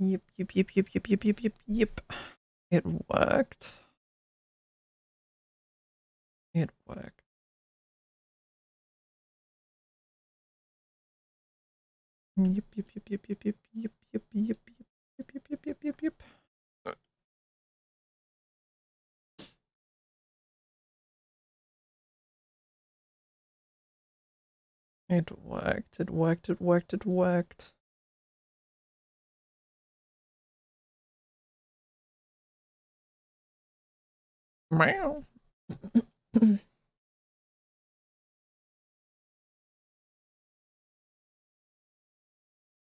Yep, yep, yep, yep, yep, yep, yep, yep, yep. It worked. It worked. Yep, yep, yep, yep, yep, yep, yep, yep, yep, yep, yep, yep, yep, yep, yep. It worked. It worked. It worked. It worked. Meow.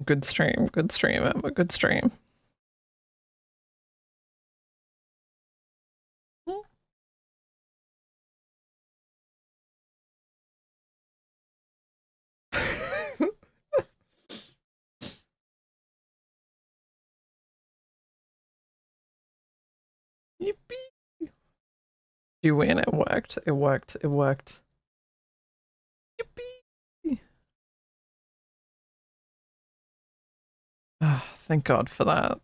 Good stream. Good stream, Emma. Good stream. Yippee. You win. It worked. It worked. It worked. Yippee. Thank God for that.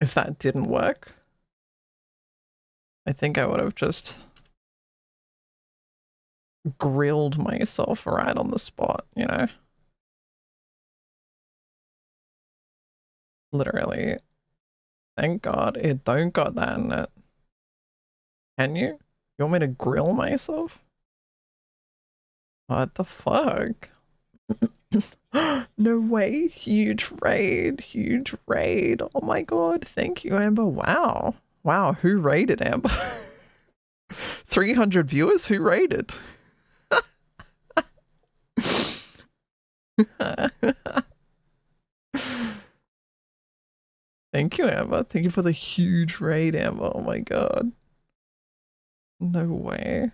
If that didn't work, I think I would have just grilled myself right on the spot, you know? Literally. Thank God it don't got that in it. Can you? You want me to grill myself? What the fuck? No way. Huge raid. Huge raid. Oh my God. Thank you, Amber. Wow. Wow. Who raided, Amber? 300 viewers? Who raided? Thank you, Amber. Thank you for the huge raid, Amber. Oh my God. No way.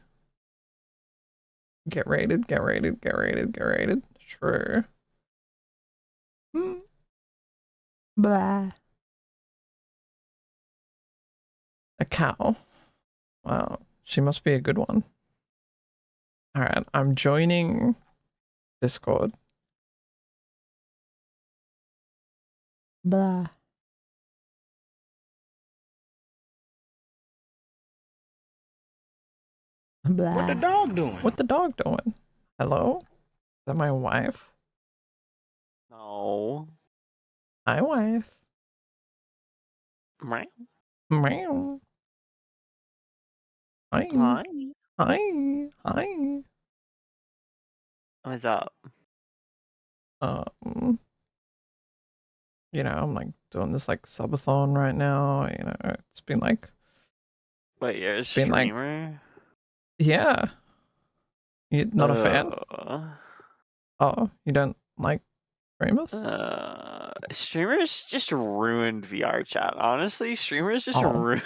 Get raided, get raided, get raided, get raided. True. Blah. A cow. Wow. She must be a good one. Alright, I'm joining Discord. Blah. Blah. What the dog doing? What the dog doing? Hello? Is that my wife? No. Hi, wife. Meow. Meow. Hi. Hi. Hi. Hi. What's up? You know, I'm like doing this like subathon right now. You know, it's been like. Wait, you're a Been like. streamer? Yeah. You're not a fan? Oh, you don't like streamers? Streamers just ruined VR chat. Honestly, streamers just Oh. ruined.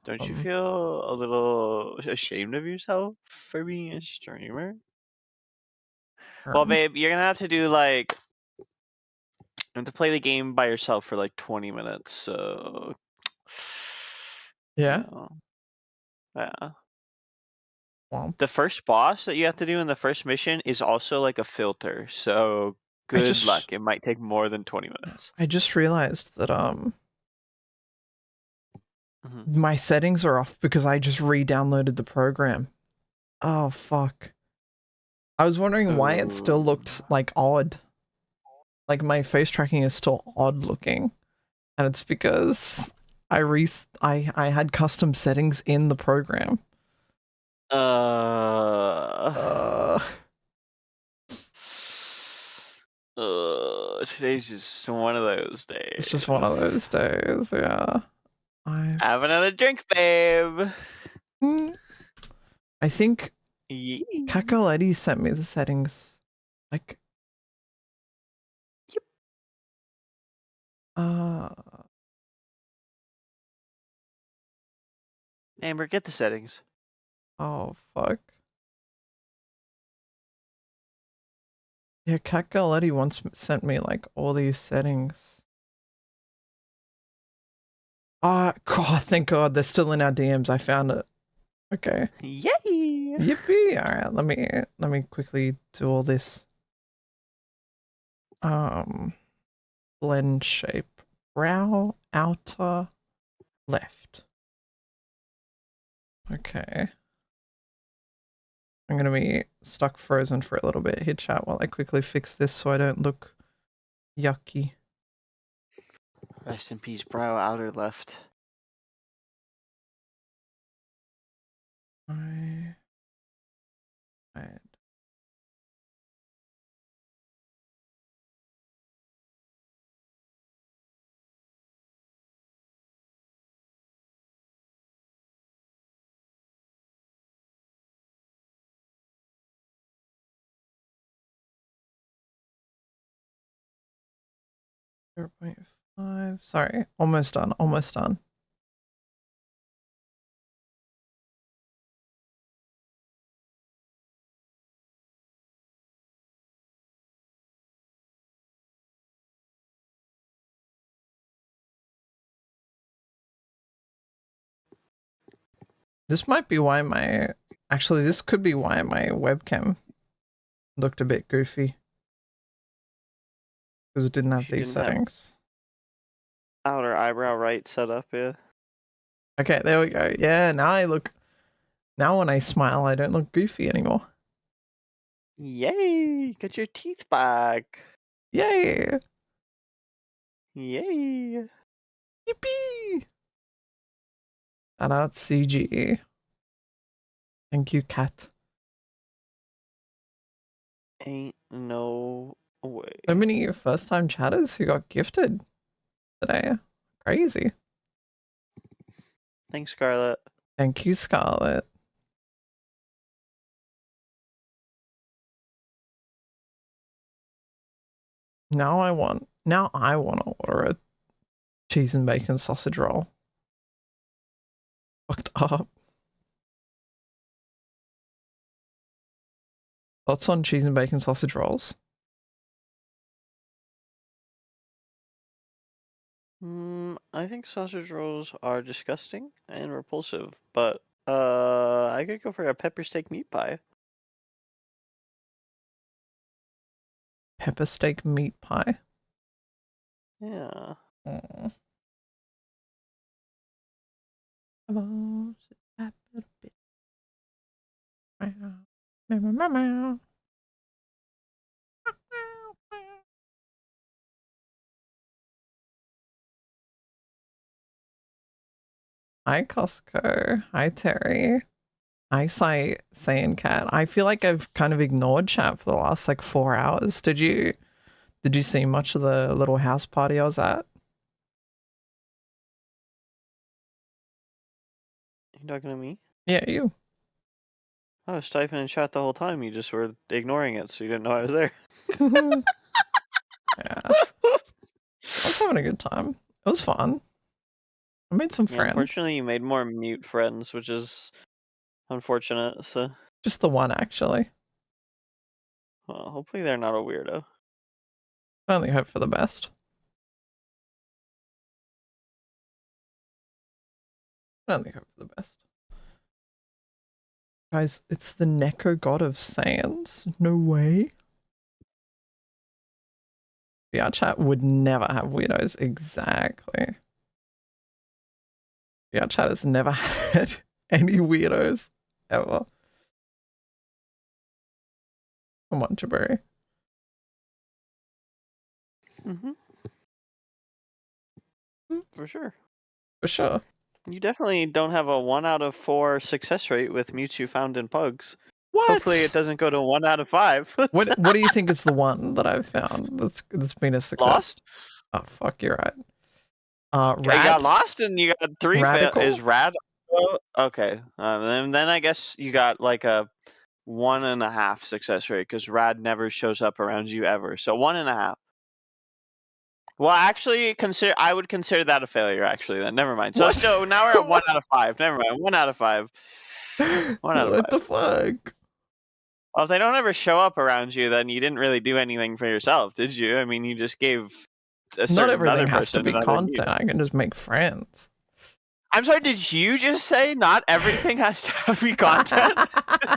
Don't you feel a little ashamed of yourself for being a streamer? Well, babe, you're gonna have to do like. You have to play the game by yourself for like 20 minutes, so. Yeah. You know, yeah. Well, The first boss that you have to do in the first mission is also like a filter, so good luck. It might take more than 20 minutes. I just realized that my settings are off because I just re-downloaded the program. Oh fuck. I was wondering why it still looked like odd. Like my face tracking is still odd looking. And it's because I had custom settings in the program. Today's just one of those days. It's just one of those days, yeah. Have another drink, babe. I think Kakaletti sent me the settings. Like, Amber, get the settings. Oh fuck. Yeah, Kakaletti once sent me like all these settings. God, thank God they're still in our DMs. I found it. Okay. Yay! Yippee! Alright, let me quickly do all this. Blend shape. Brow, outer, left. Okay. I'm gonna be stuck frozen for a little bit. Hit chat while I quickly fix this so I don't look yucky. Rest in peace, brow outer left. I 0.5. Sorry, almost done. Almost done. This might be why my... Actually, this could be why my webcam looked a bit goofy. Because it didn't have these settings. Outer eyebrow right set up, yeah. Okay, there we go. Yeah, now I look... Now when I smile, I don't look goofy anymore. Yay! Get your teeth back. Yay! Yay! Yippee! Shout out CGE. Thank you, cat. Ain't no way. So many first-time chatters who got gifted today. Crazy. Thanks, Scarlett. Thank you, Scarlett. Now I want to order a cheese and bacon sausage roll. Fucked up. Thoughts on cheese and bacon sausage rolls? I think sausage rolls are disgusting and repulsive, but I could go for a pepper steak meat pie. Pepper steak meat pie? Yeah. Aww. Hi, Costco. Hi, Terry. Hi, Saiyan Cat. I feel like I've kind of ignored chat for the last like 4 hours. Did you see much of the little house party I was at? You talking to me? Yeah, you. I was typing in chat the whole time. You just were ignoring it, so you didn't know I was there. Yeah. I was having a good time. It was fun. I made some friends. Unfortunately, you made more mute friends, which is unfortunate. So just the one, actually. well, hopefully they're not a weirdo. I only hope for the best. I only hope for the best. Guys, it's the Neko god of Saiyans? No way. Yeah, chat would never have weirdos. Exactly. Yeah, chat has never had any weirdos. Ever. Come on, Jabari. For sure. For sure. You definitely don't have a 1 out of 4 success rate with Mewtwo found in pugs. What? Hopefully it doesn't go to 1 out of 5. What do you think is the one that I've found that's been a success? Lost? Oh fuck, you're right. You got lost and you got 3 Radical? is rad. Okay. Then I guess you got like a 1.5 success rate because rad never shows up around you ever. So 1.5. Well, actually, I would consider that a failure. Actually, then never mind. So now we're at 1 out of 5. Never mind. 1 out of 5. 1 out of 5. What the fuck? Well, if they don't ever show up around you, then you didn't really do anything for yourself, did you? I mean, you just gave a certain Not everything other has to person be another content. mute. I can just make friends. I'm sorry, did you just say not everything has to be content? Did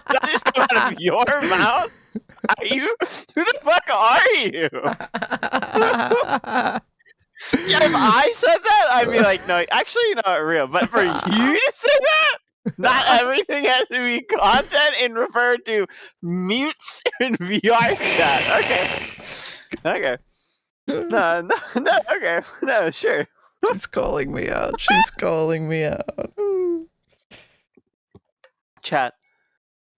that just come out of your mouth? Are you? Who the fuck are you? Yeah, if I said that, I'd be like, no, actually not real. But for you to say that, not everything has to be content and refer to mutes in VR chat. Okay. No, okay. No, sure. She's calling me out. She's calling me out. Chat.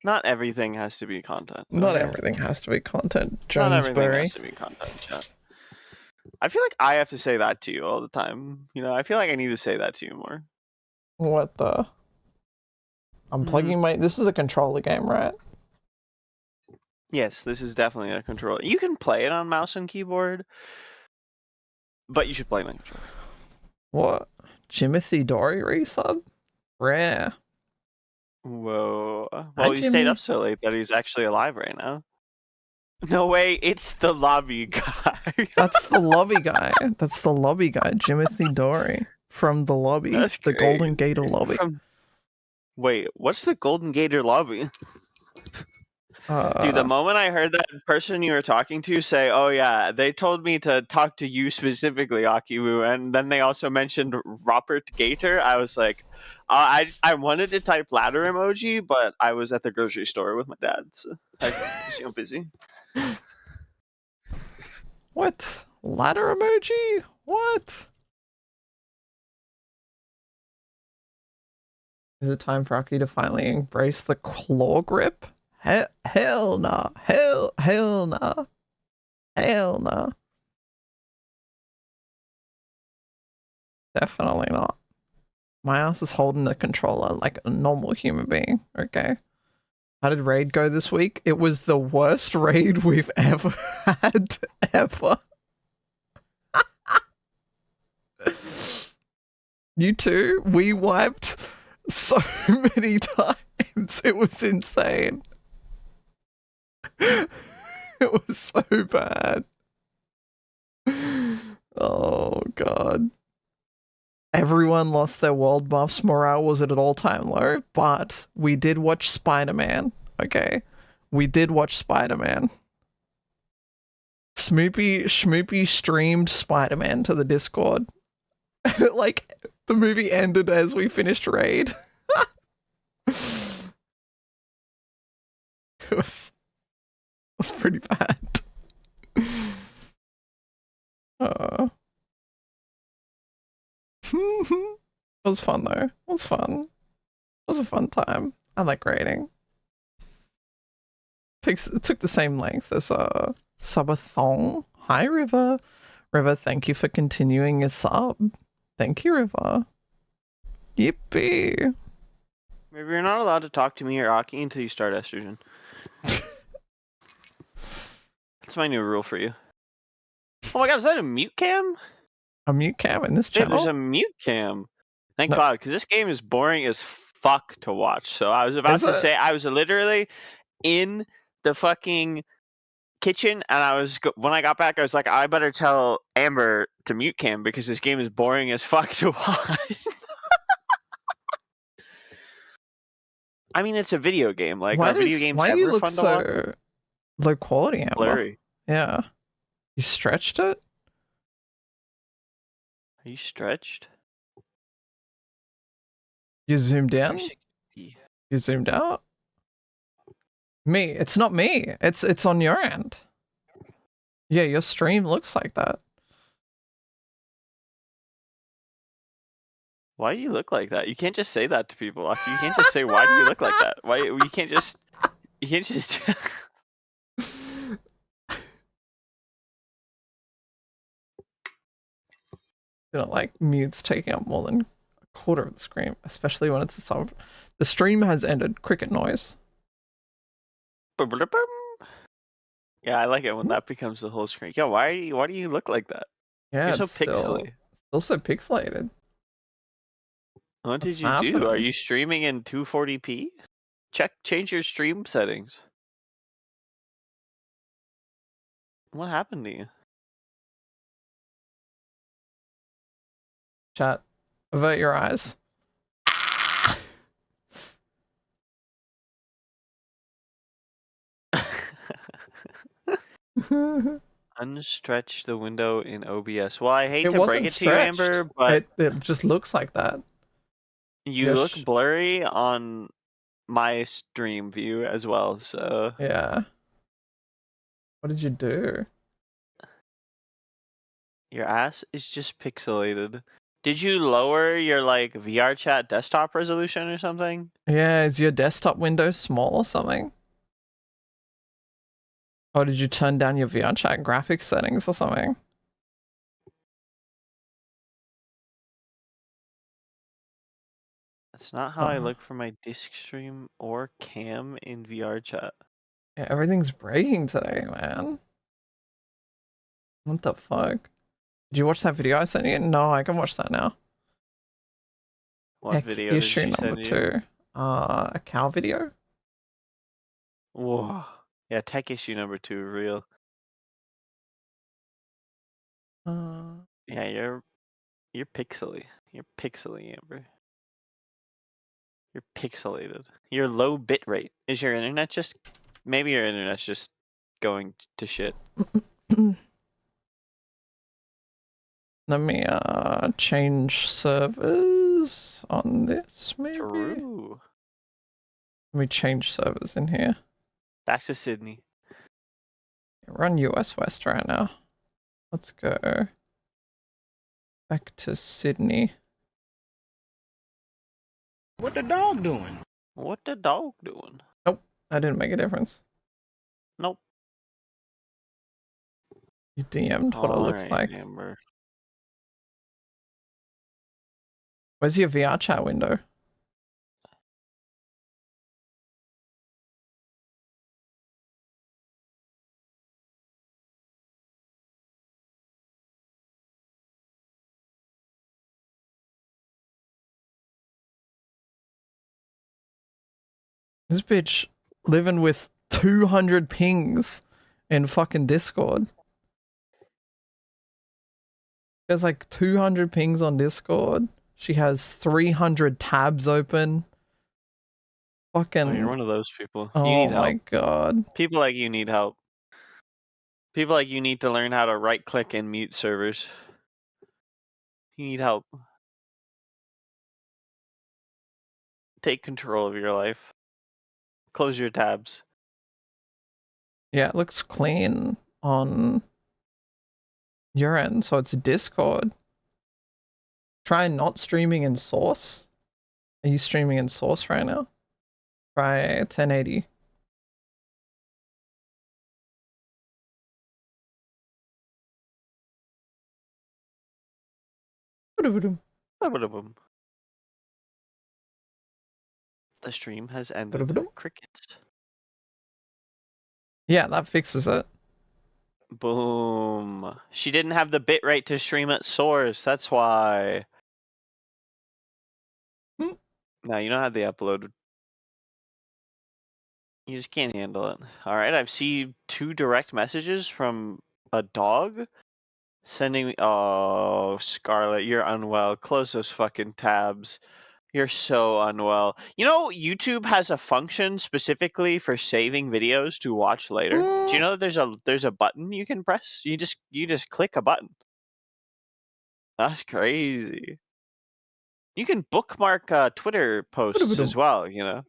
Not everything has to be content. Not okay? everything has to be content, Not everything has Jonesbury. to be content, chat. I feel like I have to say that to you all the time. You know, I feel like I need to say that to you more. What the? I'm plugging my... This is a controller game, right? Yes, this is definitely a controller. You can play it on mouse and keyboard, but you should play it on controller. What? Yippeeeeee Dory resub? Rare. Whoa. Hi, Well, he stayed Jimmy. up so late that he's actually alive right now. No way, it's the lobby guy. That's the lobby guy. That's the lobby guy, Yippeeeeee Dory. From the lobby. That's the great. Golden Gator lobby. Wait, what's the Golden Gator lobby? Dude, the moment I heard that person you were talking to say, "Oh yeah, they told me to talk to you specifically, Akiwoo," and then they also mentioned Robert Gator, I was like, I wanted to type ladder emoji, but I was at the grocery store with my dad, so I was busy. What? Ladder emoji? What? Is it time for Aki to finally embrace the claw grip? Hell nah. Hell nah. Hell nah. Definitely not. My ass is holding the controller like a normal human being, okay? How did raid go this week? It was the worst raid we've ever had, ever. You too? We wiped so many times. It was insane. It was so bad. Oh, God. Everyone lost their world buffs. Morale was at an all-time low, but we did watch Spider-Man, okay? We did watch Spider-Man. Schmoopy streamed Spider-Man to the Discord. Like, the movie ended as we finished raid. It was pretty bad. It was fun though. It was fun. It was a fun time. I like raiding. It took the same length as Subathon. Hi River. River, thank you for continuing your sub. Thank you, River. Yippee. Maybe you're not allowed to talk to me or Aki until you start estrogen. That's my new rule for you. Oh my god, is that a mute cam? A mute cam in this Yeah, channel? there's a mute cam. Thank God, because this game is boring as fuck to watch. So I was about to say, I was literally in the fucking kitchen, and when I got back, I was like, I better tell Amber to mute cam because this game is boring as fuck to watch. I mean, it's a video game. Like, are video games why do you ever look fun to watch? so low quality, Amber? Blurry. Yeah. You stretched it? Are you stretched? You zoomed in? 360. You zoomed out? Me. It's not me. It's on your end. Yeah, your stream looks like that. Why do you look like that? You can't just say that to people. You can't just say, why do you look like that? Why you can't just You know, like mutes taking up more than a quarter of the screen, especially when it's a sub. The stream has ended. Cricket noise. Yeah, I like it when that becomes the whole screen. Yeah, why do you look like that? Yeah, You're so it's pixely. still so pixelated. What did you do? Are you streaming in 240p? Change your stream settings. What happened to you? Chat, avert your eyes. Unstretch the window in OBS. Well, I hate It to break wasn't it to you, stretched. Amber, but It just looks like that. you look blurry on my stream view as well, so... Yeah. What did you do? Your ass is just pixelated. Did you lower your, like, VR chat desktop resolution or something? Yeah, is your desktop window small or something? Or did you turn down your VR chat graphics settings or something? That's not how I look for my disc stream or cam in VR chat. Yeah, everything's breaking today, man. What the fuck? Did you watch that video I sent you? No, I can watch that now. What video did she send you? Issue number 2. A cow video? Whoa. Yeah, tech issue number 2, real. Yeah, you're pixely. You're pixely, Amber. You're pixelated. You're low bit rate. Is your internet just... Maybe your internet's just going to shit. Let me change servers on this, maybe? True. Let me change servers in here. Back to Sydney. We're on US West right now. Let's go back to Sydney. What the dog doing? What the dog doing? Nope, that didn't make a difference. Nope. You DM'd what it looks like. Amber. Where's your VR chat window? This bitch living with 200 pings in fucking Discord. There's like 200 pings on Discord. She has 300 tabs open. Fucking... Oh, you're one of those people. Oh, you need help. My god. People like you need help. People like you need to learn how to right click and mute servers. You need help. Take control of your life. Close your tabs. Yeah, it looks clean on your end, so it's Discord. Try not streaming in Source. Are you streaming in Source right now? Try 1080. The stream has ended. Crickets. Yeah, that fixes it. Boom. She didn't have the bitrate to stream at Source. That's why. No, you don't have the upload. You just can't handle it. Alright, I've seen 2 direct messages from a dog sending me... Oh, Scarlet, you're unwell. Close those fucking tabs. You're so unwell. You know, YouTube has a function specifically for saving videos to watch later. Do you know that there's a button you can press? You just click a button. That's crazy. You can bookmark Twitter posts as well, you know.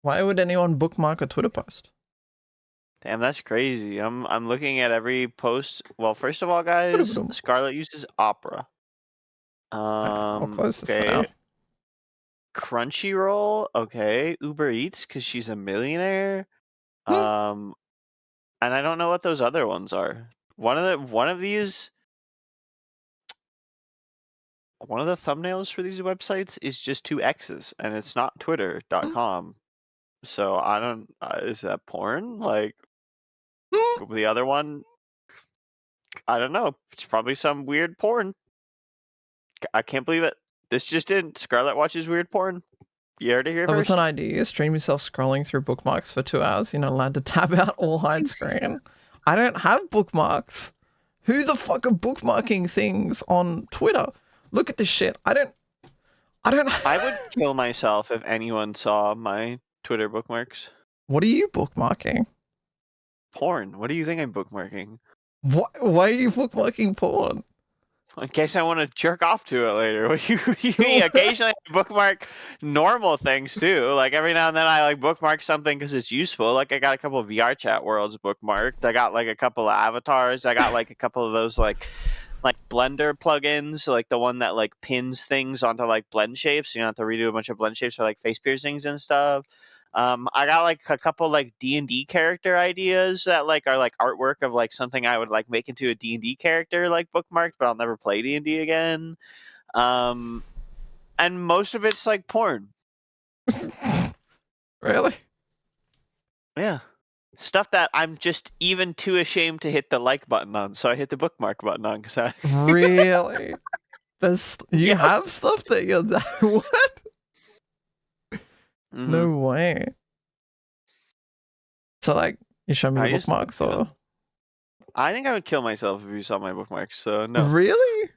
Why would anyone bookmark a Twitter post? Damn, that's crazy. I'm looking at every post. Well, first of all, guys, Scarlet uses Opera. I'll close this for now. Crunchyroll, okay. Uber Eats, because she's a millionaire. And I don't know what those other ones are. One of the thumbnails for these websites is just 2 X's, and it's not twitter.com. So I don't... is that porn? Like, the other one... I don't know. It's probably some weird porn. I can't believe it. This just in. Scarlet watches weird porn. You heard it here That first. was an idea. Stream yourself scrolling through bookmarks for 2 hours. You're not allowed to tab out or hide screen. I don't have bookmarks. Who the fuck are bookmarking things on Twitter? Look at this shit. I don't... I would kill myself if anyone saw my Twitter bookmarks. What are you bookmarking? Porn. What do you think I'm bookmarking? What? Why are you bookmarking porn? In case I want to jerk off to it later. What do you mean? Occasionally I bookmark normal things too. Like every now and then I like bookmark something because it's useful. Like I got a couple of VR chat worlds bookmarked. I got like a couple of avatars. I got like a couple of those like Blender plugins, like the one that like pins things onto like blend shapes. You don't have to redo a bunch of blend shapes for like face piercings and stuff. I got like a couple like D&D character ideas that like are like artwork of like something I would like make into a D&D character like bookmarked, but I'll never play D&D again. And most of it's like porn. Really? Yeah. Stuff that I'm just even too ashamed to hit the like button on, so I hit the bookmark button on because I Really? You yeah. have stuff that you're what? Mhm. No way. So like, you show me I your just bookmarks looked at or? them. I think I would kill myself if you saw my bookmarks. So no. Really?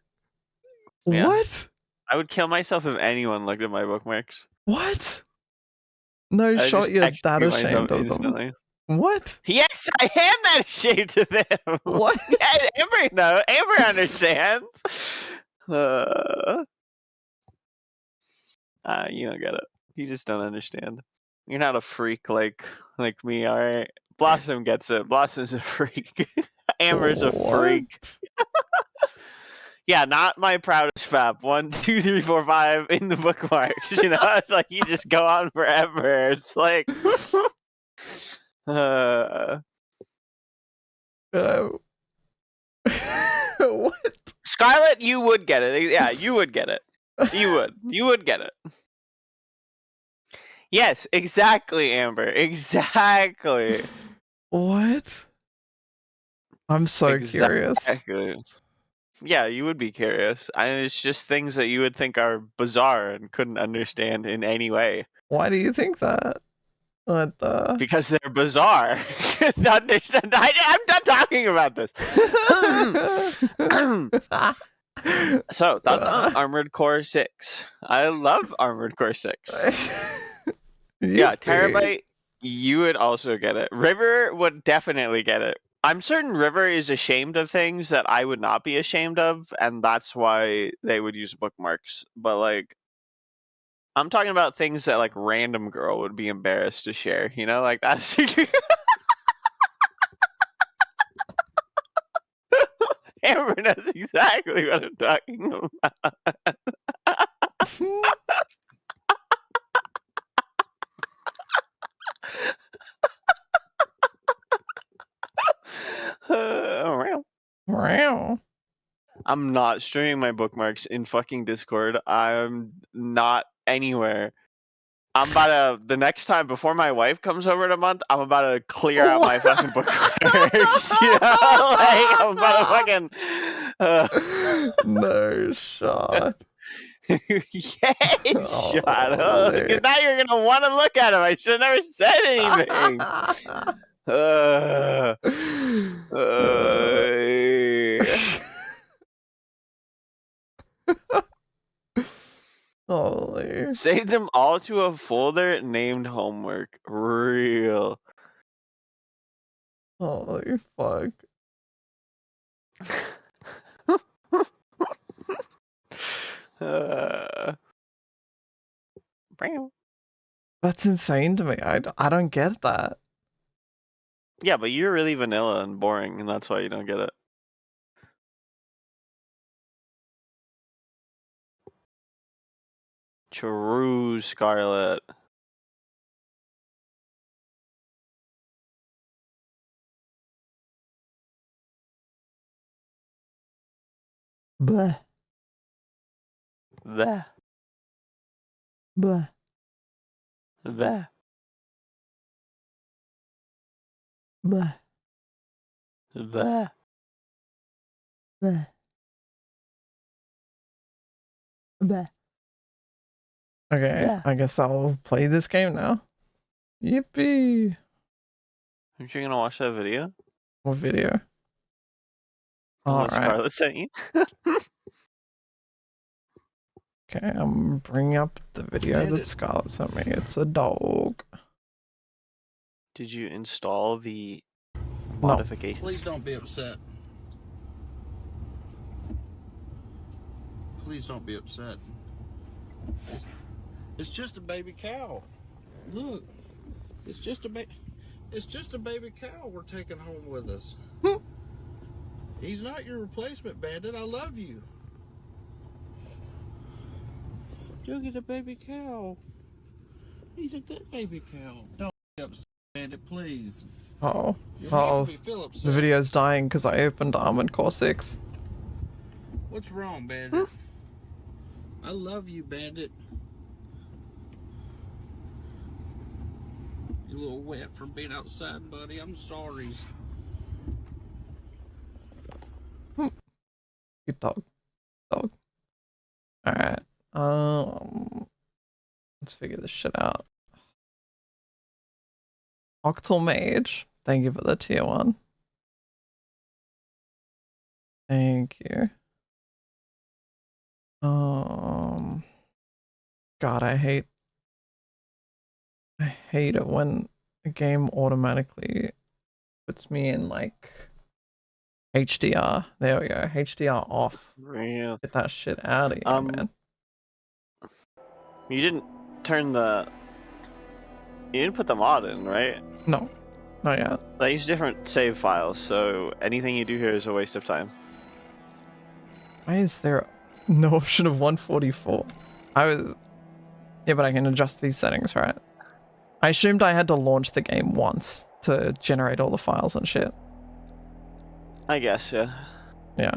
Yeah. What? I would kill myself if anyone looked at my bookmarks. What? No I shot, just you're that execute ashamed myself of them. instantly. What? Yes, I am that ashamed of them. What? Yeah, Amber understands. You don't get it. You just don't understand. You're not a freak like me, all right? Blossom gets it. Blossom's a freak. Amber's a freak. Yeah, not my proudest fap. 1, 2, 3, 4, 5 in the bookmarks. You know, it's like you just go on forever. It's like, What? Scarlett, you would get it. Yeah, you would get it. You would. You would get it. Yes, exactly, Amber. Exactly. What? I'm so curious. Exactly. Yeah, you would be curious. And it's just things that you would think are bizarre and couldn't understand in any way. Why do you think that? What the? Because they're bizarre. I'm done talking about this. So, that's on Armored Core 6. I love Armored Core 6. Yeah, Terabyte, you would also get it. River would definitely get it. I'm certain River is ashamed of things that I would not be ashamed of, and that's why they would use bookmarks. But, like, I'm talking about things that, like, random girl would be embarrassed to share, you know? Like, that's... Amber knows exactly what I'm talking about. Wow. I'm not streaming my bookmarks in fucking Discord. I'm not anywhere. I'm about to, the next time before my wife comes over in a month, I'm about to clear out my fucking bookmarks. You know? Like, I'm about to fucking. No shot. Yay, shot. Oh, now you're going to want to look at him. I should have never said anything. Holy. Save them all to a folder named homework. Real. Holy fuck. That's insane to me. I don't get that. Yeah, but you're really vanilla and boring, and that's why you don't get it. True, Scarlet. Bleh. Bleh. Bleh. Bleh. Bleh. Bleh. Bleh. Bleh. Okay, Yeah. I guess I'll play this game now. Yippee! Aren't you gonna watch that video? What video? The one Alright. Scarlet sent you? Okay, I'm bringing up the video that Scarlett sent me. It's a dog. Did you install the No. modification? Please don't be upset. Please don't be upset. It's just a baby cow. Look, it's just a baby cow we're taking home with us. He's not your replacement, Bandit. I love you. Look at the baby cow. He's a good baby cow. Don't be upset, Bandit, please. Oh. You're Oh. making me feel upset. The video's dying because I opened Armored Core 6. What's wrong, Bandit? I love you, Bandit. You're a little wet from being outside, buddy. I'm sorry. Good dog. Dog. Alright. Let's figure this shit out. Octal Mage. Thank you for the tier 1. Thank you. God, I hate it when a game automatically puts me in like HDR. There we go. HDR off. Real. Get that shit out of here, man. You didn't turn the. You didn't put the mod in, right? No, not yet. They use different save files, so anything you do here is a waste of time. Why is there no option of 144? Yeah, but I can adjust these settings, right? I assumed I had to launch the game once to generate all the files and shit. I guess, yeah. Yeah.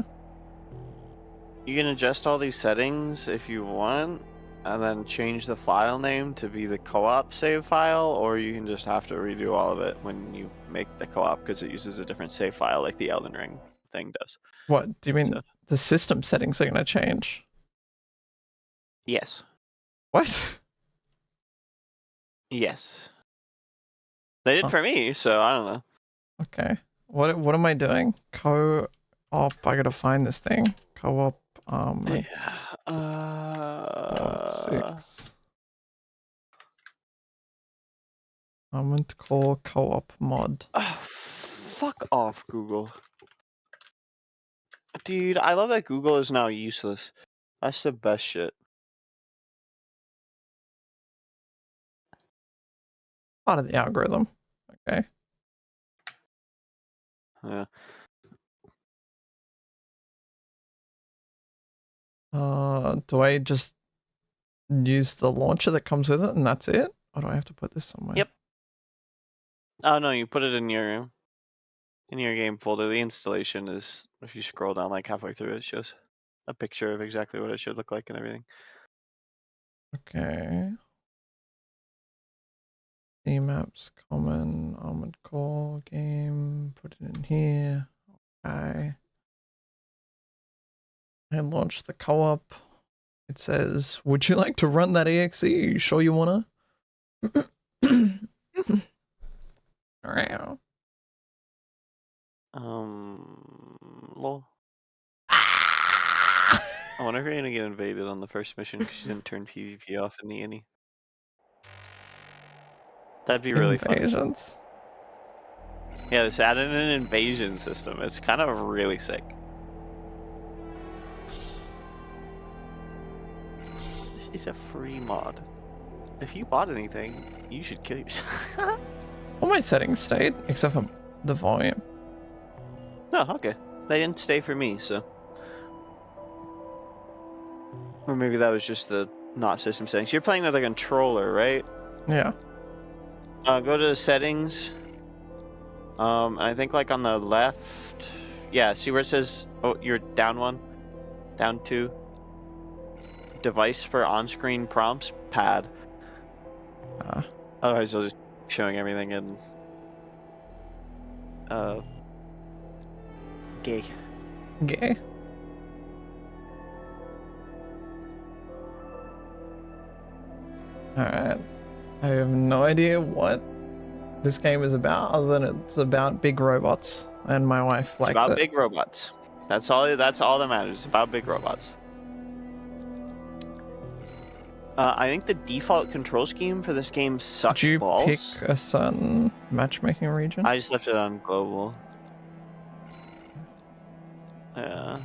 You can adjust all these settings if you want, and then change the file name to be the co-op save file, or you can just have to redo all of it when you make the co-op because it uses a different save file like the Elden Ring thing does. What? Do you mean the system settings are going to change? Yes. What? Yes. They did for me, so I don't know. Okay. What am I doing? Co-op. I gotta find this thing. Co-op. 6. Armored Core co-op mod. Fuck off, Google. Dude, I love that Google is now useless. That's the best shit. Part of the algorithm. Okay. Yeah. Do I just use the launcher that comes with it and that's it? Or do I have to put this somewhere? Yep. Oh no, you put it in your game folder. The installation is, if you scroll down like halfway through, it shows a picture of exactly what it should look like and everything. Okay. Maps, common, Armored Core game, put it in here. Okay. And launch the co-op. It says, would you like to run that exe? Are you sure you wanna? Alright. Lol. I wonder if you're gonna get invaded on the first mission because you didn't turn PvP off in the innie. That'd be really fun. Invasions. Yeah, this added an invasion system. It's kind of really sick. This is a free mod. If you bought anything, you should kill yourself. All my settings stayed, except for the volume. Oh, okay. They didn't stay for me, so. Or maybe that was just the not system settings. You're playing with a controller, right? Yeah. Go to the settings. I think like on the left. Yeah, see where it says, oh, you're down 1, down 2. Device for on-screen prompts, pad. Otherwise, I'll just keep showing everything in gay. Gay. Alright. I have no idea what this game is about, other than it's about big robots, and my wife likes it. It's about big robots. That's all that matters. It's about big robots. I think the default control scheme for this game sucks Did you balls. pick a certain matchmaking region? I just left it on global. Yeah.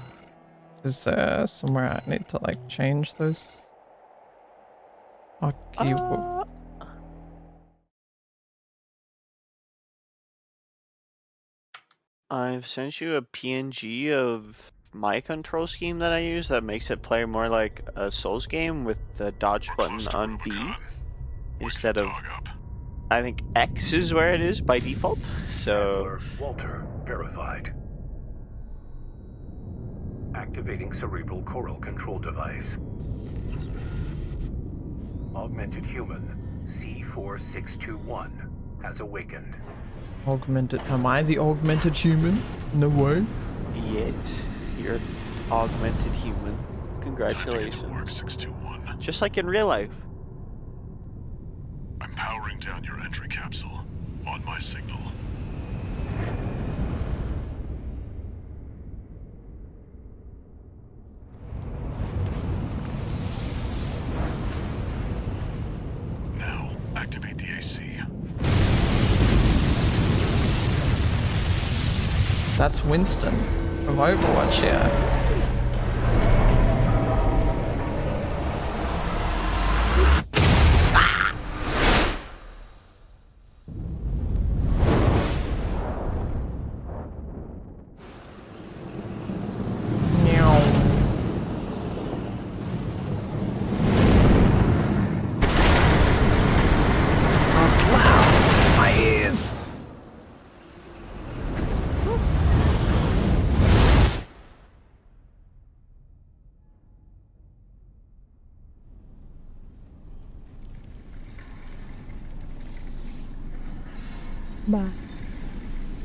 Is there somewhere I need to like change those? Akiwoo. I've sent you a PNG of my control scheme that I use that makes it play more like a Souls game with the dodge button on B instead of. I think X is where it is by default. So. Handler Walter verified. Activating cerebral coral control device. Augmented human C4621 has awakened. Augmented. Am I the augmented human? No way. Yet you're augmented human. Congratulations. Time to get to work, 621. Just like in real life. I'm powering down your entry capsule on my signal. Now, activate the AC. That's Winston from Overwatch, yeah.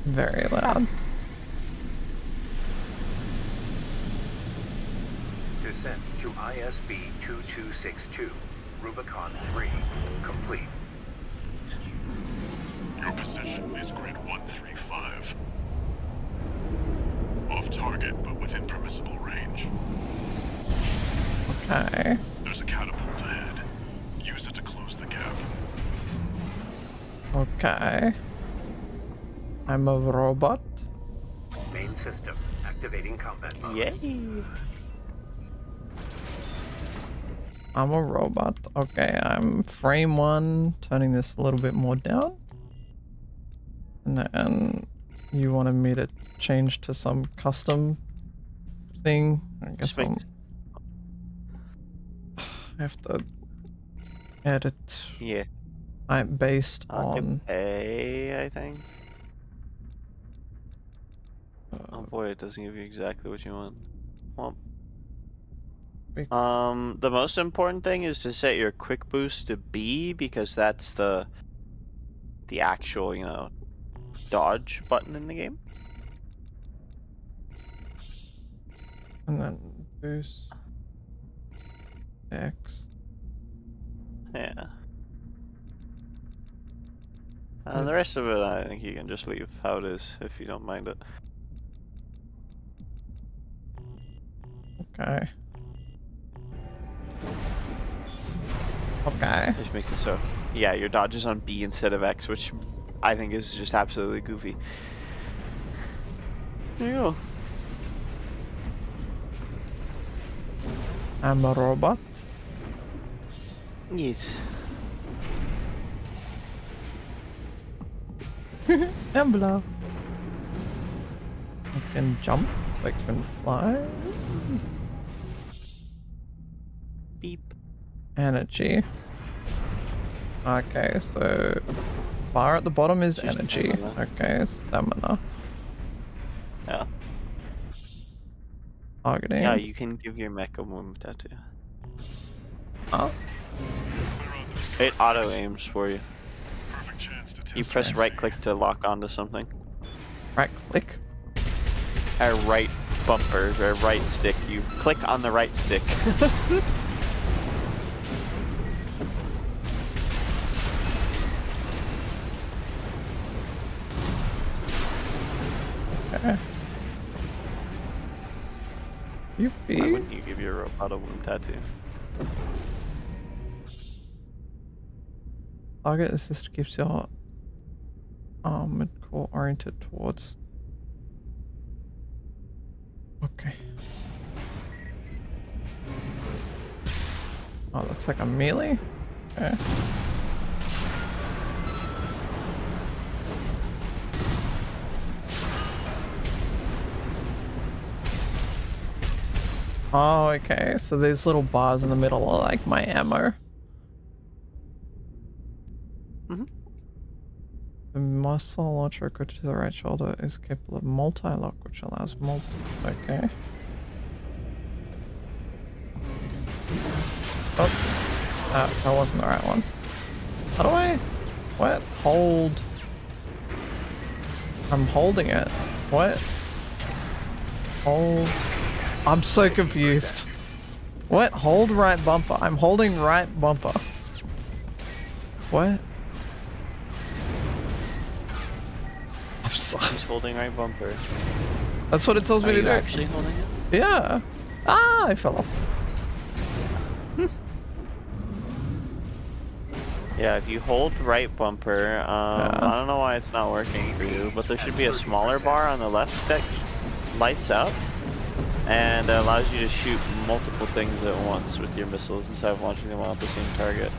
Very loud. Descent to ISB 2262. Rubicon 3 complete. Your position is grid 135. Off target, but within permissible range. Okay. There's a catapult ahead. Use it to close the gap. Okay. I'm a robot. Main system activating combat mode. Yay! I'm a robot. Okay, I'm frame 1, turning this a little bit more down. And then you wanted me to change to some custom thing. I guess I have to edit. Yeah. I'm based on A, I think. Oh boy, it doesn't give you exactly what you want. Well, the most important thing is to set your quick boost to B because that's the actual, you know, dodge button in the game. and then boost X. Yeah. The rest of it, I think you can just leave how it is if you don't mind it. Okay. Okay. Which makes it so. Yeah, your dodge is on B instead of X, which I think is just absolutely goofy. There you go. I'm a robot. Yes. Embla. I can jump. I can fly. Beep. Energy. Okay, so bar at the bottom is Just energy. stamina. Okay, stamina. Yeah. Targeting. Yeah, you can give your mech a wound tattoo. Oh, Clear out this It guard auto box. aims for you. Perfect chance to test You press your right AC. click to lock onto something. right click. Or right bumper, or right stick. You click on the right stick. Okay. Why Yippee. wouldn't you give your robot a wound tattoo? Target assist keeps your armored core oriented towards. Okay. Oh, looks like a melee. Okay. Oh, okay. So these little bars in the middle are like my ammo. Mhm. The muscle launcher equipped to the right shoulder is capable of multi-lock, which allows Okay. Oh, that wasn't the right one. How do I? What? Hold. I'm holding it. What? Hold. I'm so confused. What? Hold right bumper. I'm holding right bumper. What? I'm sorry. He's holding right bumper. That's what it tells me Are to you do. actually holding it? Yeah. Ah, I fell off. Yeah, if you hold right bumper, I don't know why it's not working for you, but there should be a smaller bar on the left that lights up and allows you to shoot multiple things at once with your missiles instead of launching them all at the same target.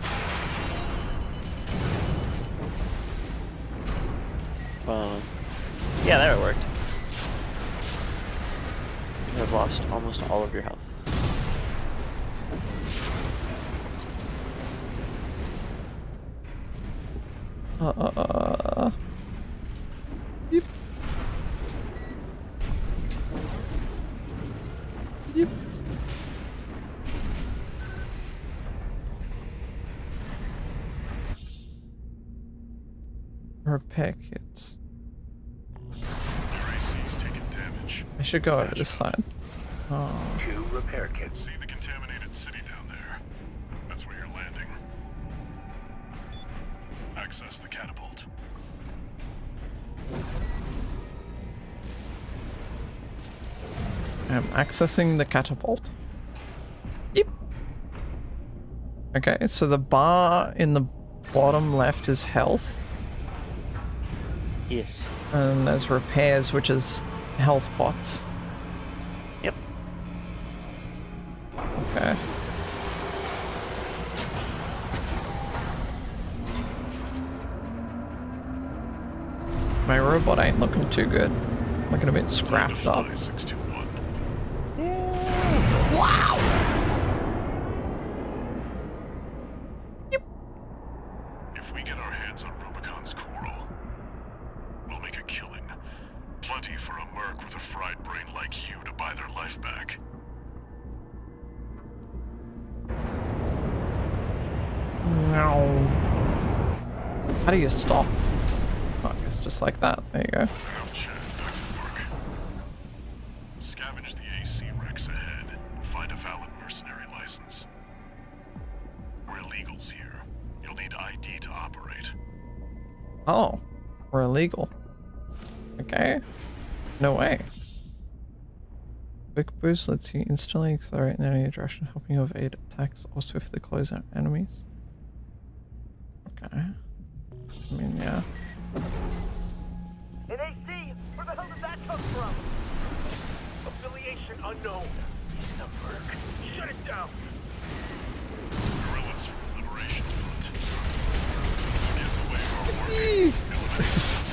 Yeah, there it worked. You have lost almost all of your health. Yep. Yep. Repair kits. Your AC's taking damage. I should go over this side. Oh. 2 repair kits. See the contaminated city down there? That's where you're landing. Access the catapult. I'm accessing the catapult. Yep. Okay, so the bar in the bottom left is health. Yes. And there's repairs, which is health pots. Yep. Okay. My robot ain't looking too good. Looking a bit Time to scrapped up. fly, 621. Wow! If we get our hands on Rubicon's coral, we'll make a killing. Plenty for a merc with a fried brain like you to buy their life back. No. How do you stop? Oh, I guess just like that. There you go. Enough chat, back to work. Scavenge the AC wrecks ahead and find a valid mercenary license. We're illegals here. You'll need ID to operate. Oh, we're illegal. Okay. No way. Quick boost lets you instantly accelerate in any direction, helping you evade attacks or swiftly close out enemies. Okay. I mean, yeah. An AC? Where the hell did that come from? Affiliation unknown. He's a merc. Shut it down. Guerrillas from Liberation Front. Get in the way of our work. This is...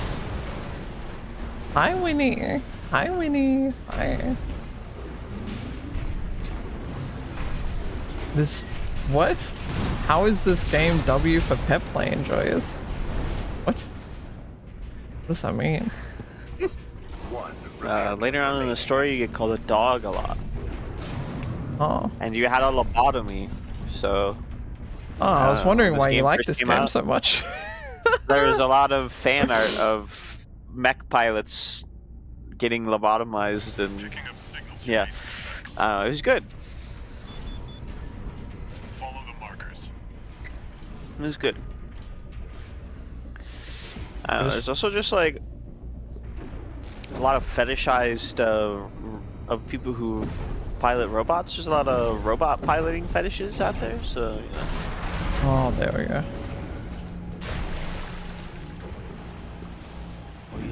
Hi, Winnie. Hi, Winnie. Hi. This... What? How is this game W for pet play enjoyers? What? What does that mean? Later on in the story, you get called a dog a lot. Oh. And you had a lobotomy, so... Oh, I was wondering this why you game like first this came game out. so much. There was a lot of fan art of mech pilots getting lobotomized and... Picking up signals Yeah. from AC wrecks. It was good. Follow the markers. It was good. There's also just like a lot of fetishized of people who pilot robots. There's a lot of robot piloting fetishes out there, so you know. Oh, there we go.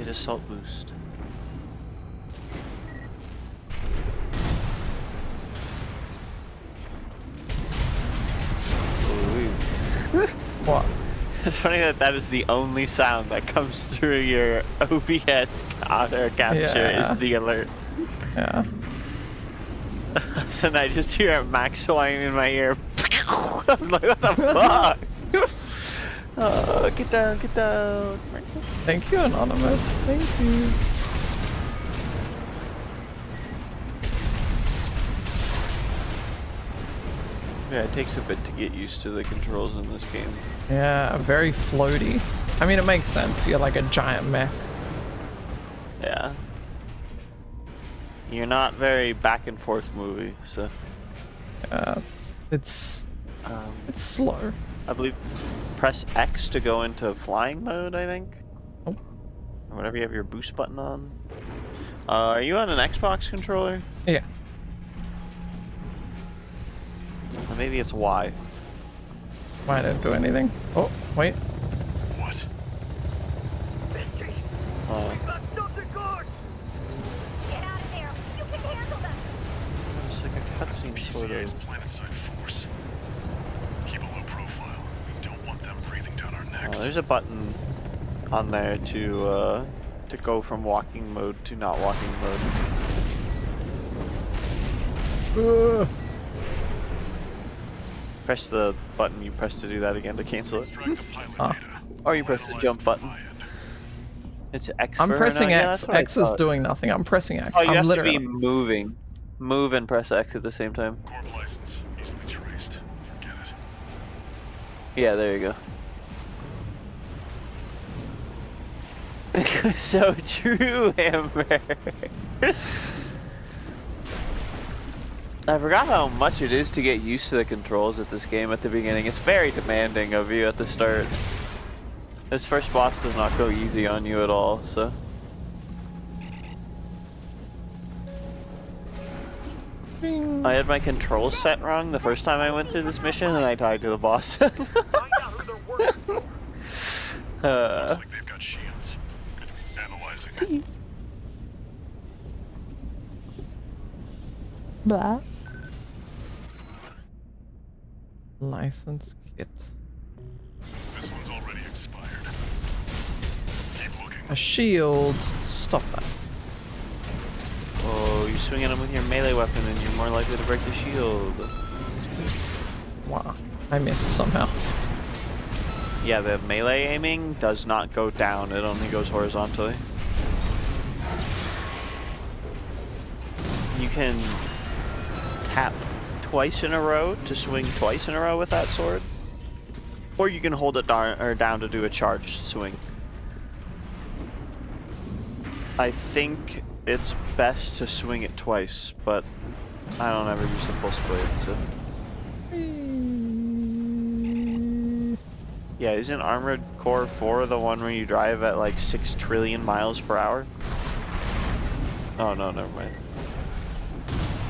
Light assault boost. What? It's funny that that is the only sound that comes through your OBS auto capture Yeah. is the alert. Yeah. So now I just hear a max whine in my ear. I'm like, what the fuck? Oh, get down, get down. Thank you, Anonymous. Thank you. Yeah, it takes a bit to get used to the controls in this game. Yeah, very floaty. I mean, it makes sense. You're like a giant mech. Yeah. You're not very back and forth movie, so. Yeah, it's slow. I believe press X to go into flying mode, I think. Oh. Or whenever you have your boost button on. Are you on an Xbox controller? Yeah. Or maybe it's Y. Why didn't do anything? Oh, wait. What? Misty, Oh, we got something good! Get out of there! You can handle them! it's like a That's the cutscene sort PCA's of. planetside force. Keep a low profile. We don't want them breathing down our Oh, necks. there's a button on there to go from walking mode to not walking mode. Press the button you press to do that again to cancel it. Extract the pilot Ah. data. Or you press the Analyze jump it from button. my end. It's X. I'm for her pressing now? Yeah, X. that's what I X is thought. doing nothing. I'm pressing X. Oh, you I'm have literally. to be moving. Move and press X at the same time. Corp license. Easily traced. Forget it. Yeah, there you go. So true, Amber. I forgot how much it is to get used to the controls at this game at the beginning. It's very demanding of you at the start. This first boss does not go easy on you at all, so. I had my controls set wrong the first time I went through this mission and I died to the boss. Find out who they're working for. Looks like they've got shields. Good. Analyzing. Blah. License kit. This one's already expired. Keep looking. A shield. Stop that. Oh, you're swinging them with your melee weapon and you're more likely to break the shield. Wow. I missed somehow. Yeah, the melee aiming does not go down, it only goes horizontally. You can tap twice in a row to swing twice in a row with that sword. Or you can hold it down to do a charged swing. I think it's best to swing it twice, but I don't ever use the pulse blade, so. Yeah, isn't Armored Core 4 the one where you drive at like 6 trillion miles per hour? Oh no, never mind.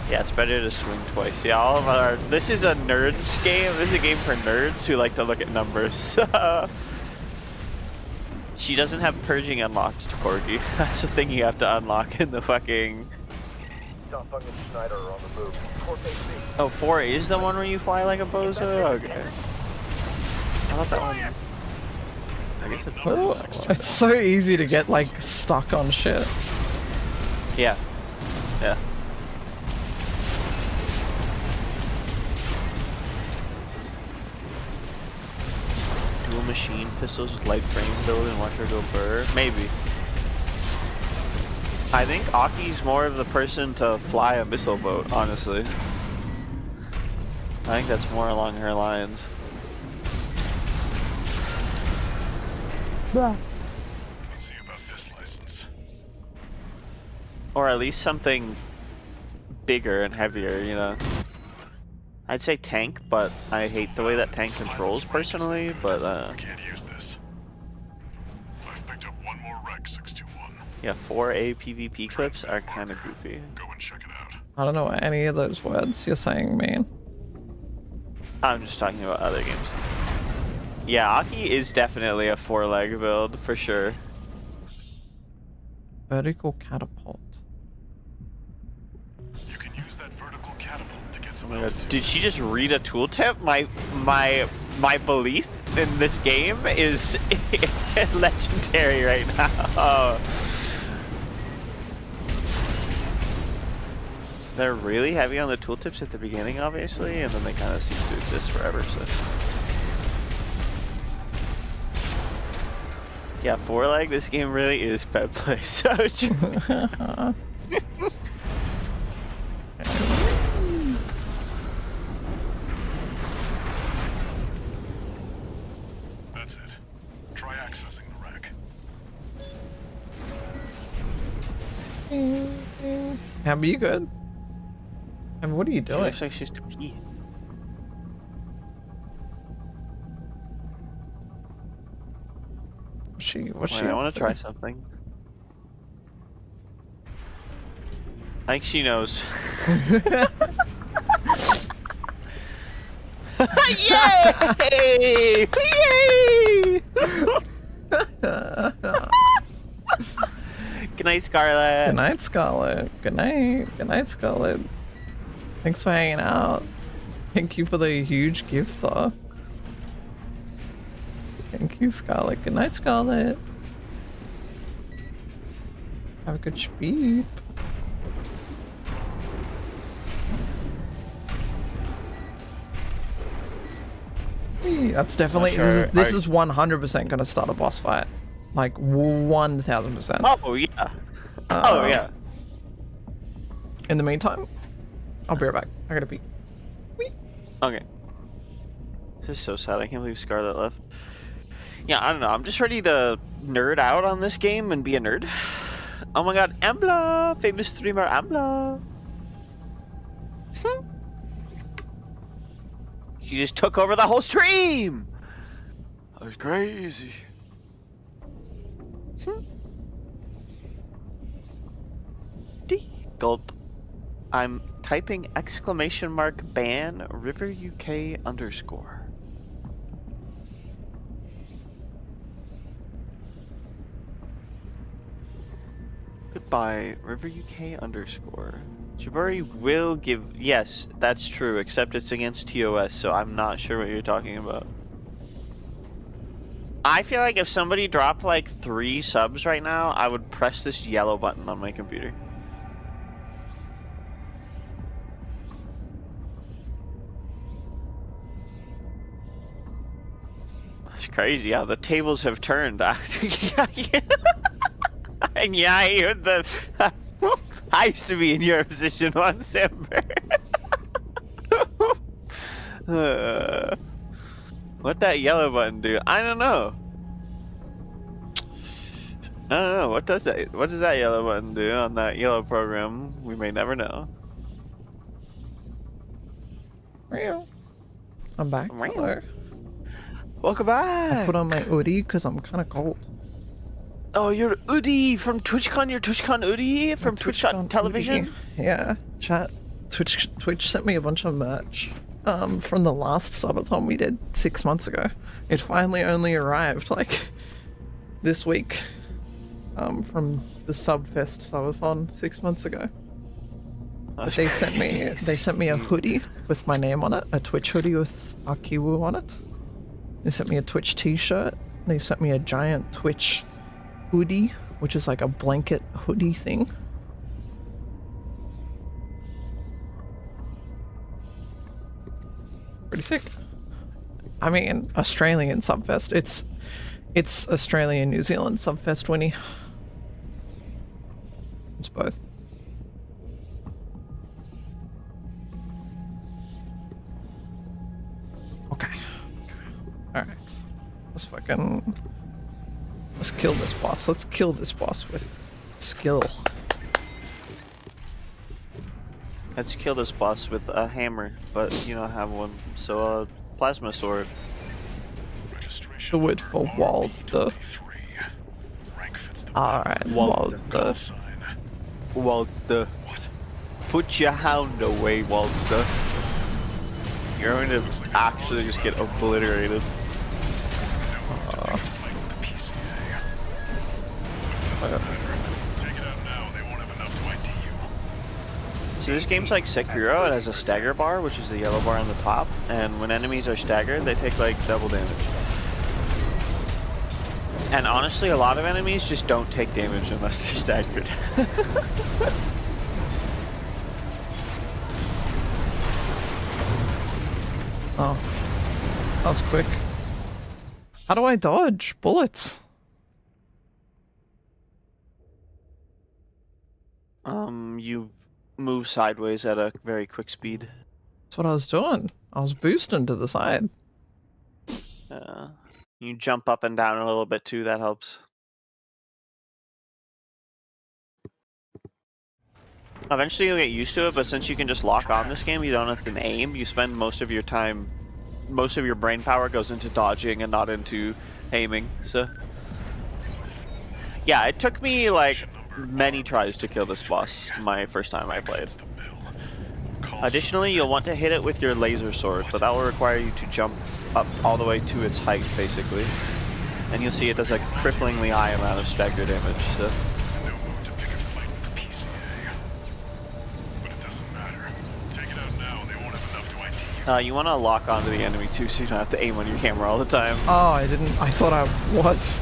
Yeah, it's better to swing twice. Yeah, all of our... This is a nerds game. This is a game for nerds who like to look at numbers. She doesn't have purging unlocked, Corgi. That's the thing you have to unlock in the fucking... Dumpung and Schneider are on the move. Corp AC. Oh, 4 is the one where you fly like a bozo? Okay. I thought that one... I guess it's... Oh, it's so easy to get like stuck on shit. Yeah. Yeah. Dual machine pistols with light frame build and watch her go burr? Maybe. I think Aki's more of the person to fly a missile boat, honestly. I think that's more along her lines. Blah. Let's see about this license. Or at least something bigger and heavier, you know. I'd say tank, but I hate the way that tank controls personally, but I can't use this. I've picked up one more Rec 621. yeah, 4A PvP clips are kind of goofy. Go and check it out. I don't know what any of those words you're saying mean. I'm just talking about other games. Yeah, Aki is definitely a 4-leg build, for sure. Vertical catapult. You can use that vertical catapult to get Oh some my god, altitude. did she just read a tooltip? My belief in this game is legendary right now. They're really heavy on the tooltips at the beginning, obviously, and then they kind of cease to exist forever, so. Yeah, 4-leg, this game really is pet play, so true. That's it. Try accessing the rack. Abby, you good? And what are you She doing? looks like she's to pee. What's she I up want to? to try something. I think she knows. Yay! Yay! Good night, Scarlett. Good night, Scarlett. Good night. Good night, Scarlett. Thanks for hanging out. Thank you for the huge gift, though. Thank you, Scarlett. Good night, Scarlett. Have a good sleep. That's definitely Sure. this is 100% gonna start a boss fight, like 1000%. Oh yeah. Oh yeah. In the meantime, I'll be right back. I gotta pee. Okay. This is so sad. I can't believe Scarlett left. Yeah, I don't know. I'm just ready to nerd out on this game and be a nerd. Oh my god, Ambla! Famous streamer Ambla! She just took over the whole stream! That was crazy. Gulp. I'm typing !ban river UK _. Goodbye, river UK _. Jabari will give. Yes, that's true, except it's against TOS, so I'm not sure what you're talking about. I feel like if somebody dropped like 3 subs right now, I would press this yellow button on my computer. It's crazy how the tables have turned after. And yeah, I used to be in your position once, Ember. What that yellow button do? I don't know. I don't know. What does that yellow button do on that yellow program? We may never know. I'm back. Hello. Welcome back. I put on my hoodie because I'm kind of cold. Oh, you're Udi from TwitchCon. You're TwitchCon Udi from Twitch.television. Yeah, chat. Twitch sent me a bunch of merch from the last Subathon we did 6 months ago. It finally only arrived like this week from the Subfest Subathon 6 months ago. But they sent me a hoodie with my name on it, a Twitch hoodie with Akiwoo on it. They sent me a Twitch t-shirt. They sent me a giant Twitch hoodie, which is like a blanket hoodie thing. Pretty sick. I mean, Australian Subfest. It's Australian New Zealand Subfest, Winnie. It's both. Okay. Alright. Let's kill this boss. Let's kill this boss with skill. Let's kill this boss with a hammer, but you don't have one, so a plasma sword. The word for Walter. Alright, Walter. Walter. What? Put your hound away, Walter. You're going to actually just get obliterated. So this game's like Sekiro. It has a stagger bar, which is the yellow bar on the top, and when enemies are staggered, they take like double damage. And honestly, a lot of enemies just don't take damage unless they're staggered. Oh, that was quick. How do I dodge bullets? You move sideways at a very quick speed. That's what I was doing. I was boosting to the side. You jump up and down a little bit too, that helps. Eventually you'll get used to it, but since you can just lock on this game, you don't have to aim. You spend most of your time, most of your brain power goes into dodging and not into aiming, so... Yeah, it took me like many tries to kill this boss my first time I played. Additionally, you'll want to hit it with your laser sword, but that will require you to jump up all the way to its height, basically. And you'll see it does a cripplingly high amount of stagger damage, so... You want to lock onto the enemy too, so you don't have to aim on your camera all the time. Oh, I didn't. I thought I was.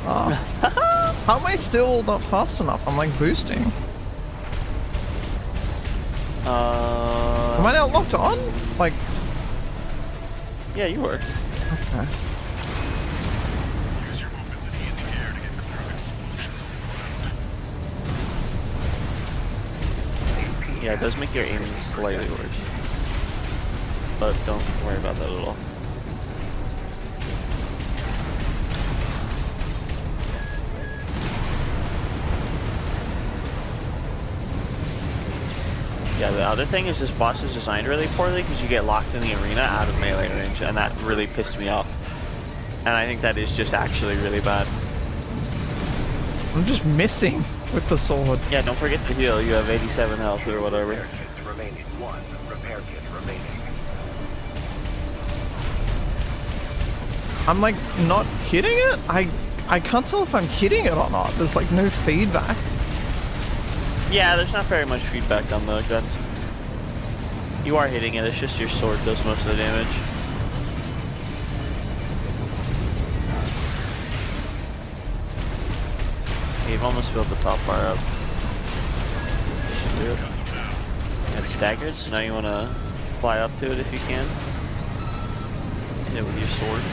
Oh. How am I still not fast enough? I'm like boosting. Am I not locked on? Like. Yeah, you were. Okay. Use your mobility in the air to get clear of explosions on the ground. Yeah, it does make your aiming slightly worse. But don't worry about that at all. Yeah, the other thing is this boss is designed really poorly because you get locked in the arena out of melee range, and that really pissed me off. And I think that is just actually really bad. I'm just missing with the sword. Yeah, don't forget to heal. You have 87 health or whatever. Repair kits remaining. 1 repair kit remaining. I'm like not hitting it? I can't tell if I'm hitting it or not. There's like no feedback. Yeah, there's not very much feedback on the guns. You are hitting it, it's just your sword does most of the damage. You've almost filled the top bar up. And it's staggered, so now you want to fly up to it if you can. Hit it with your sword.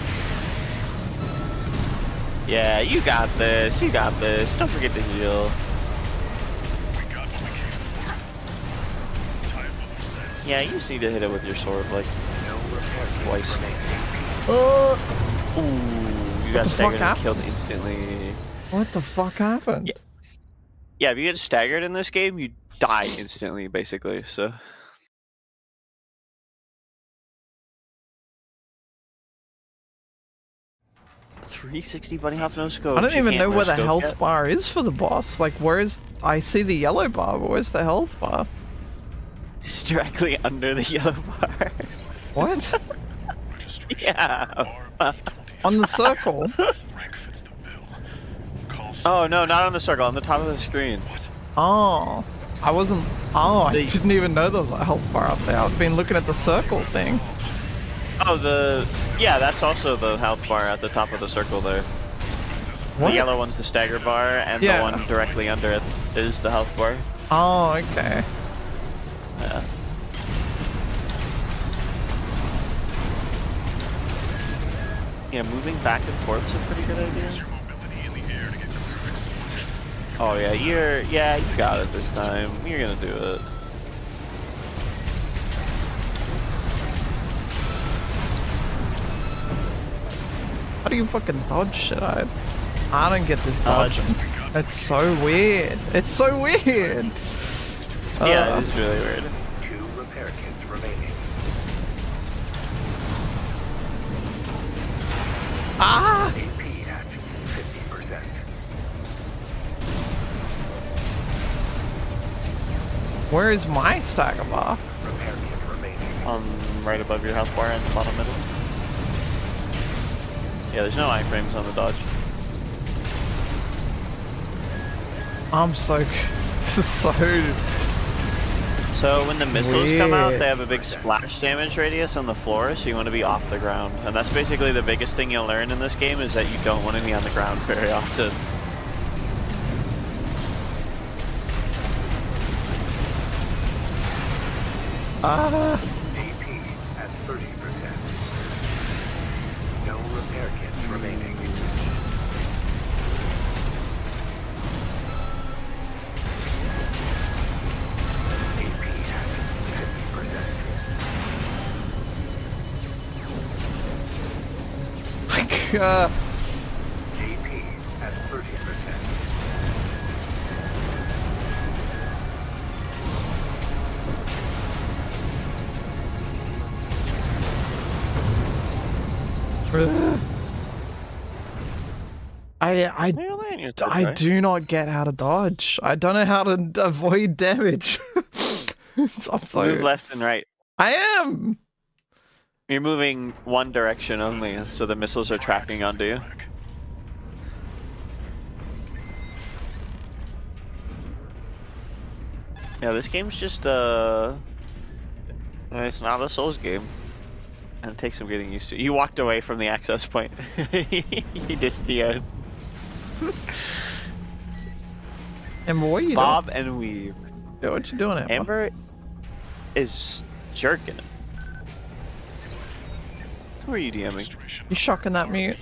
Yeah, you got this, you got this. Don't forget to heal. Yeah, you just need to hit it with your sword, like, twice. Ooh, you got staggered and killed instantly. What the fuck happened? Yeah, if you get staggered in this game, you die instantly, basically, so... .360 bunny hop no scope. I don't even know where the health bar is for the boss. Like, where is... I see the yellow bar, but where's the health bar? It's directly under the yellow bar. What? Yeah. On the circle? Oh, no, not on the circle, on the top of the screen. Oh. I wasn't... Oh, I didn't even know there was a health bar up there. I've been looking at the circle thing. Oh, yeah, that's also the health bar at the top of the circle there. What? The yellow one's the stagger bar, and the one directly under it is the health bar. Oh, okay. Yeah. Yeah, moving back and forth is a pretty good idea. Oh yeah, you got it this time. You're gonna do it. How do you fucking dodge shit? I don't get this dodging. It's so weird. It's so weird. Yeah, it is really weird. 2 repair kits remaining. Ah! AP at 50%. Where is my stagger bar? Repair kit remaining. Right above your health bar in the bottom middle. Yeah, there's no iframes on the dodge. I'm so... This is so... So when the missiles come out, Weird. they have a big splash damage radius on the floor, so you want to be off the ground. And that's basically the biggest thing you'll learn in this game, is that you don't want to be on the ground very often. Ah, AP at 30%. No repair kits remaining. AP at 50%. like, AP at 30%. I You're learning it, I right? do not get how to dodge. I don't know how to avoid damage. I'm Move so left and right. I am. You're moving one direction only, so the missiles are tracking onto you. Yeah, this game's just it's not a Souls game. And it takes some getting used to. You walked away from the access point. You just Amber, what are you bob and weave. doing? Yeah, what you doing, Amber? Amber is jerking it. Who are you DMing? You shocking that mute?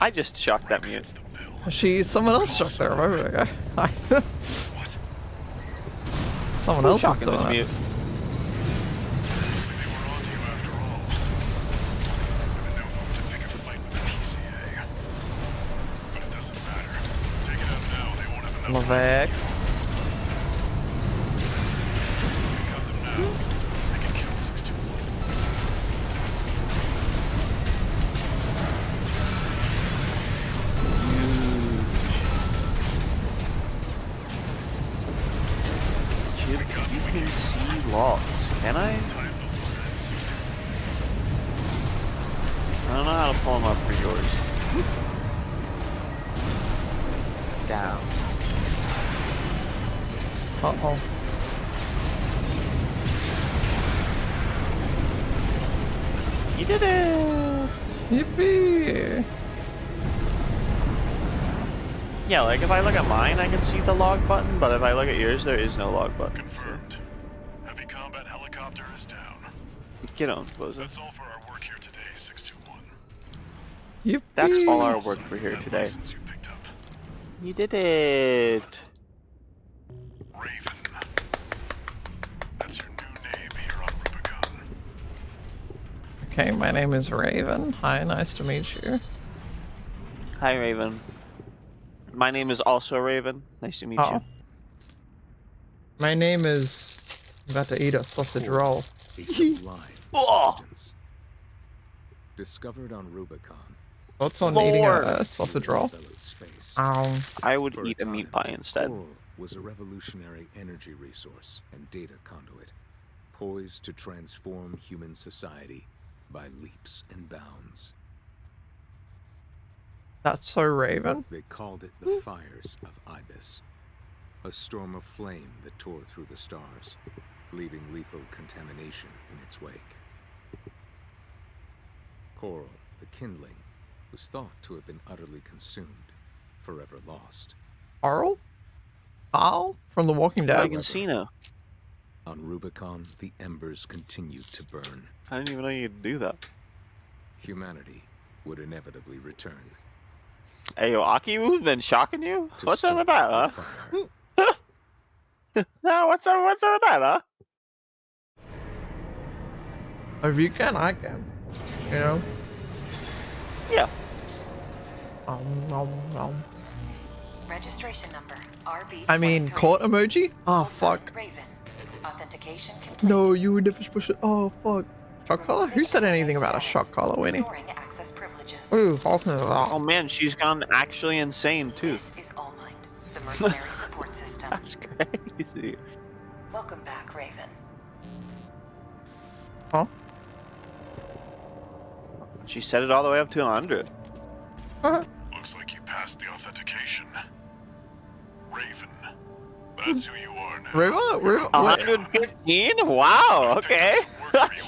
I just shocked that mute. Someone else shocked there. Remember? What? Someone Who's else is shocking doing this it. mute? Looks like they were onto you after all. I'm in no mood to pick a fight with the PCA. But it doesn't matter. Take it out now, they won't have enough. Levesque. We've got them now. They can kill 621. You can see logs. Can I? Time to lose that 621. I don't know how to pull them up for yours. Down. Uh-oh. You did it! Yippee! Yeah, like if I look at mine, I can see the log button, but if I look at yours, there is no log button. Confirmed. Heavy combat helicopter is down. Get on, Bozo. That's all for our work here today, 621. Yippee! That's all our Also, work for here that today. license you picked up. You did it! Raven. That's your new name here on Rubicon. Okay, my name is Raven. Hi, nice to meet you. Hi, Raven. My name is also Raven. Nice to meet Oh. you. My name is... I'm about to eat a sausage roll. A sublime Oh. substance. Discovered on Rubicon. Thoughts on Lord. eating a sausage roll? Enveloped space. I would For eat a time, meat pie instead. Coral was a revolutionary energy resource and data conduit, poised to transform human society by leaps and bounds. That's so Raven. They called it the Fires of Ibis, a storm of flame that tore through the stars, leaving lethal contamination in its wake. Coral, the kindling, was thought to have been utterly consumed, forever lost. Carl? Carl? From The Walking I Dead? can see now. On Rubicon, the embers continued to burn. I didn't even know you could do that. Humanity would inevitably return. Hey, yo, Akiwoo's been shocking you? to What's up with start that, the huh? fire. No, what's up with that, huh? If you can, I can. You know? Yeah. Nom, nom. Registration number RB. I mean, court emoji? Oh, fuck. Raven. Authentication complete. No, you would never supposed to. Oh, fuck. Shock collar? Who said anything about a shock collar, Winnie? Restoring access privileges. Ooh, Oh man, she's gone actually insane too. This is All Might, the mercenary support system. That's crazy. Welcome back, Raven. Huh? She set it all the way up to 100. Looks like you passed the authentication. Raven, That's who you are now. River? What? 115? Wow. Okay.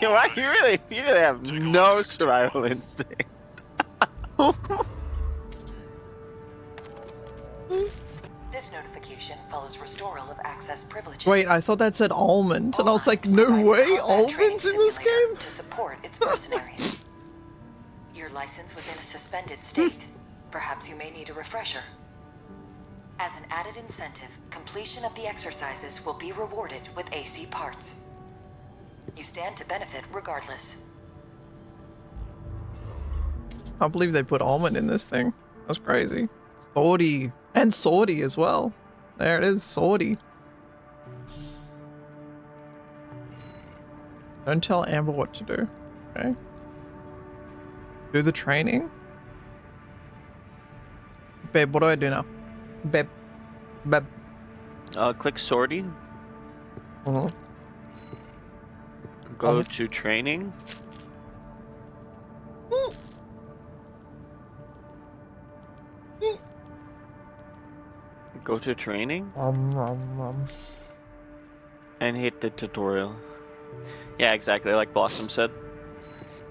you really have no survival instinct. This notification follows restoral of access privileges. Wait, I thought that said almond, and I was like, no provides a way, combat training almonds in this simulator game? to support its mercenaries. Your license was in a suspended state. Perhaps you may need a refresher. As an added incentive, completion of the exercises will be rewarded with AC parts. You stand to benefit regardless. I can't believe they put almond in this thing. That's crazy. Swordy. And Swordy as well. There it is, Swordy. Don't tell Amber what to do. Okay. Do the training. Babe, what do I do now? Babe. Click sortie. Uh-huh. Go to training. Go to training and hit the tutorial. Yeah, exactly like Blossom said.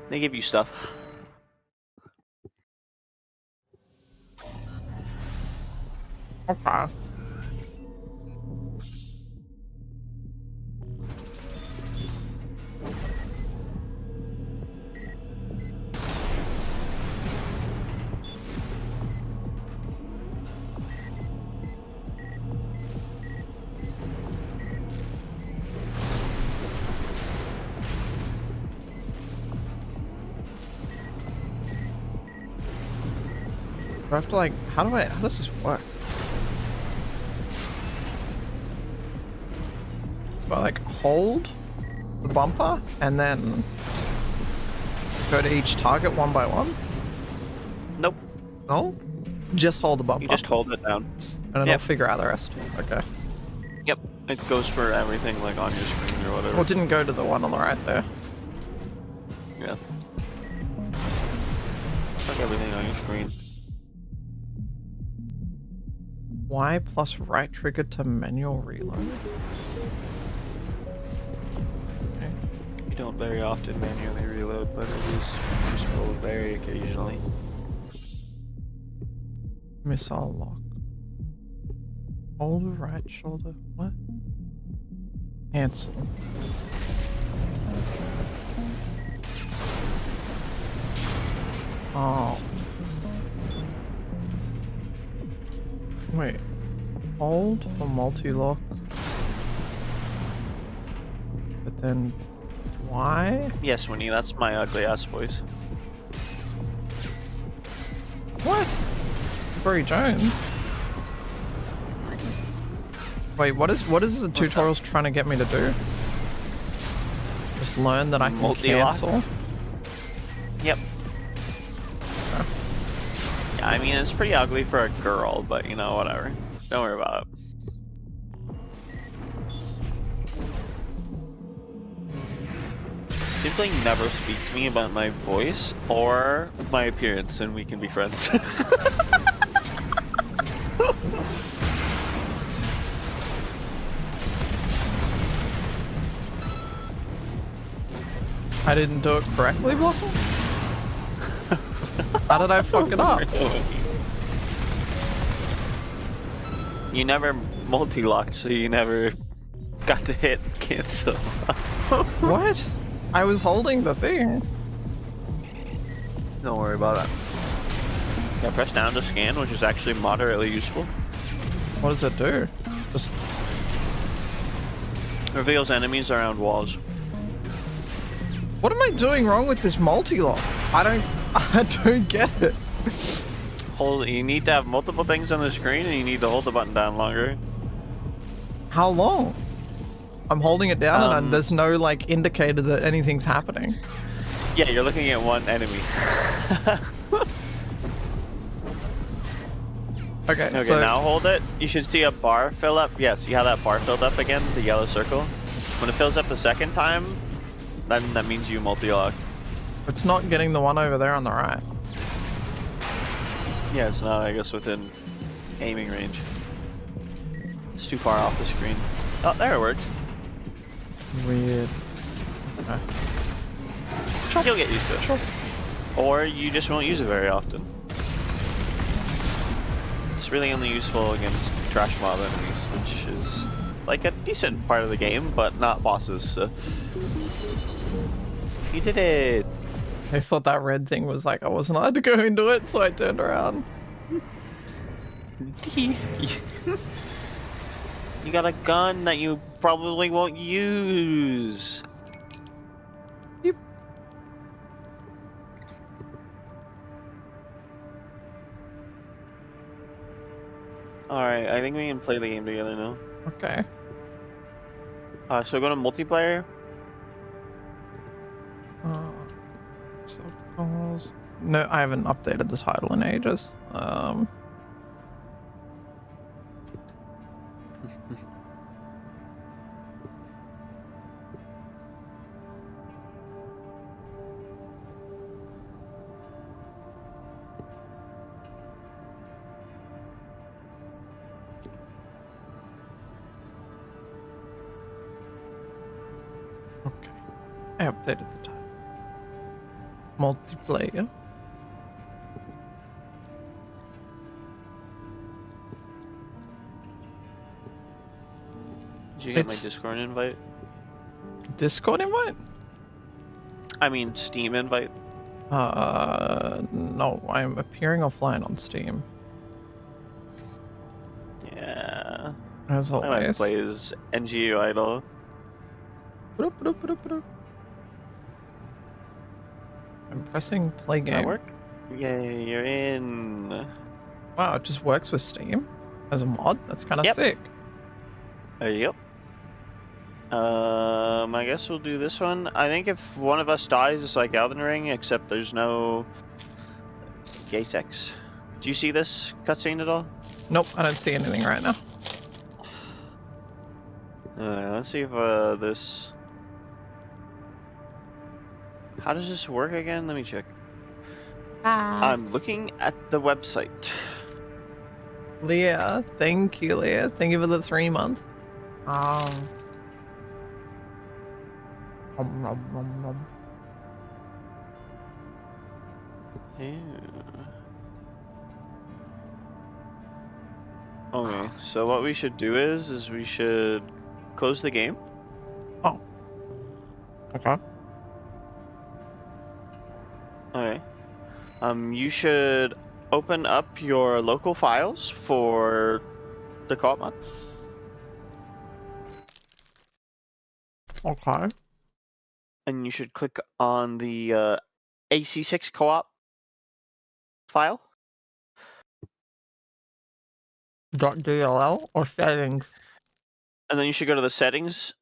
They give you stuff. Okay. Do I have to like, how does this work? Do I like hold the bumper and then go to each target one by one? Nope. No? Just hold the bumper. You just hold it down. And then I'll figure out the rest. Okay. Yep. It goes for everything like on your screen or whatever. Well, it didn't go to the one on the right there. Yeah. Like everything on your screen. Y plus right trigger to manual reload. Okay. You don't very often manually reload, but it is useful very occasionally. Missile lock. Hold right shoulder. What? Cancel. Oh. Wait. Hold for multi-lock. But then why? Yes, Winnie, that's my ugly ass voice. What? Barry Jones. Wait, what is the tutorials trying to get me to do? Just learn that I can Multi-lock? cancel. Yep. Okay. Yeah, I mean, it's pretty ugly for a girl, but you know, whatever. Don't worry about it. Simply never speak to me about my voice or my appearance and we can be friends. I didn't do it correctly, Blossom? How did I fuck it up? You never multi-locked, so you never got to hit cancel. What? I was holding the thing. Don't worry about it. Yeah, press down to scan, which is actually moderately useful. What does it do? Just Reveals enemies around walls. what am I doing wrong with this multi-lock? I don't get it. Hold. You need to have multiple things on the screen, and you need to hold the button down longer. How long? I'm holding it down and there's no like indicator that anything's happening. Yeah, you're looking at one enemy. Okay, Okay, so now hold it. You should see a bar fill up. Yeah, see how that bar filled up again? The yellow circle? When it fills up the second time, then that means you multi-lock. it's not getting the one over there on the right. Yeah, it's not, I guess, within aiming range. It's too far off the screen. Oh, there it worked. Weird. Okay. You'll get used to it. Sure. Or you just won't use it very often. It's really only useful against trash mob enemies, which is like a decent part of the game, but not bosses. So. You did it! I thought that red thing was like I wasn't allowed to go into it, so I turned around. You got a gun that you probably won't use. Yep. Alright, I think we can play the game together now. Okay. So go to multiplayer. Subgoals. No, I haven't updated the title in ages. Okay. I updated the title. Multiplayer. Did you get It's- my Discord invite? Discord invite? I mean, Steam invite. No, I'm appearing offline on Steam. Yeah. As I might always. play as NGU Idol. I'm pressing play Does that game. work? Yay, you're in. Wow, it just works with Steam as a mod. That's kind of Yep. sick. Yep. I guess we'll do this one. I think if one of us dies, it's like Elden Ring, except there's no gay sex. Do you see this cutscene at all? Nope, I don't see anything right now. Let's see if this. How does this work again? Let me check. I'm looking at the website. Leah, thank you, Leah. Thank you for the 3 months. Nom, nom, nom. Yeah. Okay, so what we should do is we should close the game. Oh. Okay. Okay. You should open up your local files for the co-op mod. Okay. And you should click on the AC6 co-op file. .dll or settings? And then you should go to the settings.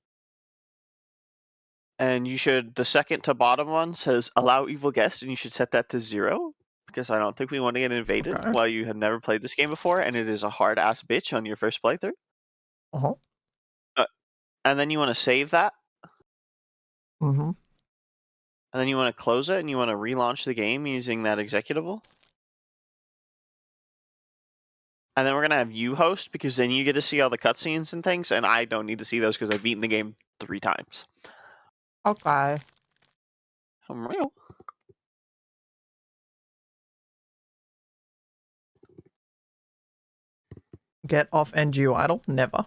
And you should, the second to bottom one says allow evil guests, and you should set that to 0. Because I don't think we want to get invaded Okay. while you have never played this game before, and it is a hard ass bitch on your first playthrough. Uh-huh. And then you want to save that. Mm-hmm. And then you want to close it, and you want to relaunch the game using that executable. And then we're going to have you host, because then you get to see all the cutscenes and things, and I don't need to see those because I've beaten the game 3 times. Okay. Real. Get off NGU idle? Never.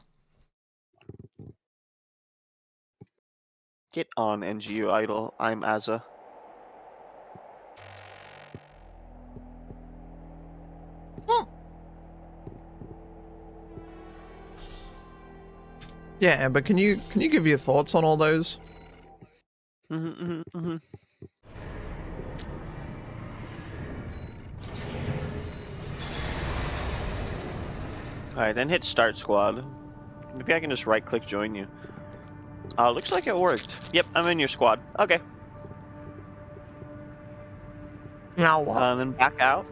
Get on NGU Idol. I'm Azza. Yeah, but can you give your thoughts on all those? Alright, then hit Start Squad. Maybe I can just right-click join you. Looks like it worked. Yep, I'm in your squad. Okay. Now what? Then back out.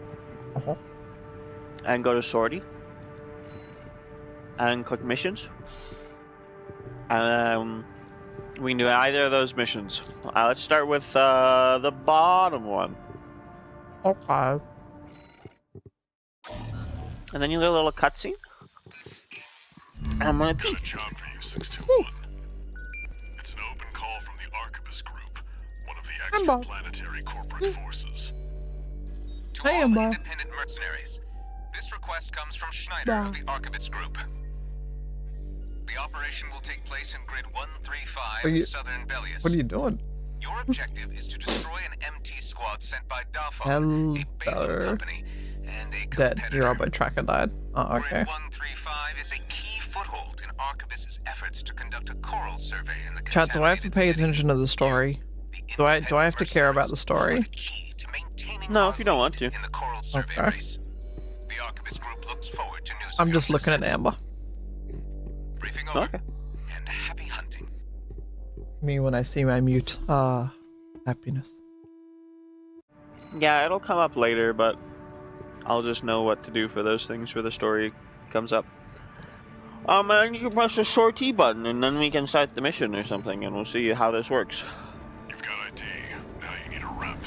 Uh-huh. And go to Sortie. And click Missions. We can do either of those missions. Let's start with the bottom one. Okay. And then you get a little cutscene. I'm gonna Got a job for you, 621. It's an open call from the Arquebus Group, one of the extraplanetary corporate forces. To Hey, all Emma. independent mercenaries, this request comes from Schneider of the Arquebus Group. The operation will take place in grid 135 in southern Belius. What are you doing? Your objective is to destroy an MT squad sent by Dotty, Hello. a Balaam company, and a Dead. competitor. Your robot tracker died. Oh, okay. Grid 135 is a key foothold in Arquebus's efforts to conduct a coral survey in the Chat, do I have to pay attention to the story? Do I have to care about the story? No, if you don't want to. In the coral survey Okay. race. The Arquebus Group looks forward to news I'm of your just looking at success. Amber. Briefing over. Okay. And happy hunting. Me when I see my mute. Happiness. Yeah, it'll come up later, but I'll just know what to do for those things where the story comes up. And you can press the short T button, and then we can start the mission or something, and we'll see how this works. You've got ID. Now you need a rep.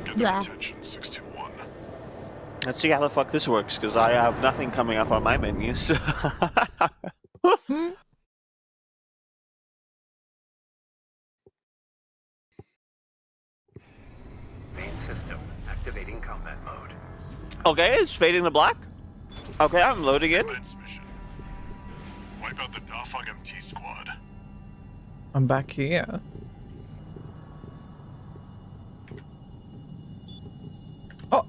Get their attention, 621. Let's see how the fuck this works, because I have nothing coming up on my menu, so... Main system activating combat mode. Okay, it's fading to black. Okay, I'm loading in. Commence mission. Wipe out the Dafang MT squad. I'm back here. Oh,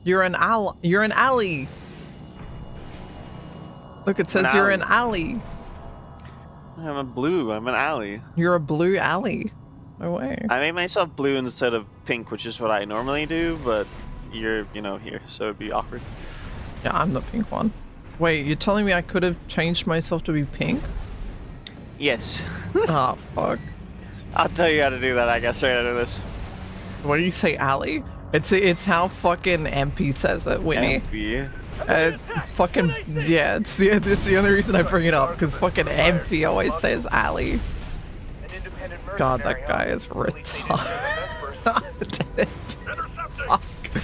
you're an al. You're an alley. Look, it says you're an alley. I'm a blue. I'm an alley. You're a blue alley. No way. I made myself blue instead of pink, which is what I normally do, but you're, here, so it'd be awkward. Yeah, I'm the pink one. Wait, you're telling me I could have changed myself to be pink? Yes. Ah, fuck. I'll tell you how to do that, I guess, right out of this. What do you say, alley? It's how fucking MP says it, Whitney. MP. Fucking yeah, it's the only reason I bring it up because fucking MP always says alley. An independent God, that mercenary, guy huh? is Fully fitted into retarded. the Intercepting! Fuck. They're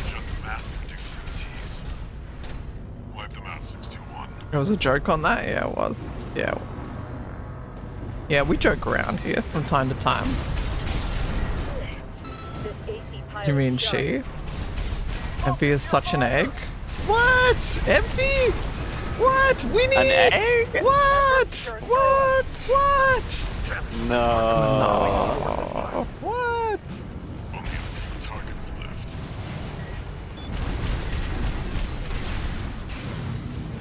just mass-produced MTs. Wipe them out, 621. It was a joke on that? Yeah, it was. Yeah, it was. Yeah, we joke around here from time to time. This AC pilot You mean shot. she? MP is such an egg? What? MP? What? Winnie? An egg? What? What? What? No. No. What? Only a few targets left.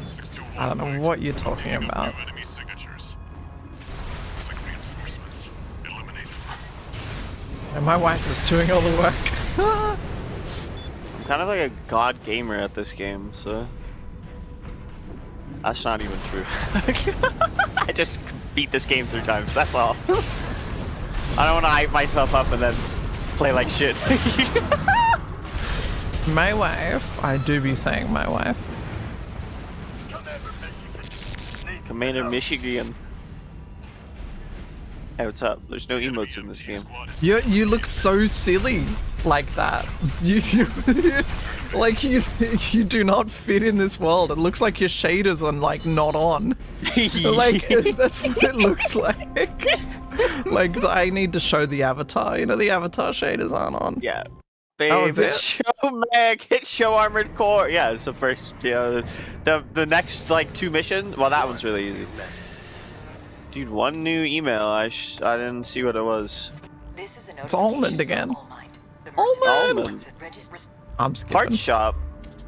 621. I don't know what you're talking Locating about. New enemy signatures. Looks like reinforcements. Eliminate them. And my wife is doing all the work. I'm kind of like a god gamer at this game, so... That's not even true. I just beat this game 3 times, that's all. I don't want to hype myself up and then play like shit. My wife. I do be saying my wife. Commander Michigan. Hey, what's up? There's no emotes in this game. You look so silly like that. You do not fit in this world. It looks like your shaders are like not on. Like that's what it looks like. Like I need to show the avatar. You know the avatar shaders aren't on. Yeah. That was Babe, it? show mag, hit show armored core. Yeah, it's the first, the next like 2 missions. Well, that one's really easy. Dude, 1 new email. I didn't see what it was. This is a It's Almond again. Almond. I'm skipping. Part shop.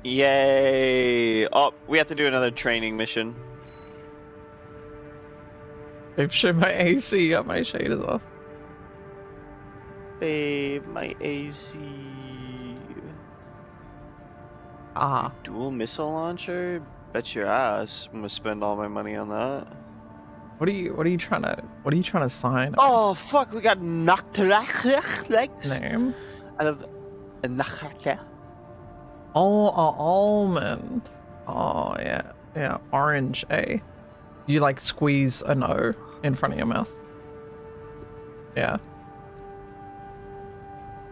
Yay. Oh, we have to do another training mission. They've shown my AC. Got my shaders off. Babe, my AC. Ah. Dual missile launcher? Bet your ass. I'm gonna spend all my money on that. What are you trying to sign? Oh fuck, we got Nocturlex. Name? I love Nocturlex. Oh, almond. Oh yeah, yeah. Orange. A. You like squeeze an O in front of your mouth. Yeah.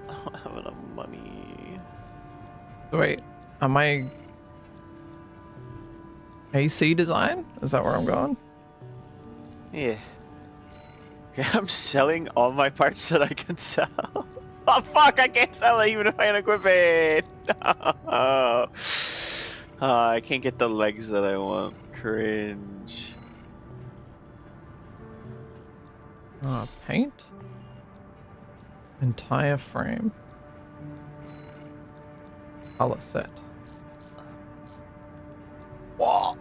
I don't have enough money. Wait. Am I? AC design? Is that where I'm going? Yeah. Okay, I'm selling all my parts that I can sell. Oh fuck! I can't sell it even if I unequip it. No. I can't get the legs that I want. Cringe. Paint. Entire frame. Color set. Whoa.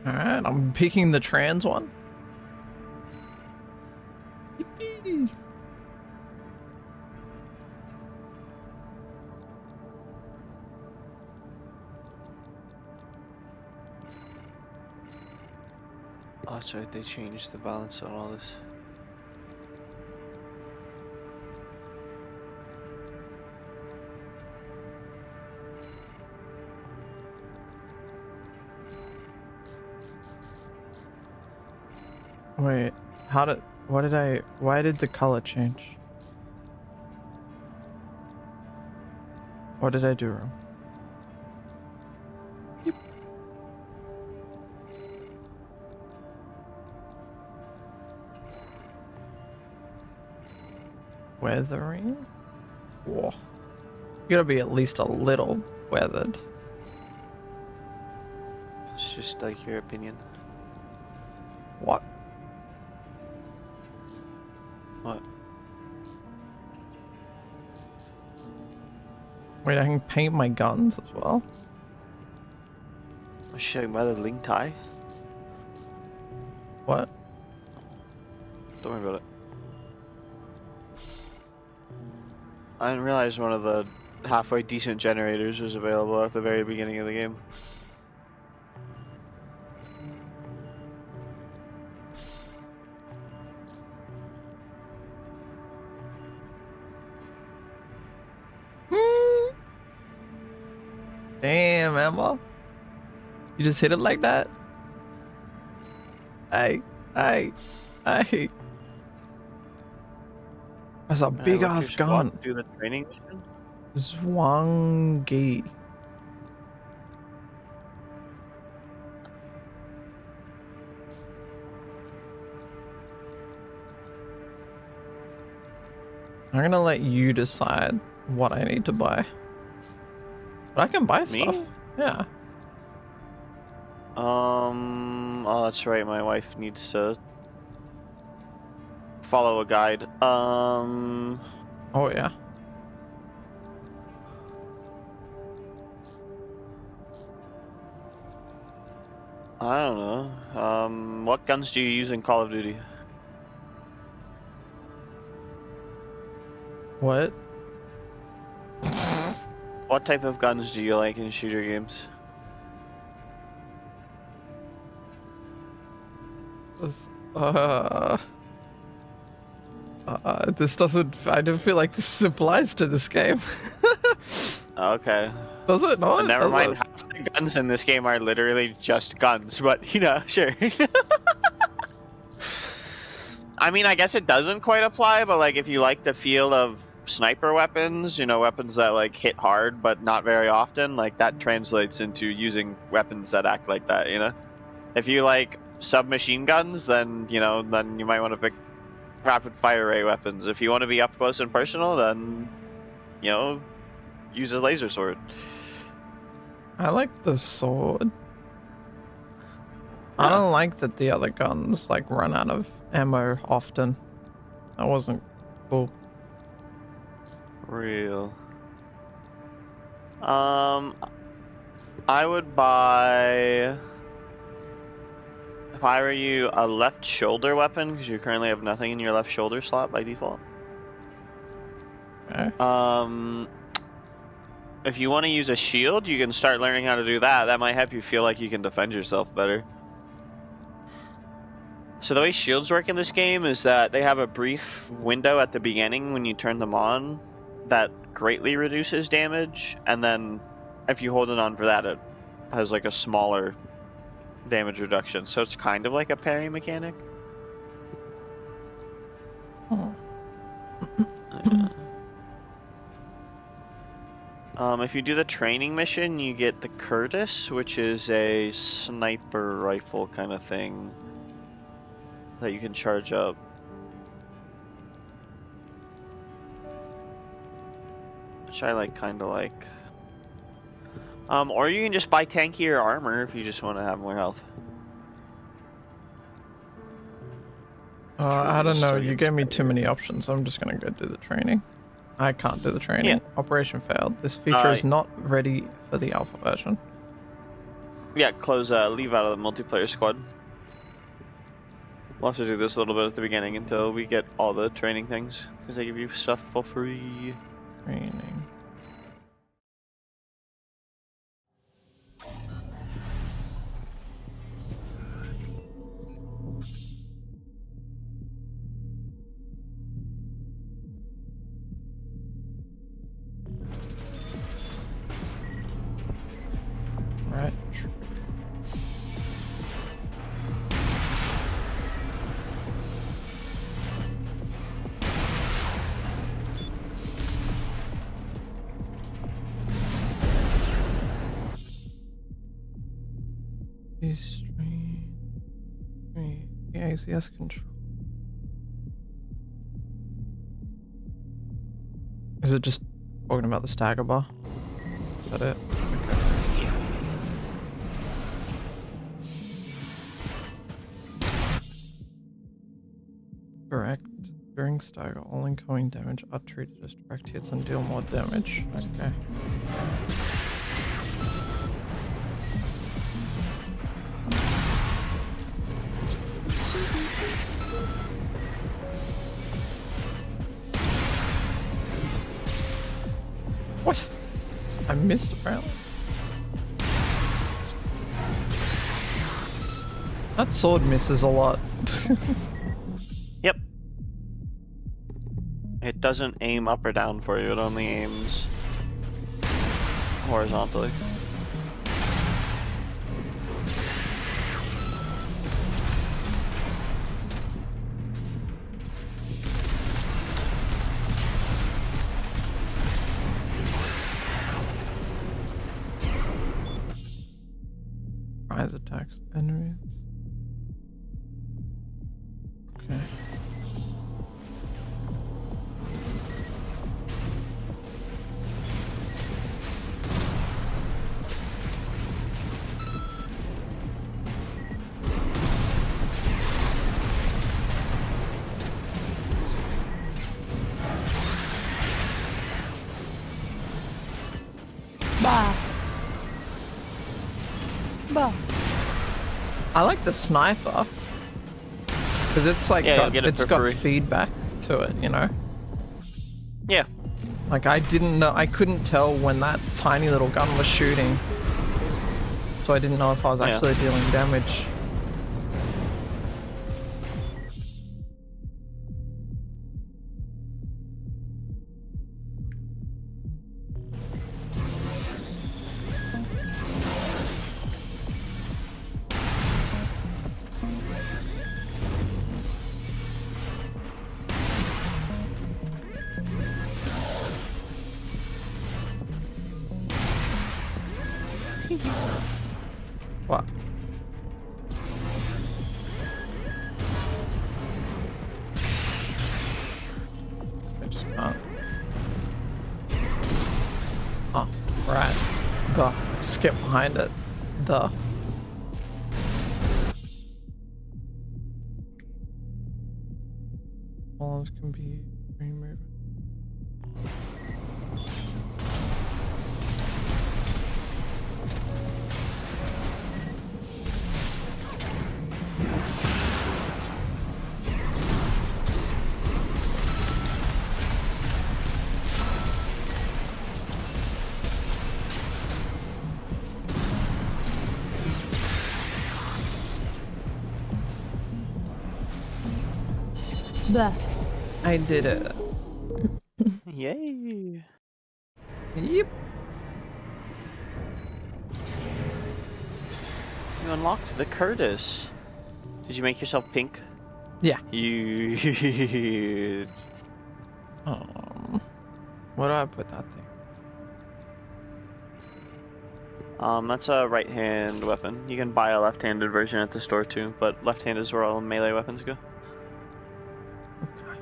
Alright, I'm picking the trans one. Yippee. Oh, that's right. They changed the balance on all this. Wait, why did the color change? What did I do wrong? Yep. Weathering? Whoa. You gotta be at least a little weathered. It's just like your opinion. What? What? Wait, I can paint my guns as well? I'm showing by the link tie. What? Don't worry about it. I didn't realize one of the halfway decent generators was available at the very beginning of the game. Damn, Emma. You just hit it like that? Hey. That's a big ass gun. Do the training mission? Zwangi. I'm gonna let you decide what I need to buy. But I can buy stuff. Yeah. Oh, that's right. My wife needs to follow a guide. Oh, yeah. I don't know. What guns do you use in Call of Duty? What? What type of guns do you like in shooter games? This doesn't. I don't feel like this applies to this game. Okay. Does it not? Never mind. Half the guns in this game are literally just guns, but you know, sure. I mean, I guess it doesn't quite apply, but like if you like the feel of sniper weapons, you know, weapons that like hit hard but not very often, like that translates into using weapons that act like that, you know? If you like submachine guns, then, you know, then you might want to pick rapid fire ray weapons. If you want to be up close and personal, then, you know, use a laser sword. I like the sword. I don't like that the other guns like run out of ammo often. That wasn't cool. Real. I would buy, if I were you, a left shoulder weapon, because you currently have nothing in your left shoulder slot by default. Okay. If you want to use a shield, you can start learning how to do that. That might help you feel like you can defend yourself better. So the way shields work in this game is that they have a brief window at the beginning when you turn them on that greatly reduces damage, and then if you hold it on for that, it has like a smaller damage reduction. So it's kind of like a parry mechanic. Oh. If you do the training mission, you get the Curtis, which is a sniper rifle kind of thing that you can charge up. Which I like, kind of like. Or you can just buy tankier armor if you just want to have more health. I don't know. You gave me too better. many options. I'm just gonna go do the training. I can't do the training. Yeah. Operation failed. This feature is not ready for the alpha version. Yeah, leave out of the multiplayer squad. We'll have to do this a little bit at the beginning until we get all the training things, because they give you stuff for free. Training. Right. The ACS control. Is it just talking about the stagger bar? Is that it? Okay. Correct. During stagger, all incoming damage are treated as direct hits and deal more damage. Okay. What? I missed apparently. That sword misses a lot. Yep. It doesn't aim up or down for you, it only aims horizontally. Rise attacks enemies. Okay. Bah. Bah. I like the sniper because it's like it's got feedback to it, you know. Yeah. Like I didn't know, I couldn't tell when that tiny little gun was shooting, so I didn't know if I was actually dealing damage. What? I just can't. Oh, right. Duh. Just get behind it. Duh. Walls can be removed. Blah. I did it. Yay. Yep. You unlocked the Curtis. Did you make yourself pink? Yeah. Huge. Where do I put that thing? That's a right-hand weapon. You can buy a left-handed version at the store too, but left-hand is where all melee weapons go. Okay.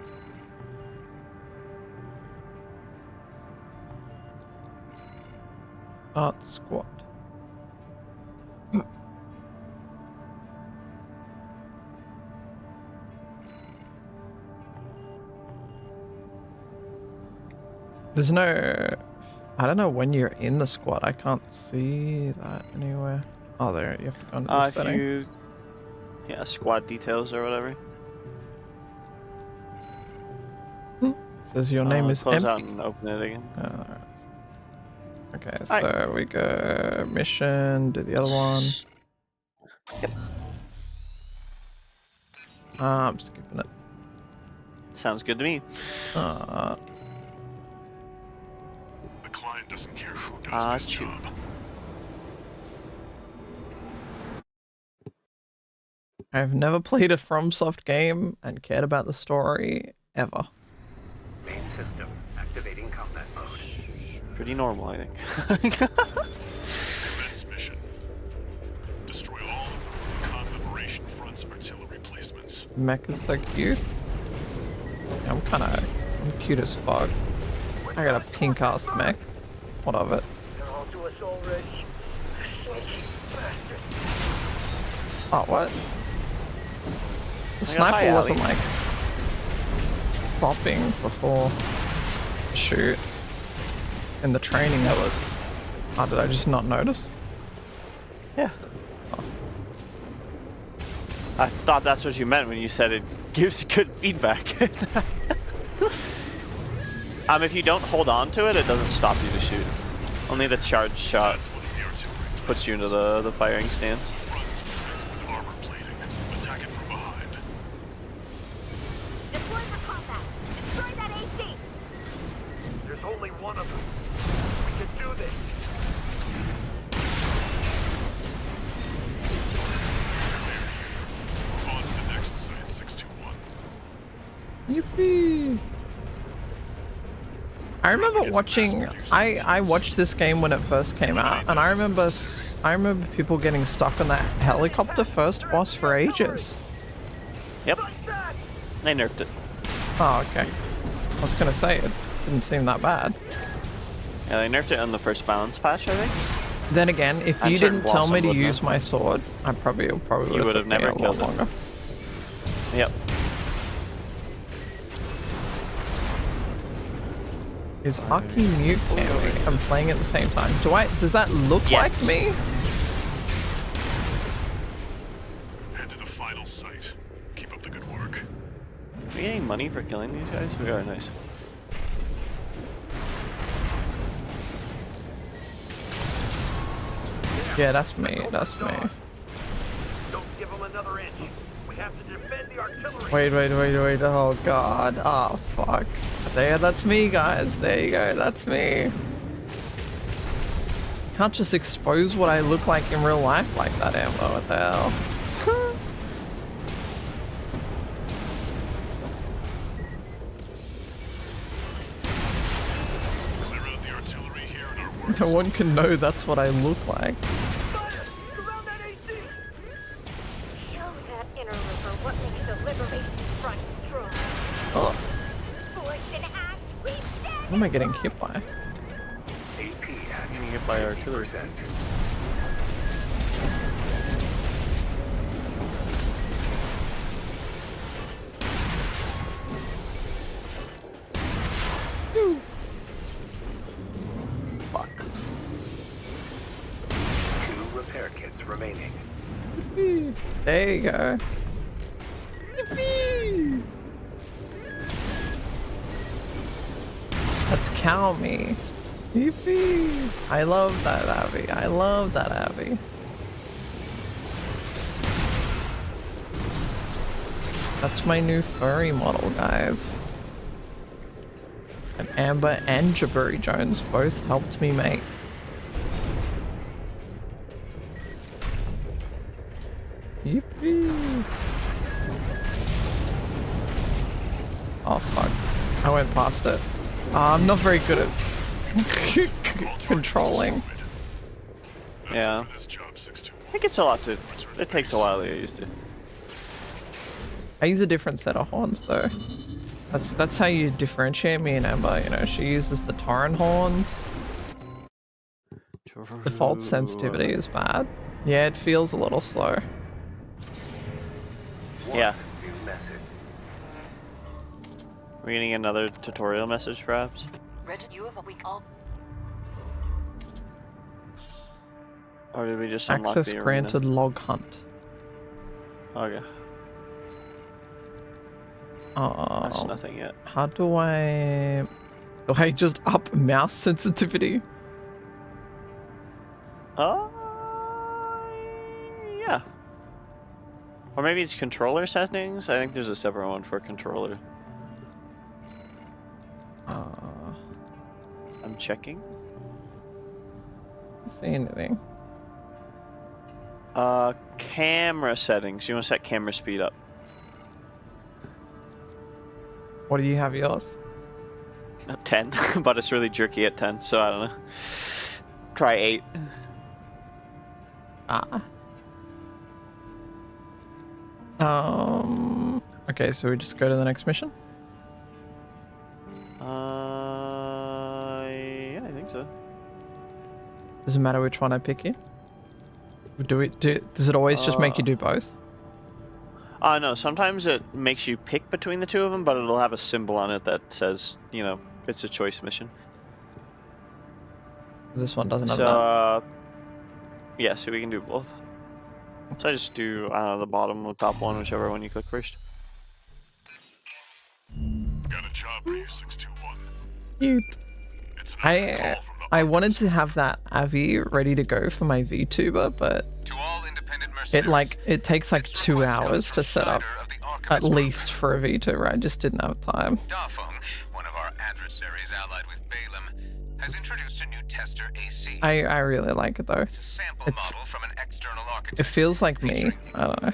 Art squad. There's no... I don't know when you're in the squad. I can't see that anywhere. Oh, there. You have to go into the setting. Yeah, squad details or whatever. Says your name is close empty. out and open it again. Alright. Okay, so we go mission, do the other one. Yep. I'm skipping it. Sounds good to me. The client doesn't care who does this job. I've never played a FromSoft game and cared about the story ever. Main system activating combat mode. Pretty normal, I think. Commence mission. Destroy all of the Rubicon Liberation Front's artillery placements. Mech is so cute. Yeah, I'm cute as fuck. I got a pink ass mech. What of it? They're all to us already. Sneaky bastard. Oh, what? The Hi, sniper wasn't Allie. like stopping before the shoot. In the training it was. Oh, did I just not notice? Yeah. Oh. I thought that's what you meant when you said it gives good feedback. If you don't hold on to it, it doesn't stop you to shoot. Only the charge shot That's one of the artillery puts you into placements. the firing stance. The front is protected with armor plating. Attack it from behind. Deploy for combat. Destroy that AC. There's only one of them. We can do this. Move on to the next site, 621. Yippee! I remember watching. I watched this game when it first came out, and I remember people getting stuck on that helicopter first boss for ages. Yep. They nerfed it. Oh, okay. I was gonna say it didn't seem that bad. Yeah, they nerfed it on the first balance patch, I think. Then again, if And you certain didn't tell me to blossom use would my sword, I probably You would would have have never a lot killed it. longer. Yep. Is Aki mute camming and playing at the same time? Does that look Yes. like me? Head to the final site. Keep up the good work. Are we getting money for killing these guys? We are, nice. Yeah, that's me. That's me. Don't give them another inch. We have to defend the artillery. Wait. Oh god. Oh fuck. There, that's me, guys. There you go. That's me. Can't just expose what I look like in real life like that, Amber. What the hell? Clear out the artillery here and our work No is one can know that's what I look like. Fire! Surround that AC! Show that inner liver what makes the Liberation Front strong. Oh, Force and act, we stand. what am I getting hit by? AP at Getting hit by artillery. 50%. Fuck. 2 repair kits remaining. There you go. Yippee! Let's cow me. Yippee! I love that Abby. I love that Abby. That's my new furry model, guys. And Amber and Jaburi Jones both helped me make. Yippee! Oh fuck. I went past it. I'm not very good at controlling. That's Yeah. it for this job, 621. I think it's a lot to. It takes a while to get used to. I use a different set of horns though. That's how you differentiate me and Amber. You know, she uses the Torrent horns. Default sensitivity is bad. Yeah, it feels a little slow. Yeah. New message. We're getting another tutorial message, perhaps. You have a week all. Or did we just unlock Access the granted log hunt. Arena? Okay. That's nothing yet. How do I just up mouse sensitivity? Yeah. Or maybe it's controller settings. I think there's a separate one for controller. I'm checking. Don't see anything. Camera settings. You want to set camera speed up. What do you have yours? 10, but it's really jerky at 10, so I don't know. Try 8. Okay, so we just go to the next mission? Yeah, I think so. Does it matter which one I pick here? Does it always just make you do both? No, sometimes it makes you pick between the two of them, but it'll have a symbol on it that says, you know, it's a choice mission. This one doesn't have So, that. yeah, so we can do both. So I just do, the bottom or top one, whichever one you click first. Got a job for you, 621. Cute. It's an urgent call from the I wanted to have that Avi ready to go for my VTuber, but To all independent mercenaries, it takes like 2 hours to set up, of the at Archivist least for a VTuber. I just didn't have time. Dafeng, one of our adversaries allied with Balaam, has introduced a new tester AC. I really like it though. It's a sample model from an external architect. It feels like me. I don't know.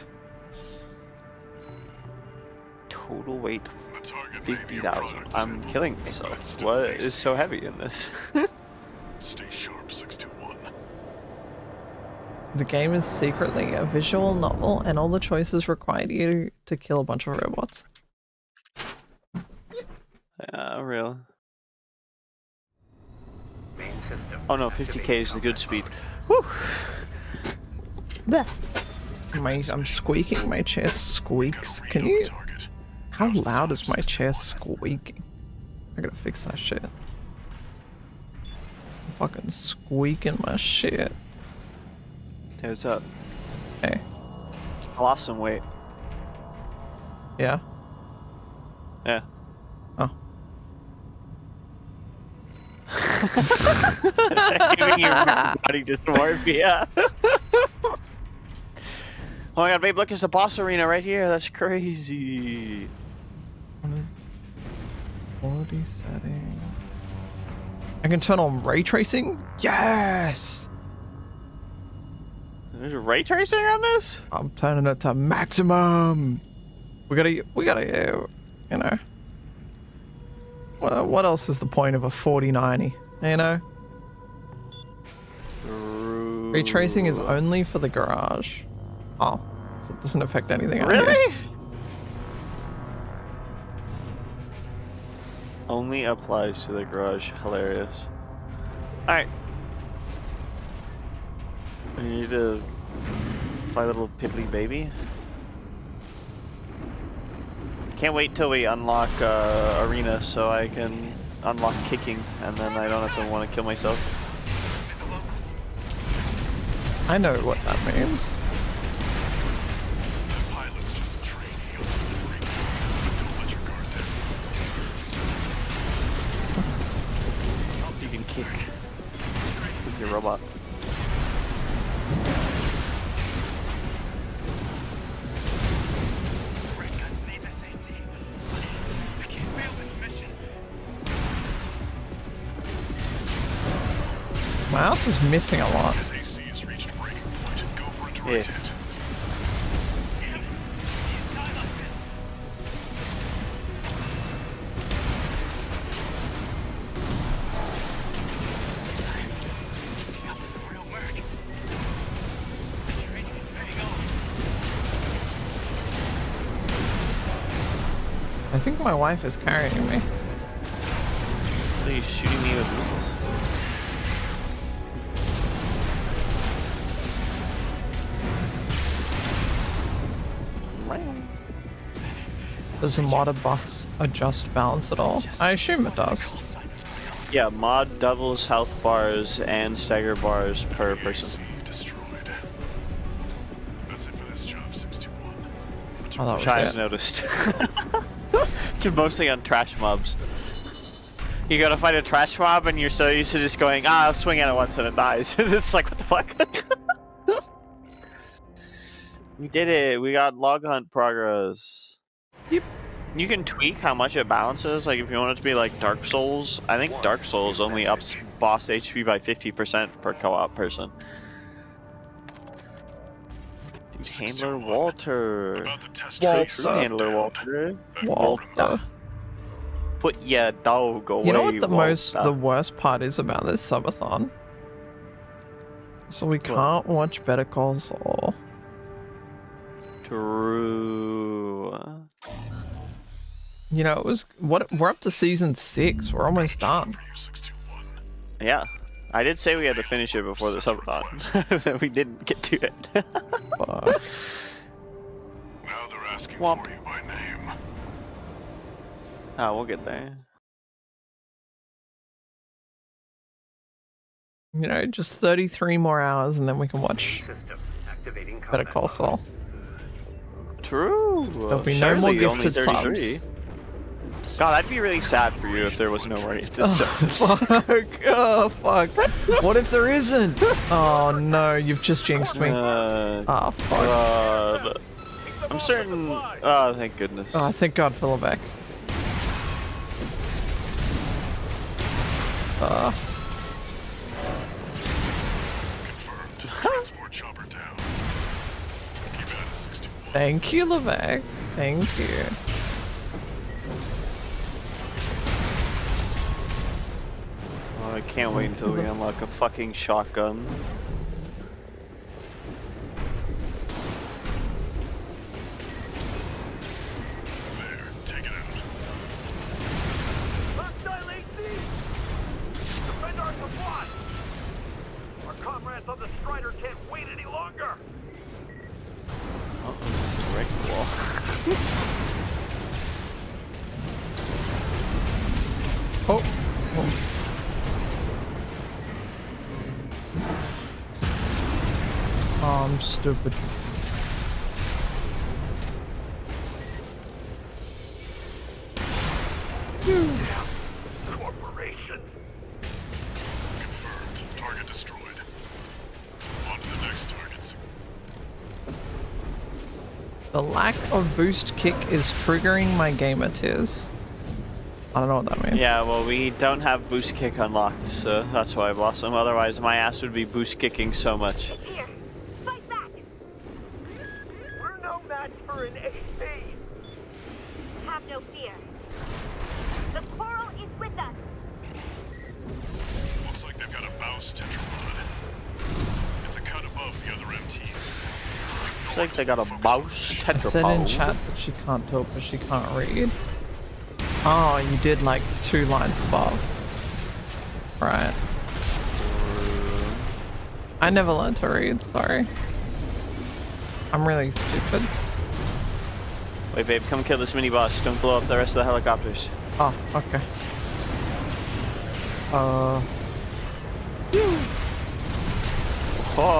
Total weight The target may be a 50,000. product I'm sample, killing but myself. it's still What basic. is so heavy in this? Stay sharp, 621. The game is secretly a visual novel, and all the choices require you to kill a bunch of robots. Yeah, real. Main system. Oh no, 50k is the good speed. Whew. I'm squeaking. My chair squeaks. Can you? How loud is my chair squeaking? I gotta fix that shit. I'm fucking squeaking my shit. Hey, what's up? Hey. I lost some weight. Yeah. Yeah. Oh. Giving your body dysmorphia. Oh my god, babe, look, it's the boss arena right here. That's crazy. Quality setting. I can turn on ray tracing? Yes! There's ray tracing on this? I'm turning it to maximum. We gotta, you know. What else is the point of a 4090? You know? Ray tracing is only for the garage. Oh, so it doesn't affect anything out here. Really? Only applies to the garage. Hilarious. Alright. I need to fly little piddly baby. Can't wait till we unlock arena so I can unlock kicking and then I don't have to want to kill myself. I know what that means. The pilot's just a trainee on delivery. Don't let your guard down. You can kick with your robot. Red guns need this AC. I can't fail this mission. My house is missing a lot. This AC has reached breaking point. Go for a direct Yeah. hit. Damn it! Can't die like this. Keeping up with the real work. think my wife is carrying me. Are you shooting me with missiles? Does the modded bus adjust balance at all? I assume it does. Yeah, mod doubles health bars and stagger bars per person. Destroyed. That's it for this job, 621. Oh, that Which I've was it. noticed. Mostly on trash mobs. You gotta fight a trash mob and you're so used to just going, I'll swing at it once and it dies. It's like, what the fuck? We did it. We got log hunt progress. Yep. You can tweak how much it balances. Like if you want it to be like Dark Souls, I think Dark Souls only ups boss HP by 50% per co-op person. Handler Walter. About the test Walter. trace. True Handler Walter. Walter. Put your dog away. You know what the Walter. worst part is about this subathon? So we can't watch Better Call Saul. True. You know, it was we're up to season 6. We're almost done. For you, 621. Yeah. I did say we had to finish it before the subathon. That we didn't get to it. Fuck. Now they're asking Womp. for you by name. Oh, we'll get there. You know, just 33 more hours and then we can watch Main system activating Better combat Call mode. Saul. True. There'll be no more Surely only gifted 33. subs. God, I'd be really sad for you if there was no more gifted subs. Fuck. Oh, fuck. What if there isn't? Oh, no. You've just jinxed me. Ah, fuck. God. I'm certain. Oh, thank goodness. Oh, thank God for Lebec. Confirmed. Transport chopper down. Keep it at 621. Thank you, Lebec. Thank you. Oh, I can't wait until we unlock a fucking shotgun. There, take it out. Hostile AC! Defend our supply! Our comrades on the Strider can't wait any longer! Oh, break the wall. Oh. Oh, I'm stupid. Corporation! Confirmed. Target destroyed. On to the next targets. The lack of boost kick is triggering my gamer tears. I don't know what that means. Yeah, well, we don't have boost kick unlocked, so that's why I blossom. Otherwise, my ass would be boost kicking so much. Here, fight back! We're no match for an AC! Have no fear. The coral is with us. Looks like they've got a Baus tetrapod. It's a cut above the other MTs. Looks like they got a mouse I said in tetrapod. chat that she can't talk, but she can't read. Oh, you did like 2 lines above. Right. I never learned to read, sorry. I'm really stupid. Wait, babe, come kill this mini boss. Don't blow up the rest of the helicopters. Oh, okay. Oh,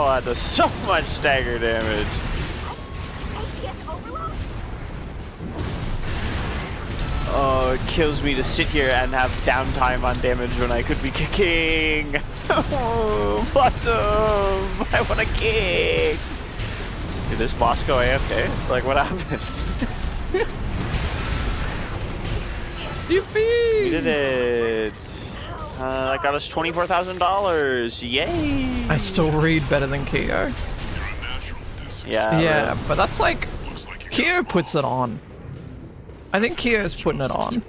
that does so much stagger damage. ATS overload? Oh, it kills me to sit here and have downtime on damage when I could be kicking. Oh, Blossom! I want to kick! Did this boss go AFK? Like, what happened? Yippee! We did it! That got us $24,000! Yay! I still read better than Kyo. You're a natural with this. Yeah, but that's like... Looks like you Kyo puts it on. I think Kyo's putting it on.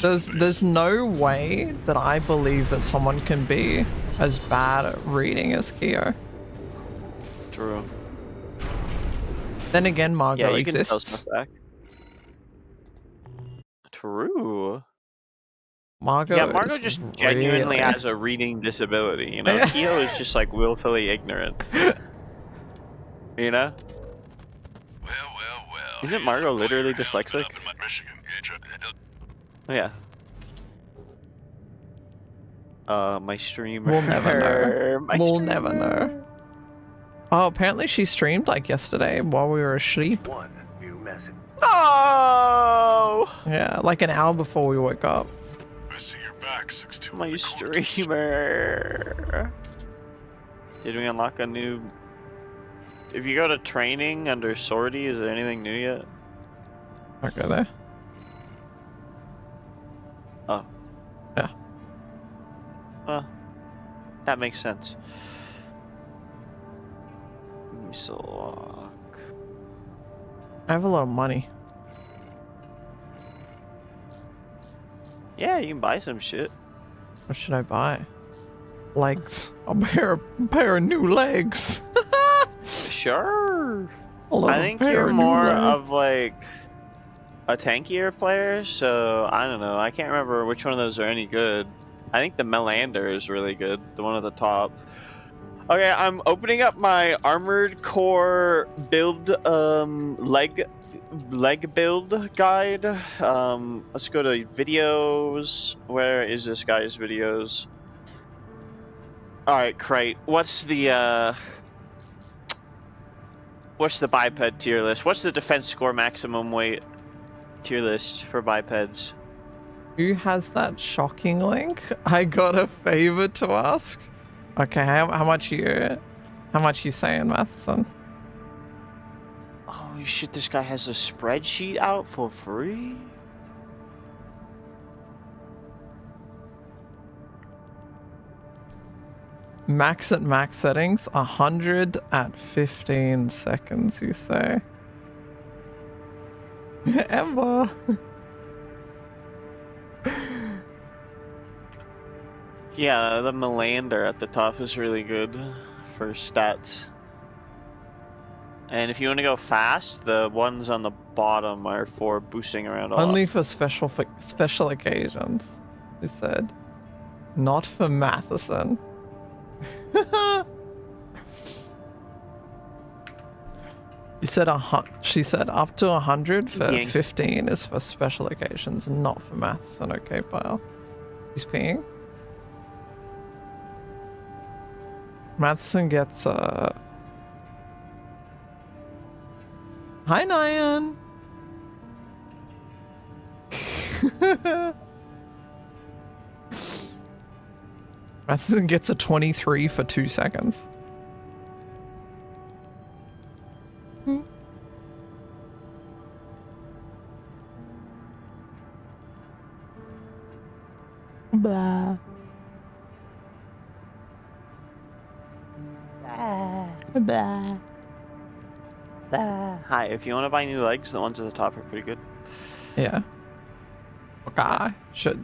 There's no way that I believe that someone can be as bad at reading as Kyo. True. Then again, Margot Yeah, you can tell exists. stuff back. True. Margot. Yeah, Margot is just genuinely really- has a reading disability, you know? Keo is just like willfully ignorant. You know? Well. Isn't hey, Margot look, literally your hound's been dyslexic? up in my Michigan. Yeah. My streamer. We'll never know. My We'll streamer. never know. Oh, apparently she streamed like yesterday while we were asleep. One new message. Oh! Yeah, like an hour before we woke up. I see you're back, 6'2". My streamer. Did we unlock a new... If you go to training under sortie, is there anything new yet? I'll go there. Oh. Yeah. Well, that makes sense. Missile lock. I have a lot of money. Yeah, you can buy some shit. What should I buy? Legs. A pair of new legs. Sure. A I think pair you're of new more legs. of like a tankier player, so I don't know. I can't remember which one of those are any good. I think the Melander is really good, the one at the top. Okay, I'm opening up my armored core build leg build guide. Let's go to videos. Where is this guy's videos? All right, Crate. What's the biped tier list? What's the defense score maximum weight tier list for bipeds? Who has that shocking link? I got a favor to ask. Okay, how much you saying, Matheson? Holy shit, this guy has a spreadsheet out for free? Max at max settings, 100 at 15 seconds, you say? Emma! Yeah, the Melander at the top is really good for stats. And if you want to go fast, the ones on the bottom are for boosting around a lot. Only for special occasions, he said. Not for Matheson. She said up to 100 for Yank. 15 is for special occasions, not for Matheson. Okay, pal. He's peeing. Matheson gets Hi, Nyan. Matheson gets a 23 for 2 seconds. Blah. Blah. Hi, if you want to buy new legs, the ones at the top are pretty good. Yeah. Okay.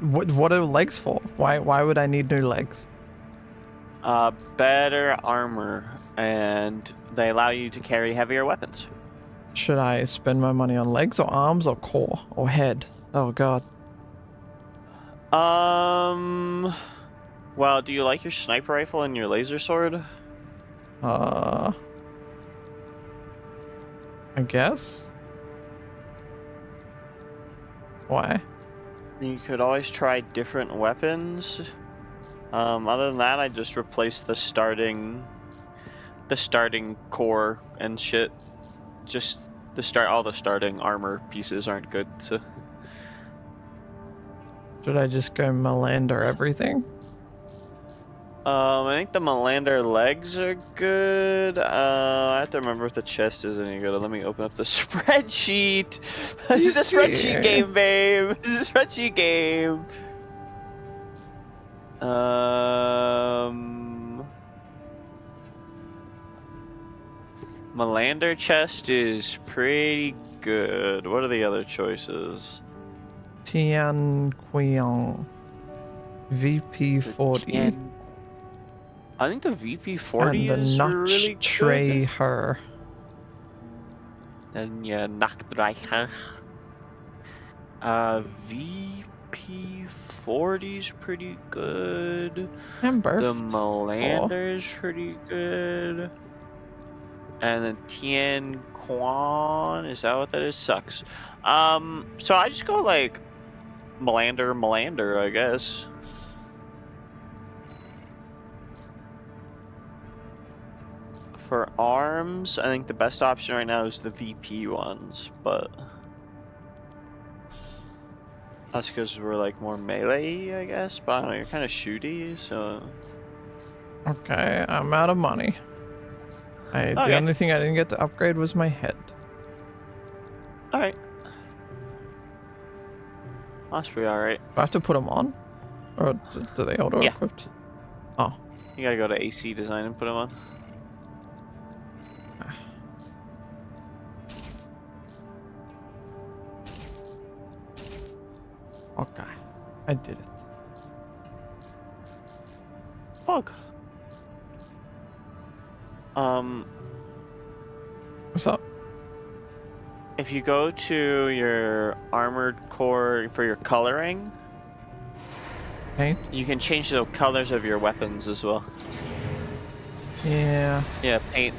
What are legs for? Why would I need new legs? Better armor, and they allow you to carry heavier weapons. Should I spend my money on legs or arms or core or head? Oh god. Well, do you like your sniper rifle and your laser sword? I guess. Why? You could always try different weapons. Other than that, I just replaced the starting core and shit. Just all the starting armor pieces aren't good, so. Should I just go Melander everything? I think the Melander legs are good. I have to remember if the chest is any good. Let me open up the spreadsheet. This is a spreadsheet game, babe. This is a spreadsheet game. Melander chest is pretty good. What are the other choices? Tian Qiang. VP40. I think the VP40 and the is really good. Nachtreicher. And yeah, Nachtreicher. VP40's pretty good. I'm birthed. The Melander's pretty good. And then Tien Quan, is that what that is? Sucks. So I just go like Melander, I guess. For arms, I think the best option right now is the VP ones, but that's because we're like more melee, I guess. But I don't know, you're kind of shooty, so. Okay, I'm out of money. The Okay. only thing I didn't get to upgrade was my head. Alright. That's pretty alright. Do I have to put them on? Or do they auto-equipped? Oh. You gotta go to AC design and put them on. Okay. I did it. Fuck. What's up? If you go to your armored core for your coloring, Paint? you can change the colors of your weapons as well. Yeah. Yeah, paint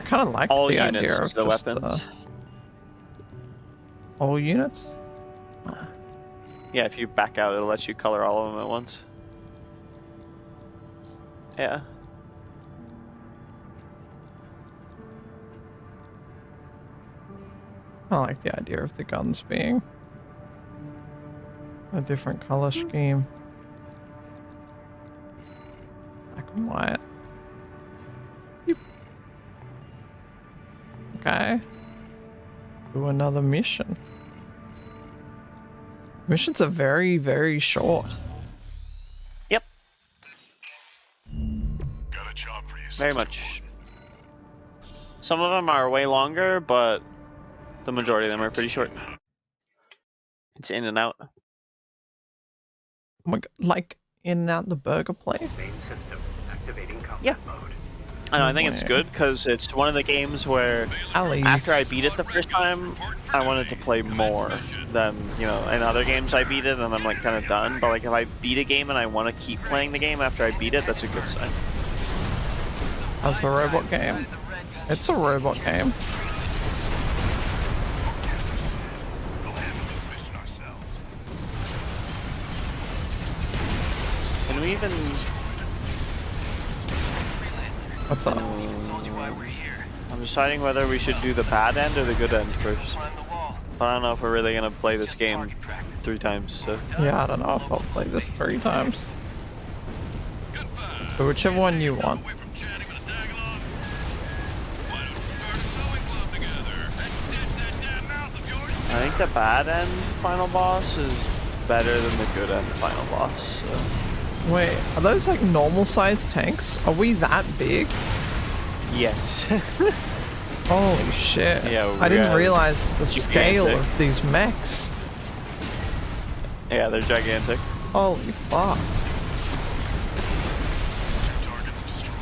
I kind of like all the units idea of as the just, weapons. all units? Yeah, if you back out, it'll let you color all of them at once. Yeah. I like the idea of the guns being a different color scheme. Black and white. Yep. Okay. Do another mission. Missions are very, very short. Yep. Got a job for you, Very much. Some of them are way longer, but the majority of them are pretty short. It's in and out. Oh my god, like in and out the burger place? Main system activating combat Yeah. mode. I know, I think it's good because it's one of the games where Alleys. after I beat it the first time, I wanted to play more than, you know, in other games I beat it and I'm like kind of done. But like if I beat a game and I want to keep playing the game after I beat it, that's a good sign. That's a robot game. It's a robot game. We'll handle this mission ourselves. Can we even... What's up? I'm deciding whether we should do the bad end or the good end first. But I don't know if we're really going to play this game 3 times, so... Yeah, I don't know if I'll play this 3 times. But whichever one you want. I think the bad end final boss is better than the good end final boss, so... Wait, are those like normal sized tanks? Are we that big? Yes. Holy shit. Yeah, I didn't we're realize the scale gigantic. of these mechs. Yeah, they're gigantic. Holy fuck. 2 targets destroyed.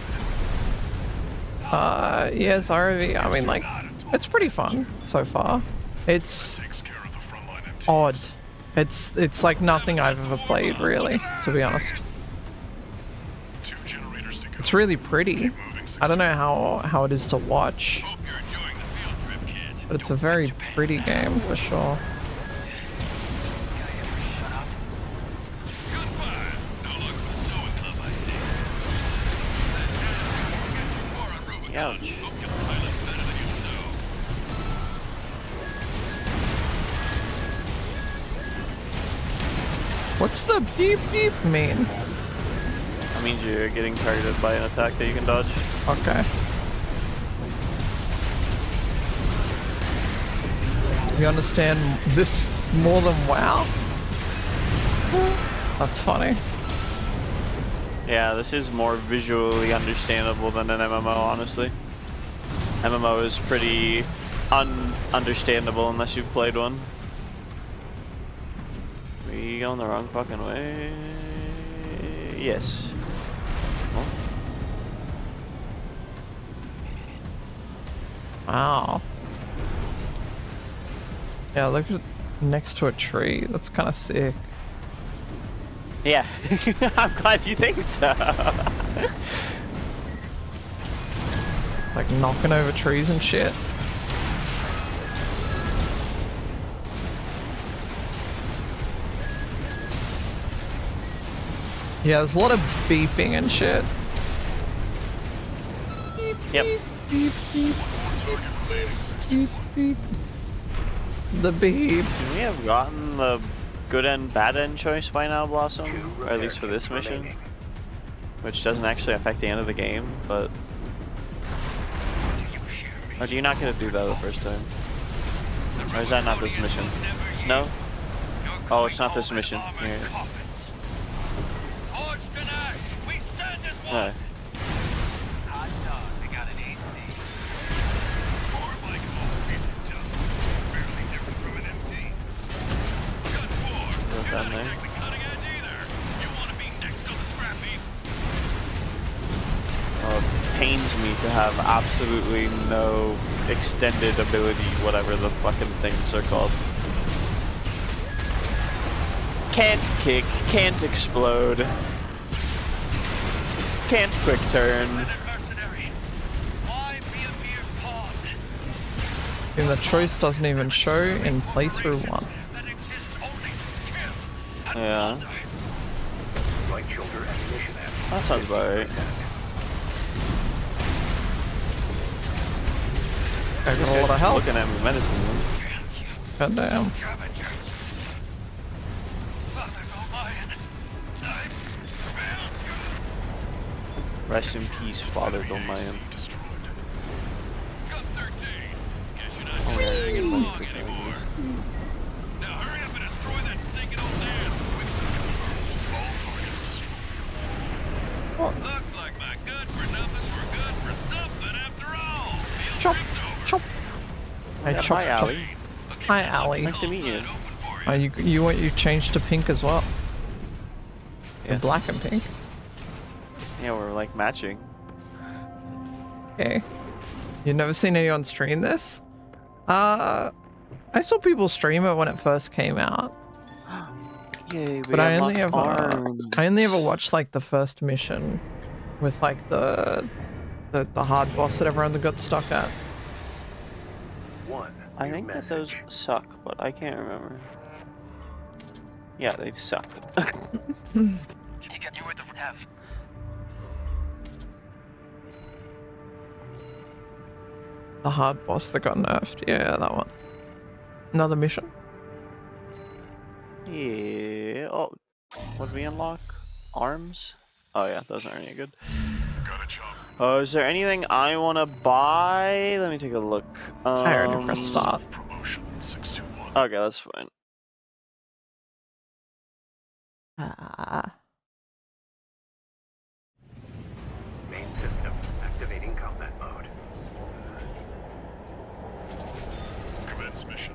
Yes, RV. I mean, like, it's pretty fun so far. It's Takes care of the frontline MTs. odd. It's like nothing I've ever played, really, to be honest. 2 generators to go. It's really pretty. I don't know how it is to watch, Hope you're enjoying the field trip, kids. but it's a very pretty game for sure. Does this guy ever shut up? Gunfire! No luck with the sewing club, I see. That attitude won't get you far on Rubicon. Ouch. Hope you pilot better than you sew. What's the beep beep mean? That means you're getting targeted by an attack that you can dodge. Okay. You understand this more than WoW? That's funny. Yeah, this is more visually understandable than an MMO, honestly. MMO is pretty understandable unless you've played one. We going the wrong fucking way? Yes. Oh. Wow. Yeah, look at Next to a tree. That's kind of sick. Yeah, I'm glad you think so. Like knocking over trees and shit. Yeah, there's a lot of beeping and shit. Yep. Beep, beep, Target remaining beep, 61. beep. The beeps. We have gotten the good and bad end choice by now, Blossom, or at least for this mission, which doesn't actually affect the end of the game, but... Or do you not get to do that the first time? Or is that not this mission? No? Oh, it's not this mission. Here. No. Down there. Pains me to have absolutely no extended ability, whatever the fucking things are called. Can't kick, can't explode, can't quick turn. And the choice doesn't even show in playthrough 1. Yeah. That sounds about right. I got a lot of health. Looking at me menacingly. God damn. Rest in peace, Father Domayan. Oh, yeah, I get money for that at least. Now hurry up and destroy that stinking old dam. All targets destroyed. What? Looks like my good for nothings were good for something after all. Feel Chop, free so. chop. I Yeah, chop, hi, chop. Allie. Hi, Allie. Nice to meet you. Oh, you changed to pink as well. Yeah. Black and pink. Yeah, we're like matching. Okay. You've never seen anyone stream this? I saw people stream it when it first came out. Yay, But I only ever watched like the first mission with like the hard boss that everyone got stuck at. I think that those suck, but I can't remember. Yeah, they suck. The hard boss that got nerfed. Yeah, that one. Another mission. Yeah. Oh, what did we unlock? Arms? Oh yeah, those aren't any good. Got a job. Is there anything I want to buy? Let me take a look. I already pressed start. Promotion 621. Okay, that's fine. Main system activating combat mode. Commence mission.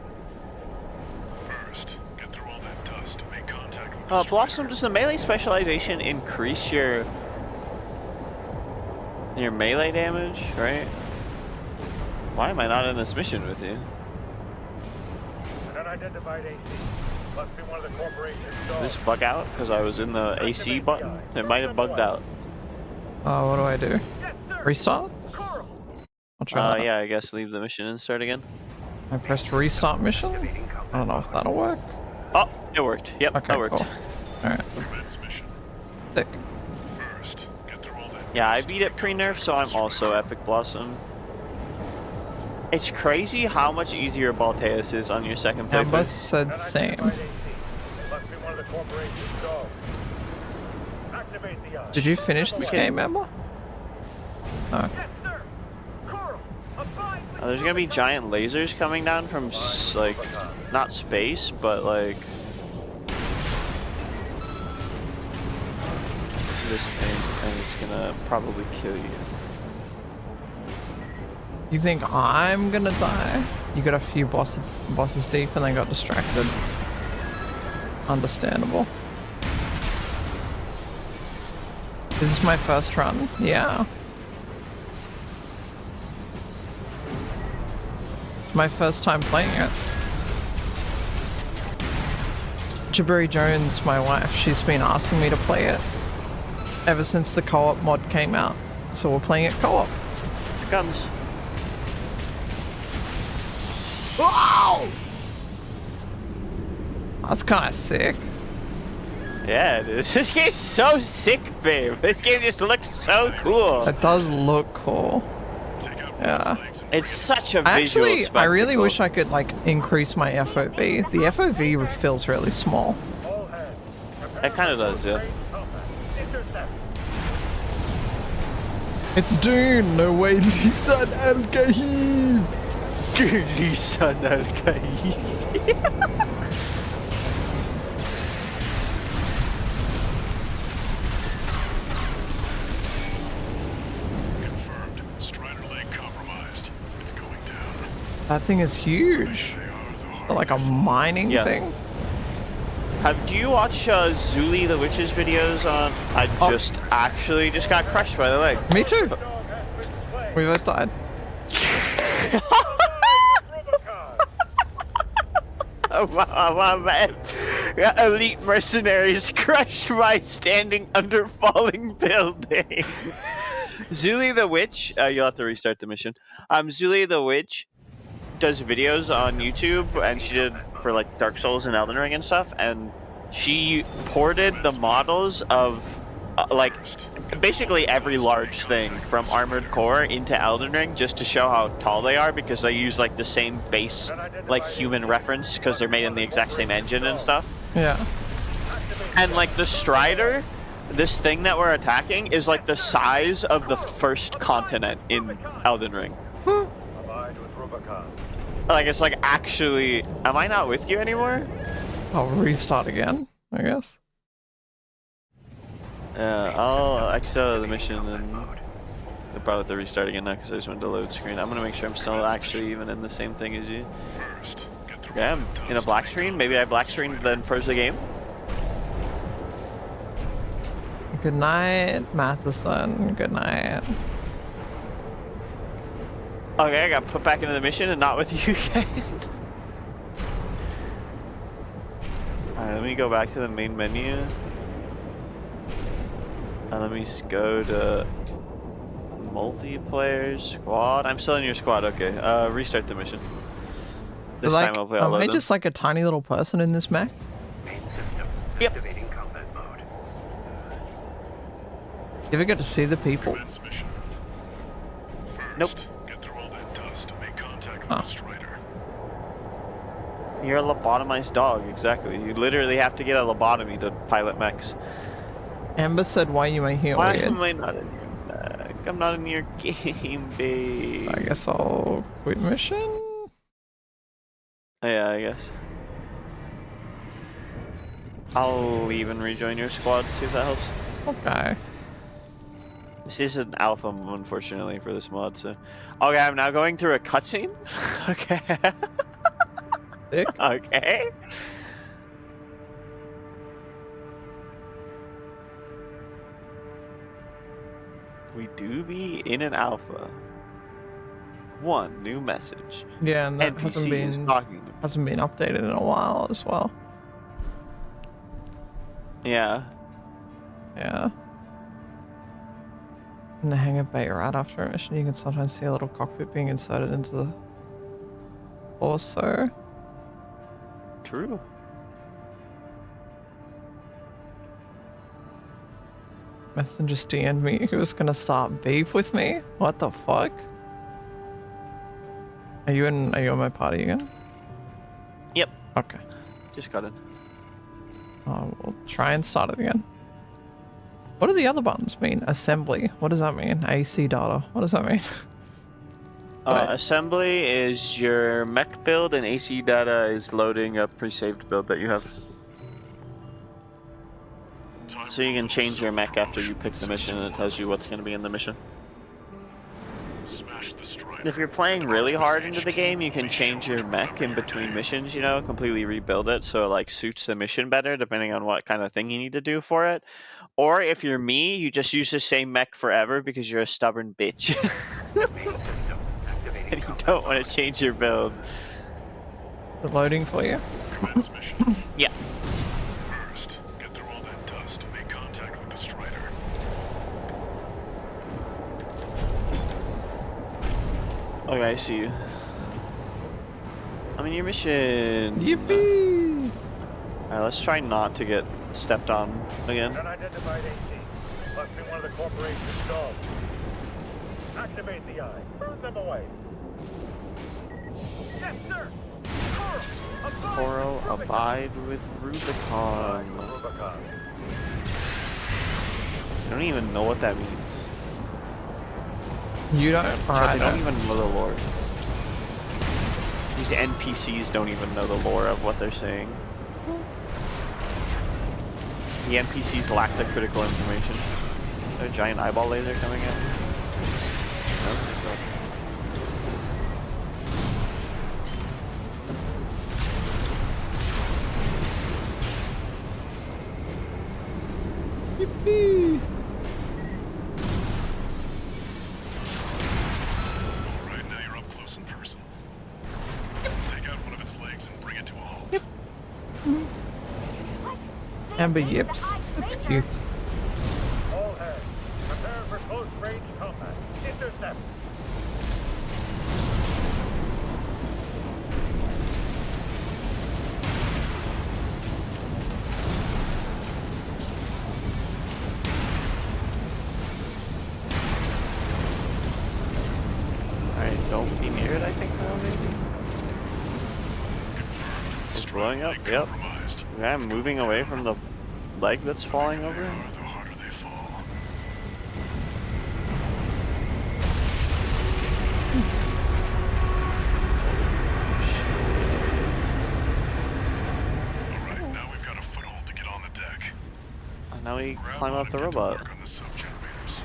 First, get through all that dust to make contact with the Blossom, strider. does the melee specialization increase your melee damage, right? Why am I not in this mission with you? An unidentified AC. Must be one of the corporation's Did dogs. this bug out because I was in the AC button? It might have bugged out. Oh, what do I do? Yes, sir. Restart? Coral. I'll try that. Yeah, I guess leave the mission and start again. I pressed restart mission. I don't know if that'll work. Oh, it worked. Yep, Okay, that worked. cool. Alright, Commence mission. sick. First, get through all that Yeah, I dust to beat it make pre-nerf, contact so with I'm the also strider. Epic Blossom. It's crazy how much easier Balteus is on your second Amber playthrough. said same. Unidentified AC. Must be one of the corporation's dogs. Activate the eye. Did you finish this game, Amber? No. Yes, sir. Coral. Abide with There's gonna be giant lasers coming down from like, not space, but like this thing, and it's gonna probably kill you. You think I'm gonna die? You got a few bosses deep and then got distracted. Understandable. This is my first run. Yeah. It's my first time playing it. Jabari Jones, my wife, she's been asking me to play it ever since the co-op mod came out. So we're playing it co-op. Here comes. Wow! That's kind of sick. Yeah, it is. This game's so sick, babe. This game just looks so cool. It does look cool. Yeah. It's such a visual Actually, spectacle. I really wish I could like increase my FOV. The FOV feels really small. It kind of does, yeah. It's Dune! No way, Lisan Al-Gaib! Lisan Al-Gaib. Confirmed. Strider leg compromised. It's going down. That thing is huge. Like a mining thing. Do you watch Zuli the Witch's videos on? I just got crushed by the leg. Me too. We both died. Oh wow, man. Elite mercenaries crushed by standing under falling building. Zuli the Witch, you'll have to restart the mission. Zuli the Witch does videos on YouTube, and she did for like Dark Souls and Elden Ring and stuff, and she ported the models of like basically every large thing from Armored Core into Elden Ring just to show how tall they are, because they use like the same base like human reference because they're made in the exact same engine and stuff. Yeah. And like the Strider, this thing that we're attacking, is like the size of the first continent in Elden Ring. Like, it's like, actually, am I not with you anymore? I'll restart again, I guess. I'll exit out of the mission and I'll probably have to restart again now because I just went to load screen. I'm gonna make sure I'm still actually even in the same thing as you. Yeah, I'm in a black screen. Maybe I black screened then froze the game. Good night, Matheson. Good night. Okay, I got put back into the mission and not with you again. Alright, let me go back to the main menu. And let me go to multiplayer squad. I'm still in your squad, okay. Restart the mission. This like, time I'll play all am I just like a tiny little person in this mech? Main system Yep. activating combat mode. You ever get to see the people? Commence mission. First, Nope. get through all that dust to make contact with the Strider. You're a lobotomized dog, exactly. You literally have to get a lobotomy to pilot mechs. Amber said, why you making it Why weird? am I not in your mech? I'm not in your game, babe. I guess I'll quit mission? Yeah, I guess. I'll leave and rejoin your squad, see if that helps. Okay. This is an alpha, unfortunately, for this mod, so... Okay, I'm now going through a cutscene? Okay. Sick. Okay. We do be in an alpha. One new message. Yeah, and that NPC is talking. hasn't been updated in a while as well. Yeah. Yeah. In the hangar bay right after a mission, you can sometimes see a little cockpit being inserted into the torso. True. Messenger just DM'd me. He was gonna start beef with me. What the fuck? Are you on my party again? Yep. Okay. Just got in. We'll try and start it again. What do the other buttons mean? Assembly. What does that mean? AC data. What does that mean? Assembly is your mech build, and AC data is loading a pre-saved build that you have. So you can change your mech after you pick the mission, and it tells you what's going to be in the mission. Smash the Strider. If you're playing really hard into the game, you can change your mech in between missions, you know, completely rebuild it so it like suits the mission better depending on what kind of thing you need to do for it. Or if you're me, you just use the same mech forever because you're a stubborn bitch. Main system activating And you combat don't want mode. to change your build. The loading for you? Commence mission. Yeah. Okay, I see you. I'm in your mission. Yippee! Alright, let's try not to get stepped on again. Unidentified AC. Must be one of the corporation's dogs. Activate the eye. Burn them away. Yes, sir. Toro, abide with Rubicon. Rubicon. I don't even know what that means. You don't? I Alright. don't even know the lore. These NPCs don't even know the lore of what they're saying. The NPCs lack the critical information. Is there a giant eyeball laser coming out? No? Yippee! Alright, now you're up close and personal. Take out one of its legs and bring it to a halt. Amber Yips. That's cute. All hands. Prepare for close range combat. Intercept. Alright, don't be near it, I think, now, maybe? It's blowing up, yep. Okay, I'm moving away from the leg that's falling over. The harder they fall. Alright, now we've got a foothold to get on the deck. And now we Grab climb on up and the get to robot. work on the sub-generators.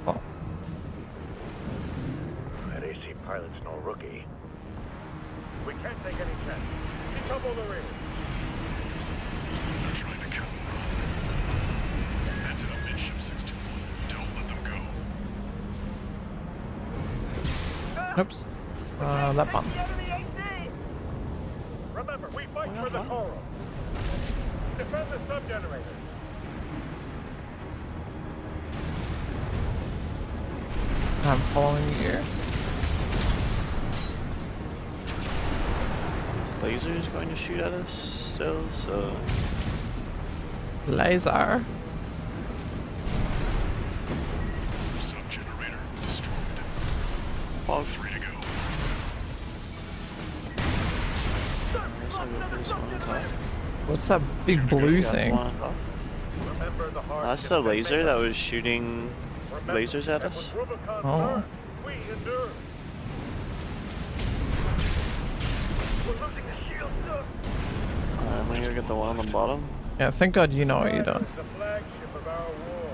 Oh. That AC pilot's no rookie. We can't take any chance. Decouple the rear. They're trying to cut and run. Head to the midship 621. Don't let them go. Oops. That button. Remember, we fight for the Toro. Defend the sub-generator. I'm following you. This laser is going to shoot at us still, so... Laser. Sub-generator destroyed. Well, 3 to go. I guess I'll go for this one on top. What's that big blue Got thing? one on top. Remember the hard That's the laser that was shooting lasers at us. Oh. We endure. We're losing the shield, sir. I'm gonna go get the one on the bottom. Yeah, thank God you know what you're doing. The flagship of our war.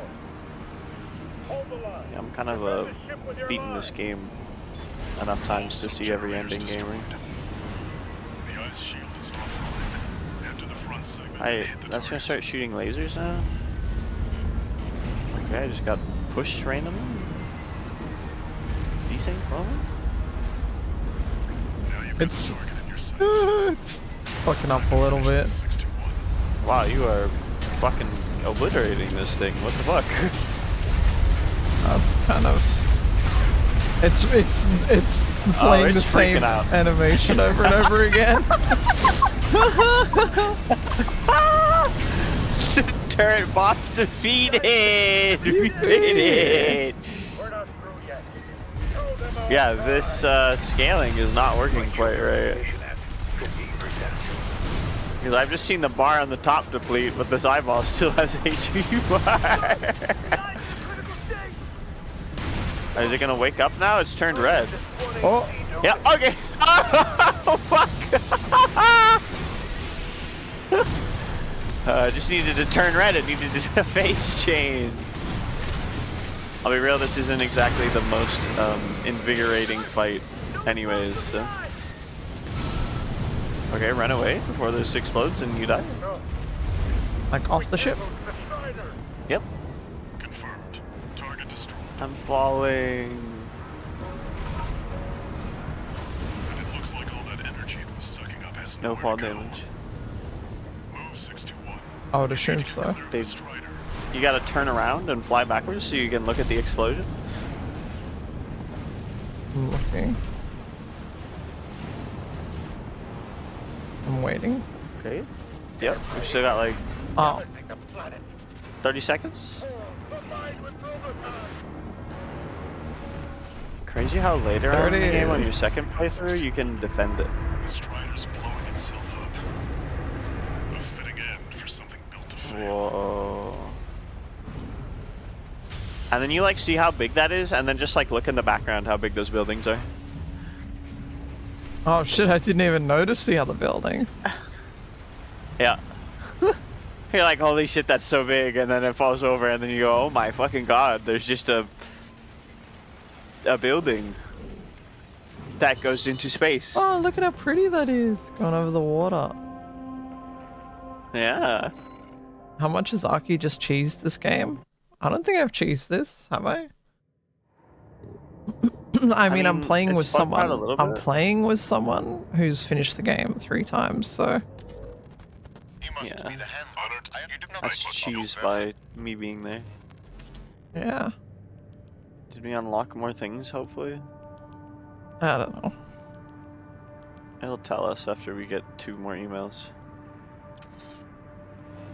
Hold the line. Yeah, I'm kind of beating this game enough times to see every ending gamer. The ice shield is offline. Head to the front segment and hit the That's gonna turret. start shooting lasers now? Okay, I just got pushed randomly. Desync moment? Now you've got It's the target in your sights. it's fucking up a little bit. 621. Wow, you are fucking obliterating this thing. What the fuck? That's kind of. It's playing it's the same freaking out. animation over and over again. Turret boss defeated! We did it! We're not through yet. Throw them out. Yeah, this scaling is not working quite right. Because I've just seen the bar on the top deplete, but this eyeball still has HP bar. Is it gonna wake up now? It's turned red. Oh, Yeah, okay. Oh, fuck. Just needed to turn red. It needed a face change. I'll be real, this isn't exactly the most invigorating fight anyways, so. Okay, run away before this explodes and you die. like off the ship. Yep, Confirmed. Target destroyed. I'm falling. And it looks like all that energy it was sucking up has No nowhere fall to go. damage. Move 621. I would assume so. Clear the They Strider. you gotta turn around and fly backwards so you can look at the explosion. I'm looking. I'm waiting. Okay. Yep, we still got like Oh. 30 seconds. Crazy how later There on in it the game on your is. second playthrough you can defend it. The Strider's blowing itself up. A fitting end for something built to fail. Whoa. And then you like see how big that is, and then just like look in the background how big those buildings are. Oh shit, I didn't even notice the other buildings. Yeah. You're like, holy shit, that's so big, and then it falls over, and then you go, oh my fucking god, there's just a building that goes into space. Oh, look at how pretty that is. Going over the water. Yeah. How much has Aki just cheesed this game? I don't think I've cheesed this, have I? I mean, I'm playing with it's bugged out a someone. little I'm bit. playing with someone who's finished the game 3 times, so You must Yeah. be the hand honored. You did not That's like cheesed by me being there. yeah. Did we unlock more things, hopefully? I don't know. It'll tell us after we get 2 more emails.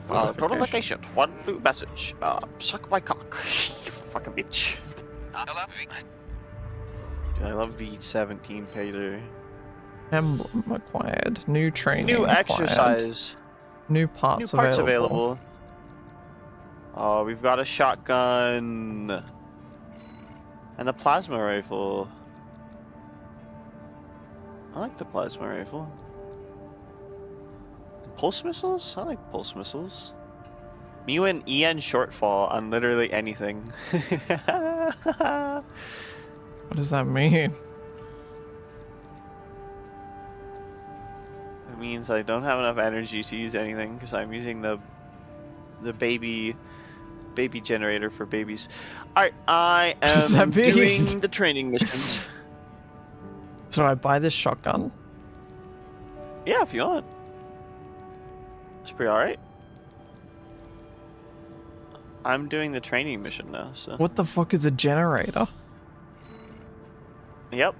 Notification. Notification. 1 new message. Suck my cock. You fucking bitch. Dude, I love V17 Pater. Emblem acquired. New training New acquired. exercise. New parts, New parts available. available. Oh, we've got a shotgun. And a plasma rifle. I like the plasma rifle. Pulse missiles? I like pulse missiles. You and EN shortfall on literally anything. What does that mean? It means I don't have enough energy to use anything because I'm using the baby generator for babies. Alright, I does that am mean? doing the training missions. So I buy this shotgun? Yeah, if you want. It's pretty alright. I'm doing the training mission now, so. What the fuck is a generator? Yep.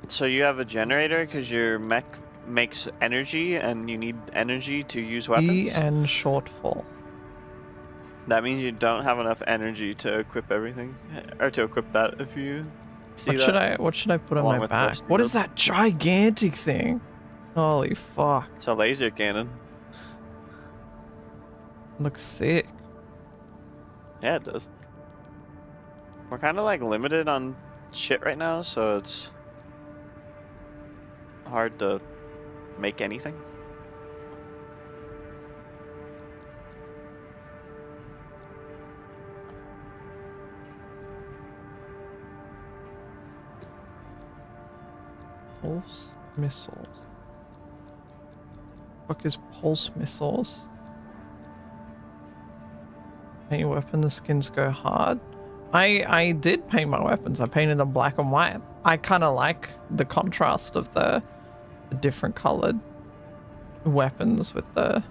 So you have a generator because your mech makes energy and you need energy to use weapons? EN shortfall. That means you don't have enough energy to equip everything, or to equip that. If you see What should I put on Along my with the back? rest of What the is that gigantic thing? Holy fuck. it's a laser cannon. Looks sick. Yeah, it does. We're kind of like limited on shit right now, so it's hard to make anything. Pulse missiles. Fuck is pulse missiles? Paint your weapon, the skins go hard. I did paint my weapons. I painted them black and white. I kind of like the contrast of the different colored weapons with the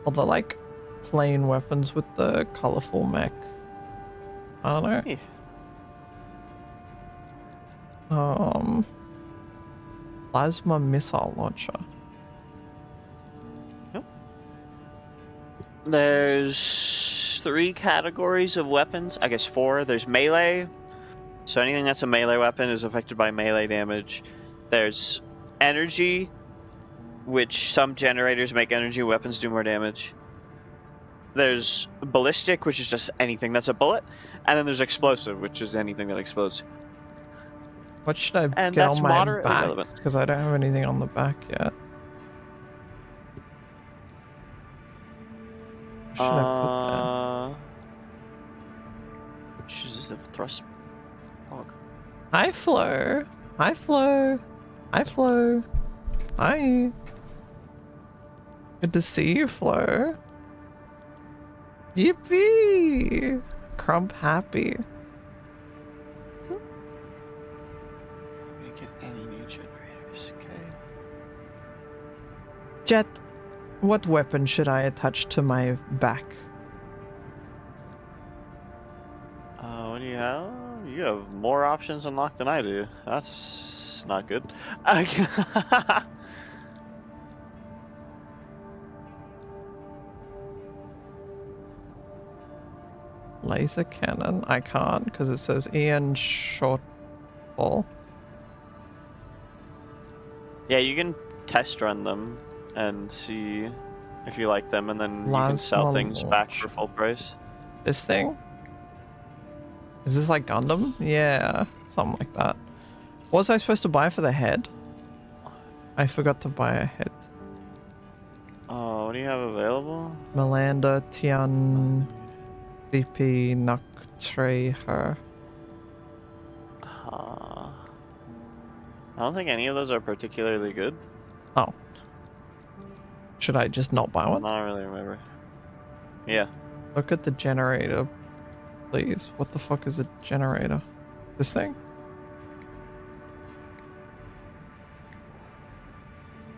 like plain weapons with the colorful mech. I don't know. Yeah. Plasma missile launcher. There's 3 categories of weapons. I guess 4. There's melee. So anything that's a melee weapon is affected by melee damage. There's energy, which some generators make energy weapons do more damage. There's ballistic, which is just anything that's a bullet. And then there's explosive, which is anything that explodes. What should I And get that's on my moderately back? relevant. Because I don't have anything on the back yet. What should I put there? Which is a thrust hog. Hi, Flo. Hi, Flo. Hi, Flo. Hi. Good to see you, Flo. Yippee! Crump happy. We get any new generators, okay? Jet. What weapon should I attach to my back? What do you have? You have more options unlocked than I do. That's not good. Laser cannon? I can't because it says Ian Shortfall. Yeah, you can test run them and see if you like them, and then you can sell Plasma things back launch. for full price. This thing? Is this like Gundam? Yeah, something like that. What was I supposed to buy for the head? I forgot to buy a head. Oh, what do you have available? Melanda, Tian, BP, Nuktre, her. I don't think any of those are particularly good. Oh. Should I just not buy one? I don't really remember. Yeah. Look at the generator, please. What the fuck is a generator? This thing?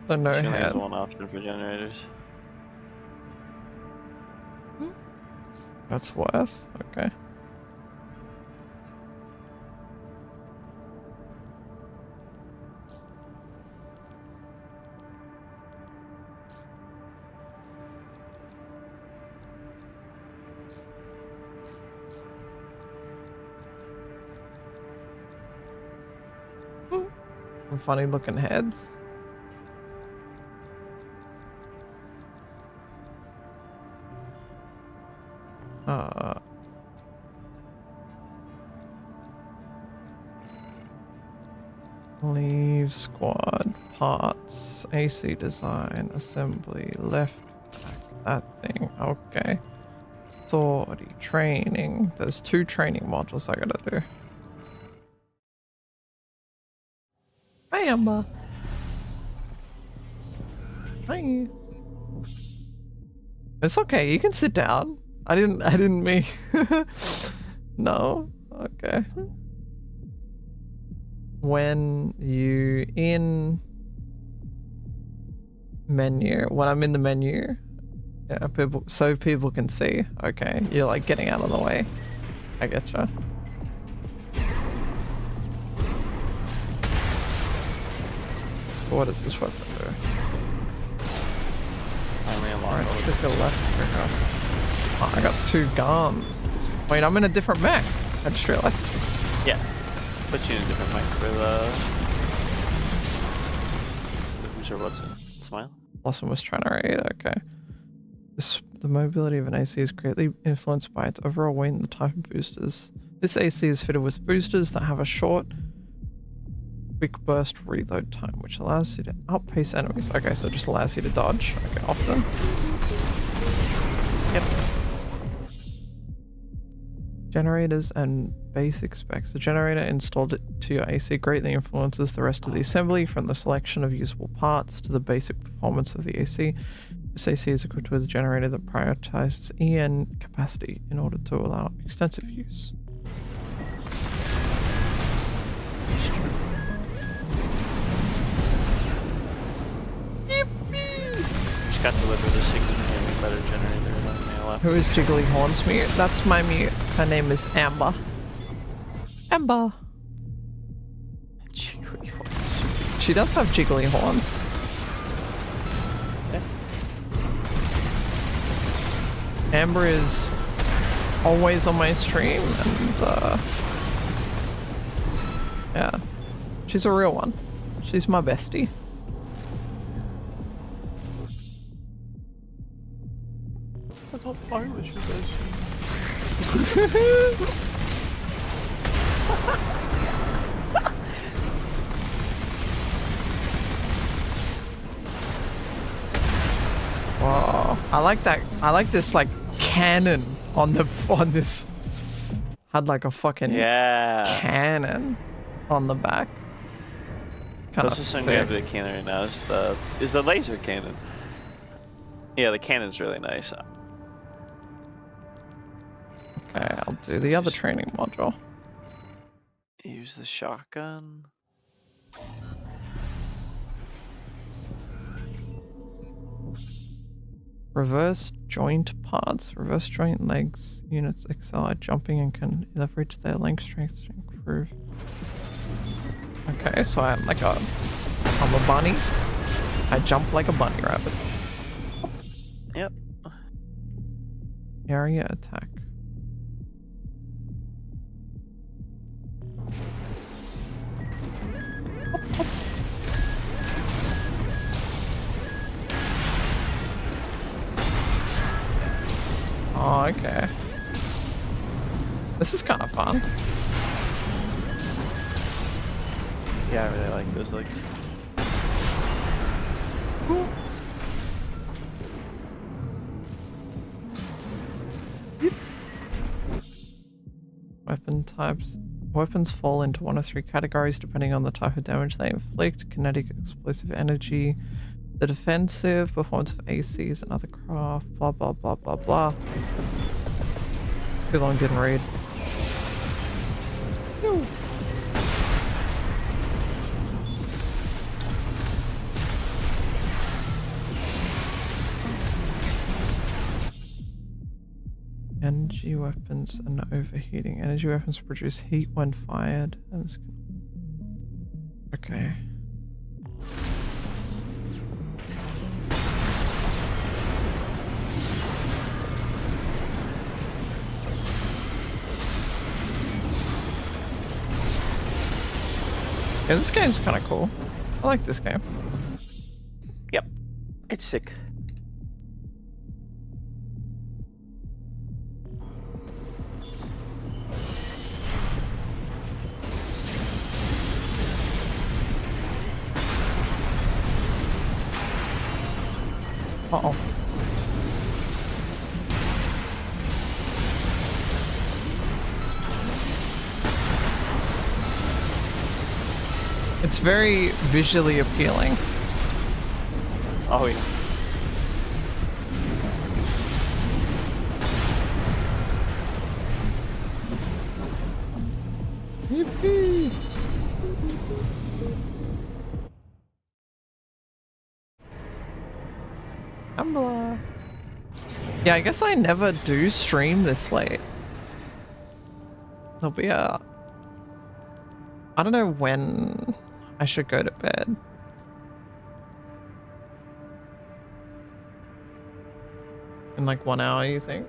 The no She only has head. one option for generators. That's worse? Okay. Some funny looking heads. Leave squad parts, AC design, assembly, left back, that thing, okay. Sortie, training. There's 2 training modules I gotta do. Hi, Amber. Hi. It's okay, you can sit down. I didn't mean. No? Okay. When you in menu, when I'm in the menu, yeah, people can see. Okay, you're like getting out of the way. I getcha. What does this weapon do? Right trigger, left trigger. Oh, I got 2 guns. Wait, I'm in a different mech. I just realized. Yeah. Put you in a different mic for the who's or what's it? Smile? Blossom was trying to raid, okay. The mobility of an AC is greatly influenced by its overall weight and the type of boosters. This AC is fitted with boosters that have a short, quick burst reload time, which allows you to outpace enemies. Okay, so it just allows you to dodge. Okay, often. Yep. Generators and basic specs. The generator installed to your AC greatly influences the rest of the assembly, from the selection of usable parts to the basic performance of the AC. This AC is equipped with a generator that prioritizes EN capacity in order to allow extensive use. Just got delivered a significantly better generator than the left. Who is Jiggly Horns mute? That's my mute. Her name is Amber. Amber. Jiggly horns. She does have jiggly horns. Yeah. Amber is always on my stream, and yeah, she's a real one. She's my bestie. I thought Irish was this. Whoa, I like that. I like this like cannon on this. Had like a fucking cannon on the back. Kind of closest thing we have to the cannon right now is the laser cannon. Yeah, the cannon's really nice. Okay, I'll do the other training module. Use the shotgun. Reverse joint parts. Reverse joint legs units excel at jumping and can leverage their length strength to improve. Okay, so I'm a bunny. I jump like a bunny rabbit. Yep. Area attack. Oh, okay. This is kind of fun. Yeah, I really like those legs. Weapon types. Weapons fall into one of three categories depending on the type of damage they inflict: kinetic, explosive, energy, the defensive, performance of ACs and other craft, blah blah blah blah blah. Too long, didn't read. Woo. Energy weapons and overheating. Energy weapons produce heat when fired. Okay. Yeah, this game's kind of cool. I like this game. Yep. It's sick. Uh-oh. It's very visually appealing. Oh yeah. Yippee! Tumblr. Yeah, I guess I never do stream this late. There'll be a... I don't know when I should go to bed. In like 1 hour, you think?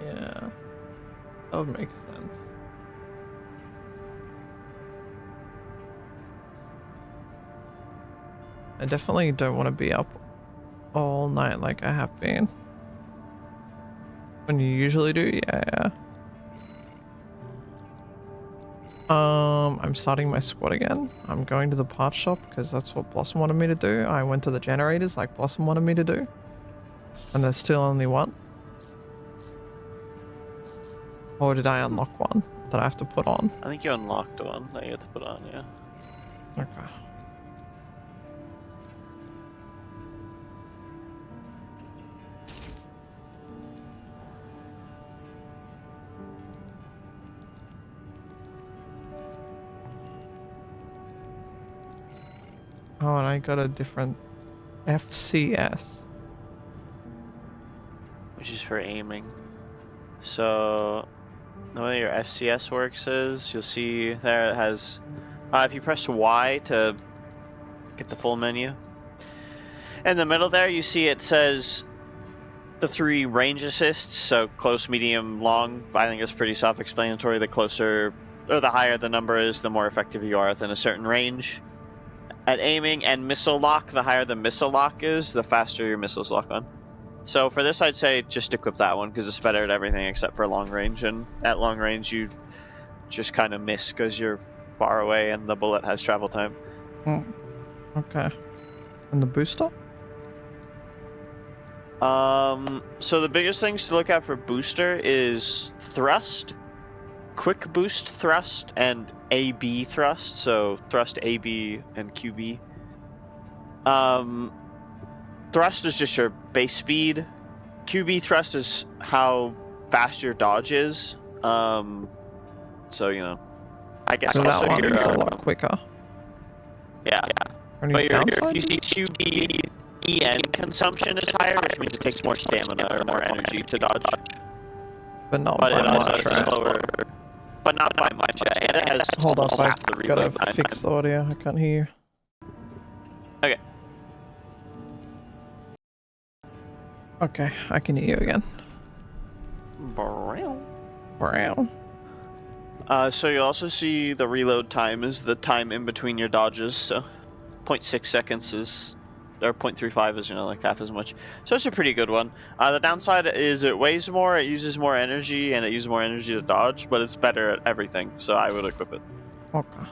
Yeah. That would make sense. I definitely don't want to be up all night like I have been. When you usually do, yeah. I'm starting my squad again. I'm going to the parts shop because that's what Blossom wanted me to do. I went to the generators like Blossom wanted me to do. And there's still only one. Or did I unlock one that I have to put on? I think you unlocked the one that you had to put on, yeah. Okay. Oh, and I got a different FCS. Which is for aiming. So the way your FCS works is, you'll see there it has, if you press Y to get the full menu, in the middle there you see it says the 3 range assists, so close, medium, long. I think it's pretty self-explanatory. The closer or the higher the number is, the more effective you are within a certain range at aiming. And missile lock, the higher the missile lock is, the faster your missiles lock on. So for this, I'd say just equip that one because it's better at everything except for long range. And at long range, you just kind of miss because you're far away and the bullet has travel time. Okay. And the booster? So the biggest things to look at for booster is thrust, quick boost thrust, and AB thrust. So thrust, AB, and QB. Thrust is just your base speed. QB thrust is how fast your dodge is. So, you know, I guess So also that your, one's a lot quicker. yeah. Any But your, downside? if you see QB, EN consumption is higher, which means it takes more stamina or more energy to dodge. But not But by it also much, is right? slower. But not by much, yeah. And it has Hold up, almost I half the gotta reload time. fix the audio. I can't hear you. Okay. Okay, I can hear you again. Brown. So you also see the reload time is the time in between your dodges, so 0.6 seconds is, or 0.35 is, like half as much. So it's a pretty good one. The downside is it weighs more, it uses more energy, and it uses more energy to dodge, but it's better at everything, so I would equip it. Okay.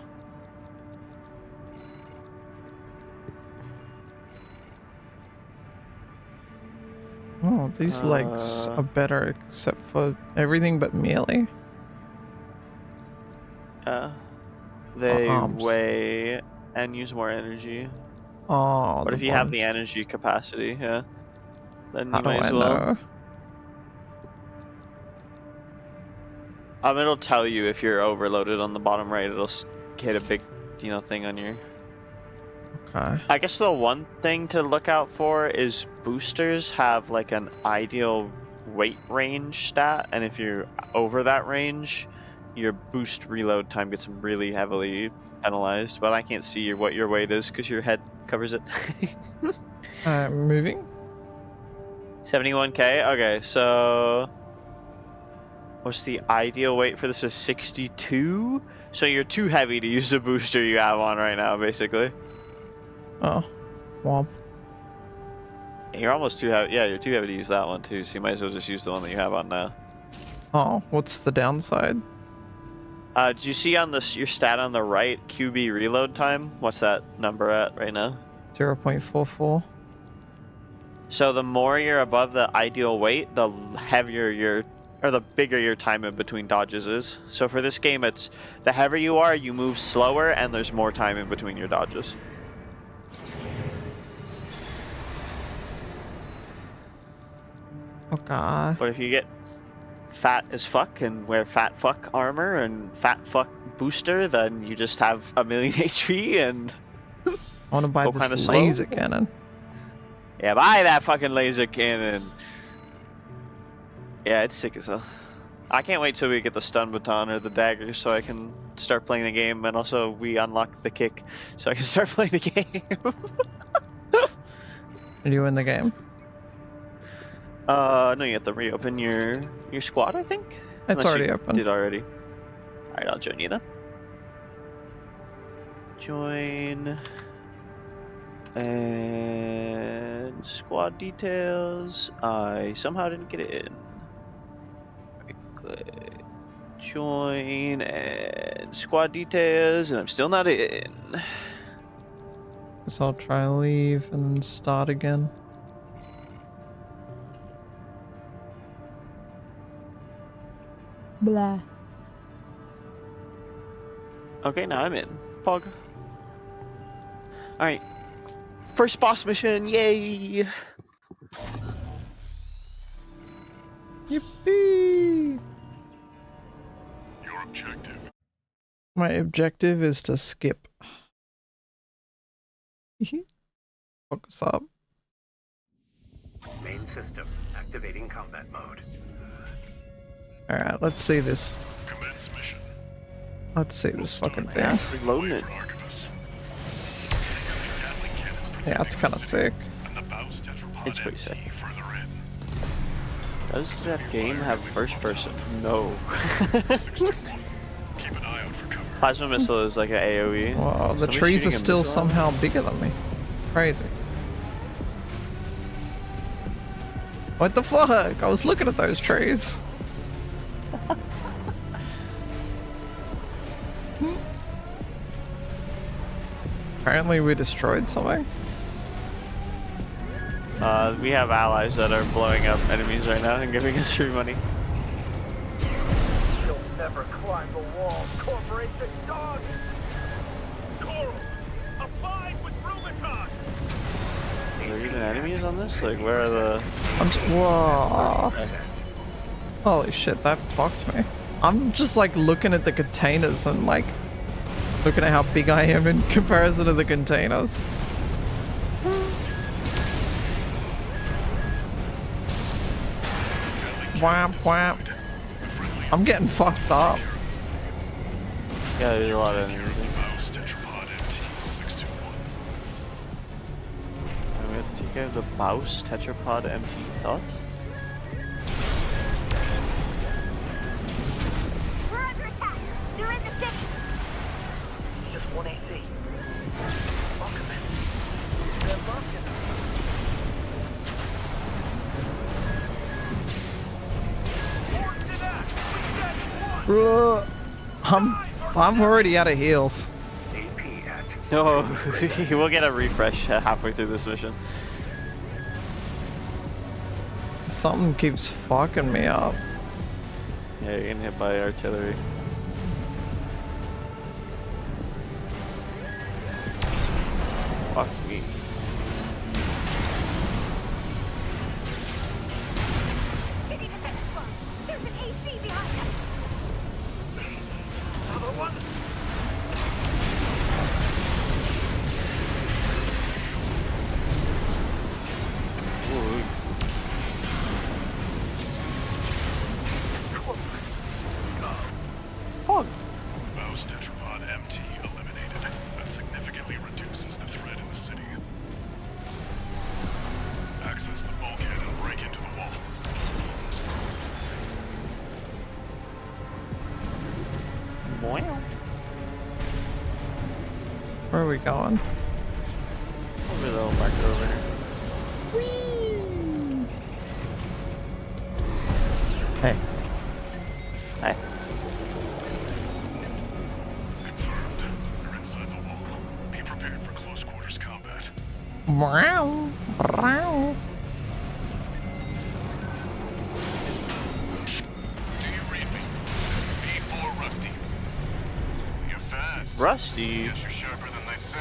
Oh, these legs are better except for everything but melee. They arms. weigh and use more energy. Oh, But the if you have the bottoms. energy capacity, yeah, then How you do might I as well. know? It'll tell you if you're overloaded on the bottom right. It'll hit a big, thing on your. Okay. I guess the one thing to look out for is boosters have like an ideal weight range stat, and if you're over that range, your boost reload time gets really heavily penalized. But I can't see what your weight is because your head covers it. Moving? 71k? Okay, so what's the ideal weight for this is 62? So you're too heavy to use the booster you have on right now, basically. Oh. Womp. You're almost too heavy. Yeah, you're too heavy to use that one too, so you might as well just use the one that you have on now. Oh, what's the downside? Do you see on your stat on the right, QB reload time? What's that number at right now? 0.44. So the more you're above the ideal weight, the heavier the bigger your time in between dodges is. So for this game, it's the heavier you are, you move slower, and there's more time in between your dodges. Okay. But if you get fat as fuck and wear fat fuck armor and fat fuck booster, then you just have a million HP and I want to buy go this kinda slow. laser cannon. Yeah, buy that fucking laser cannon. Yeah, it's sick as hell. I can't wait till we get the stun baton or the dagger so I can start playing the game, and also we unlock the kick so I can start playing the game. Are you in the game? No, you have to reopen your squad, I think? It's Unless already you open. did already. Alright, I'll join you then. Join. And squad details. I somehow didn't get it in. Very good. Join and squad details, and I'm still not in. Guess I'll try and leave and start again. Blah. Okay, now I'm in. Pog. Alright. First boss mission, yay! Yippee! Your objective. My objective is to skip. Focus up. Main system activating combat mode. Alright, let's see this. Commence mission. Let's see this fucking thing. Loading it. Yeah, it's kind of sick. It's pretty sick. Does that game have first person? No. Plasma missile is like an AoE. Wow, the Somebody trees are shooting a still missile at me? somehow bigger than me. Crazy. What the fuck? I was looking at those trees. Apparently we destroyed something. We have allies that are blowing up enemies right now and giving us free money. You'll never climb the walls, Corporation Dog! Coral, abide with Rubicon! Are there even enemies on this? Like, where are the... I'm just, whoa. Holy shit, that fucked me. I'm just like looking at the containers and like looking at how big I am in comparison to the containers. wham, wham. I'm getting fucked up. Yeah, there's a lot of enemies. Mouse tetrapod MT621. And we have to take care of the Mouse Tetrapod MT. Thoughts? We're under attack. They're in the city. Just one AC. Lock 'em in. They're locking. Force it out. We got one. I'm already out of heals. AP at No, we'll get a refresh halfway through this mission. Something keeps fucking me up. Yeah, you're getting hit by artillery. Fuck me. Getting the next one. There's an AC behind us. Another one. Ooh. Fuck. Mouse tetrapod MT eliminated. That significantly reduces the threat in the city. Access the bulkhead and break into the wall. Wow. Where are we going? Over the little marker over here. Hey. Hi. Confirmed. You're inside the wall. Be prepared for close quarters combat. Meow. Meow. Do you read me? This is V4 Rusty. You're fast. Rusty. Guess you're sharper than they say.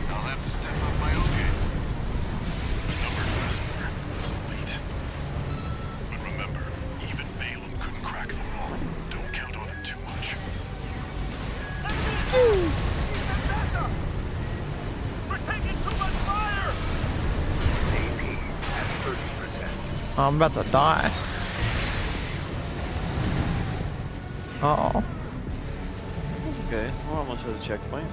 I'll have to step up my own game. The numbered Vesper is elite. But remember, even Balaam couldn't crack the wall. Don't count on him too much. We're taking too much fire. AP at 30%. I'm about to die. Uh-oh. Okay, we're almost at the checkpoint.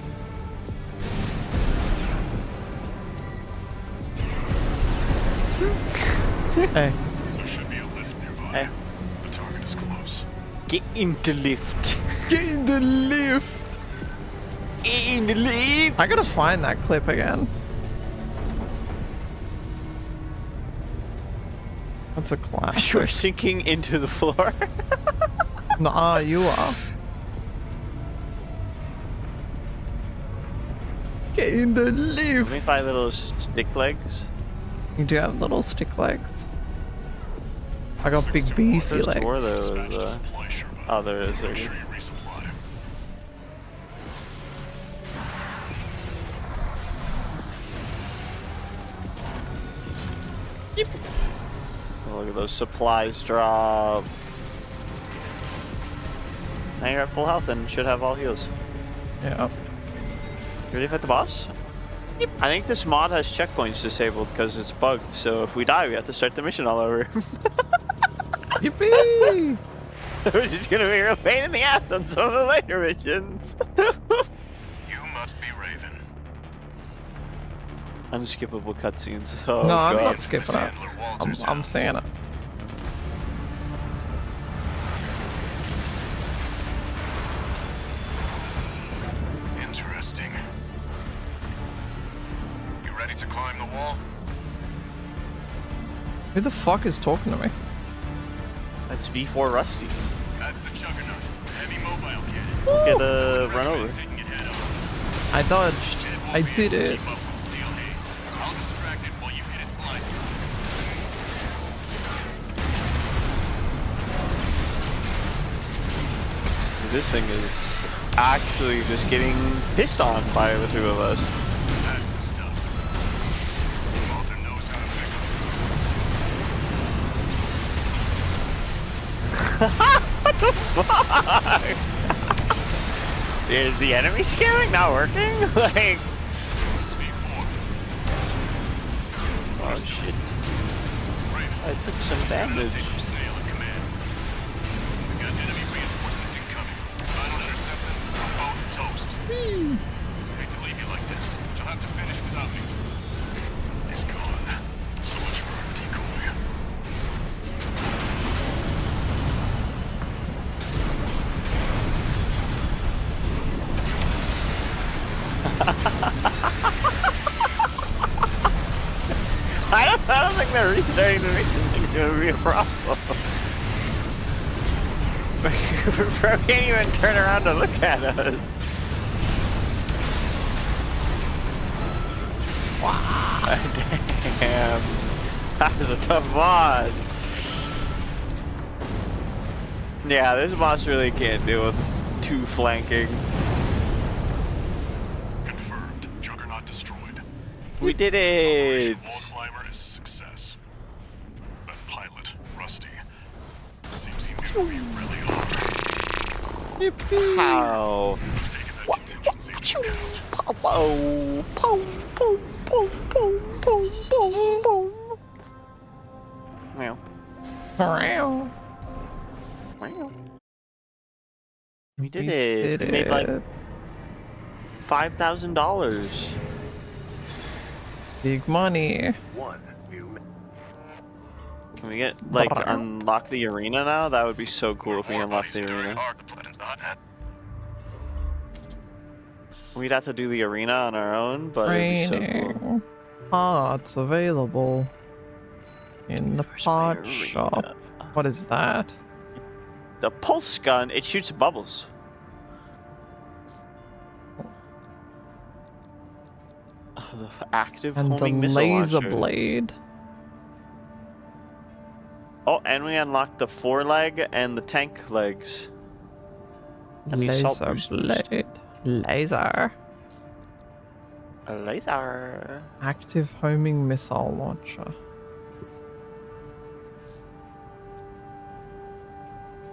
Hey. There should be a lift nearby. Hey. The target is close. Get into lift. Get in the lift. Get in the lift. I gotta find that clip again. That's a classic. You're sinking into the floor. Nah, you are. Get in the Let lift. me find little stick legs. You do have little stick legs. I got big beefy There's two of legs. those. Dispatch the supply Sherpa. Oh, there is. There Make is. sure you resupply. Oh, look at those supplies drop. Now you're at full health and should have all heals. Yeah. You ready to fight the boss? Yep. I think this mod has checkpoints disabled because it's bugged, so if we die, we have to start the mission all over. Yippee! Which is gonna be a real pain in the ass on some of the later missions. You must be Raven. Unskippable cutscenes. Oh, No, I'm God. not skipping it. Handler Walter's I'm house. saying it. Interesting. You ready to climb the wall? Who the fuck is talking to me? That's V4 Rusty. That's the Juggernaut. Heavy mobile cannon. Get a run over. Taking it head on. I dodged. I did it. Keep up with steel haze. I'll distract it while you hit its blind spot. This thing is actually just getting pissed on by the two of us. That's the stuff. Walter knows how to pick 'em. What the fuck? Is the enemy scaling not working? Like, This is V4. oh shit. Raven, I took some damage. take some have to finish without me. He's gone. So much for our decoy. I don't think that restarting the mission is going to be a problem. Bro can't even turn around to look at us. Wow. Damn. That was a tough boss. Yeah, this boss really can't deal with two flanking. Confirmed. Juggernaut destroyed. We did it! Operation Wall Climber is a success. That pilot, Rusty, it seems he knew who you really are. Yippee! How? Taking that contingency into account. Pow, pow, pow, pow, pow, pow, pow, pow, pow. Meow. Meow. Meow. We did it. We made like $5,000. Big money. One new. Can we get like unlock the arena now? That would be so cool if we unlock the arena. We'd have to do the arena on our own, but it'd be so cool. Training. Parts available in the Where's my part shop. arena? What is that? The pulse gun, it shoots bubbles. The active And the homing missile laser launcher. blade. Oh, and we unlocked the foreleg and the tank legs. And the assault Laser boosters. blade. Laser. A laser. Active homing missile launcher.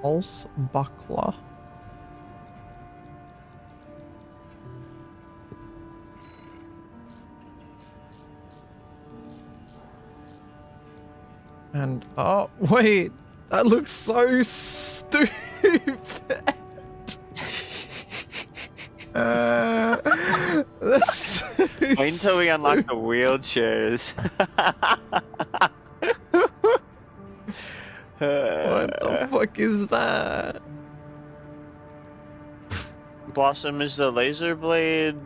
Pulse buckler. And oh wait, that looks so stupid. That's so Wait until we unlock the wheelchairs. What the fuck is that? Blossom is the laser blade.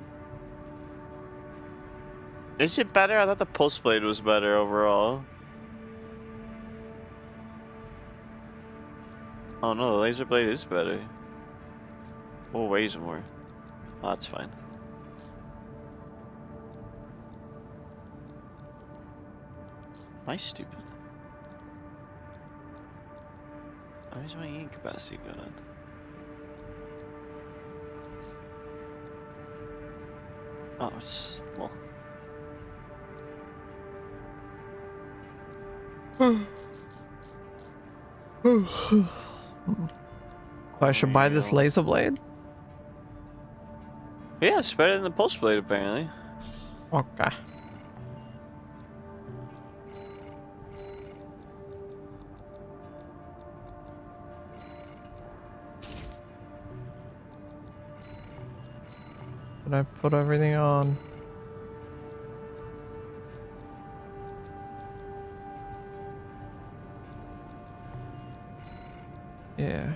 Is it better? I thought the pulse blade was better overall. Oh no, the laser blade is better. Oh, weighs more. Oh, that's fine. Am I stupid? Why is my ink capacity going? Oh, it's well. I should buy this laser blade? Yeah, it's better than the pulse blade apparently. Okay. Did I put everything on? Yeah.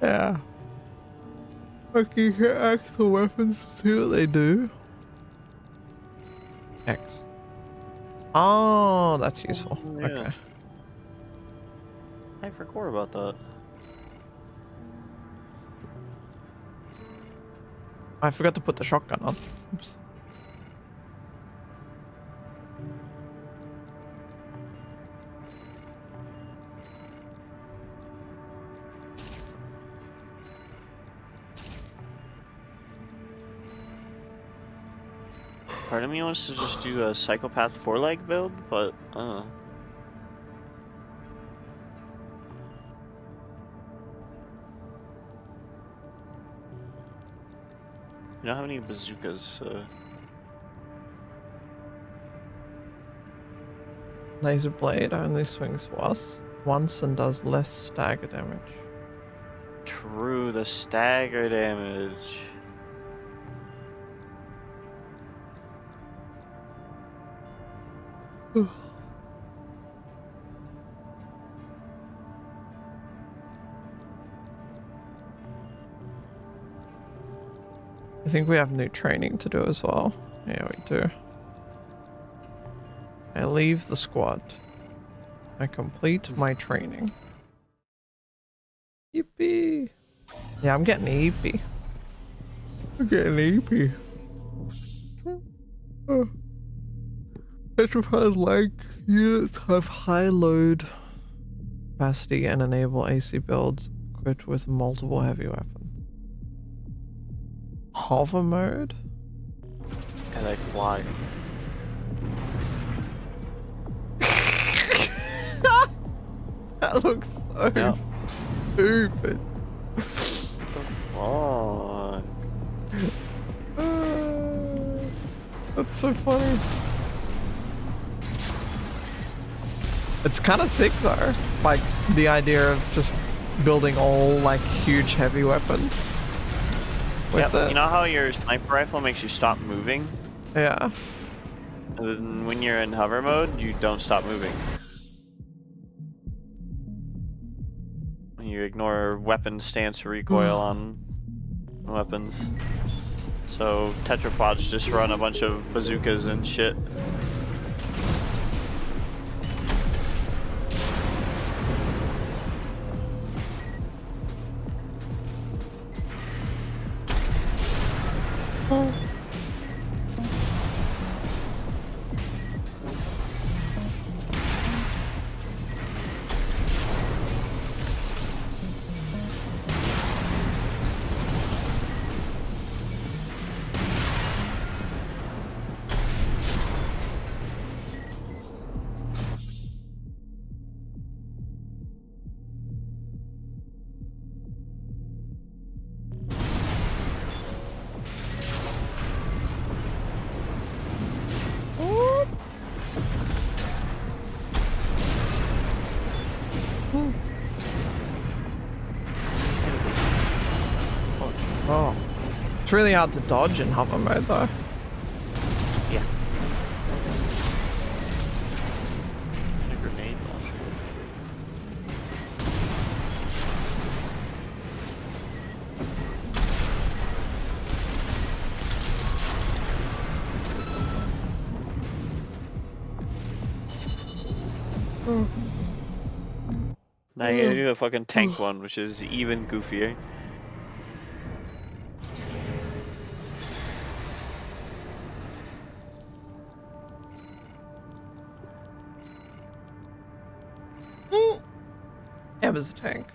Yeah. I can hit X the weapons to see what they do. X. Oh, that's useful. Yeah. Okay. I forgot about that. I forgot to put the shotgun on. Oops. Part of me wants to just do a psychopath foreleg build, but you don't have any bazookas, so... Laser blade only swings once and does less stagger damage. True, the stagger damage. I think we have new training to do as well. Yeah, we do. I leave the squad. I complete my training. Yippee! Yeah, I'm getting EP. I'm getting EP. Petrified leg units have high load capacity and enable AC builds equipped with multiple heavy weapons. Hover mode? And they fly. That looks so stupid. Oh. That's so funny. It's kind of sick though, like the idea of just building all like huge heavy weapons. Yep. You know how your sniper rifle makes you stop moving? Yeah. And then when you're in hover mode, you don't stop moving. You ignore weapon stance recoil on weapons. So tetrapods just run a bunch of bazookas and shit. Oh. It's really hard to dodge in hover mode though. Yeah. A grenade launcher. Now you gotta do the fucking tank one, which is even goofier. Yeah, was a tank.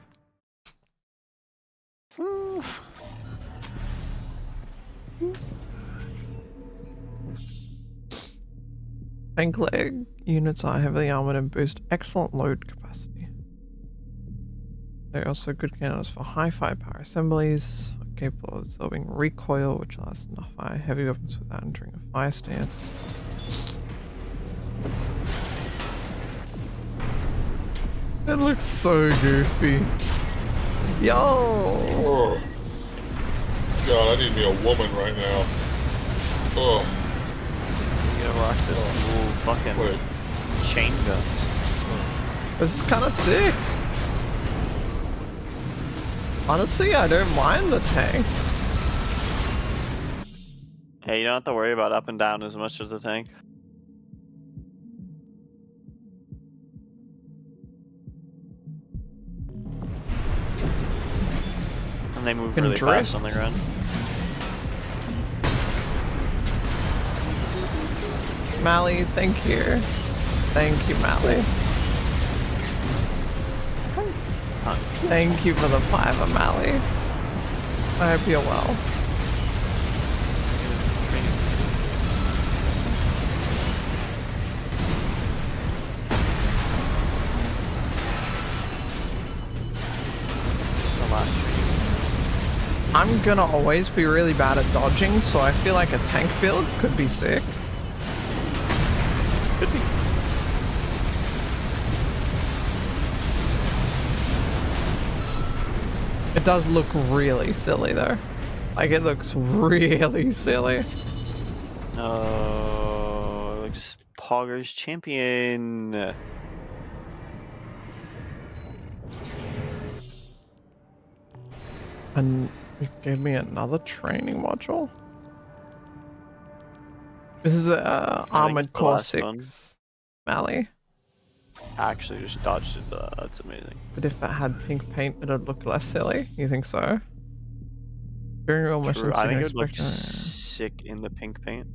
Tank leg units are heavily armored and boost excellent load capacity. They're also good candidates for high firepower assemblies, capable of absorbing recoil, which allows them to fire heavy weapons without entering a fire stance. It looks so goofy. Yo! Oh. God, I need me a woman right now. Oh. You gotta rock this cool fucking chain guns. This is kind of sick. Honestly, I don't mind the tank. Hey, you don't have to worry about up and down as much as the tank. And they move really fast on the ground. Mally, thank you. Thank you, Mally. Thank you for the 5, Mally. I hope you're well. I'm gonna always be really bad at dodging, so I feel like a tank build could be sick. Could be. It does look really silly though. Like it looks really silly. Oh, it looks Poggers champion. And it gave me another training module. This is Armored it's the Core last 6 one. Mally. Actually, just dodged it. That's amazing. But if it had pink paint, it'd look less silly. You think so? Steering wheel True. machines. I think it would look sick in the pink paint.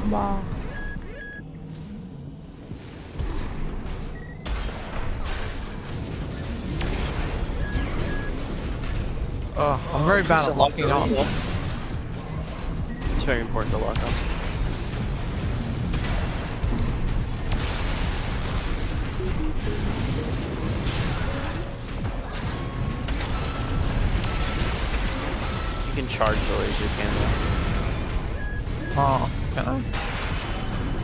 Wow. Oh, I'm very bad at locking on. It's very important to lock on. You can charge the laser cannon. Oh, can I?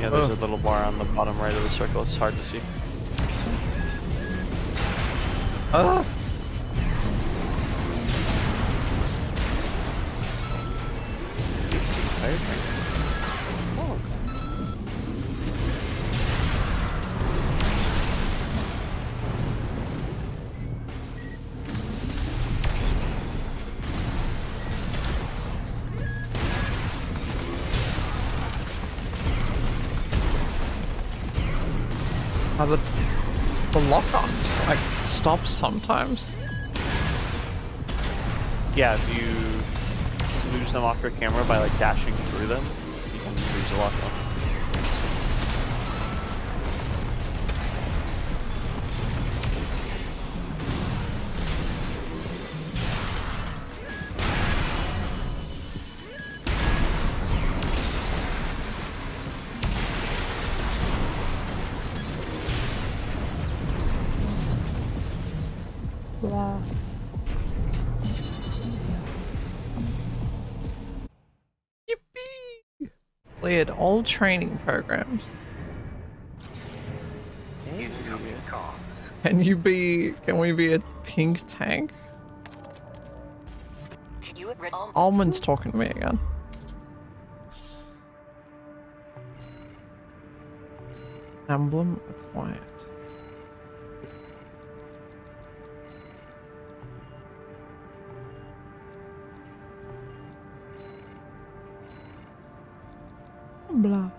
Yeah, there's a little bar on the bottom right of the circle. It's hard to see. Ah! Oh, The lock-ons like stop sometimes. yeah, if you lose them off your camera by like dashing through them, you can lose a lock on. Blah. Yippee! Cleared all training programs. Incoming comms. Can we be a pink tank? Almond's talking to me again. Emblem acquired. Blah.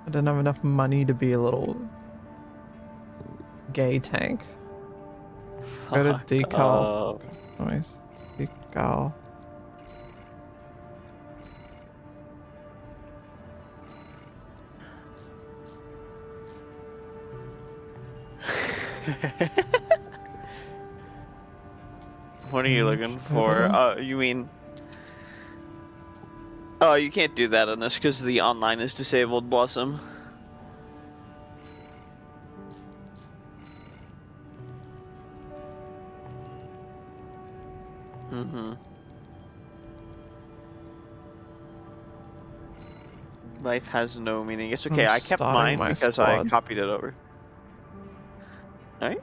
I don't have enough money to be a little gay tank. Go to decal. Nice. Decal. What are you looking for? You mean... Oh, you can't do that on this because the online is disabled, Blossom. Mm-hmm. Life has no meaning. It's okay, I kept mine because I copied it over. Alright.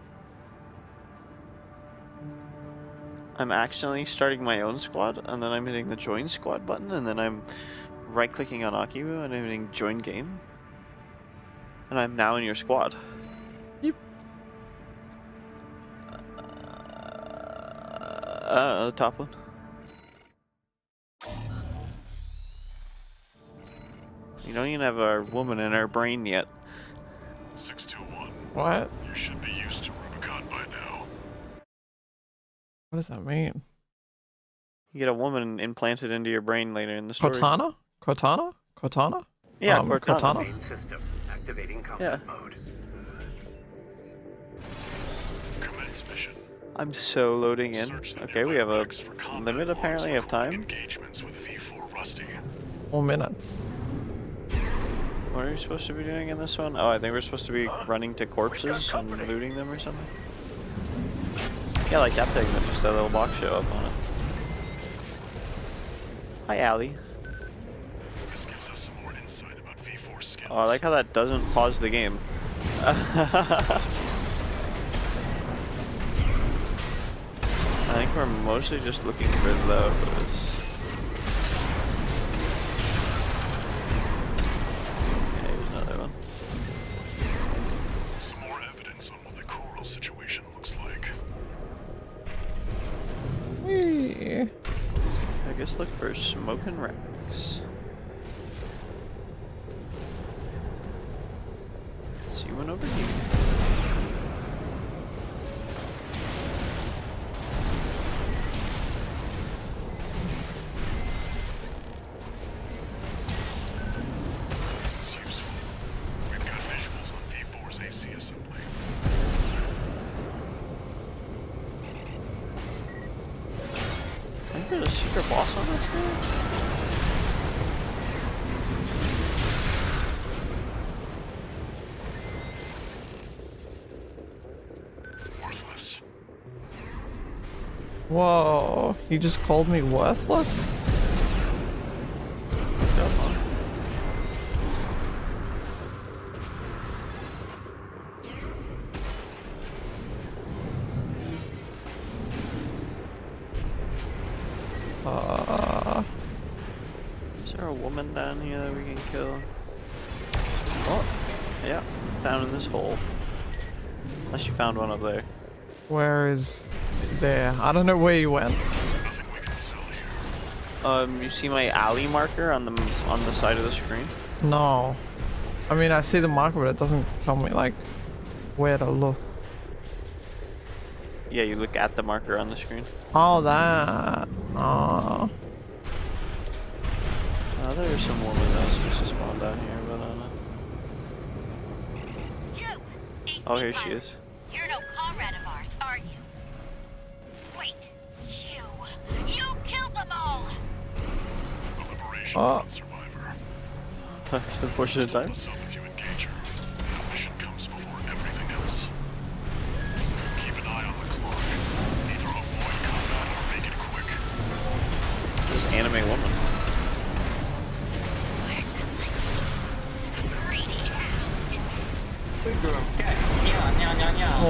I'm accidentally starting my own squad, and then I'm hitting the join squad button, and then I'm right-clicking on Akiwoo, and I'm hitting join game. And I'm now in your squad. Yep. The top one. You don't even have a woman in our brain yet. 621. What? You should be used to Rubicon by now. What does that mean? You get a woman implanted into your brain later in the story. Cortana? Cortana? Cortana? Yeah, Cortana. Main system activating combat mode. Commence mission. I'm so loading in. Search the Okay, we nearby have a wrecks for combat limit logs apparently of recording time. engagements with V4 Rusty. 4 minutes. What are we supposed to be doing in this one? Oh, I think we're supposed to be running to corpses and looting them or something. Yeah, like that thing that just that little box show up on it. Hi, Allie. This gives us some more insight about V4 skills. Oh, I like how that doesn't pause the game. I think we're mostly just looking for those. Okay, here's another one. Some more evidence on what the coral situation looks like. Whee. I guess look for smoking wrecks. See one over here. This is useful. We've got visuals on V4's AC assembly. I think there's a secret boss on this game. Worthless. Whoa, he just called me worthless? Is there a woman down here that we can kill? Oh, yeah, down in this hole. Unless you found one up there. Where is there? I don't know where you went. Nothing we can sell here. You see my alley marker on the side of the screen? No. I mean, I see the marker, but it doesn't tell me, like, where to look. Yeah, you look at the marker on the screen. Oh, that. Oh. There was some woman that was supposed to spawn down here, but oh, here she is. You're no comrade of ours, are you? Wait, you killed them all! A liberation Oh. front survivor. It's unfortunate time. Us up if you engage her. The mission comes before everything else. Keep an eye on the clock. Either avoid combat or make it quick. This anime woman.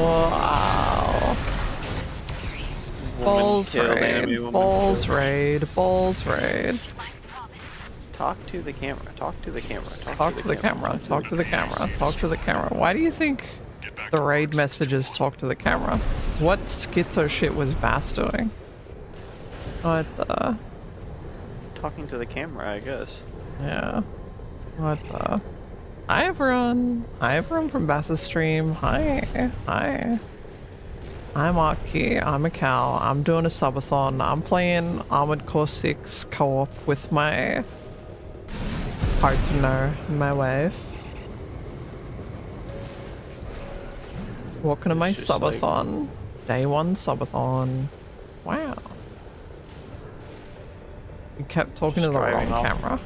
Wow. Balls killed anime raid. woman. Balls raid. Balls raid. Talk to the camera. Talk to the camera. Talk to the camera. Talk to the camera. Talk to the camera. Why do you think the raid messages talk to the camera? What schizo shit was Bass doing? What the? Talking to the camera, I guess. Yeah. What the? Hi everyone. Hi everyone from Bass's stream. Hi. Hi. I'm Aki. I'm a cow. I'm doing a subathon. I'm playing Armored Core 6 co-op with my partner, my wife. Welcome to my It's just like- subathon. Day 1 subathon. Wow. You kept talking to the wrong driving off. camera.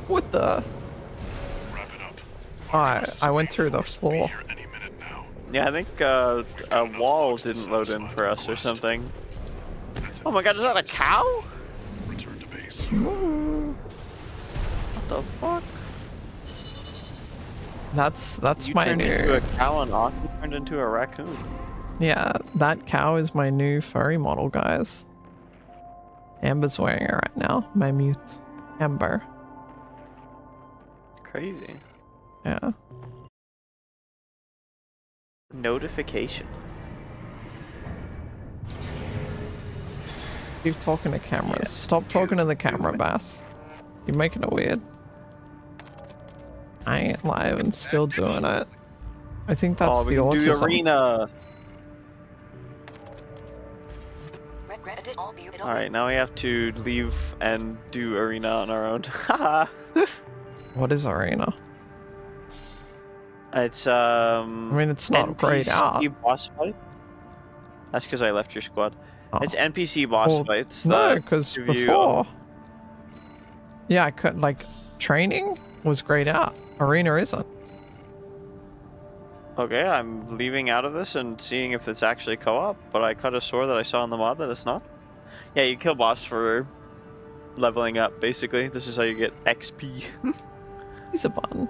What the? Wrap it up. I went through the Force will be floor. here any minute now. Yeah, I think a wall didn't load in for us or something. That's it Oh my god, is that a cow? Return to base. What the fuck? That's You my turned into new. a cow and Aki turned into a raccoon. Yeah, that cow is my new furry model, guys. Amber's wearing it right now. My mute. Amber. Crazy. Yeah. Notification. Keep talking to cameras. Yeah. Stop talking to the camera, Bass. You're making it weird. I ain't live and still doing it. I think that's Oh, we the can do autism. arena. Alright, now we have to leave and do arena on our own. Haha. What is arena? It's I mean, it's not grayed out. NPC boss fight. That's because I left your squad. Oh. It's NPC boss Well, fights. no, that because give you- before, yeah, I could like training was grayed out. Arena isn't. Okay, I'm leaving out of this and seeing if it's actually co-op, but I cut a sword that I saw in the mod that it's not. Yeah, you kill boss for leveling up, basically. This is how you get XP. She's a bun.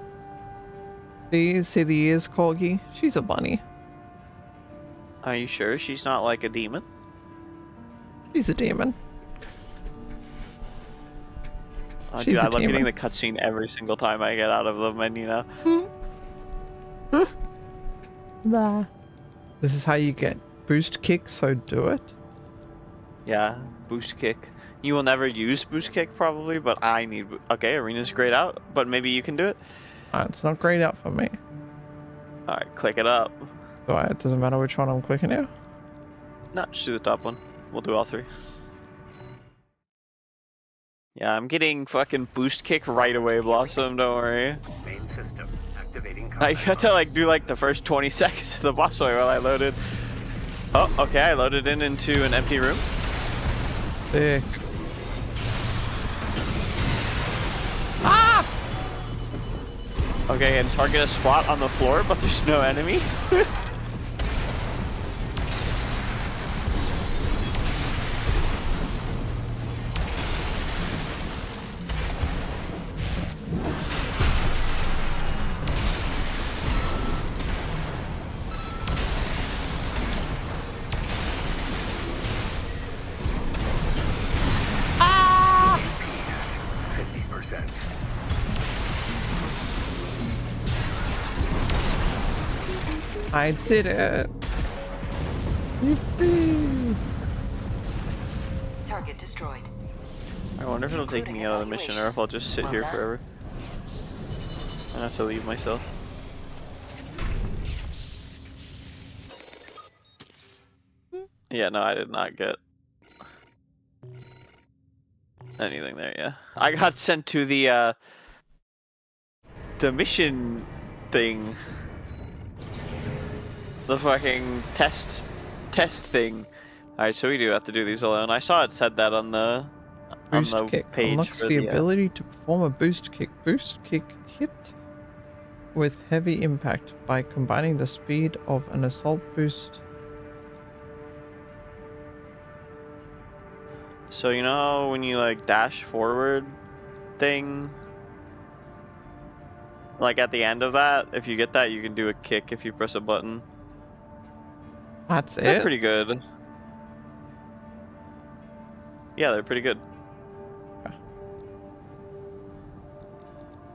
Do you see the ears, Corgi? She's a bunny. Are you sure she's not like a demon? She's a demon. Oh, She's dude, I a love getting demon. the cutscene every single time I get out of the menu now. Bah. This is how you get boost kick, so do it. Yeah, boost kick. You will never use boost kick probably, but I need. Okay, arena's grayed out, but maybe you can do it. It's not grayed out for me. All right, click it up. So it doesn't matter which one I'm clicking now. No, just do the top one. We'll do all three. Yeah, I'm getting fucking boost kick right away, Blossom. Don't worry. Main system activating I combat had to like do like the first 20 seconds of the boss fight while I loaded. Oh, okay, I loaded into an empty room. Sick. Ah! Okay, and target a spot on the floor, but there's no enemy. Ah! 50%. I did it. Yippee. Target destroyed. I wonder if it'll take me out of the mission or if I'll just sit Well here done. forever. I have to leave myself. Yeah, no, I did not get anything there, yeah. I got sent to the mission thing. The fucking test thing. Alright, so we do have to do these alone. I saw it said that on the Boost kick page unlocks for the the ability to perform a boost kick. Boost kick hit with heavy impact by combining the speed of an assault boost. So you know when you like dash forward thing? Like at the end of that, if you get that, you can do a kick if you press a button. That's They're it. pretty good. Yeah, they're pretty good.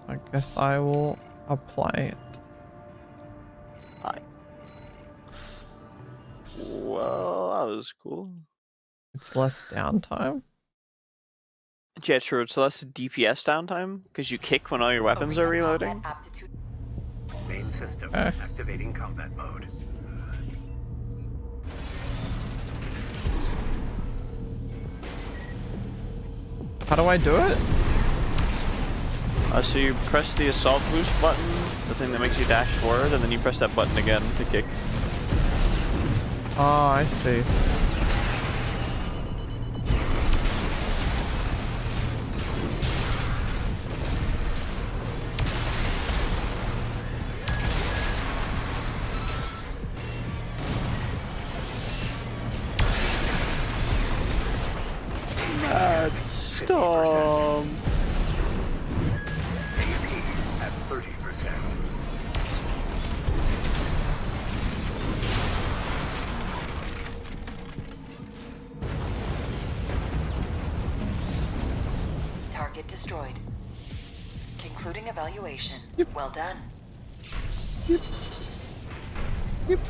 I guess I will apply it. Hi. Well, that was cool. It's less downtime. Yeah, true. It's less DPS downtime because you kick when all your weapons are Arena reloading. combat aptitude. Main system Eh. activating combat mode. How do I do it? So you press the assault boost button, the thing that makes you dash forward, and then you press that button again to kick. Oh, I see. Storm. AP at 30%. Target destroyed. Concluding evaluation. Well done. Yep.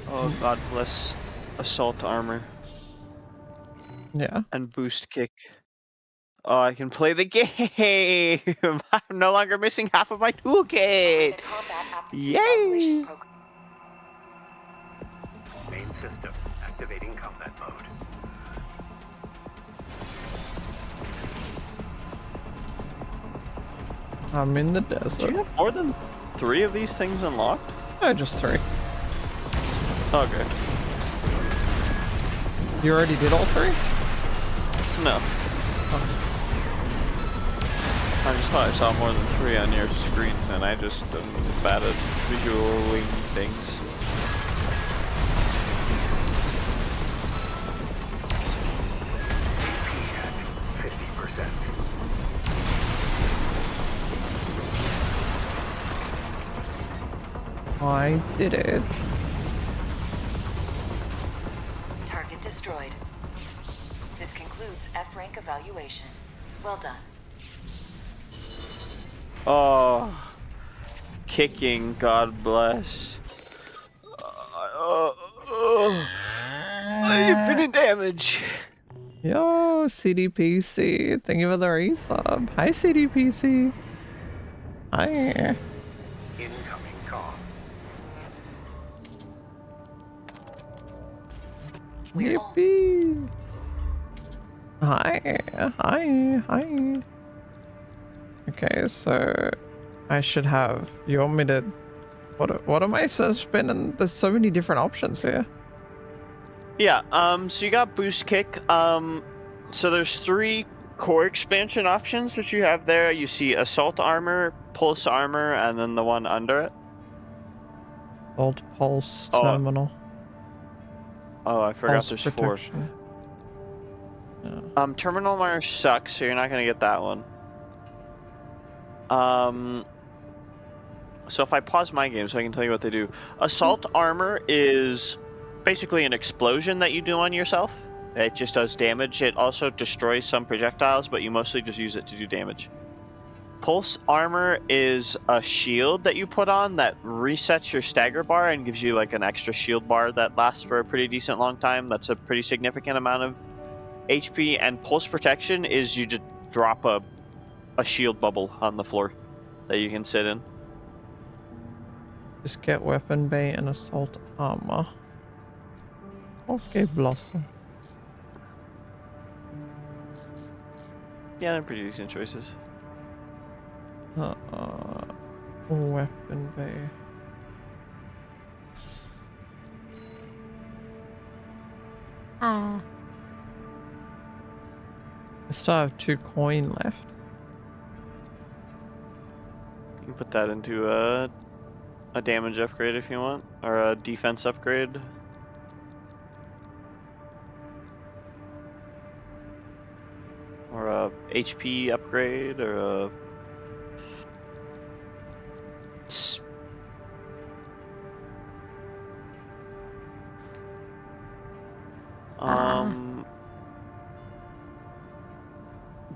Oh, God bless assault armor Yeah. and boost kick. Oh, I can play the game. I'm no longer missing half of my toolkit. The combat aptitude Yay! evaluation program. Main system activating combat mode. I'm in the Do desert. you have more than 3 of these things unlocked? Just 3. Okay. You already did all 3? No. I just thought I saw more than 3 on your screen, and I just am bad at visualing things. AP at 50%. I did it. Target destroyed. This concludes F rank evaluation. Well done. Oh, kicking, God bless. Infinite damage. Yo, CDPC. Thank you for the resub. Hi, CDPC. Hi. Incoming call. Yippee. Hi. Hi. Hi. Okay, so I should have. You want me to? What am I spinning? There's so many different options here. Yeah. So you got boost kick. So there's 3 core expansion options which you have there. You see assault armor, pulse armor, and then the one under it. Old pulse Oh. terminal. Oh, I forgot Pulse there's protection. 4. Yeah. Terminal armor sucks, so you're not gonna get that one. So if I pause my game so I can tell you what they do. Assault armor is basically an explosion that you do on yourself. It just does damage. It also destroys some projectiles, but you mostly just use it to do damage. Pulse armor is a shield that you put on that resets your stagger bar and gives you like an extra shield bar that lasts for a pretty decent long time. That's a pretty significant amount of HP. And pulse protection is you just drop a shield bubble on the floor that you can sit in. Just get weapon bay and assault armor. Okay, Blossom. Yeah, they're pretty decent choices. Weapon bay. I still have 2 coin left. You can put that into a damage upgrade if you want, or a defense upgrade. Or a HP upgrade, or a...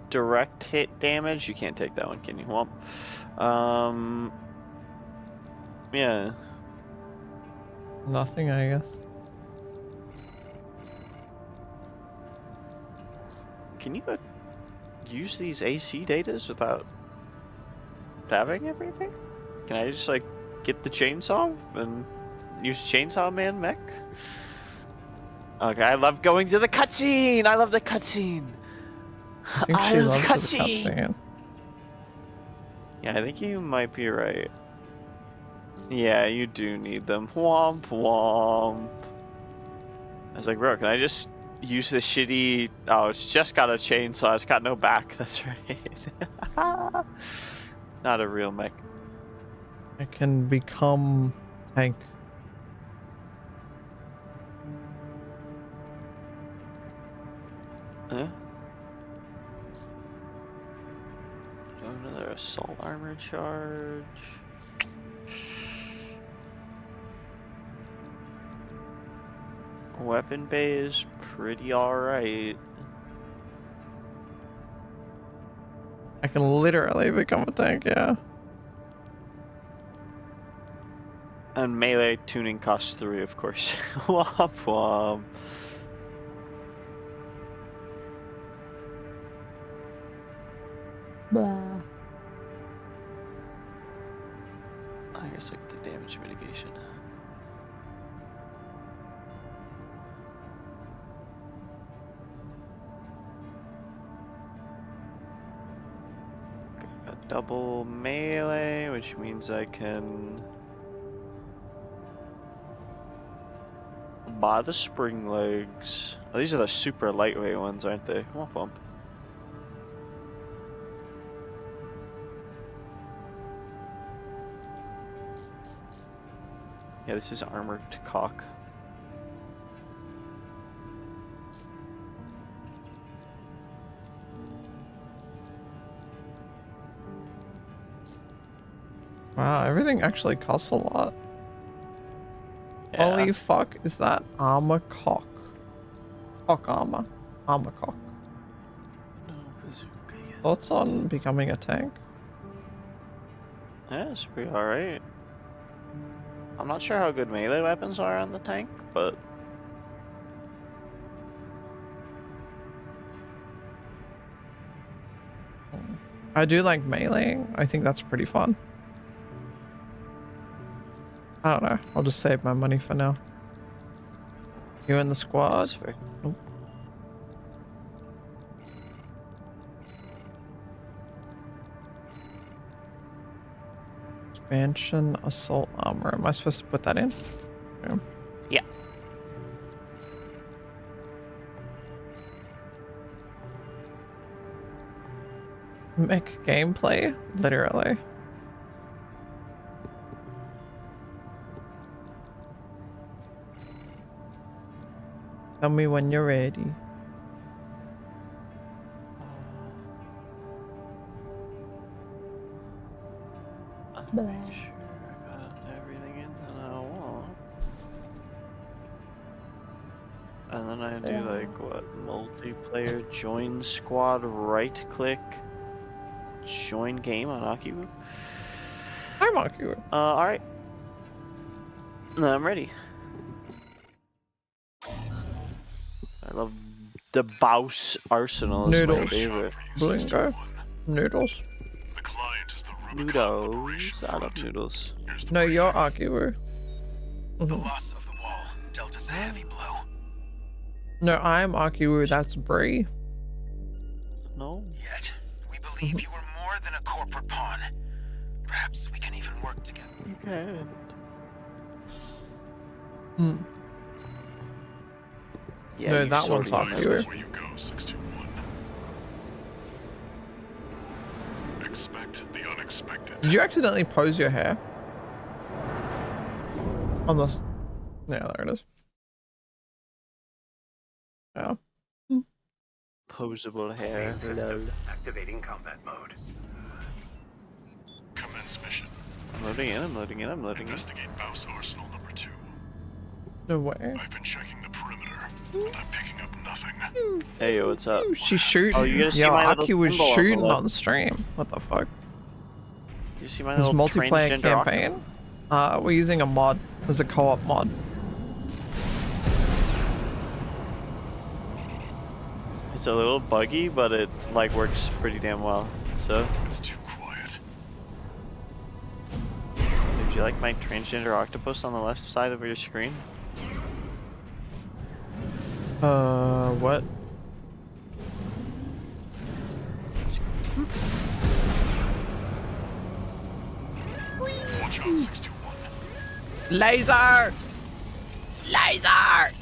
Direct hit damage? You can't take that one, can you? Well, yeah. Nothing, I guess. Can you use these AC datas without having everything? Can I just like get the chainsaw and use Chainsaw Man mech? Okay, I love going to the cutscene. I love the cutscene. I think she loves the cutscene. Yeah, I think you might be right. Yeah, you do need them. Womp womp. I was like, bro, can I just use this shitty... Oh, it's just got a chainsaw. It's got no back. That's right. Not a real mech. I can become tank. Huh? Another assault armor charge. Weapon bay is pretty alright. I can literally become a tank, yeah. And melee tuning costs 3, of course. Womp womp. I guess look at the damage mitigation. Okay, got double melee, which means I can buy the spring legs. Oh, these are the super lightweight ones, aren't they? Come on, bump. Yeah, this is armored cock. Wow, everything actually costs a lot. Yeah. Holy fuck, is that armor cock? Cock armor. Armor cock. No bazooka yet. Thoughts on becoming a tank? Yeah, it's pretty alright. I'm not sure how good melee weapons are on the tank, but I do like meleeing. I think that's pretty fun. I don't know. I'll just save my money for now. You in the squad? that's fair. Nope. Expansion assault armor. Am I supposed to put that in? Yeah. Yeah. Mech gameplay? Literally. Tell me when you're ready. I'm pretty sure I got everything in that I want. And then I do like what? Multiplayer join squad, right click, join game on Akiwoo. I'm Akiwoo. Alright. No, I'm ready. I love the Baus Arsenal. Is my Noodles. favorite. Blingo. Noodles. The client is the Rubicon Noodles. Liberation I love Front. noodles. Here's the No, briefing. you're Akiwoo. The loss of the wall dealt us a heavy blow. No, I'm Akiwoo. That's Bree. No. Yet, we believe you were more than a corporate pawn. Perhaps we can even work together. Okay. Hmm. Yeah, No, you that sorted one's it. Akiwoo. Before you go, 621. Expect the unexpected. Did you accidentally pose your hair? On this. Yeah, there it is. Yeah. Posable hair. Main system activating combat mode. Commence mission. I'm loading in, I'm loading in, I'm loading in. Investigate Baus Arsenal number 2. No way. I've been checking the perimeter, and I'm picking up nothing. Hey, yo, what's up? She's shooting. Oh, you gotta see Yo, my little Aki was symbol on the shooting left. on stream. What the fuck? You see my This little multiplayer transgender campaign? We're using a mod. There's a co-op mod. It's a little buggy, but it like works pretty damn well. So, It's too quiet. if you like my transgender octopus on the left side of your screen, What? Watch out, 621. Laser! Laser!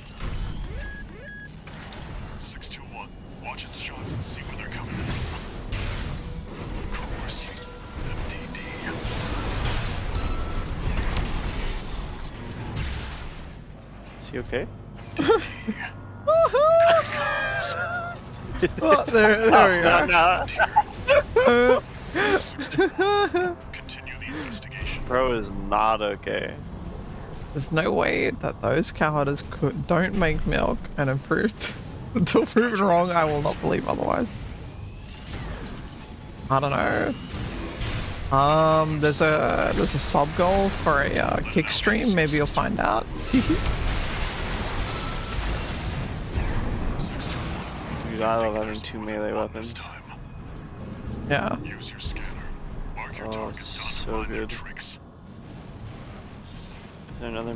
621. Watch its shots and see where they're coming from. Of course. MDD. is he okay? Oh, there we go. No. Continue the investigation. Bro is not okay. There's no way that those cowards don't make milk and improved. Until proven wrong, I will not believe otherwise. I don't know. There's a sub goal for a kick stream. Maybe you'll find out. Dude, I love having two melee weapons. Yeah, Yeah. Use your scanner. Mark your Oh, targets to so undermine their good. tricks. Is there another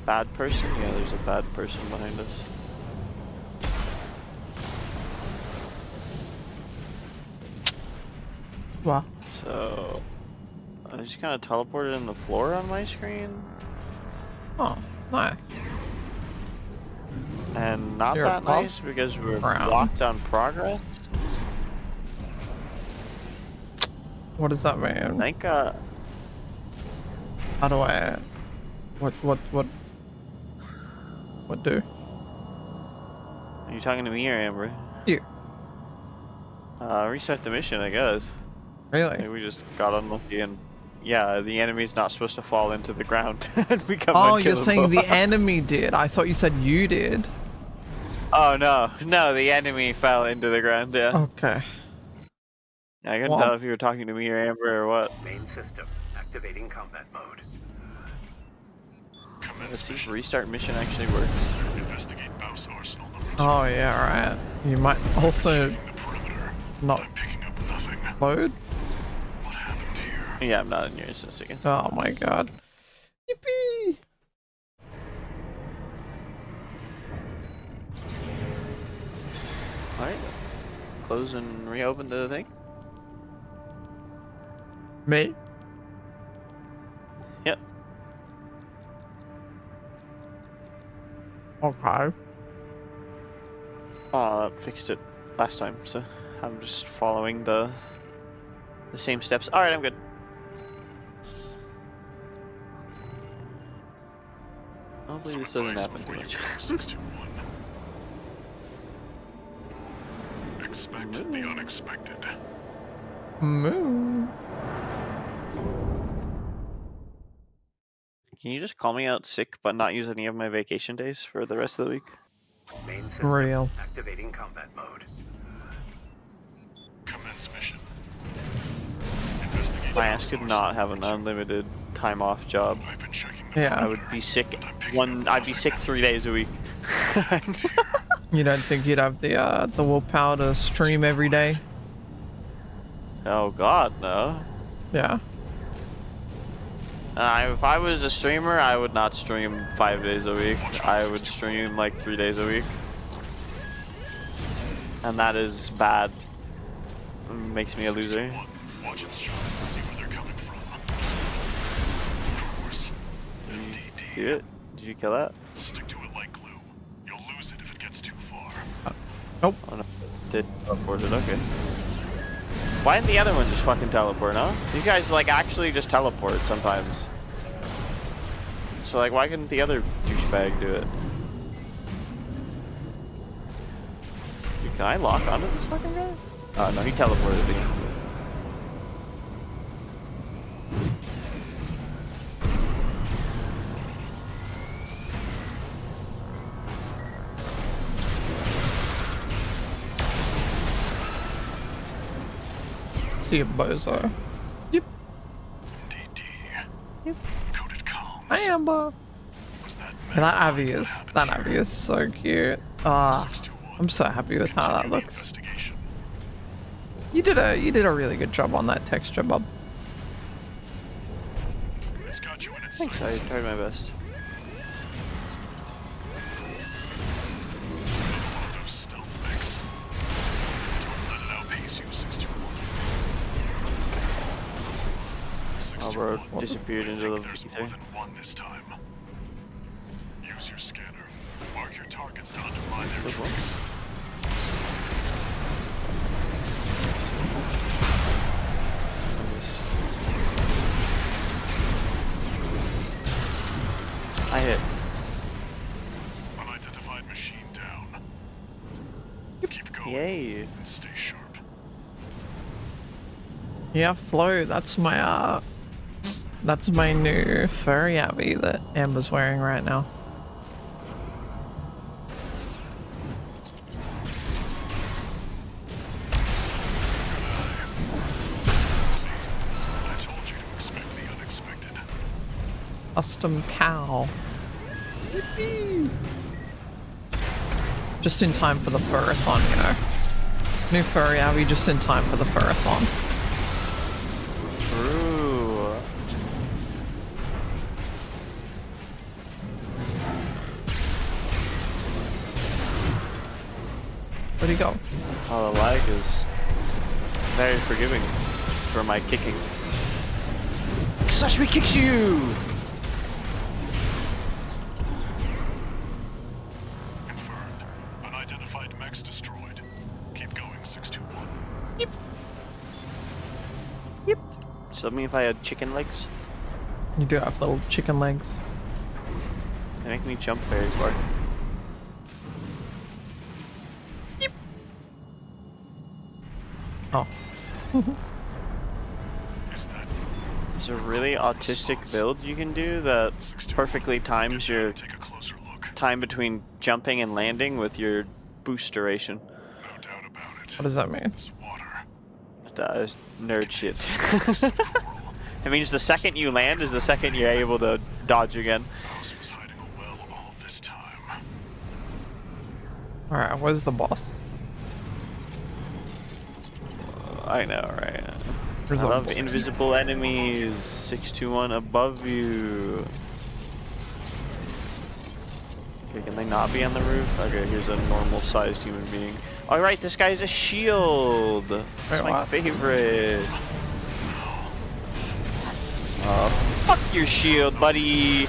bad person? Yeah, there's a bad person behind us. Wow. So I just kind of teleported in the floor on my screen. Oh, nice. And not You're that above nice because we're ground. blocked on progress. What does that mean? I think How do I... What do? are you talking to me or Amber? You. Restart the mission, I guess. Really? Maybe we just got unlucky and yeah, the enemy's not supposed to fall into the ground and become Oh, you're unkillable. saying the enemy did. I thought you said you did. Oh no, the enemy fell into the ground, yeah. Okay. I couldn't tell if you were talking to me or Amber or what. Main system activating combat mode. Let's see if restart mission actually works. Investigate Baus Arsenal number 2. Oh yeah, right. You might also not load. What happened here? Yeah, I'm not in yours in a second. Oh my god. Yippee! Alright. Close and reopen the thing. Me? Yep. Okay. Fixed it last time, so I'm just following the same steps. Alright, I'm good. Hopefully this doesn't happen too much. 621. Expect the unexpected. Moo. Can you just call me out sick but not use any of my vacation days for the rest of the week? Main system Real. activating combat mode. Commence mission. Investigate My ass could not have an unlimited time off job. I've been checking the Yeah. I would be sick I'd be sick 3 days a week. You don't think you'd have the willpower to stream every day? Oh god, no. Yeah. If I was a streamer, I would not stream 5 days a week. I would stream like 3 days a week. And that is bad. Makes me a loser. Watch its shots and see where they're coming from. Of course. MDD. Do it? Did you kill that? Stick to it like glue. You'll lose it if it gets too far. Nope. Oh no. Did teleport it, okay. Why didn't the other one just fucking teleport, huh? These guys like actually just teleport sometimes. So like why couldn't the other douchebag do it? Dude, can I lock onto this fucking guy? Oh no, he teleported me. See a bozo. Yep. DD. Yep. Coded comms. Hi, Amber. Was that That Abby is so cute. I'm so happy with how that looks. You did a really good job on that texture, bub. It's got you in its Thanks, I tried my best. One of those stealth mechs. Don't let it outpace you, 621. Oh bro, disappeared into the There's more than one this time. Use your scanner. Mark your targets to undermine their tricks. I hit. Unidentified machine down. Keep going. Yay. And stay sharp. Yeah, Flo, that's my new furry Abby that Amber's wearing right now. See, I told you to expect the unexpected. Custom cow. Yippee. Just in time for the furathon, you know. New furry Abby just in time for the furathon. Oh, the lag is very forgiving for my kicking. Sashimi kicks you! Confirmed. Unidentified mechs destroyed. Keep going, 621. Yep. Yep. Does that mean if I had chicken legs? You do have little chicken legs. They make me jump very far. Yep. Oh. There's a really autistic build you can do that perfectly times your time between jumping and landing with your boost duration. What does that mean? That is nerd shit. It means the second you land is the second you're able to dodge again. Alright, where's the boss? I know, right? There's I a love boss. invisible enemies. 621 above you. Okay, can they not be on the roof? Okay, here's a normal-sized human being. All right, this guy's a shield. That's my favorite. Fuck your shield, buddy.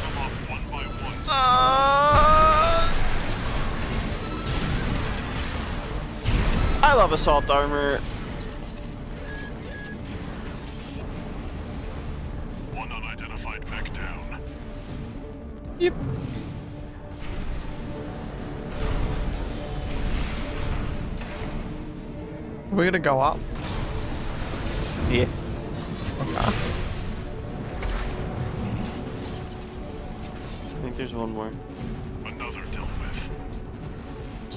I love assault armor. One unidentified mech down. Yep. We're gonna go up. Yeah. Okay. I think there's one more. Another dealt with.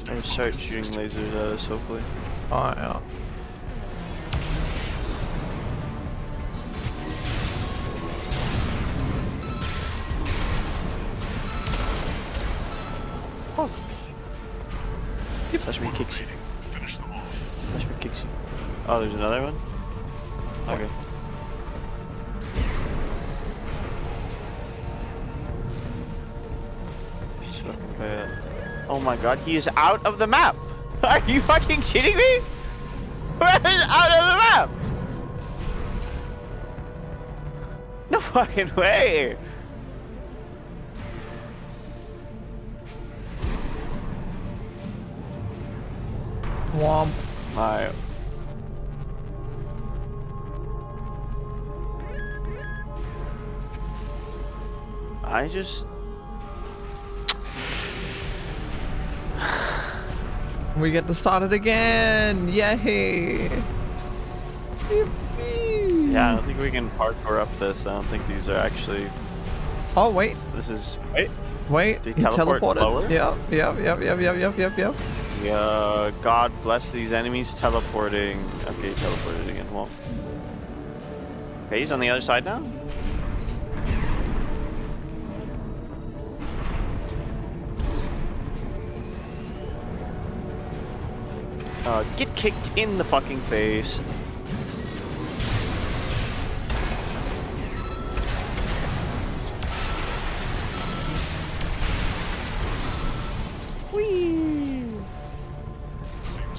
I would start shooting lasers at us, hopefully. Oh, yeah. Oh. Yep. Sashimi kicks you. Finish them off. Sashimi kicks you. Oh, there's another one? Okay. Just fucking play it. Oh my god, he is out of the map! Are you fucking shitting me? Where is out of the map? No fucking way! Womp. Alright. I just... We get to start it again! Yay! Yippee! Yeah, I don't think we can parkour up this. I don't think these are actually... Oh, wait. This is... Wait. Wait, Did he he teleport teleported? lower? Yep. Yeah, God bless these enemies teleporting. Okay, teleported again. Well. Okay, he's on the other side now? Get kicked in the fucking face.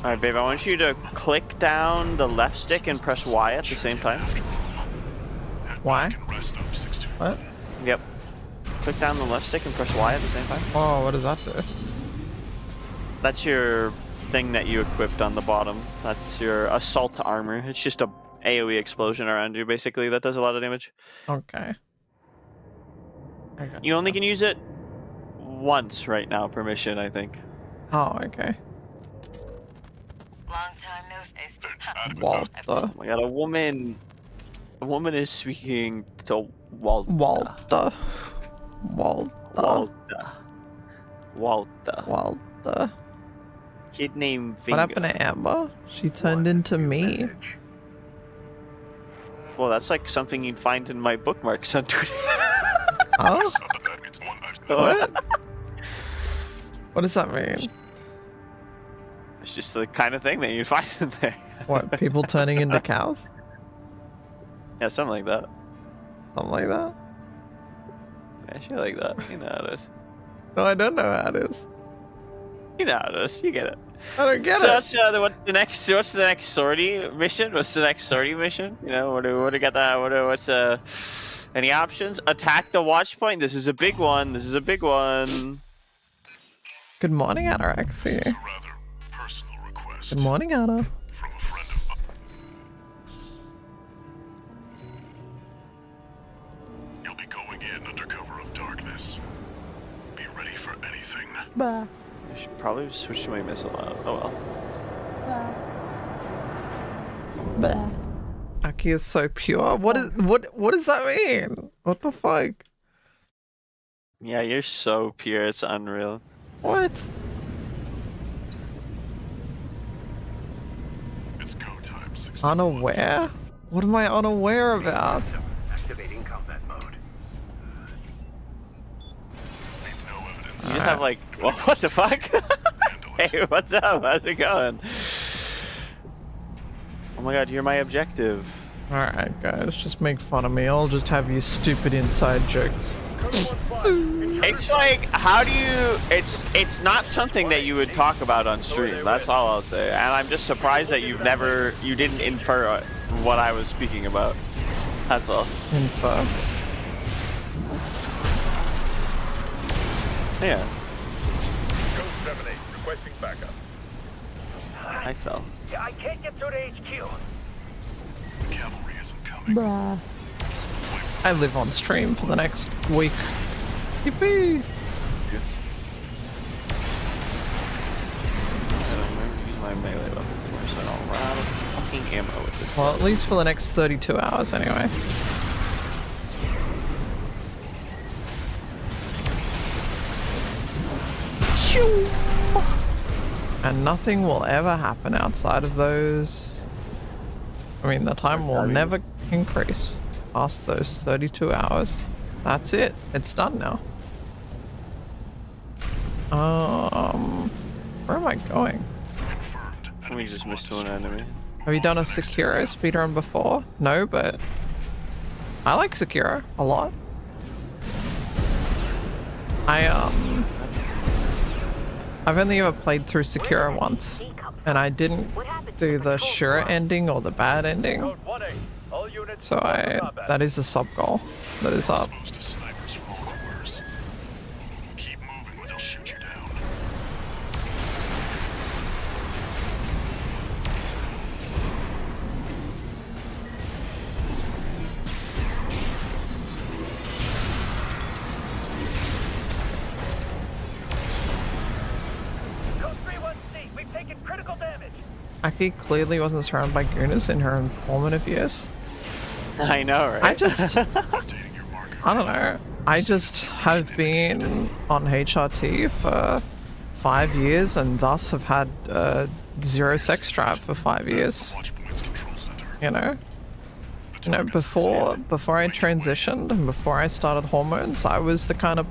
Alright, babe, I want you to click down the left stick and press Y at the same time. Why? What? Yep. Click down the left stick and press Y at the same time. Oh, what does that do? That's your thing that you equipped on the bottom. That's your assault armor. It's just a AoE explosion around you, basically, that does a lot of damage. Okay. You only can use it once right now per mission, I think. Oh, okay. Long time no see. Walter. Oh my god, a woman is speaking to Walter. Walter. Walter. Kid named Finger. What happened to Amber? She turned into me. Well, that's like something you'd find in my bookmarks on Twitter. Huh? What? What does that mean? It's just the kind of thing that you'd find in there. What, people turning into cows? Yeah, something like that. Something like that? Yeah, shit like that. You know how it is. No, I don't know how it is. You know how it is. You get it. I don't get So it. what's the next sortie mission? What's the next sortie mission? You know, what do got that? What's any options? Attack the watch point. This is a big one. This is a big one. Good morning, This is Anorexia. a rather personal request Good morning, Anna. from a friend of mine. You'll be going in under cover of darkness. Be ready for anything. Bah. I should probably switch to my missile out. Oh well. Bah. Aki is so pure. What does that mean? What the fuck? Yeah, you're so pure. It's unreal. What? It's go time. 61. Unaware? What am I unaware about? Activating combat mode. Leave no evidence. You just have like, well, what the fuck? Hey, what's up? How's it going? Oh my god, you're my objective. Alright, guys, just make fun of me. I'll just have you stupid inside jokes. It's like, how do you? It's not something that you would talk about on stream. That's all I'll say. And I'm just surprised that you didn't infer what I was speaking about. That's all. Info. Yeah, Code 78, requesting backup. I fell. I can't get through to HQ. The cavalry isn't coming. Bruh. I live on stream for the next week. Yippee! I don't remember to use my melee weapon more, so I don't run out of fucking ammo with this. Well, at least for the next 32 hours anyway. Shoo! And nothing will ever happen outside of those. I mean, the time will never increase past those 32 hours. That's it. It's done now. Where am I going? Confirmed. We just missed one enemy. Have you done a Sekiro speedrun before? No, but I like Sekiro a lot. I've only ever played through Sekiro once, and I didn't do the sure ending or the bad ending. Code 1A, all units. So that is a sub goal that is up. Exposed to snipers from all quarters. Keep moving or they'll shoot you down. Code 31C, we've taken critical damage. Aki clearly wasn't surrounded by gooners in her informative years. I know, right? I just, Updating your marker. I don't know. I just have been on HRT for 5 years and thus have had zero sex drive for 5 years. Watch points control center. You know? Before I transitioned and before I started hormones, I was the kind of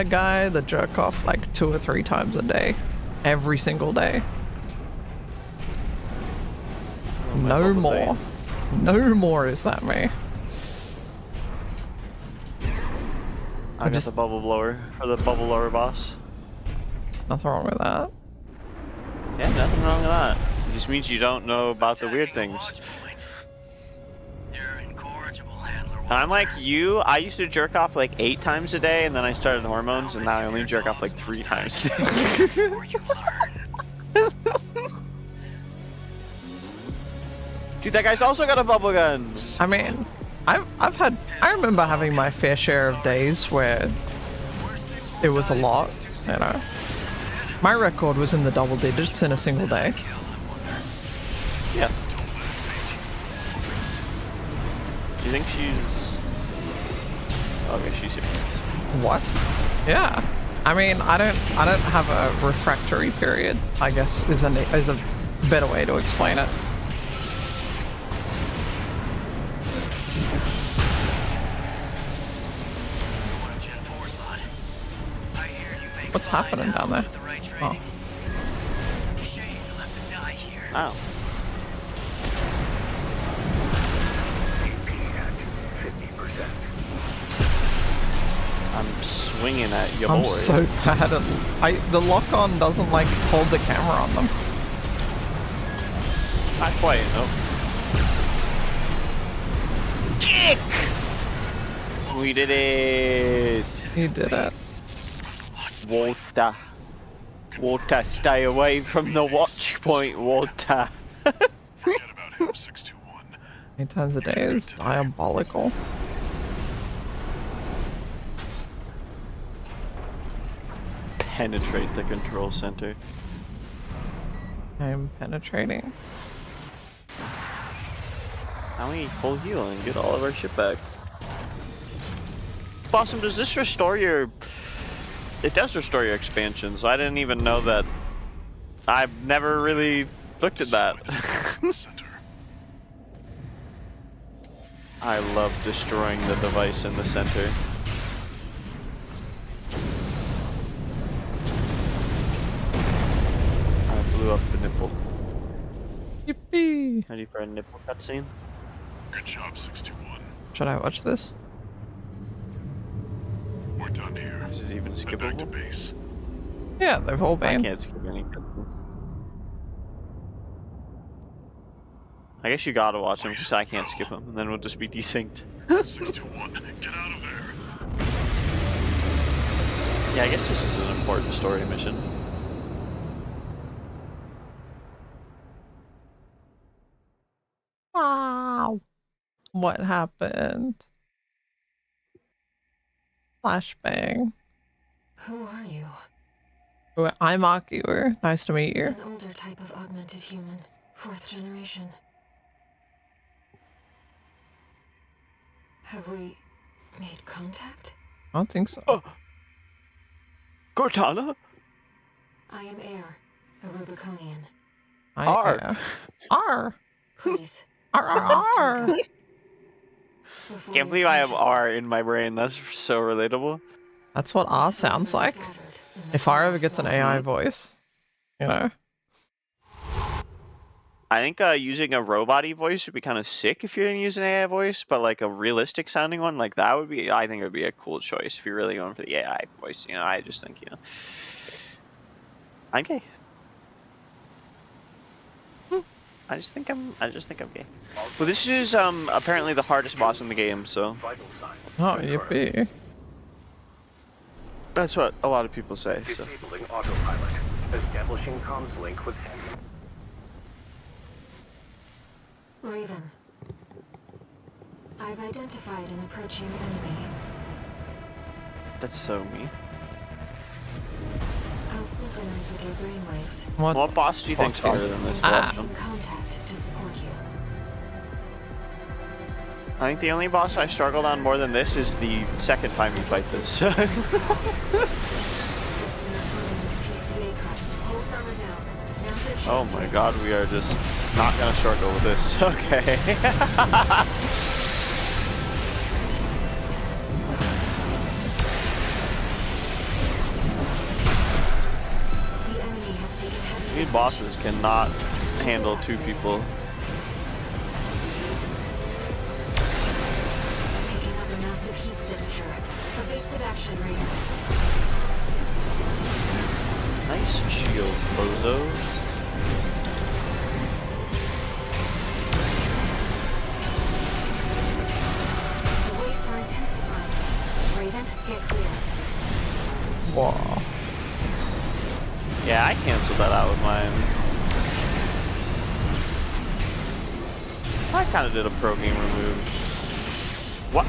guy that jerk off like 2 or 3 times a day, every single day. No more. No more is that me. I got the bubble blower for the bubble blower boss. Nothing wrong with that. Yeah, nothing wrong with that. It just means you don't know about the weird Attacking things. watch point. Your incorrigible handler And I'm like you, I used to jerk off like 8 times a day, and then I started hormones, and now I only jerk off like 3 times a day. before you learn. Dude, that guy's also got a bubble gun. I mean, I remember having my fair share of days where it was a lot, you know. My record was in the double digits in a single day. Yeah. Do you think she's... Okay, she's here. What? Yeah. I mean, I don't have a refractory period, I guess is a better way to explain it. What's happening down there? Oh. Oh. I'm swinging at your I'm boy. so bad at the lock on doesn't like hold the camera on them. Not quite, no. Kick! We did it! You did it. Water. Water, stay away from the watch point, Water. Forget about him, 621. 8 times a day is diabolical. Penetrate the control center. I'm penetrating. Now we full heal and get all of our shit back. Awesome, does this restore your... It does restore your expansions. I didn't even know that. I've never really looked at that. I love destroying the device in the center. I blew up the nipple. Yippee! Ready for a nipple cutscene? Good job, 621. Should I watch this? We're done here. Is it even Head back to skippable? base. Yeah, they've all I been. can't skip any cutscene. I guess you gotta watch them because I can't skip them, and then we'll just be desynced. 621, get out of there. Yeah, I guess this is an important story mission. Wow. What happened? Flashbang. Who are you? I'm Akiwoo. Nice to meet you. An older type of augmented human. 4th generation. Have we made contact? I don't think so. Oh. Cortana? I am Air, a Rubiconian. R. R. Please. R. Before Can't your believe I have R consciousness in my brain. That's so relatable. That's what R sounds like. If R ever gets an AI voice, you know. I think using a robot-y voice would be kind of sick if you're gonna use an AI voice, but like a realistic sounding one like that would be, I think it would be a cool choice if you're really going for the AI voice. You know, I just think, you know, I'm gay. I just think I'm gay. Well, this is apparently the hardest boss in the game, so Oh, yippee. that's what a lot of people say. So Disabling autopilot. Establishing comms link with him. Raven. I've identified an approaching enemy. that's so me. I'll synchronize with your brainwaves. What boss do you think's harder than this boss? In contact to support you. I think the only boss I struggled on more than this is the second time you fight this. It's an autonomous PCA craft. Whole summer down. Now's your chance. Oh my god, we are just not gonna struggle with this. Okay. The enemy has taken heavy These bosses cannot handle 2 people. picking up a massive heat signature. Evasive action, Raven. Nice shield, bozos. The waves are intensifying. Raven, get clear. Whoa. Yeah, I canceled that out with mine. I kind of did a pro gamer move. What?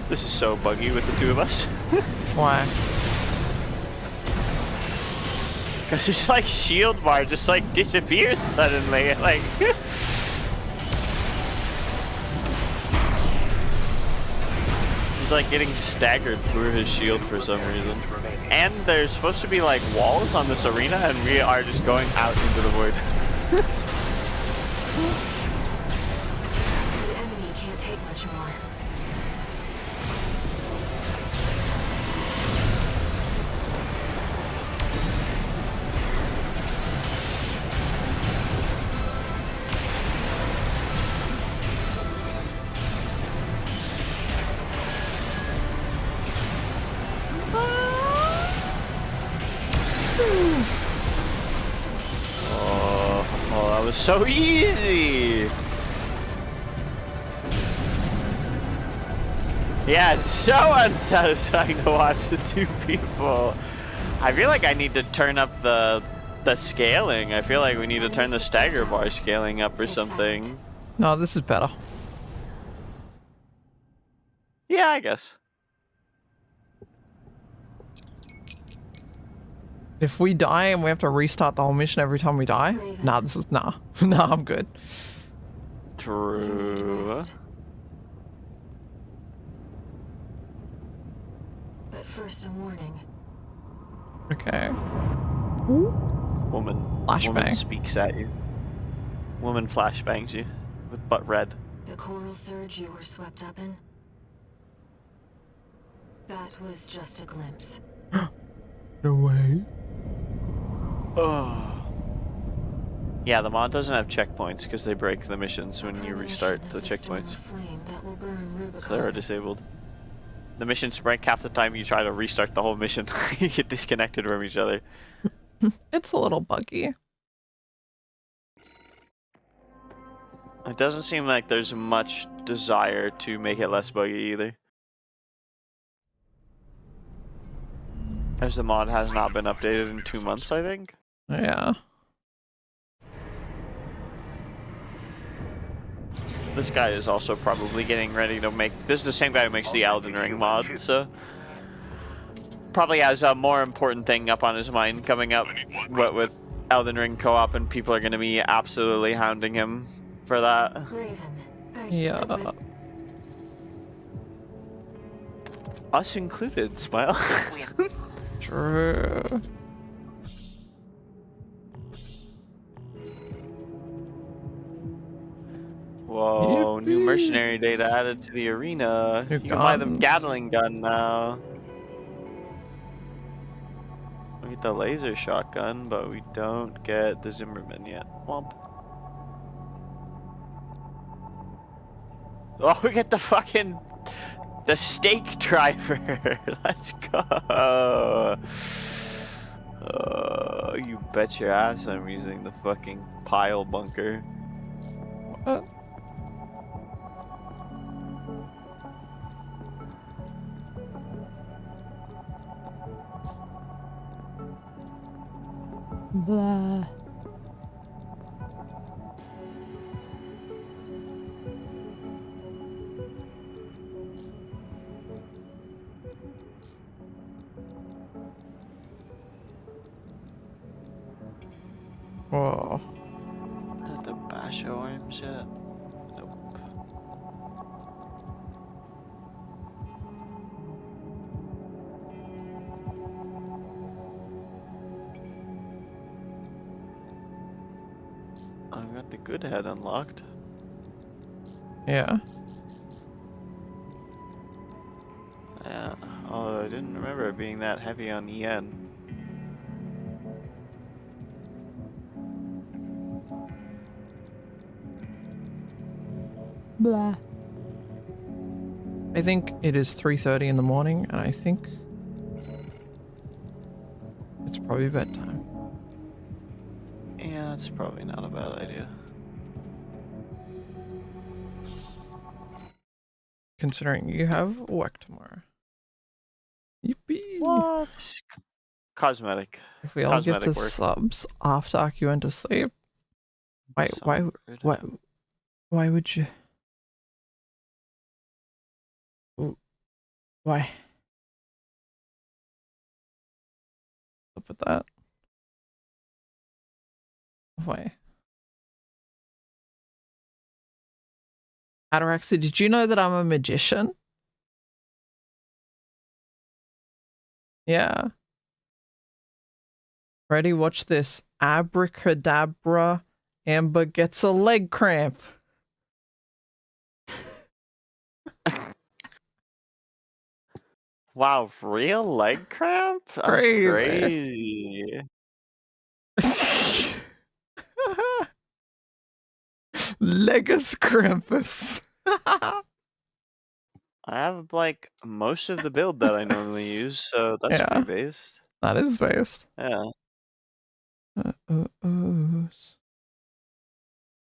This is so buggy with the 2 of us. Why? Because his like shield bar just like disappears suddenly. Like he's like getting staggered through his shield for some reason. And there's supposed to be like walls on this arena, and we are just going out into the void. The enemy can't take much more. so easy. Yeah, it's so unsatisfying to watch the two people. I feel like I need to turn up the scaling. I feel like we need to turn the stagger bar scaling up or something. No, this is better. Yeah, I guess. If we die and we have to restart the whole mission every time we die, nah, this is nah. Nah, I'm good. True. But first, a warning. Okay. Woman Flashbang. speaks at you. Woman flashbangs you with butt red. The coral surge you were swept up in? That was just a glimpse. No way. Oh. Yeah, the mod doesn't have checkpoints because they break the missions when you restart the checkpoints. So they're disabled. The missions break half the time you try to restart the whole mission. You get disconnected from each other. It's a little buggy. It doesn't seem like there's much desire to make it less buggy either. As the mod has not been updated in 2 months, I think. Yeah. This guy is also probably getting ready to make... This is the same guy who makes the Elden Ring mod, so... Probably has a more important thing up on his mind coming up. What with Elden Ring co-op, and people are going to be absolutely hounding him for that. Yeah. Us included, Smile. True. Whoa, new mercenary data added to the arena. New You can buy the guns. Gatling gun now. We get the laser shotgun, but we don't get the Zimmerman yet. Womp. Oh, we get the fucking... The stake driver. Let's go. Oh, you bet your ass I'm using the fucking pile bunker. What? Blah. Whoa. Not the Basho arms yet? Nope. I got the good head unlocked. Yeah. Yeah, although I didn't remember it being that heavy on EN. Blah. I think it is 3:30 in the morning, and I think it's probably bedtime. Yeah, it's probably not a bad idea. Considering you have work tomorrow. Yippee! What? Cosmetic. If we all get Cosmetic to work. subs after Akiwoo went to sleep, why would you? Why? Up with that. Why? Ataraxia, did you know that I'm a magician? Yeah. Ready? Watch this. Abracadabra. Amber gets a leg cramp. Wow, real leg cramp? That's Crazy. crazy. Legus Krampus. I have like most of the build that I normally use, so that's Yeah. pretty based. That is based. Yeah.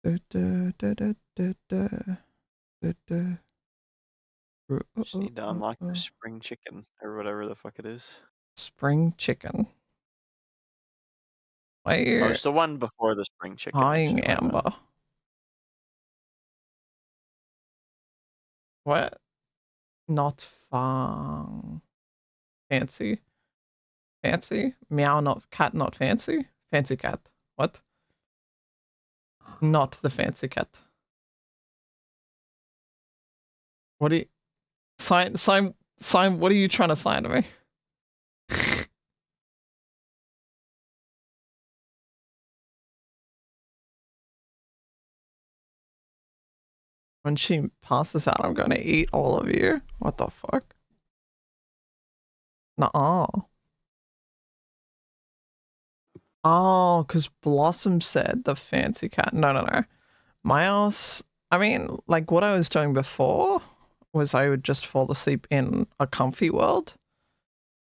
Just need to unlock the spring chicken or whatever the fuck it is. Spring chicken. Oh, it's the one before the spring chicken. Tying actually, my bad. amber. What? Not fun. Fancy. Fancy? Meow, not cat, not fancy? Fancy cat. What? Not the fancy cat. What do you... Sign, what are you trying to sign to me? When she passes out, I'm gonna eat all of you. What the fuck? Nuh-uh. Oh, because Blossom said the fancy cat. No. My ass, I mean, like what I was doing before was I would just fall asleep in a comfy world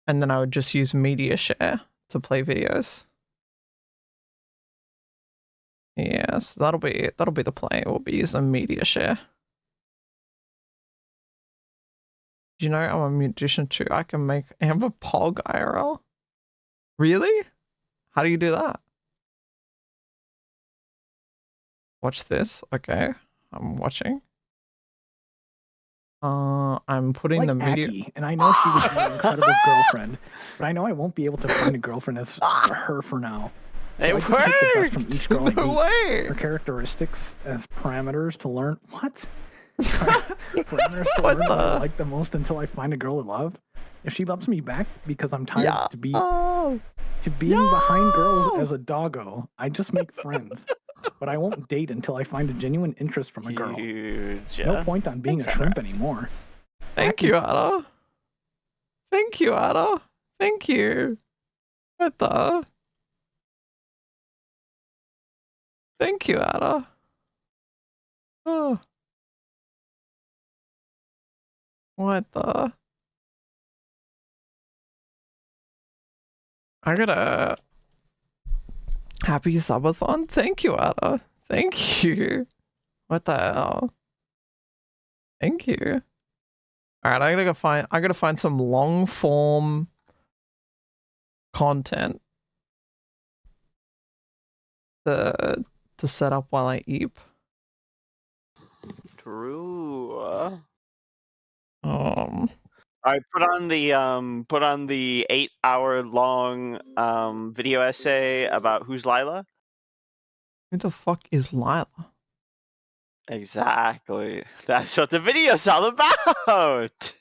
and then I would just use media share to play videos. Yes, that'll be the play. We'll be using media share. Do you know I'm a musician too? I can make Amber Pog IRL. Really? How do you do that? Watch this. Okay, I'm watching. I'm putting the media. Aki, and I know she was an incredible girlfriend, but I know I won't be able to find a girlfriend as for her for now. So It I just take the best from worked! each girl I No meet, way! her characteristics as parameters to learn what? Parameters to What learn what I the- like the most until I find a girl to love. If she loves me back because I'm tired Yeah. to being behind girls as a doggo, I just make friends. But I won't date until I find a genuine interest from a girl. Huge. No point on being a shrimp anymore. Thank you, Ada. Thank you, Ada. Thank you. What the? Thank you, Ada. Oh. What the? I gotta... Happy Subathon? Thank you, Ada. Thank you. What the hell? Thank you. Alright, I gotta find some long form content to set up while I eat. True. I put on the 8-hour long video essay about who's Lila. Who the fuck is Lila? Exactly. That's what the video's all about.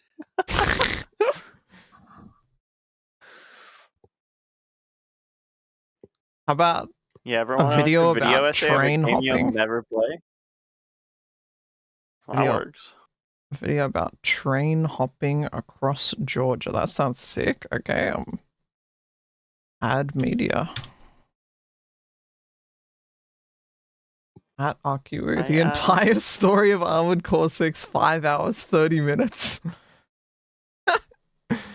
How about Yeah, everyone a video about essay of a train game you'll hopping? never play. That Video. works. Video about train hopping across Georgia. That sounds sick. Okay, add media. At Akiwoo. The entire story of Armored Core 6, 5 hours, 30 minutes.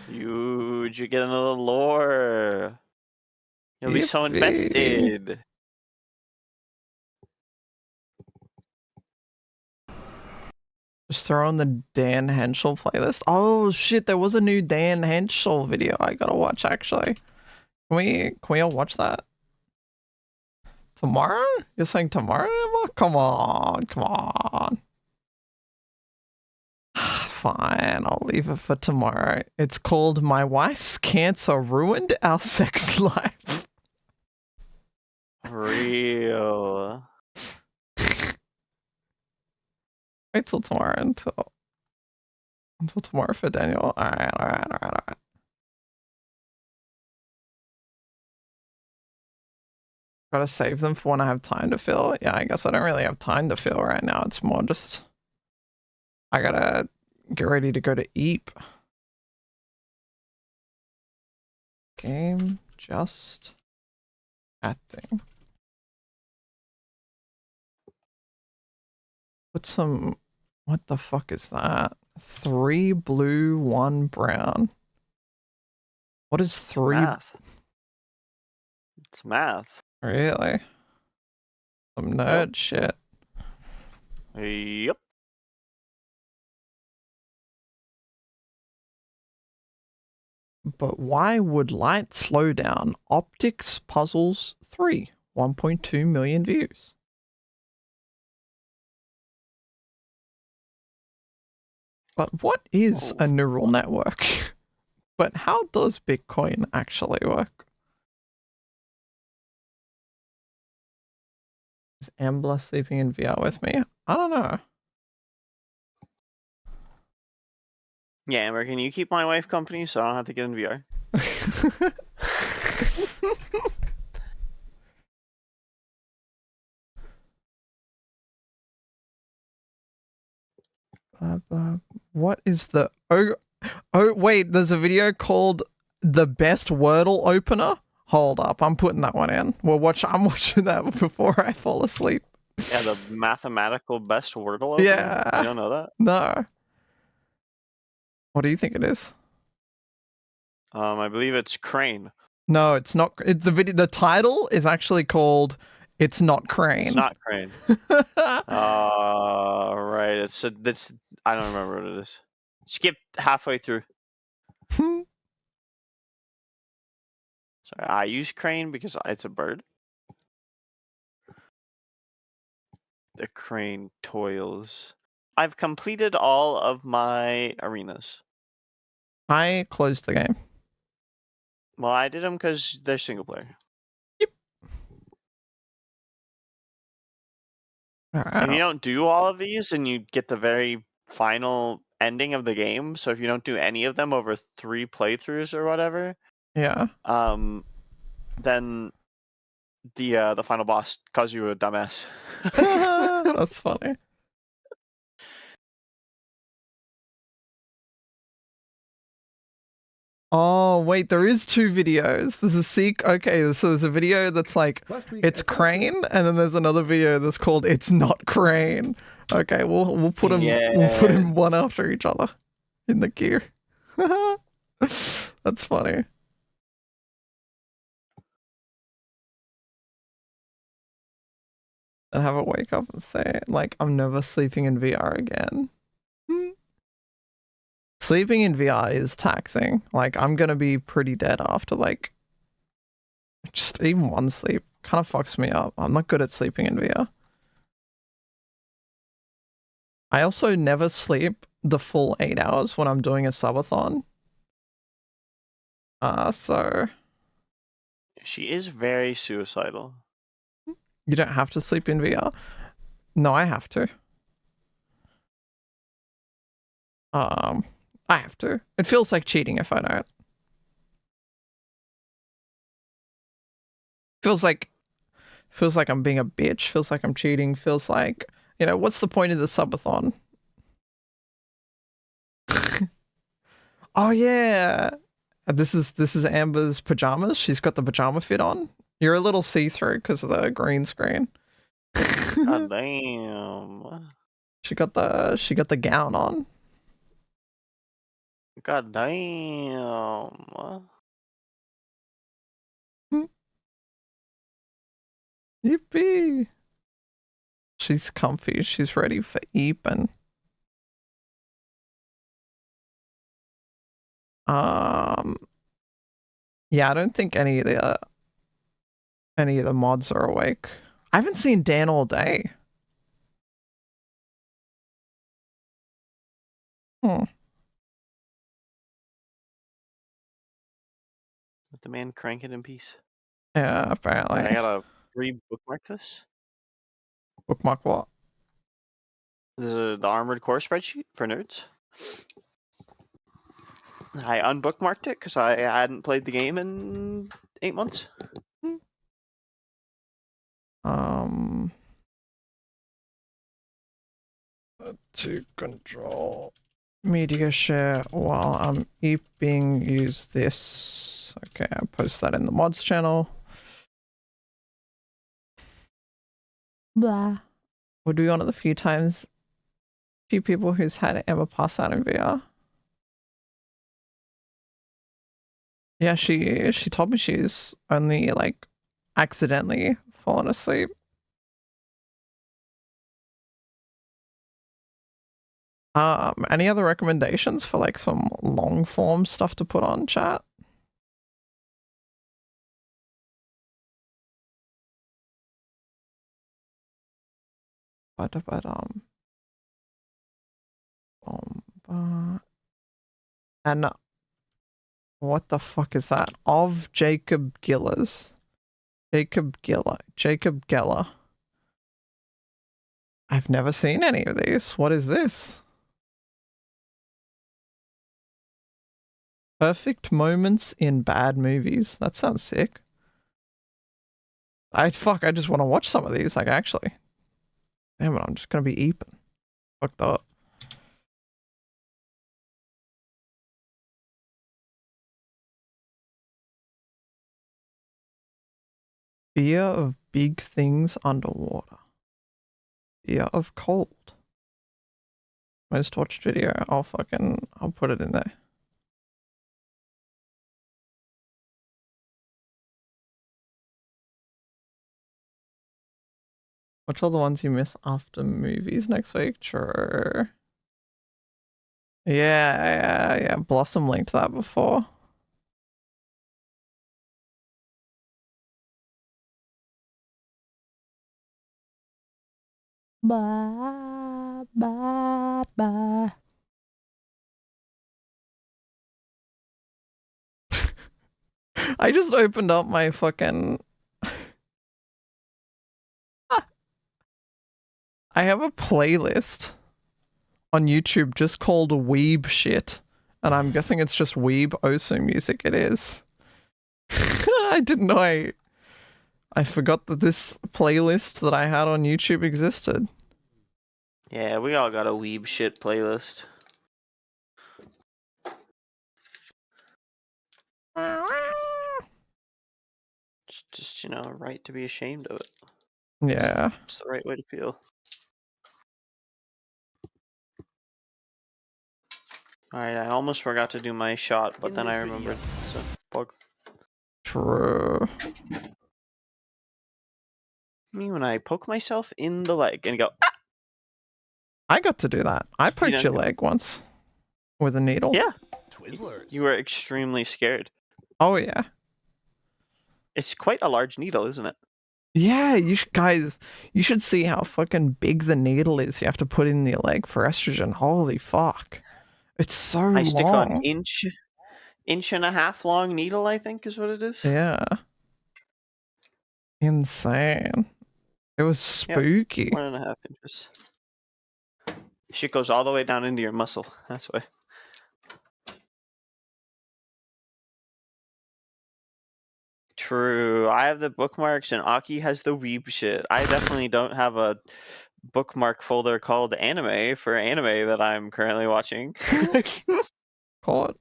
Huge. You're getting a little lore. You'll be so Yippee. invested. Just throw on the Dan Henschel playlist. Oh shit, there was a new Dan Henschel video I gotta watch actually. Can we all watch that? Tomorrow? You're saying tomorrow, Emma? Come on. Fine, I'll leave it for tomorrow. It's called My Wife's Cancer Ruined Our Sex Life. Real. Wait till tomorrow until tomorrow for Daniel. Alright. Gotta save them for when I have time to fill. Yeah, I guess I don't really have time to fill right now. It's more just I gotta get ready to go to Eep. Game just acting. Put some... What the fuck is that? 3 blue, 1 brown. What is 3? Math. It's math. Really? Some nerd shit. Yep. But why would light slow down? Optics Puzzles 3, 1.2 million views. But what is a neural network? But how does Bitcoin actually work? Is Ambler sleeping in VR with me? I don't know. Yeah, Amber, can you keep my wife company so I don't have to get in VR? What is the... Oh, wait, there's a video called The Best Wordle Opener? Hold up, I'm putting that one in. I'm watching that before I fall asleep. Yeah, the mathematical best Wordle opener? Yeah. You don't know that? No. What do you think it is? I believe it's Crane. No, it's not. The title is actually called "It's Not Crane." It's not Crane. Right. It's I don't remember what it is. Skip halfway through. Sorry, I use Crane because it's a bird. The Crane toils. I've completed all of my arenas. I closed the game. Well, I did them because they're single player. Yep. If you don't do all of these, and you get the very final ending of the game. So if you don't do any of them over 3 playthroughs or whatever, yeah, then the final boss calls you a dumbass. That's funny. Oh, wait, there is 2 videos. There's a okay, so there's a video that's like, it's Crane, and then there's another video that's called It's Not Crane. Okay, we'll put them we'll put them one after each other in the queue. That's funny. And have it wake up and say, like, I'm never sleeping in VR again. Sleeping in VR is taxing. Like, I'm gonna be pretty dead after, like, just even one sleep. Kind of fucks me up. I'm not good at sleeping in VR. I also never sleep the full 8 hours when I'm doing a subathon. So... She is very suicidal. You don't have to sleep in VR? No, I have to. I have to. It feels like cheating if I don't. Feels like I'm being a bitch. Feels like I'm cheating. Feels like, you know, what's the point of the subathon? Oh yeah. This is Amber's pajamas. She's got the pajama fit on. You're a little see-through because of the green screen. God damn. She got the gown on. God damn. Yippee. She's comfy. She's ready for Eepin. Yeah, I don't think any of the mods are awake. I haven't seen Dan all day. Let the man crank it in peace. Yeah, apparently. I gotta bookmark this. Bookmark what? The Armored Core spreadsheet for nerds. I unbookmarked it because I hadn't played the game in 8 months. To control media share while I'm being use this. Okay, I post that in the mods channel. Blah. Would be one of the few people who's had Emma pass out in VR. Yeah, she told me she's only like accidentally fallen asleep. Any other recommendations for like some long form stuff to put on chat? And what the fuck is that? Of Jacob Gillers. Jacob Geller. I've never seen any of these. What is this? Perfect moments in bad movies. That sounds sick. I just want to watch some of these, like, actually. Damn it, I'm just gonna be eeping. Fucked up. Fear of big things underwater. Fear of cold. Most watched video. I'll put it in there. Watch all the ones you miss after movies next week. True. Yeah. Blossom linked that before. Bye. I just opened up my fucking... I have a playlist on YouTube just called Weeb Shit. And I'm guessing it's just Weeb Osu music. It is. I didn't know I forgot that this playlist that I had on YouTube existed. Yeah, we all got a weeb shit playlist. It's just, you know, right to be ashamed of it. Yeah. It's the right way to feel. Alright, I almost forgot to do my shot, but then I remembered. So, bug. True. Me when I poke myself in the leg and go, ah! I got to do that. I poked your leg once with a needle. Yeah. You were extremely scared. Oh, yeah. It's quite a large needle, isn't it? Yeah, guys, you should see how fucking big the needle is you have to put in your leg for estrogen. Holy fuck. It's so long. I stick an inch and a half long needle, I think is what it is. Yeah. Insane. It was spooky. Yep, 1.5 inches. Shit goes all the way down into your muscle. That's why. True. I have the bookmarks and Aki has the weeb shit. I definitely don't have a bookmark folder called anime for anime that I'm currently watching. Call it.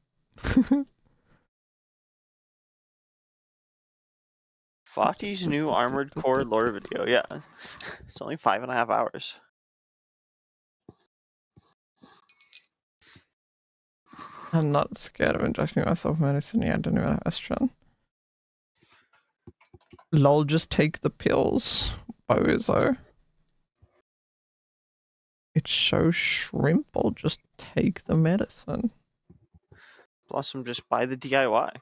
Fati's new Armored Core lore video. Yeah. It's only 5.5 hours. I'm not scared of injecting myself with medicine. Yeah, I don't even have estrogen. Lol, just take the pills, bozo. It's so shrimp, I'll just take the medicine. Blossom, just buy the DIY.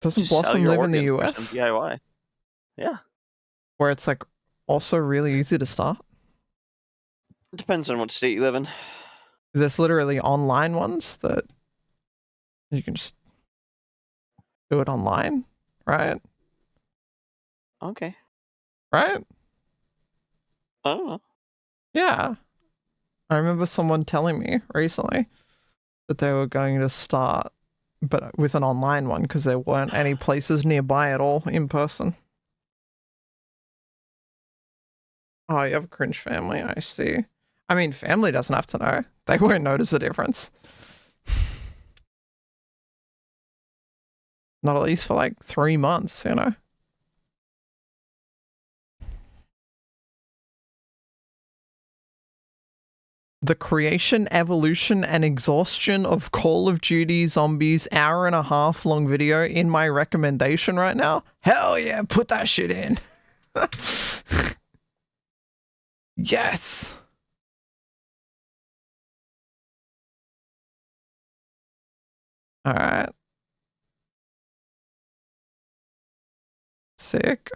Doesn't Just Blossom sell your live in the organs for US? some DIY. Yeah. Where it's like also really easy to start? It depends on what state you live in. There's literally online ones that you can just do it online, right? Okay. Right? I don't know. Yeah. I remember someone telling me recently that they were going to start, but with an online one because there weren't any places nearby at all in person. Oh, you have a cringe family, I see. I mean, family doesn't have to know. They won't notice the difference. Not at least for like 3 months, you know? The creation, evolution, and exhaustion of Call of Duty Zombies 1.5 hour long video in my recommendation right now? Hell yeah, put that shit in. Yes. Alright. Sick.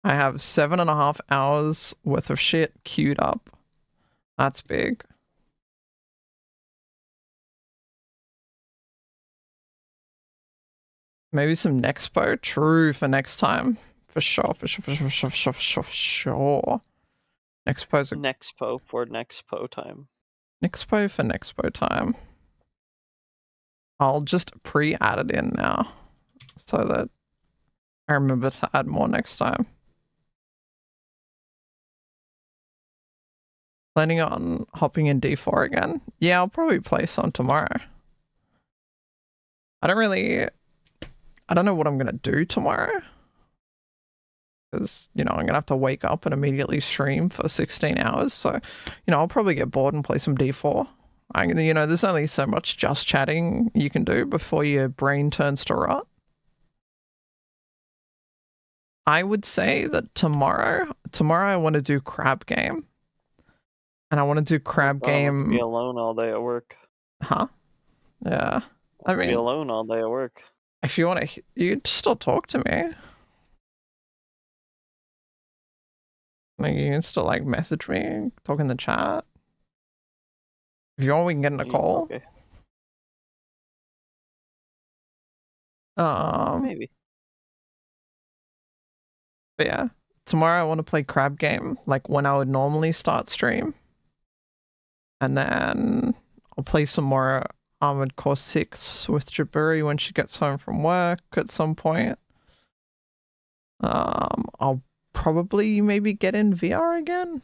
I have 7.5 hours worth of shit queued up. That's big. Maybe some Nexpo? True, for next time. For sure, for sure, for sure, for sure, for sure. Nexpo's a... Nexpo for Nexpo time. Nexpo for Nexpo time. I'll just pre-add it in now so that I remember to add more next time. Planning on hopping in D4 again? Yeah, I'll probably play some tomorrow. I don't know what I'm going to do tomorrow. Because, you know, I'm going to have to wake up and immediately stream for 16 hours. So, you know, I'll probably get bored and play some D4. You know, there's only so much just chatting you can do before your brain turns to rot. I would say that tomorrow I want to do crab game. And I want to do crab game. Be alone all day at work. Huh? Yeah. I mean, be alone all day at work. If you want to, you still talk to me. Like, you can still like message me, talk in the chat. If you want, we can get in a call. Okay. Maybe. But yeah, tomorrow I want to play crab game, like when I would normally start stream. And then I'll play some more Armored Core 6 with Yippeeeeee when she gets home from work at some point. I'll probably maybe get in VR again.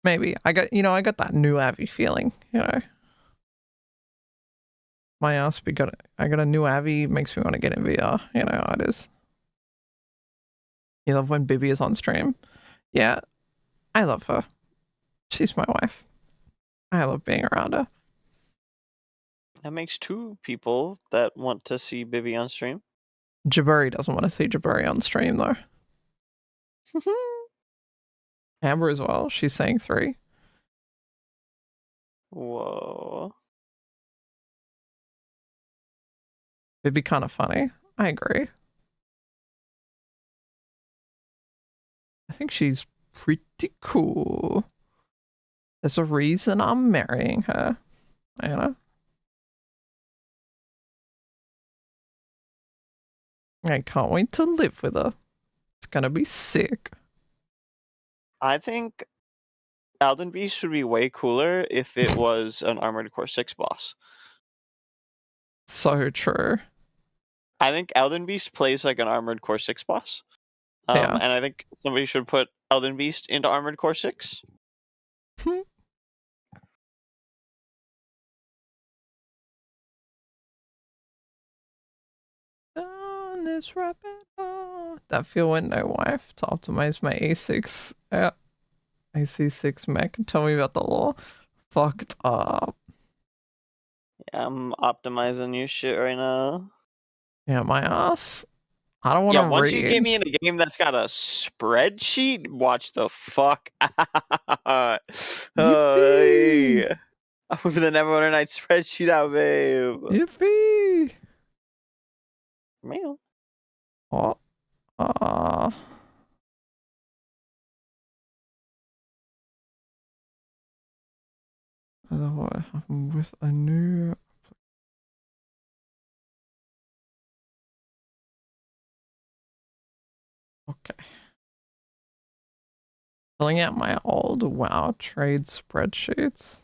Maybe. I got that new Avi feeling, you know. My ass, I got a new Avi, makes me want to get in VR, you know how it is. You love when Bibby is on stream. Yeah, I love her. She's my wife. I love being around her. That makes two people that want to see Bibby on stream. Yippeeeeee doesn't want to see Yippeeeeee on stream though. Amber as well. She's saying 3. Whoa. It'd be kind of funny. I agree. I think she's pretty cool. There's a reason I'm marrying her. You know? I can't wait to live with her. It's gonna be sick. I think Elden Beast should be way cooler if it was an Armored Core 6 boss. So true. I think Elden Beast plays like an Armored Core 6 boss. Yeah. And I think somebody should put Elden Beast into Armored Core 6. Down this rabbit hole. That feel window wife to optimize my A6. AC6 mech. Tell me about the law. Fucked up. Yeah, I'm optimizing new shit right now. Yeah, my ass. I don't want to once you get me in a game that's got a spreadsheet, watch the fuck out. Hey. I'm moving the Neverwinter Night spreadsheet out, babe. Yippee! Meow. Oh. What happened with a new... Okay. Filling out my old WoW trade spreadsheets.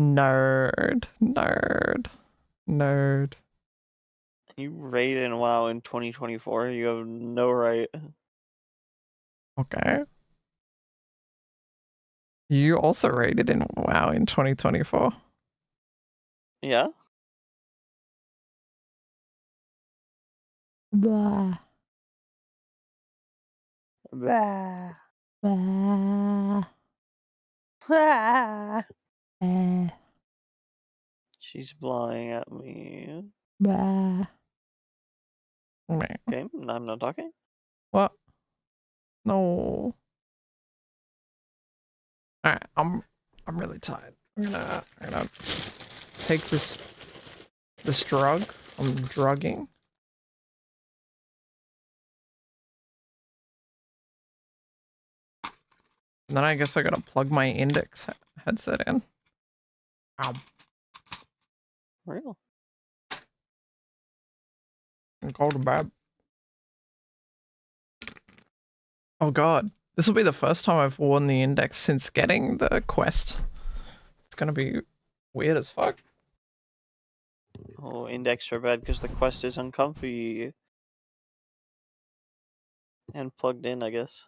Nerd. You raid in WoW in 2024. You have no right. Okay. You also raided in WoW in 2024. Yeah? Blah. Blah. Blah. Blah. She's blowing at me. Blah. Okay, I'm not talking. What? No. Alright, I'm really tired. I'm gonna take this drug. I'm drugging. And then I guess I gotta plug my index headset in. Ow. Real. And go to bed. Oh god. This will be the first time I've worn the index since getting the quest. It's gonna be weird as fuck. Oh, index are bad because the quest is uncomfy. And plugged in, I guess.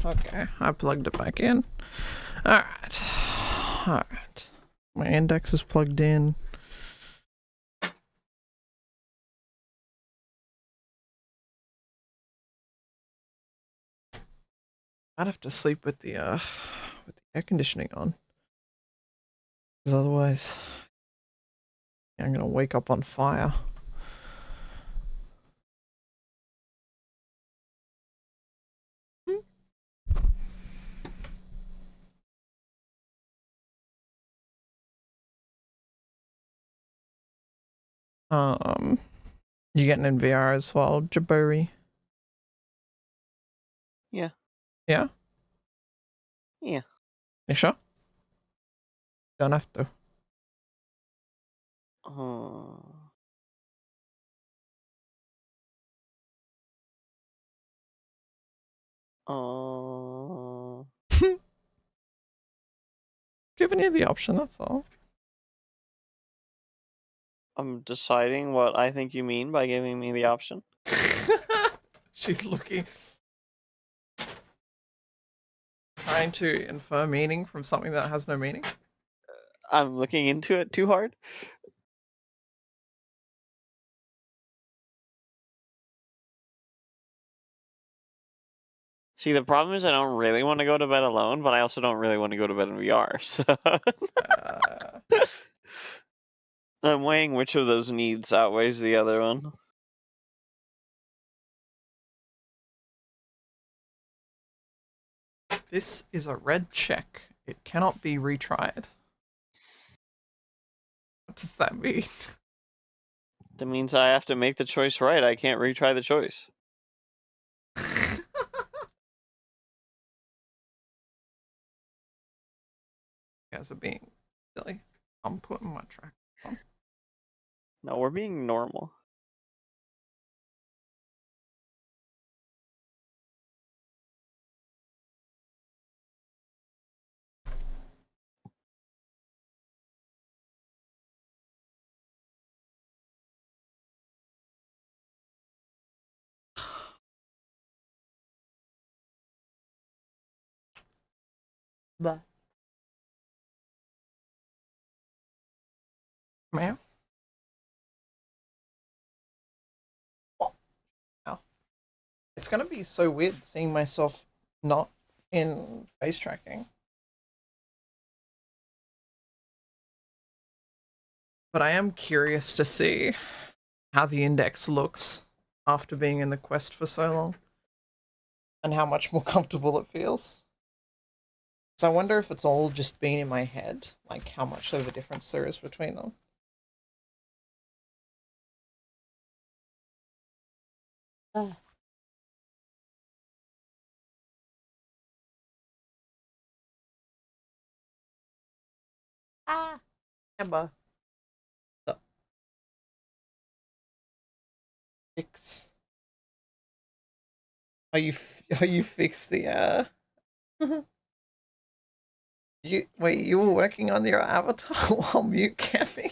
Okay, I plugged it back in. Alright. Alright. My index is plugged in. I'd have to sleep with the air conditioning on. Because otherwise I'm gonna wake up on fire. You getting in VR as well, Jabari? Yeah. Yeah? Yeah. You sure? Don't have to. Giving you the option, that's all. I'm deciding what I think you mean by giving me the option. She's looking. Trying to infer meaning from something that has no meaning. I'm looking into it too hard. See, the problem is I don't really want to go to bed alone, but I also don't really want to go to bed in VR, so... I'm weighing which of those needs outweighs the other one. This is a red check. It cannot be retried. What does that mean? That means I have to make the choice right. I can't retry the choice. You guys are being silly. I'm putting my track on. No, we're being normal. Blah. Ma'am? Oh. It's gonna be so weird seeing myself not in face tracking. But I am curious to see how the index looks after being in the quest for so long. And how much more comfortable it feels. So I wonder if it's all just been in my head, like how much of a difference there is between them. Oh. Ah, Emma. Fix. Are you fix the You were working on your avatar while mute camping?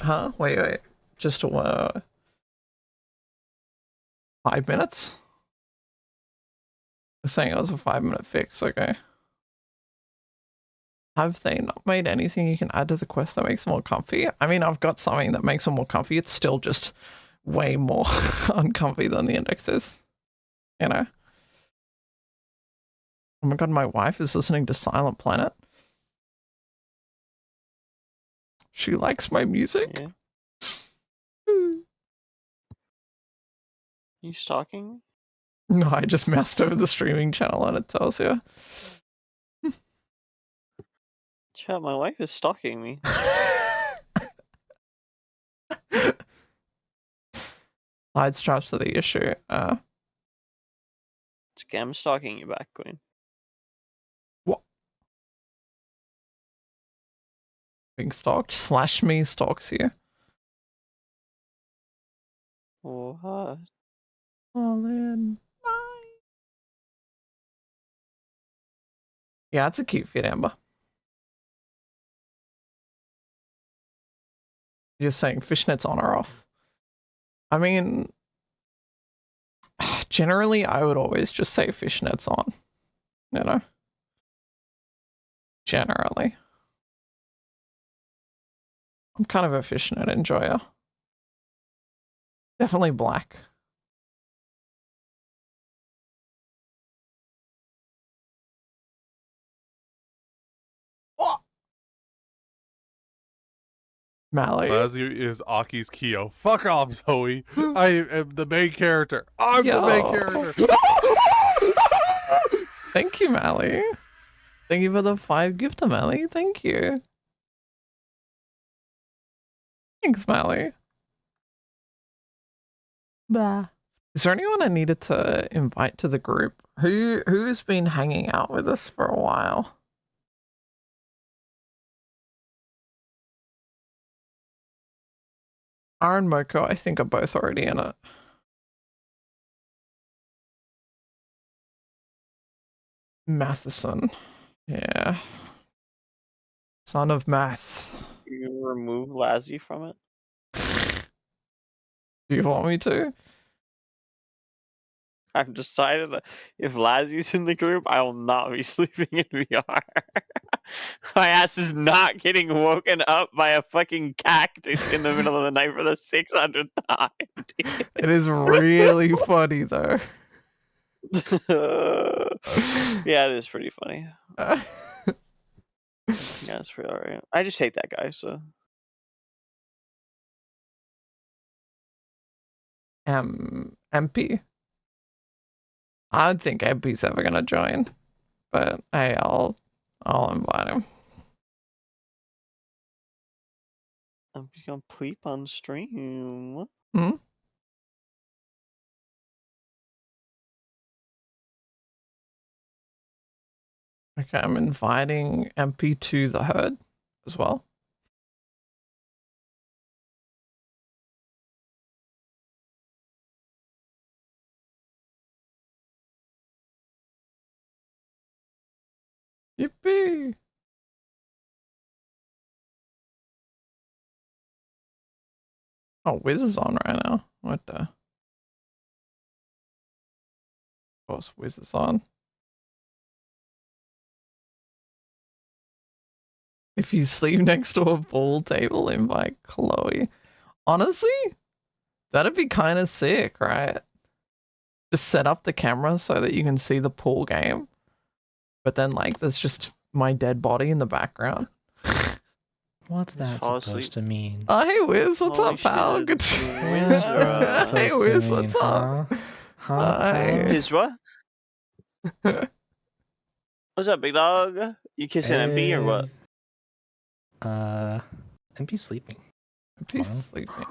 Huh? Wait. Just 5 minutes? You're saying it was a 5-minute fix, okay. Have they not made anything you can add to the quest that makes them more comfy? I mean, I've got something that makes them more comfy. It's still just way more uncomfy than the index is. You know? Oh my god, my wife is listening to Silent Planet. She likes my music. Yeah. You stalking? No, I just moused over the streaming channel and it tells you. Chat, my wife is stalking me. Side straps are the issue. I'm stalking you back, Queen. What? Being stalked? Slash me stalks you. What? All in. Bye. Yeah, it's a cute fit, Amber. You're saying fishnets on or off? I mean, generally I would always just say fishnets on. You know? Generally. I'm kind of a fishnet enjoyer. Definitely black. Oh! Mally. Lazzy is Aki's Kyo. Fuck off, Zoe. I am the main character. I'm the main character. Thank you, Mally. Thank you for the 5 gifter, Mally. Thank you. Thanks, Mally. Bah. Is there anyone I needed to invite to the group? Who's been hanging out with us for a while? R and Moko, I think, are both already in it. Matheson. Yeah. Son of Math. You remove Lazzy from it? Do you want me to? I've decided that if Lazzy's in the group, I will not be sleeping in VR. My ass is not getting woken up by a fucking cactus in the middle of the night for the 600th time. It is really funny, though. Yeah, it is pretty funny. Yeah, it's pretty alright. I just hate that guy, so. MP? I don't think MP's ever gonna join, but hey, I'll invite him. I'm just gonna pleep on stream. Hmm? Okay, I'm inviting MP to the herd as well. Yippee! Oh, Wiz is on right now. What the? Of course, Wiz is on. If you sleep next to a pool table, invite Chloe. Honestly, that'd be kind of sick, right? Just set up the camera so that you can see the pool game. But then, like, there's just my dead body in the background. What's that supposed to mean? Oh, hey, Wiz. What's up, pal? Good to Hey, Wiz. What's up? Hi. Wiz, what? What's up, big dog? You kissing MP or what? MP's sleeping. MP's sleeping.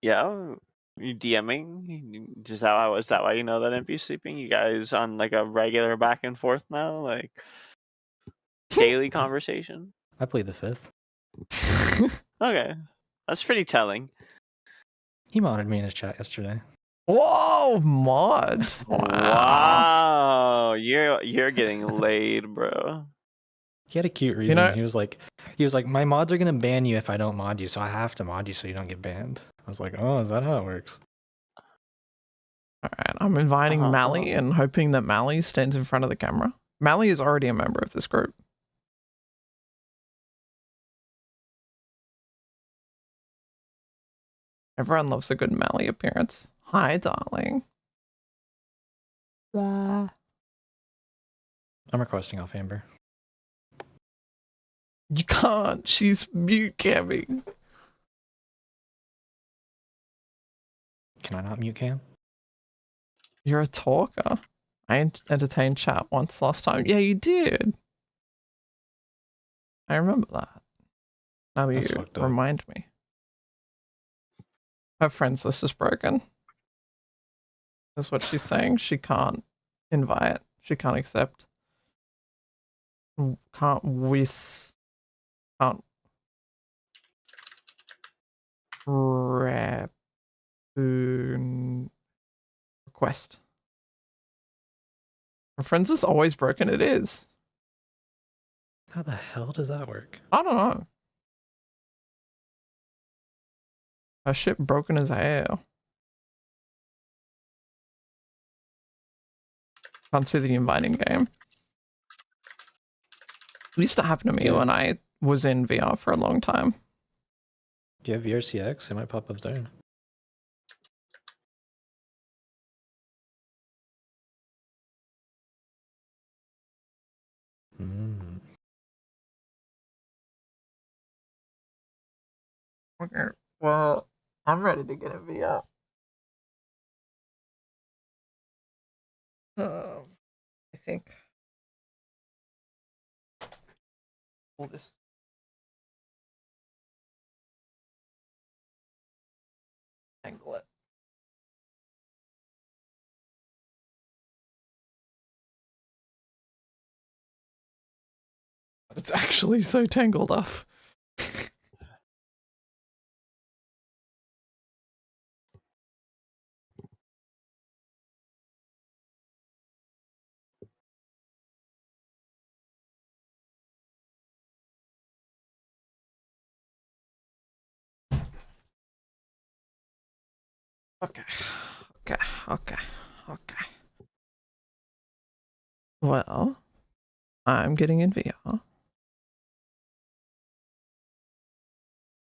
Yeah, you DMing? Is that why you know that MP's sleeping? You guys on like a regular back and forth now, like daily conversation? I played the 5th. Okay, that's pretty telling. He modded me in his chat yesterday. Whoa, mod. Wow, you're getting laid, bro. He had a cute reason. You know, he was like, my mods are gonna ban you if I don't mod you, so I have to mod you so you don't get banned. I was like, oh, is that how it works? alright, I'm inviting Mally and hoping that Mally stands in front of the camera. Mally is already a member of this group. Everyone loves a good Mally appearance. Hi, darling. Blah. I'm requesting off Amber. You can't. She's mute camming. Can I not mute cam? You're a talker. I entertained chat once last time. Yeah, you did. I remember that. Now that you remind me. Her friends list is broken. That's what she's saying. She can't invite. She can't accept. Can't wish. Can't request. Her friends is always broken. It is. How the hell does that work? I don't know. Her shit broken as hell. Can't see the inviting game. It used to happen to me when I was in VR for a long time. Do you have VRCX? It might pop up there. Okay, well, I'm ready to get a VR. I think. Pull this. Angle it. But it's actually so tangled up. Okay. Well, I'm getting in VR.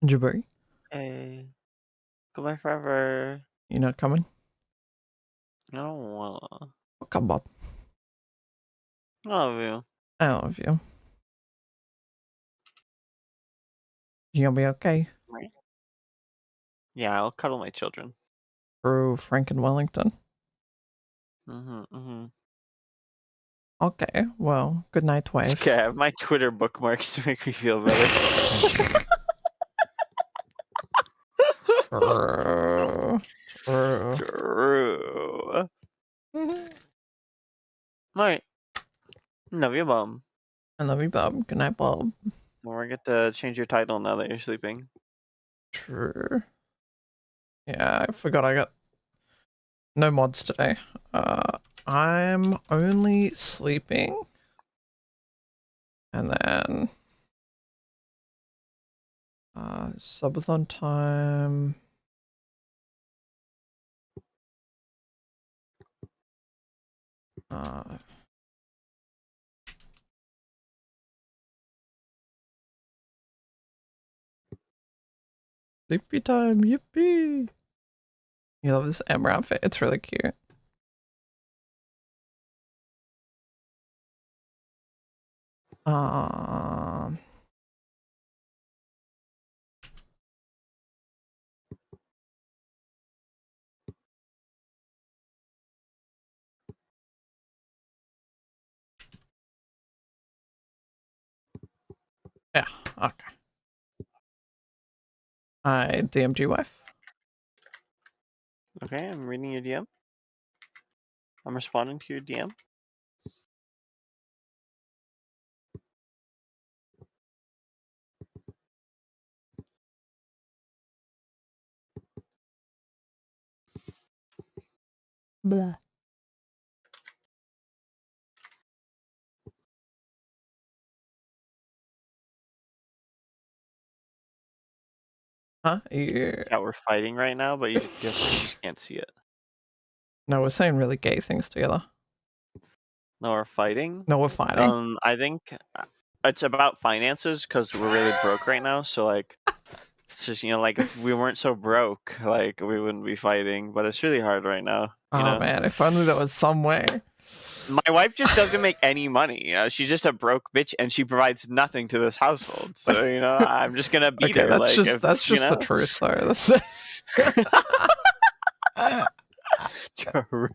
Jabari, Hey, goodbye forever. you not coming? I don't wanna. Oh, come on. I love you. I love you. You gonna be okay? Right. Yeah, I'll cuddle my children. Through Frank and Wellington. Okay, well, good night, wife. Okay, I have my Twitter bookmarks to make me feel better. True. Alright. Love you, Bob. I love you, Bob. Good night, Bob. Don't forget to change your title now that you're sleeping. True. Yeah, I forgot I got no mods today. I'm only sleeping. And then subathon time. Sleepy time, yippee! You love this Ember outfit? It's really cute. Yeah, okay. I DM'd you, wife. Okay, I'm reading your DM. I'm responding to your DM. Blah. Huh? Yeah. Yeah, we're fighting right now, but you just can't see it. No, we're saying really gay things together. No, we're fighting. No, we're fighting. I think it's about finances because we're really broke right now. So like, it's just like if we weren't so broke, like we wouldn't be fighting. But it's really hard right now. Oh man, if only there was some way. My wife just doesn't make any money. She's just a broke bitch, and she provides nothing to this household. So I'm just gonna beat Okay, her. that's like, just if, that's just the truth though. That's True.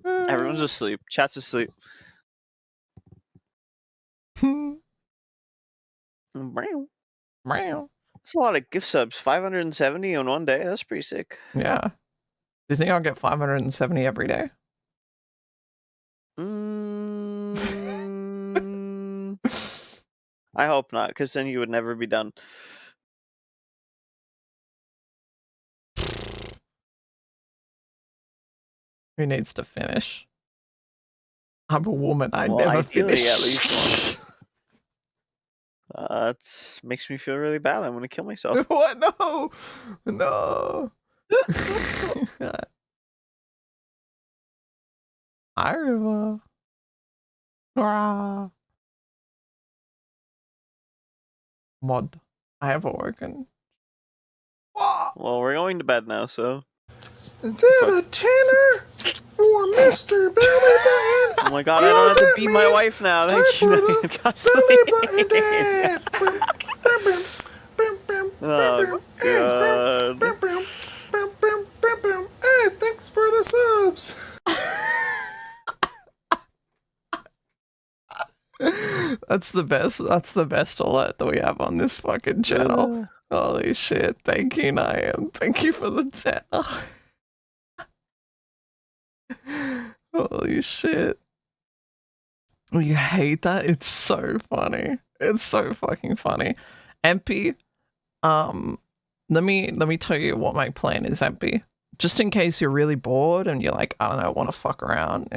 Everyone's asleep. Chat's asleep. Meow. Meow. That's a lot of gift subs. 570 in one day. That's pretty sick. Yeah. Do you think I'll get 570 every day? I hope not, because then you would never be done. Who needs to finish? I'm a woman. I Well, never ideally, finish. at least one. That makes me feel really bad. I'm gonna kill myself. What? No, no. Hi, River. Rah. Mod. I have awoken. Well, we're going to bed now, so. Is that a tenner for Mr. Belly Button? Oh my god, I don't have to beat my wife now. Thank you. Oh god. Hey, thanks for the subs. That's the best. That's the best alert that we have on this fucking channel. Holy shit! Thank you, Niam. Thank you for the 10. Holy shit! You hate that? It's so funny. It's so fucking funny. MP, let me tell you what my plan is, MP. Just in case you're really bored and you're like, I don't know, want to fuck around,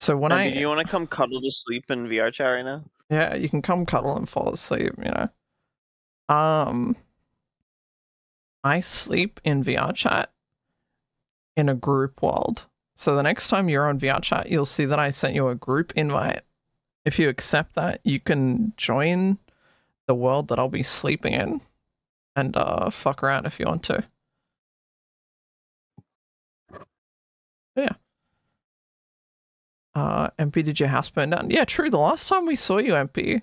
So when Do you want to come cuddle to sleep in VR chat right now? Yeah, you can come cuddle and fall asleep, I sleep in VR chat in a group world. So the next time you're on VR chat, you'll see that I sent you a group invite. If you accept that, you can join the world that I'll be sleeping in and fuck around if you want to. Yeah. MP, did your house burn down? Yeah, true. The last time we saw you, MP,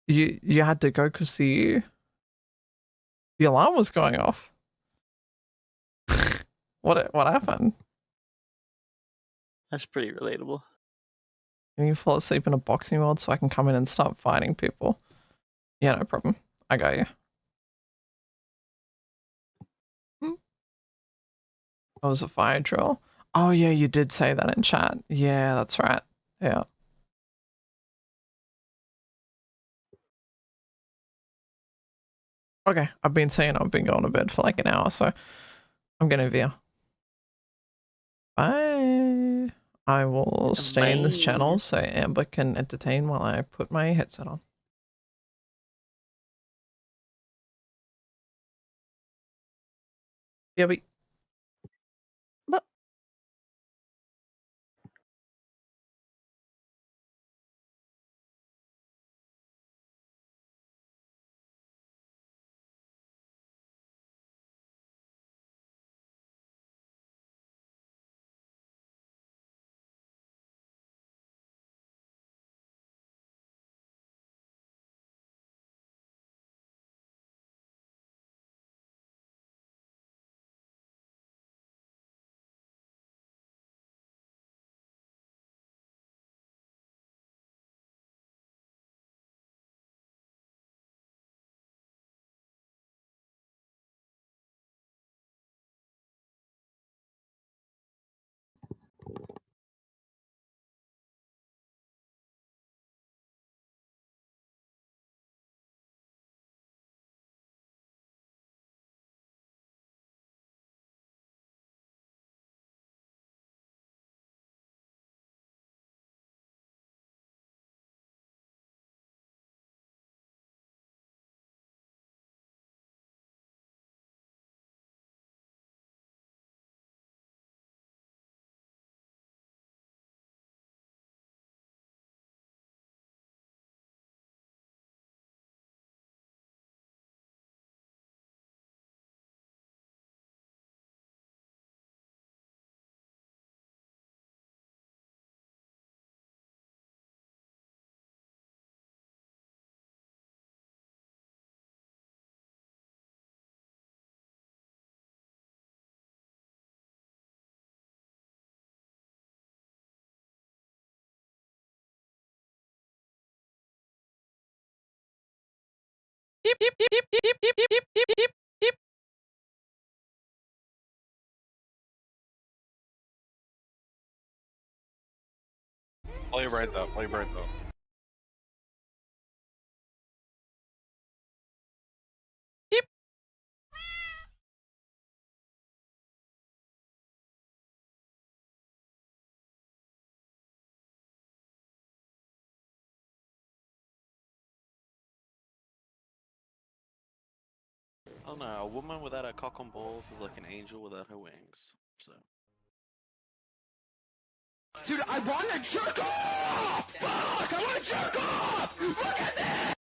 you had to go because the alarm was going off. What happened? That's pretty relatable. Can you fall asleep in a boxing world so I can come in and start fighting people? Yeah, no problem. I got you. That was a fire drill. Oh yeah, you did say that in chat. Yeah, that's right. Yeah. Okay, I've been saying I've been going to bed for like an hour, so I'm gonna veer. Bye. I will stay in this channel so Amber can entertain while I put my headset on. Yeah, but Play right though. Play right though. I don't know. A woman without a cock and balls is like an angel without her wings. So. Dude, I want to jerk off! Fuck! I want to jerk off! Look at this!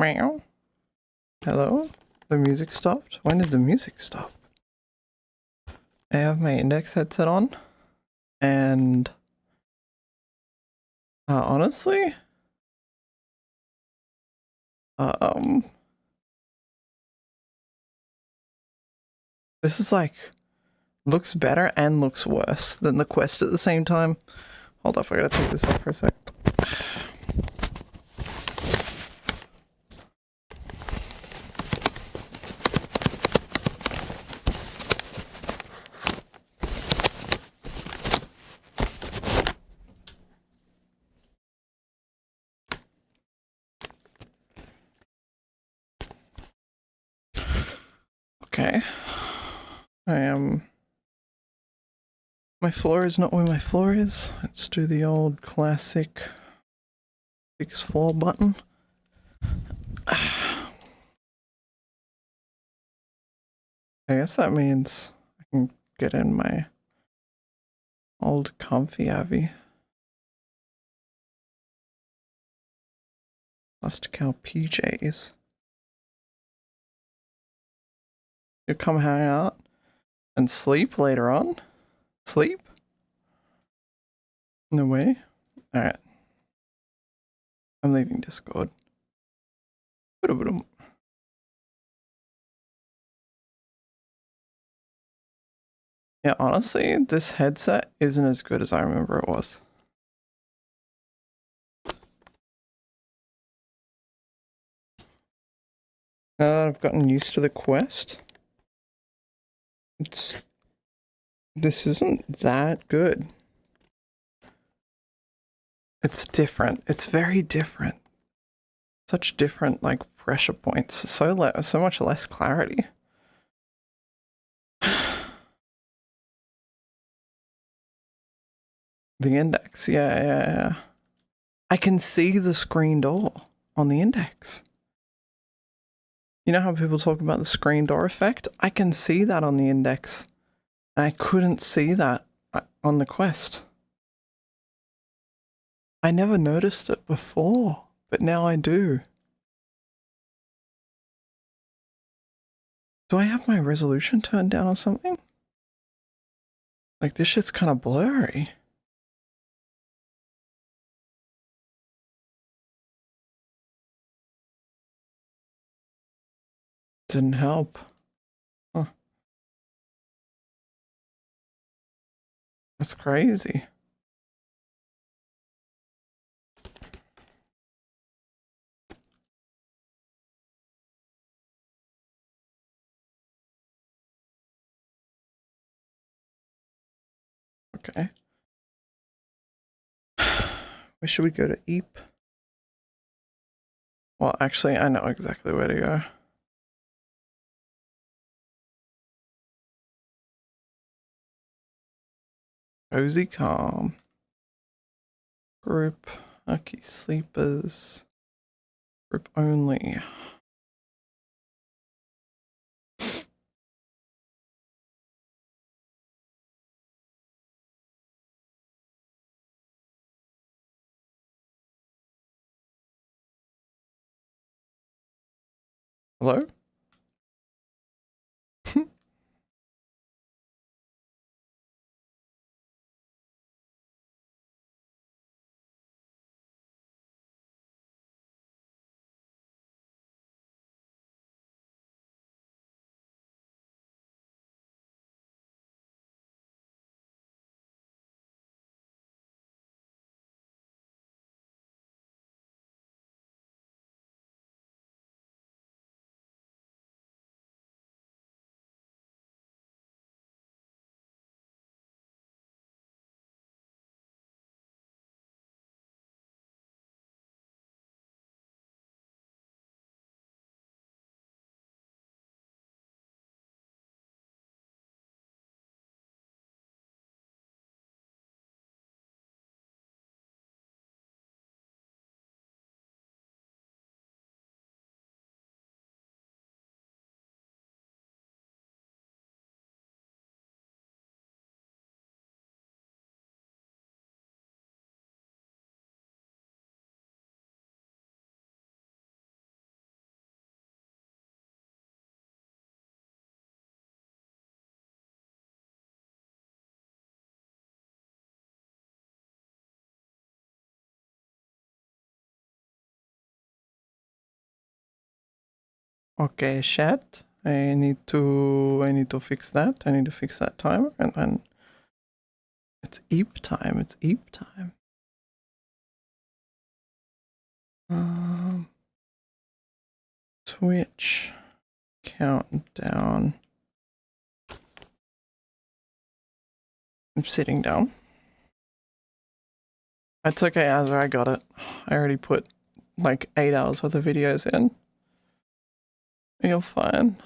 Meow. Hello? The music stopped? When did the music stop? I have my index headset on, and honestly, this is like, looks better and looks worse than the Quest at the same time. Hold up, I gotta take this off for a sec. Okay. My floor is not where my floor is. Let's do the old classic fix floor button. I guess that means I can get in my old comfy Avi. Last cow PJs. You come hang out and sleep later on? Sleep? No way? Alright. I'm leaving Discord. Yeah, honestly, this headset isn't as good as I remember it was. Now that I've gotten used to the Quest, this isn't that good. It's different. It's very different. Such different, like, pressure points. So much less clarity. The index, yeah. I can see the screen door on the index. You know how people talk about the screen door effect? I can see that on the index. And I couldn't see that on the Quest. I never noticed it before, but now I do. Do I have my resolution turned down or something? Like, this shit's kind of blurry. Didn't help. Huh. That's crazy. Okay. Where should we go to Eep? Well, actually, I know exactly where to go. Cozy Calm. Group. Aki Sleepers. Group only. Hello? Okay, chat. I need to fix that. I need to fix that timer, and then it's eep time. It's eep time. Twitch countdown. I'm sitting down. It's okay, Azra, I got it. I already put like 8 hours worth of videos in. You're fine.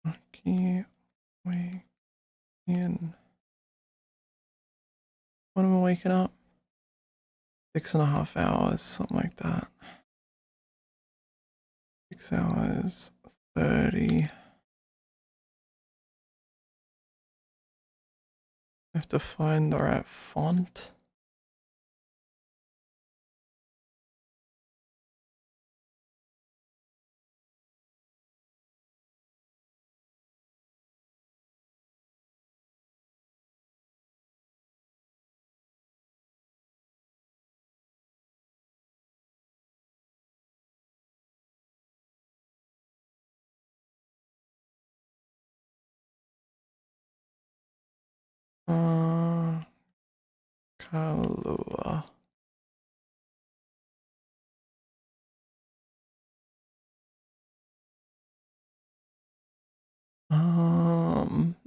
Okay, wait in. When am I waking up? 6.5 hours, something like that. 6 hours, 30. I have to find the right font. Kalua.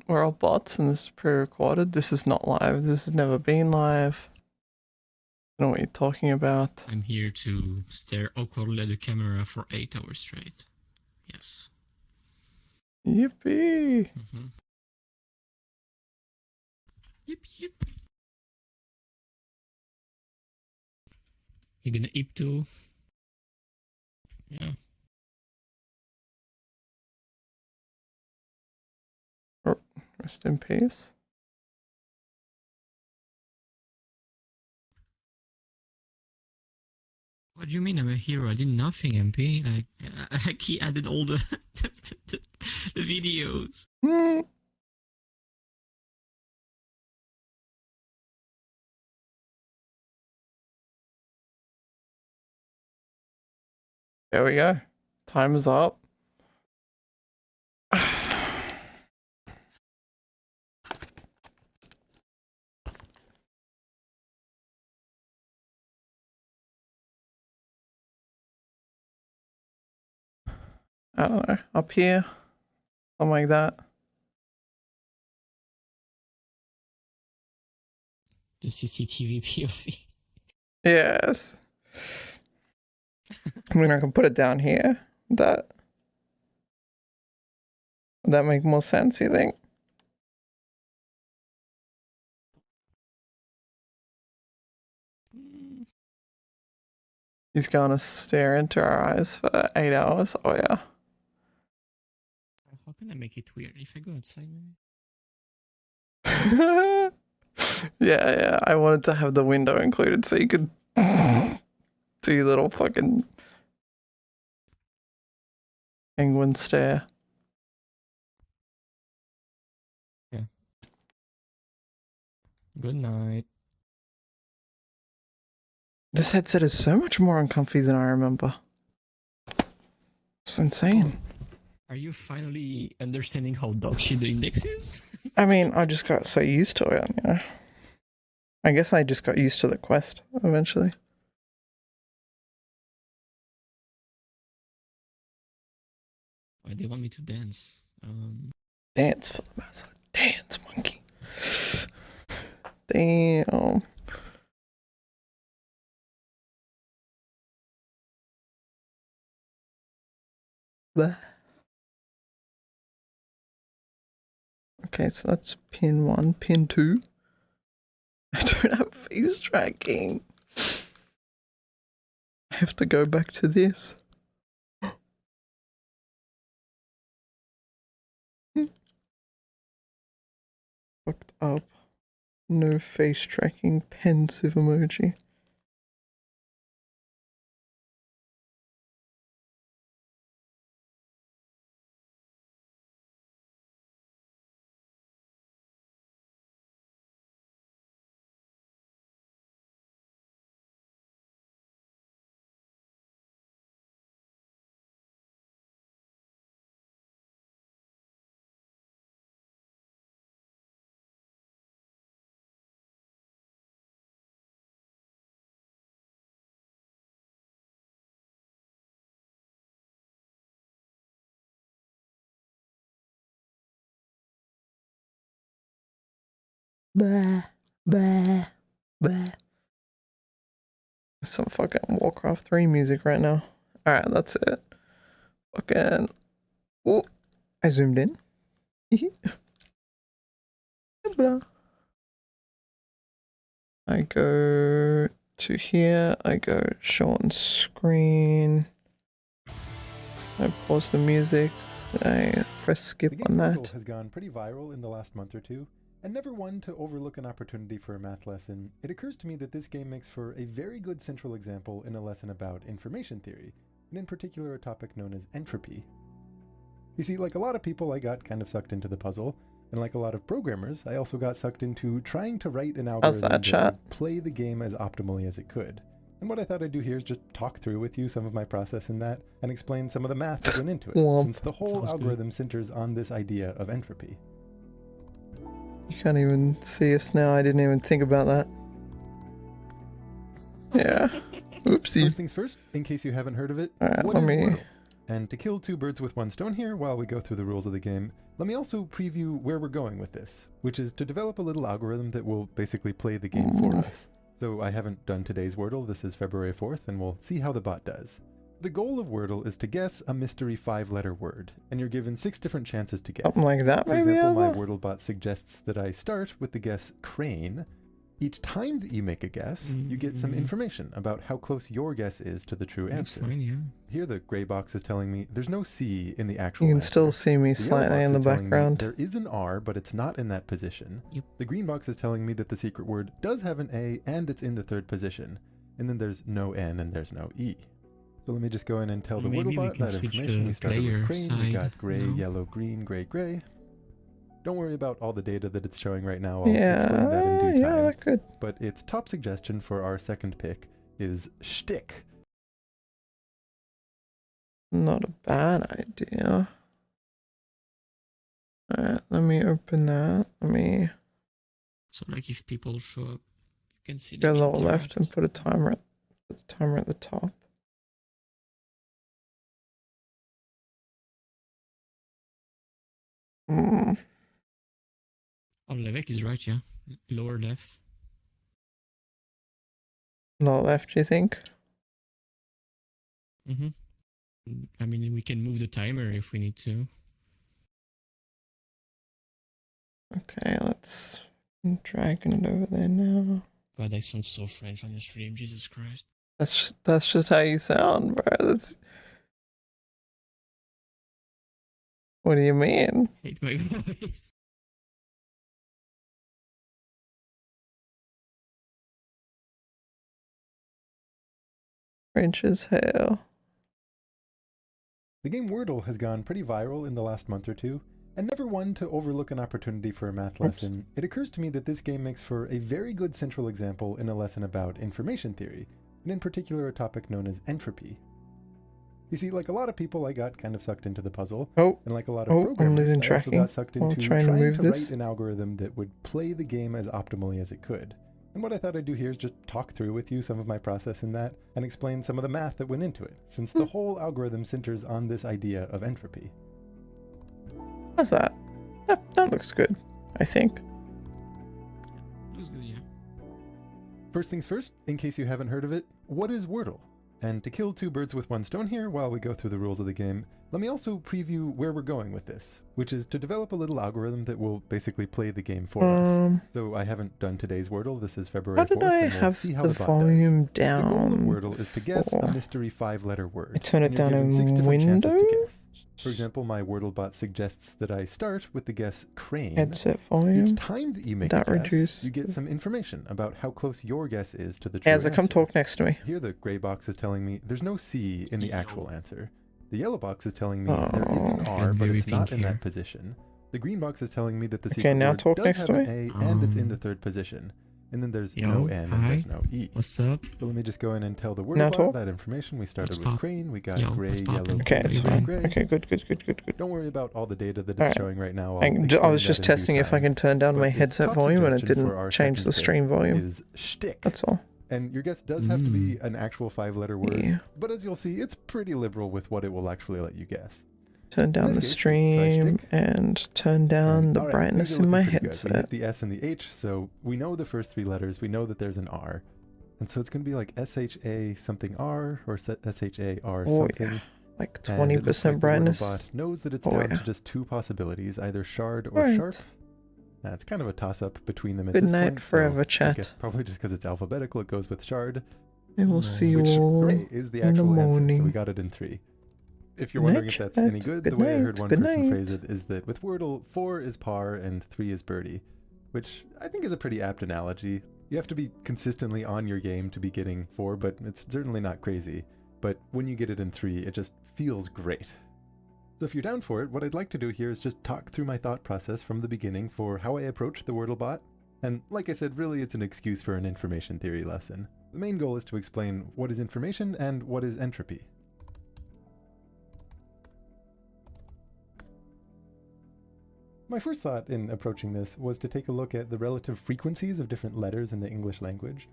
We're all bots and this is pre-recorded. This is not live. This has never been live. I don't know what you're talking about. I'm here to stare awkwardly at the camera for 8 hours straight. Yes. Yippee! Yip yip. You gonna eat too? Yeah. Oh, rest in peace. What do you mean I'm a hero? I did nothing, MP. Like, he added all the the videos. There we go. Time is up. I don't know. Up here. Something like that. The CCTV POV. Yes. I mean, I can put it down here. Would that make more sense, you think? He's gonna stare into our eyes for 8 hours. Oh yeah. How can I make it weird? If I go outside, maybe? Yeah. I wanted to have the window included so you could do your little fucking penguin stare. Yeah. Good night. This headset is so much more uncomfy than I remember. It's insane. Are you finally understanding how dog shit the index is? I mean, I just got so used to it, you know. I guess I just got used to the quest eventually. Why they want me to dance? Dance for the massa. Dance, monkey. Damn. Blah. Okay, so that's pin 1. Pin 2. I don't have face tracking. I have to go back to this. Fucked up. No face tracking. Pensive emoji. Blah, blah, blah. Some fucking Warcraft 3 music right now. Alright, that's it. Fucking. Oh, I zoomed in. Blah. I go to here, I go show on screen. I pause the music. I press skip on that. Wordle has gone pretty viral in the last month or two, and never one to overlook an opportunity for a math lesson. It occurs to me that this game makes for a very good central example in a lesson about information theory, and in particular a topic known as entropy. You see, like a lot of people, I got kind of sucked into the puzzle, and like a lot of programmers, I also got sucked into trying to write an algorithm that would play the game as optimally as it could. And what I thought I'd do here is just talk through with you some of my process in that, and explain some of the math that went into it, since the whole algorithm centers on this idea of entropy. You can't even see us now, I didn't even think about that. Yeah. Oopsie. First things first, in case you haven't heard of it, Alright, what let is me... Wordle? And to kill two birds with one stone here while we go through the rules of the game, let me also preview where we're going with this, which is to develop a little algorithm that will basically play the game for us. So I haven't done today's Wordle, this is February 4th, and we'll see how the bot does. The goal of Wordle is to guess a mystery 5-letter word, and you're given 6 different chances to guess. Something like that, For maybe? example, my Wordle bot suggests that I start with the guess crane. Each time that you make a guess, you get some information about how close your guess is to the true answer. Fine, yeah. Here the gray box is telling me there's no C in the actual You can answer. still see me The yellow slightly box in the is telling me background. there is an R, but it's not in that position. Yep. The green box is telling me that the secret word does have an A and it's in the 3rd position. And then there's no N and there's no E. So let me just go in and tell the Maybe we Wordlebot can that switch information. the We started player with crane, we side got gray, now. yellow, green, gray, gray. Don't worry about all the data that it's showing right now. I'll explain that in due time. Yeah, good. But its top suggestion for our second pick is shtick. Not a bad idea. Alright, let me open that. Let me So like if people show up, you can see go them lower left interact. and put the timer at the top. Hmm. Oh, Levesque is right, yeah. Lower left. Lower left, you think? Mm-hmm. I mean, we can move the timer if we need to. Okay, let's... I'm dragging it over there now. God, I sound so French on your stream, Jesus Christ. That's just how you sound, bro. That's... What do you mean? Hate my voice. French as hell. The game Wordle has gone pretty viral in the last month or two, and never one to overlook an opportunity for a math lesson. It occurs to me that this game makes for a very good central example in a lesson about information theory, and in particular a topic known as entropy. You see, like a lot of people, I got kind of sucked into the puzzle, and like a lot of I'm programmers, losing I also tracking got sucked while into trying to move write this. an algorithm that would play the game as optimally as it could. And what I thought I'd do here is just talk through with you some of my process in that, and explain some of the math that went into it, since the whole algorithm centers on this idea of entropy. How's that? That looks good, I think. Looks good, yeah. First things first, in case you haven't heard of it, what is Wordle? And to kill two birds with one stone here while we go through the rules of the game, let me also preview where we're going with this, which is to develop a little algorithm that will basically play the game for us. So I haven't done today's Wordle, this is February 4th. How did I and we'll have see how the bot does. volume The goal of down? Wordle is to guess a for? mystery 5-letter word. I turn it and you're down given 6 in different chances to Windows? guess. For example, my Wordlebot suggests that I start with the guess crane. Headset volume. Each time that you make That a guess, reduced. you get some information about how close your guess is to the true As I come answer. talk next to me. Here the gray box is telling me there's no C in the actual answer. The yellow box is telling me there is an R, but very it's not pink in here. that position. The green box is telling me that the Okay, secret now word talk does next have to an me. A and it's in the 3rd position. And then there's no N and there's no E. What's up? So let me just go in and tell the Now Wordlebot talk. that information. We started What's with pop? crane, we got Yo, gray, what's yellow, poppin'? Okay, green, it's gray, fine. gray. Okay, good. Don't worry about all the data that it's Alright. showing right now. I'll I explain was that just in due testing if I time. can turn down But my its headset top volume and it suggestion for didn't our change second the pick stream volume. is shtick. That's all. And your guess does have to be an actual 5-letter word, Yeah. but as you'll see, it's pretty liberal with what it will actually let you guess. Turn down this the case, stream and turn down the Alright, brightness things are in my looking pretty good. We hit headset. the S and the H, so we know the first three letters. We know that there's an R. And so it's going to be like SHA something R or SHAR Oh, something. yeah. Like And it looks 20% like the brightness. Wordlebot knows that it's Oh, down yeah. to just two possibilities, either shard or Right. sharp. It's kind of a toss-up between them at Good this night, point. forever, I chat. guess probably just because it's alphabetical, it goes with shard. I will see you Which, all hooray, is the in the actual answer. So we morning. got it in 3. If you're Good wondering night, if that's chat. any good, the Good way I heard night. one Good person night. phrase it is that with Wordle, 4 is par and 3 is birdie, which I think is a pretty apt analogy. You have to be consistently on your game to be getting 4, but it's certainly not crazy. But when you get it in 3, it just feels great. So if you're down for it, what I'd like to do here is just talk through my thought process from the beginning for how I approach the Wordlebot. And like I said, really it's an excuse for an information theory lesson. The main goal is to explain what is information and what is entropy. My first thought in approaching this was to take a look at the relative frequencies of different letters in the English language.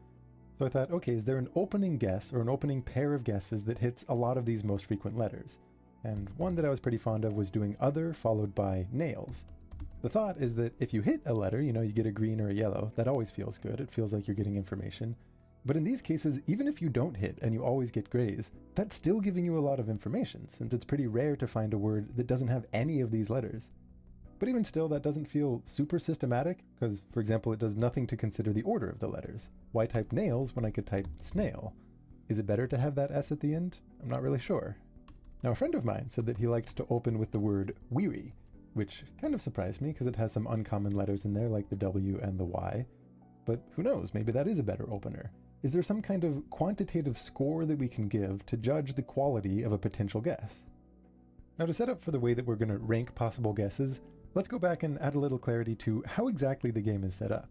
So I thought, okay, is there an opening guess or an opening pair of guesses that hits a lot of these most frequent letters? And one that I was pretty fond of was doing other followed by nails. The thought is that if you hit a letter, you get a green or a yellow, that always feels good. It feels like you're getting information. But in these cases, even if you don't hit and you always get grays, that's still giving you a lot of information, since it's pretty rare to find a word that doesn't have any of these letters. But even still, that doesn't feel super systematic, because, for example, it does nothing to consider the order of the letters. Why type nails when I could type snail? Is it better to have that S at the end? I'm not really sure. Now, a friend of mine said that he liked to open with the word weary, which kind of surprised me because it has some uncommon letters in there like the W and the Y. But who knows, maybe that is a better opener. Is there some kind of quantitative score that we can give to judge the quality of a potential guess? Now, to set up for the way that we're going to rank possible guesses, let's go back and add a little clarity to how exactly the game is set up.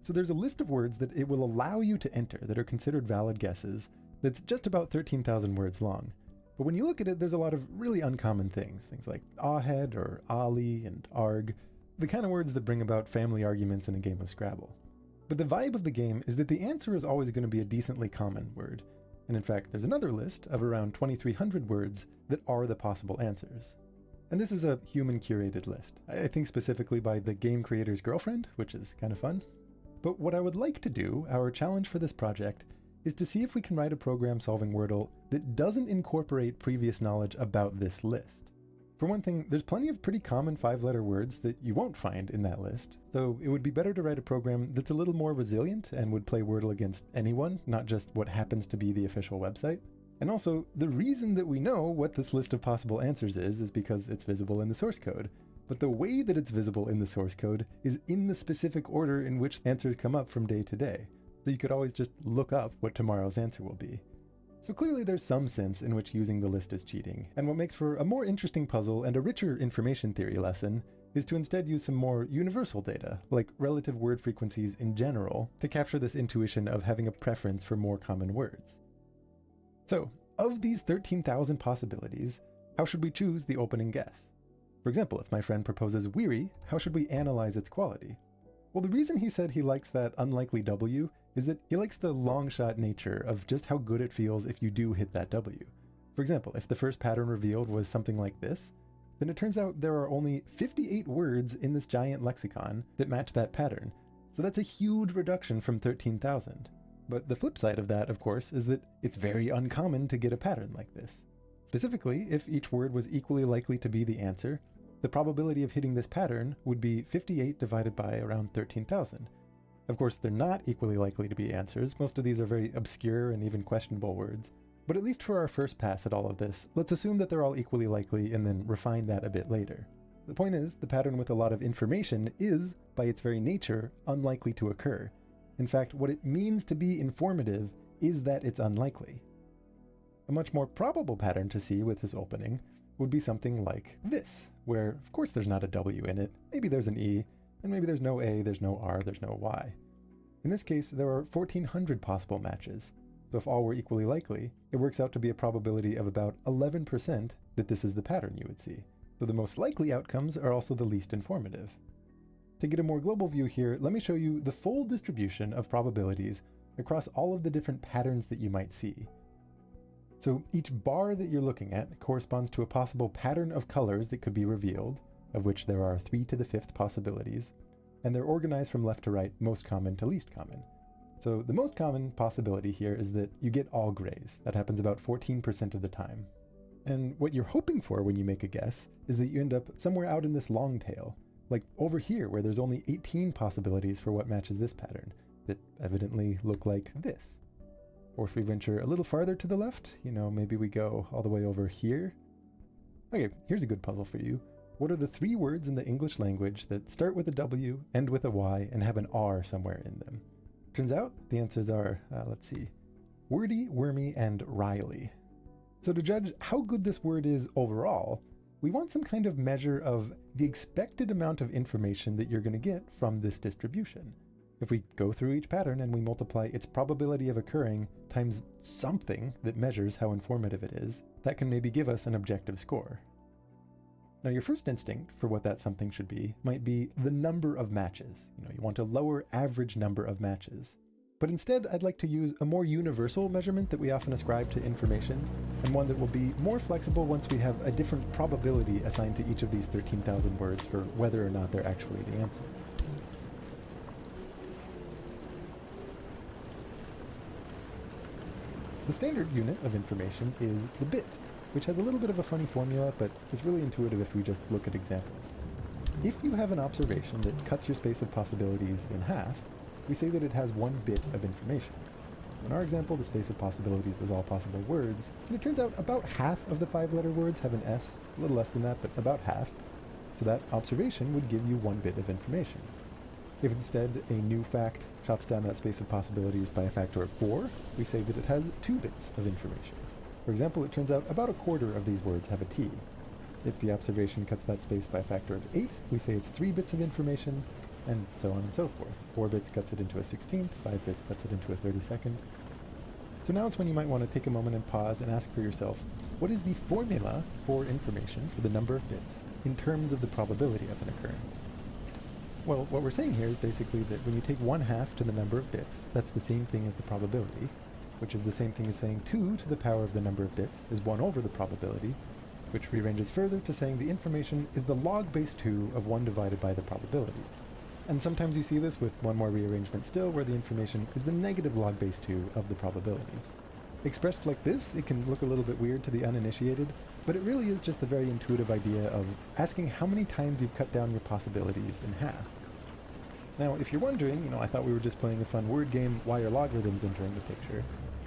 So there's a list of words that it will allow you to enter that are considered valid guesses that's just about 13,000 words long. But when you look at it, there's a lot of really uncommon things like ahead or ali and arg, the kind of words that bring about family arguments in a game of Scrabble. But the vibe of the game is that the answer is always going to be a decently common word. And in fact, there's another list of around 2,300 words that are the possible answers. And this is a human-curated list. I think specifically by the game creator's girlfriend, which is kind of fun. But what I would like to do, our challenge for this project, is to see if we can write a program solving Wordle that doesn't incorporate previous knowledge about this list. For one thing, there's plenty of pretty common 5-letter words that you won't find in that list, so it would be better to write a program that's a little more resilient and would play Wordle against anyone, not just what happens to be the official website. And also, the reason that we know what this list of possible answers is because it's visible in the source code. But the way that it's visible in the source code is in the specific order in which answers come up from day to day. So you could always just look up what tomorrow's answer will be. So clearly there's some sense in which using the list is cheating, and what makes for a more interesting puzzle and a richer information theory lesson is to instead use some more universal data, like relative word frequencies in general, to capture this intuition of having a preference for more common words. So, of these 13,000 possibilities, how should we choose the opening guess? For example, if my friend proposes weary, how should we analyze its quality? Well, the reason he said he likes that unlikely W is that he likes the long-shot nature of just how good it feels if you do hit that W. For example, if the first pattern revealed was something like this, then it turns out there are only 58 words in this giant lexicon that match that pattern. So that's a huge reduction from 13,000. But the flip side of that, of course, is that it's very uncommon to get a pattern like this. Specifically, if each word was equally likely to be the answer, the probability of hitting this pattern would be 58 divided by around 13,000. Of course, they're not equally likely to be answers. Most of these are very obscure and even questionable words. But at least for our first pass at all of this, let's assume that they're all equally likely and then refine that a bit later. The point is, the pattern with a lot of information is, by its very nature, unlikely to occur. In fact, what it means to be informative is that it's unlikely. A much more probable pattern to see with this opening would be something like this, where of course there's not a W in it, maybe there's an E, and maybe there's no A, there's no R, there's no Y. In this case, there are 1,400 possible matches, so if all were equally likely, it works out to be a probability of about 11% that this is the pattern you would see. So the most likely outcomes are also the least informative. To get a more global view here, let me show you the full distribution of probabilities across all of the different patterns that you might see. So each bar that you're looking at corresponds to a possible pattern of colors that could be revealed, of which there are 3 to the 5th possibilities, and they're organized from left to right, most common to least common. So the most common possibility here is that you get all grays. That happens about 14% of the time. And what you're hoping for when you make a guess is that you end up somewhere out in this long tail, like over here where there's only 18 possibilities for what matches this pattern, that evidently look like this. Or if we venture a little farther to the left, maybe we go all the way over here. Okay, here's a good puzzle for you. What are the 3 words in the English language that start with a W, end with a Y, and have an R somewhere in them? Turns out the answers are, let's see, wordy, wormy, and Riley. So to judge how good this word is overall, we want some kind of measure of the expected amount of information that you're going to get from this distribution. If we go through each pattern and we multiply its probability of occurring times something that measures how informative it is, that can maybe give us an objective score. Now your first instinct for what that something should be might be the number of matches. You want a lower average number of matches. But instead, I'd like to use a more universal measurement that we often ascribe to information, and one that will be more flexible once we have a different probability assigned to each of these 13,000 words for whether or not they're actually the answer. The standard unit of information is the bit, which has a little bit of a funny formula, but it's really intuitive if we just look at examples. If you have an observation that cuts your space of possibilities in half, we say that it has 1 bit of information. In our example, the space of possibilities is all possible words, and it turns out about half of the 5-letter words have an S, a little less than that, but about half. So that observation would give you 1 bit of information. If instead a new fact chops down that space of possibilities by a factor of 4, we say that it has 2 bits of information. For example, it turns out about a quarter of these words have a T. If the observation cuts that space by a factor of 8, we say it's 3 bits of information, and so on and so forth. 4 bits cuts it into a 16th, 5 bits cuts it into a 32nd. So now is when you might want to take a moment and pause and ask for yourself, what is the formula for information for the number of bits in terms of the probability of an occurrence? Well, what we're saying here is basically that when you take 1/2 to the number of bits, that's the same thing as the probability, which is the same thing as saying 2 to the power of the number of bits is 1 over the probability, which rearranges further to saying the information is the log base 2 of 1 divided by the probability. And sometimes you see this with one more rearrangement still, where the information is the negative log base 2 of the probability. Expressed like this, it can look a little bit weird to the uninitiated, but it really is just a very intuitive idea of asking how many times you've cut down your possibilities in half. Now, if you're wondering, I thought we were just playing a fun word game, why are logarithms entering the picture?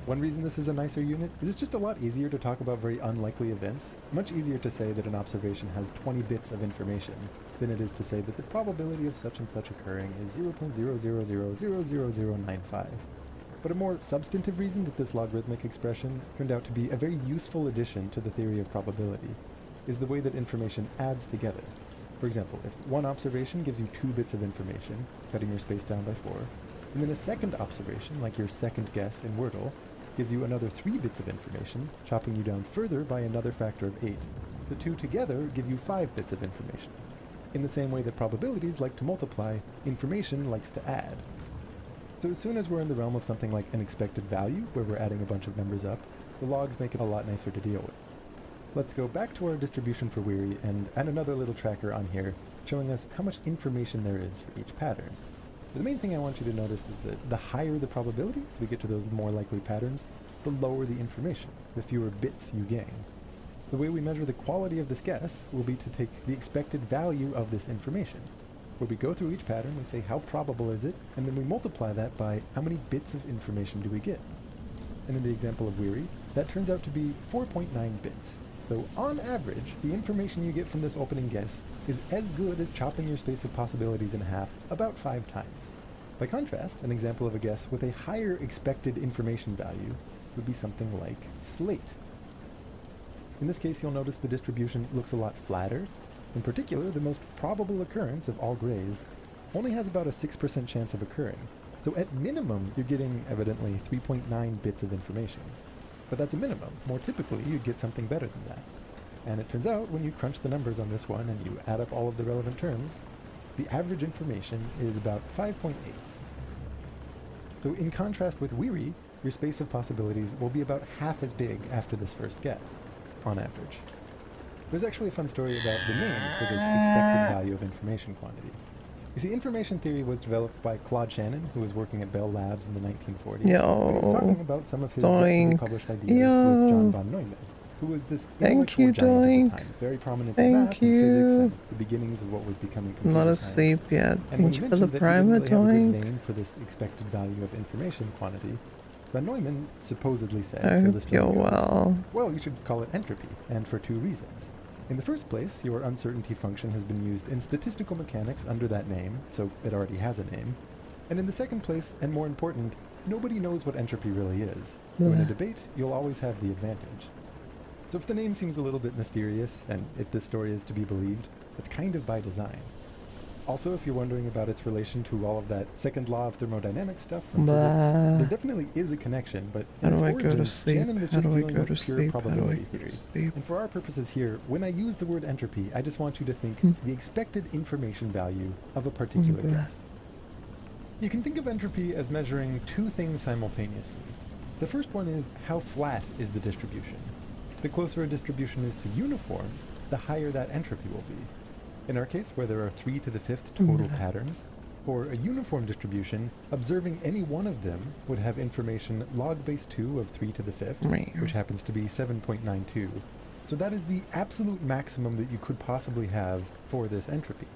One reason this is a nicer unit is it's just a lot easier to talk about very unlikely events. Much easier to say that an observation has 20 bits of information than it is to say that the probability of such and such occurring is 0.000000095. But a more substantive reason that this logarithmic expression turned out to be a very useful addition to the theory of probability is the way that information adds together. For example, if one observation gives you 2 bits of information, cutting your space down by 4, and then a second observation, like your second guess in Wordle, gives you another 3 bits of information, chopping you down further by another factor of 8. The 2 together give you 5 bits of information. In the same way that probabilities like to multiply, information likes to add. So as soon as we're in the realm of something like an expected value, where we're adding a bunch of numbers up, the logs make it a lot nicer to deal with. Let's go back to our distribution for Weary and add another little tracker on here, showing us how much information there is for each pattern. The main thing I want you to notice is that the higher the probability, as we get to those more likely patterns, the lower the information, the fewer bits you gain. The way we measure the quality of this guess will be to take the expected value of this information. Where we go through each pattern, we say how probable is it, and then we multiply that by how many bits of information do we get. And in the example of Weary, that turns out to be 4.9 bits. So on average, the information you get from this opening guess is as good as chopping your space of possibilities in half about 5 times. By contrast, an example of a guess with a higher expected information value would be something like slate. In this case, you'll notice the distribution looks a lot flatter. In particular, the most probable occurrence of all grays only has about a 6% chance of occurring. So at minimum, you're getting, evidently, 3.9 bits of information. But that's a minimum. More typically, you'd get something better than that. And it turns out, when you crunch the numbers on this one and you add up all of the relevant terms, the average information is about 5.8. So in contrast with Weary, your space of possibilities will be about half as big after this first guess, on average. There's actually a fun story about the name for this expected value of information quantity. You see, information theory was developed by Claude Shannon, who was working at Bell Labs in the 1940s. Yo. He was talking about some of his Doink. published ideas Yo. with John von Neumann, who was this Thank intellectual you, giant at Doink. the time, very prominent Thank in math and physics you. and the beginnings of what was becoming I'm computer not science. asleep yet. And when Thank he you for the mentioned that he didn't private, really have a Doink. good name for this expected value of information quantity, von Neumann supposedly said, I so hope the story you're goes, well. you should call it entropy, and for two reasons. In the first place, your uncertainty function has been used in statistical mechanics under that name, so it already has a name. And in the second place, and more important, nobody knows what entropy really is. So in a debate, you'll always have the advantage. So if the name seems a little bit mysterious, and if this story is to be believed, it's kind of by design. Also, if you're wondering about its relation to all of that second law of thermodynamics stuff from physics, there definitely is a connection, but How in its do I go to origins, sleep? Shannon was How just do I dealing go with to pure sleep? How do I probability go to theory. sleep? And for our purposes here, when I use the word entropy, I just want you to think the expected information value of a particular guess. You can think of entropy as measuring two things simultaneously. The first one is how flat is the distribution. The closer a distribution is to uniform, the higher that entropy will be. In our case, where there are 3 to the 5th total patterns, for a uniform distribution, observing any one of them would have information log base 2 of 3 to the 5th, which happens to be 7.92. So that is the absolute maximum that you could possibly have for this entropy.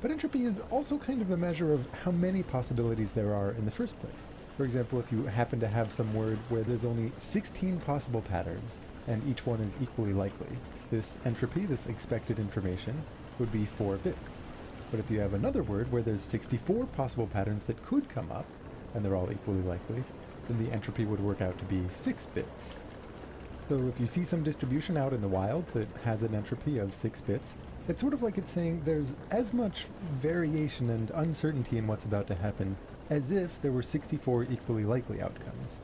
But entropy is also kind of a measure of how many possibilities there are in the first place. For example, if you happen to have some word where there's only 16 possible patterns, and each one is equally likely, this entropy, this expected information, would be 4 bits. But if you have another word where there's 64 possible patterns that could come up, and they're all equally likely, then the entropy would work out to be 6 bits. So if you see some distribution out in the wild that has an entropy of 6 bits, it's sort of like it's saying there's as much variation and uncertainty in what's about to happen as if there were 64 equally likely outcomes.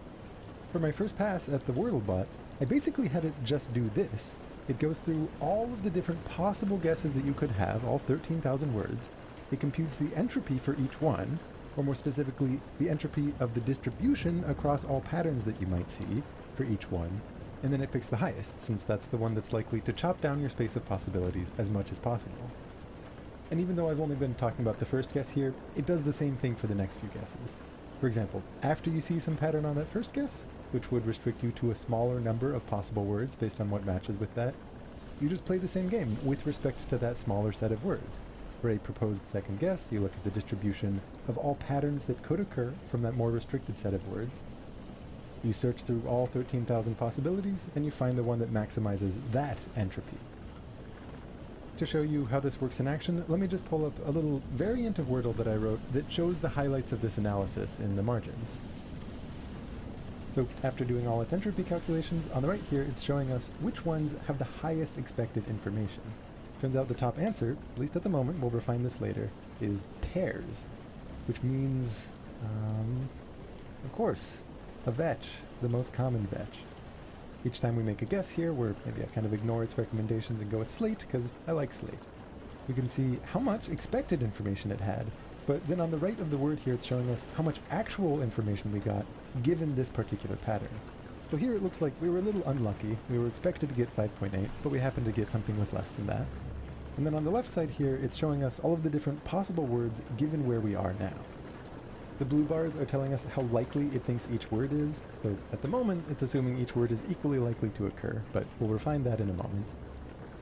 For my first pass at the WordleBot, I basically had it just do this. It goes through all of the different possible guesses that you could have, all 13,000 words. It computes the entropy for each one, or more specifically, the entropy of the distribution across all patterns that you might see for each one, and then it picks the highest, since that's the one that's likely to chop down your space of possibilities as much as possible. And even though I've only been talking about the first guess here, it does the same thing for the next few guesses. For example, after you see some pattern on that first guess, which would restrict you to a smaller number of possible words based on what matches with that, you just play the same game with respect to that smaller set of words. For a proposed second guess, you look at the distribution of all patterns that could occur from that more restricted set of words. You search through all 13,000 possibilities, and you find the one that maximizes that entropy. To show you how this works in action, let me just pull up a little variant of Wordle that I wrote that shows the highlights of this analysis in the margins. So after doing all its entropy calculations, on the right here it's showing us which ones have the highest expected information. Turns out the top answer, at least at the moment, we'll refine this later, is tears, which means, of course, a vetch, the most common vetch. Each time we make a guess here, where maybe I kind of ignore its recommendations and go with slate, because I like slate. We can see how much expected information it had, but then on the right of the word here it's showing us how much actual information we got given this particular pattern. So here it looks like we were a little unlucky. We were expected to get 5.8, but we happened to get something with less than that. And then on the left side here, it's showing us all of the different possible words given where we are now. The blue bars are telling us how likely it thinks each word is, so at the moment it's assuming each word is equally likely to occur, but we'll refine that in a moment.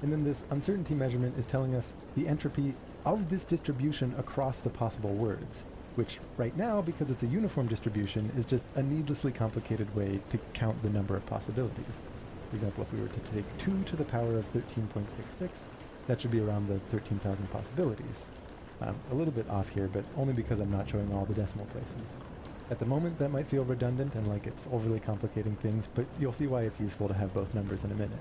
And then this uncertainty measurement is telling us the entropy of this distribution across the possible words, which right now, because it's a uniform distribution, is just a needlessly complicated way to count the number of possibilities. For example, if we were to take 2 to the power of 13.66, that should be around the 13,000 possibilities. A little bit off here, but only because I'm not showing all the decimal places. At the moment, that might feel redundant and like it's overly complicating things, but you'll see why it's useful to have both numbers in a minute.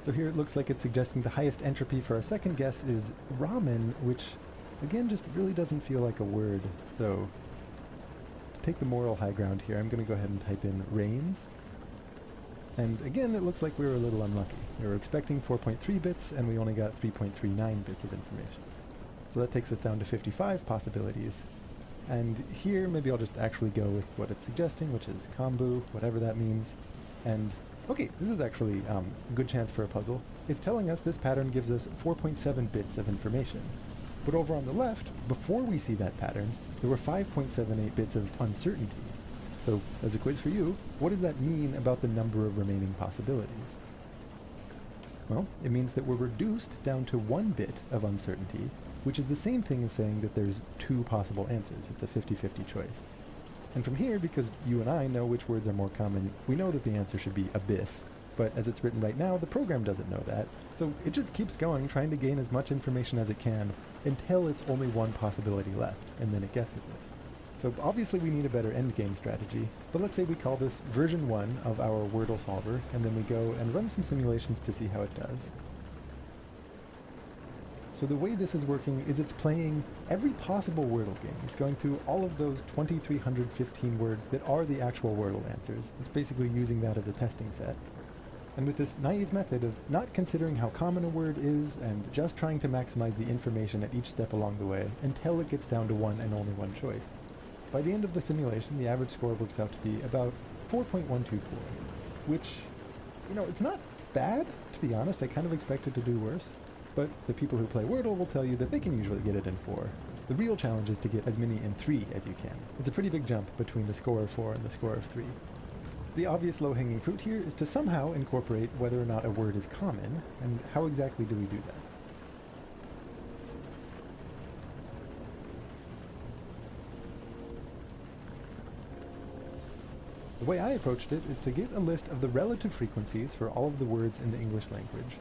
So here it looks like it's suggesting the highest entropy for our second guess is ramen, which again just really doesn't feel like a word. So to take the moral high ground here, I'm going to go ahead and type in rains. And again, it looks like we were a little unlucky. We were expecting 4.3 bits, and we only got 3.39 bits of information. So that takes us down to 55 possibilities. And here, maybe I'll just actually go with what it's suggesting, which is kombu, whatever that means. And, okay, this is actually a good chance for a puzzle. It's telling us this pattern gives us 4.7 bits of information. But over on the left, before we see that pattern, there were 5.78 bits of uncertainty. So, as a quiz for you, what does that mean about the number of remaining possibilities? Well, it means that we're reduced down to 1 bit of uncertainty, which is the same thing as saying that there's 2 possible answers. It's a 50-50 choice. And from here, because you and I know which words are more common, we know that the answer should be abyss. But as it's written right now, the program doesn't know that. So it just keeps going, trying to gain as much information as it can, until it's only 1 possibility left, and then it guesses it. So obviously we need a better endgame strategy, but let's say we call this version 1 of our Wordle solver, and then we go and run some simulations to see how it does. So the way this is working is it's playing every possible Wordle game. It's going through all of those 2,315 words that are the actual Wordle answers. It's basically using that as a testing set. And with this naive method of not considering how common a word is and just trying to maximize the information at each step along the way until it gets down to 1 and only 1 choice. By the end of the simulation, the average score works out to be about 4.124, which, you know, it's not bad, to be honest. I kind of expected to do worse. But the people who play Wordle will tell you that they can usually get it in 4. The real challenge is to get as many in 3 as you can. It's a pretty big jump between the score of 4 and the score of 3. The obvious low-hanging fruit here is to somehow incorporate whether or not a word is common, and how exactly do we do that? The way I approached it is to get a list of the relative frequencies for all of the words in the English language.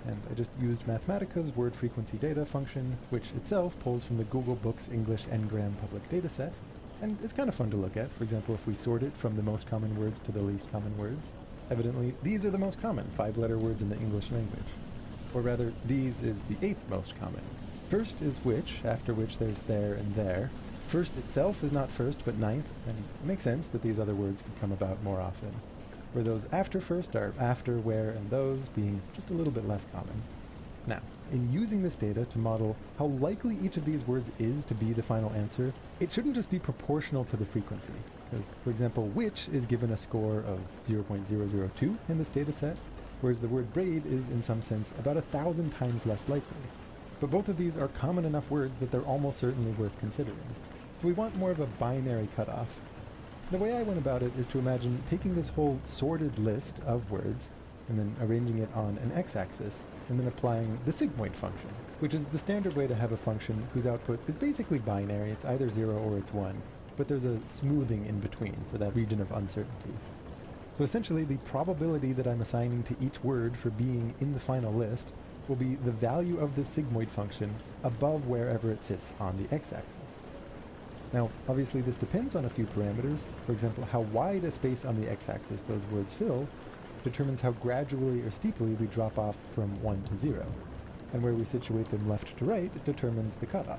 And I just used Mathematica's word frequency data function, which itself pulls from the Google Books English Ngram public dataset. And it's kind of fun to look at. For example, if we sort it from the most common words to the least common words, evidently these are the most common 5-letter words in the English language. Or rather, these is the 8th most common. First is which, after which there's there and there. First itself is not first, but 9th, and it makes sense that these other words could come about more often. Where those after first are after, where, and those being just a little bit less common. Now, in using this data to model how likely each of these words is to be the final answer, it shouldn't just be proportional to the frequency. Because, for example, which is given a score of 0.002 in this data set, whereas the word braid is, in some sense, about 1,000 times less likely. But both of these are common enough words that they're almost certainly worth considering. So we want more of a binary cutoff. The way I went about it is to imagine taking this whole sorted list of words and then arranging it on an x-axis and then applying the sigmoid function, which is the standard way to have a function whose output is basically binary. It's either 0 or it's 1, but there's a smoothing in between for that region of uncertainty. So essentially the probability that I'm assigning to each word for being in the final list will be the value of this sigmoid function above wherever it sits on the x-axis. Now, obviously this depends on a few parameters. For example, how wide a space on the x-axis those words fill determines how gradually or steeply we drop off from 1 to 0. And where we situate them left to right determines the cutoff.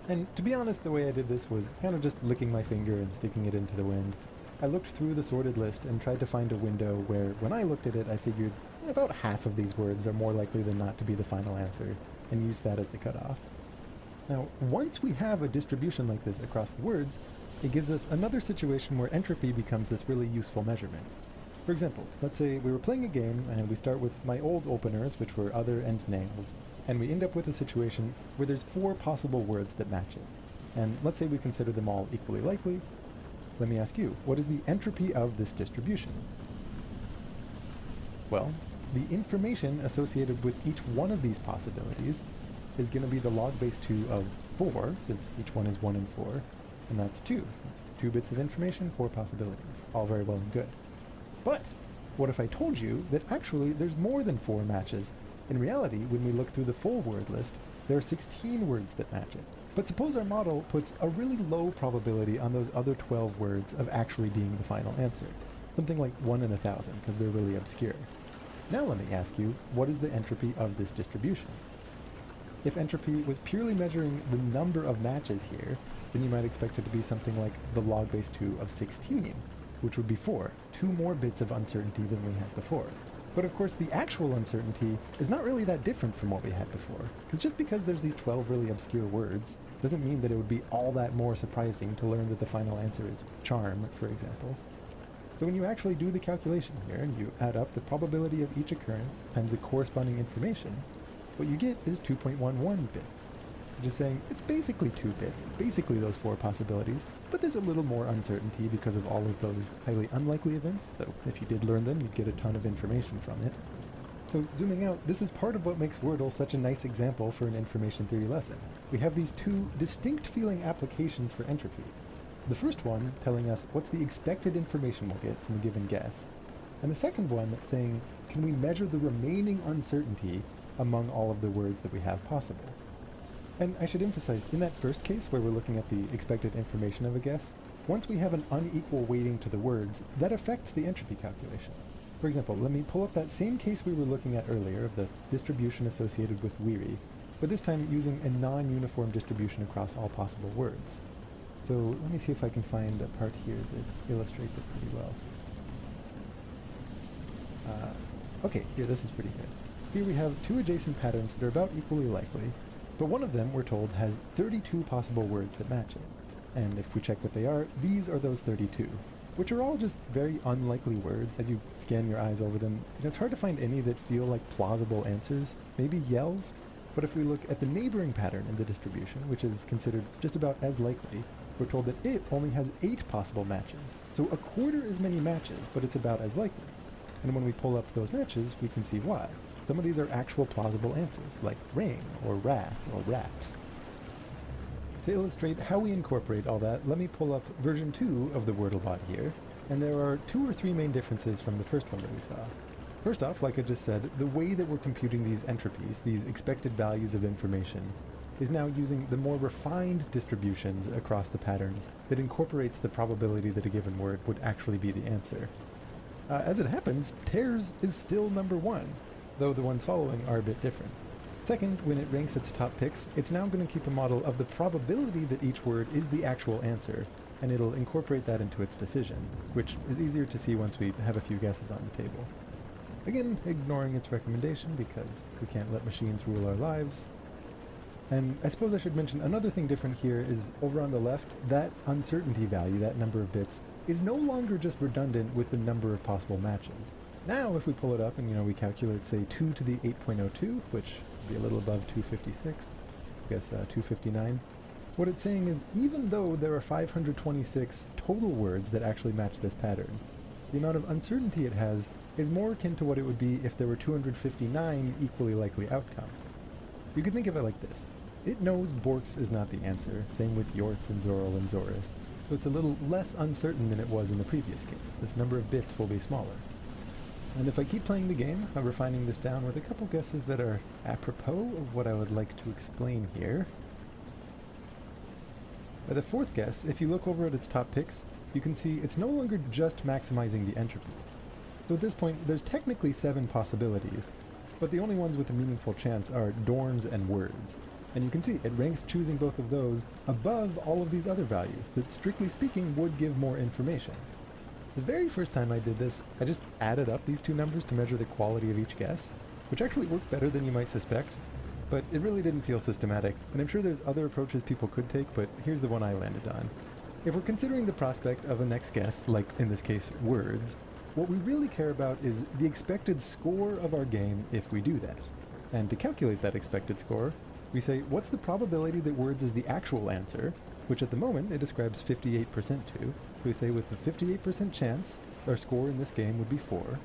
And to be honest, the way I did this was kind of just licking my finger and sticking it into the wind. I looked through the sorted list and tried to find a window where, when I looked at it, I figured about half of these words are more likely than not to be the final answer, and used that as the cutoff. Now, once we have a distribution like this across the words, it gives us another situation where entropy becomes this really useful measurement. For example, let's say we were playing a game and we start with my old openers, which were other and nails, and we end up with a situation where there's 4 possible words that match it. And let's say we consider them all equally likely. Let me ask you, what is the entropy of this distribution? Well, the information associated with each one of these possibilities is going to be the log base 2 of 4, since each one is 1 and 4, and that's 2. It's 2 bits of information, 4 possibilities. All very well and good. But what if I told you that actually there's more than 4 matches? In reality, when we look through the full word list, there are 16 words that match it. But suppose our model puts a really low probability on those other 12 words of actually being the final answer. Something like 1 in 1,000, because they're really obscure. Now let me ask you, what is the entropy of this distribution? If entropy was purely measuring the number of matches here, then you might expect it to be something like the log base 2 of 16, which would be 4, 2 more bits of uncertainty than we had before. But of course, the actual uncertainty is not really that different from what we had before, because just because there's these 12 really obscure words doesn't mean that it would be all that more surprising to learn that the final answer is charm, for example. So when you actually do the calculation here and you add up the probability of each occurrence times the corresponding information, what you get is 2.11 bits. Which is saying it's basically 2 bits, basically those 4 possibilities, but there's a little more uncertainty because of all of those highly unlikely events, though if you did learn them, you'd get a ton of information from it. So zooming out, this is part of what makes Wordle such a nice example for an information theory lesson. We have these 2 distinct feeling applications for entropy. The first one telling us what's the expected information we'll get from a given guess, and the second one saying, can we measure the remaining uncertainty among all of the words that we have possible? And I should emphasize, in that first case where we're looking at the expected information of a guess, once we have an unequal weighting to the words, that affects the entropy calculation. For example, let me pull up that same case we were looking at earlier of the distribution associated with weary, but this time using a non-uniform distribution across all possible words. So let me see if I can find a part here that illustrates it pretty well. Okay, here, this is pretty good. Here we have 2 adjacent patterns that are about equally likely, but one of them, we're told, has 32 possible words that match it. And if we check what they are, these are those 32, which are all just very unlikely words. As you scan your eyes over them, it's hard to find any that feel like plausible answers. Maybe yells, but if we look at the neighboring pattern in the distribution, which is considered just about as likely, we're told that it only has 8 possible matches. So a quarter as many matches, but it's about as likely. And when we pull up those matches, we can see why. Some of these are actual plausible answers, like ring, or wrath, or raps. To illustrate how we incorporate all that, let me pull up version 2 of the Wordlebot here, and there are 2 or 3 main differences from the first one that we saw. First off, like I just said, the way that we're computing these entropies, these expected values of information, is now using the more refined distributions across the patterns that incorporates the probability that a given word would actually be the answer. As it happens, tears is still number 1, though the ones following are a bit different. Second, when it ranks its top picks, it's now going to keep a model of the probability that each word is the actual answer, and it'll incorporate that into its decision, which is easier to see once we have a few guesses on the table. Again, ignoring its recommendation because we can't let machines rule our lives. And I suppose I should mention another thing different here is over on the left, that uncertainty value, that number of bits, is no longer just redundant with the number of possible matches. Now, if we pull it up and, we calculate, say, 2 to the 8.02, which would be a little above 256, I guess 259, what it's saying is even though there are 526 total words that actually match this pattern, the amount of uncertainty it has is more akin to what it would be if there were 259 equally likely outcomes. You can think of it like this. It knows Borks is not the answer, same with Yortz and Zorl and Zorus, so it's a little less uncertain than it was in the previous case. This number of bits will be smaller. And if I keep playing the game, I'm refining this down with a couple guesses that are apropos of what I would like to explain here. By the 4th guess, if you look over at its top picks, you can see it's no longer just maximizing the entropy. So at this point, there's technically 7 possibilities, but the only ones with a meaningful chance are dorms and words. And you can see it ranks choosing both of those above all of these other values that, strictly speaking, would give more information. The very first time I did this, I just added up these 2 numbers to measure the quality of each guess, which actually worked better than you might suspect, but it really didn't feel systematic, and I'm sure there's other approaches people could take, but here's the one I landed on. If we're considering the prospect of a next guess, like in this case, words, what we really care about is the expected score of our game if we do that. And to calculate that expected score, we say, what's the probability that words is the actual answer, which at the moment it describes 58% to. So we say with a 58% chance, our score in this game would be 4.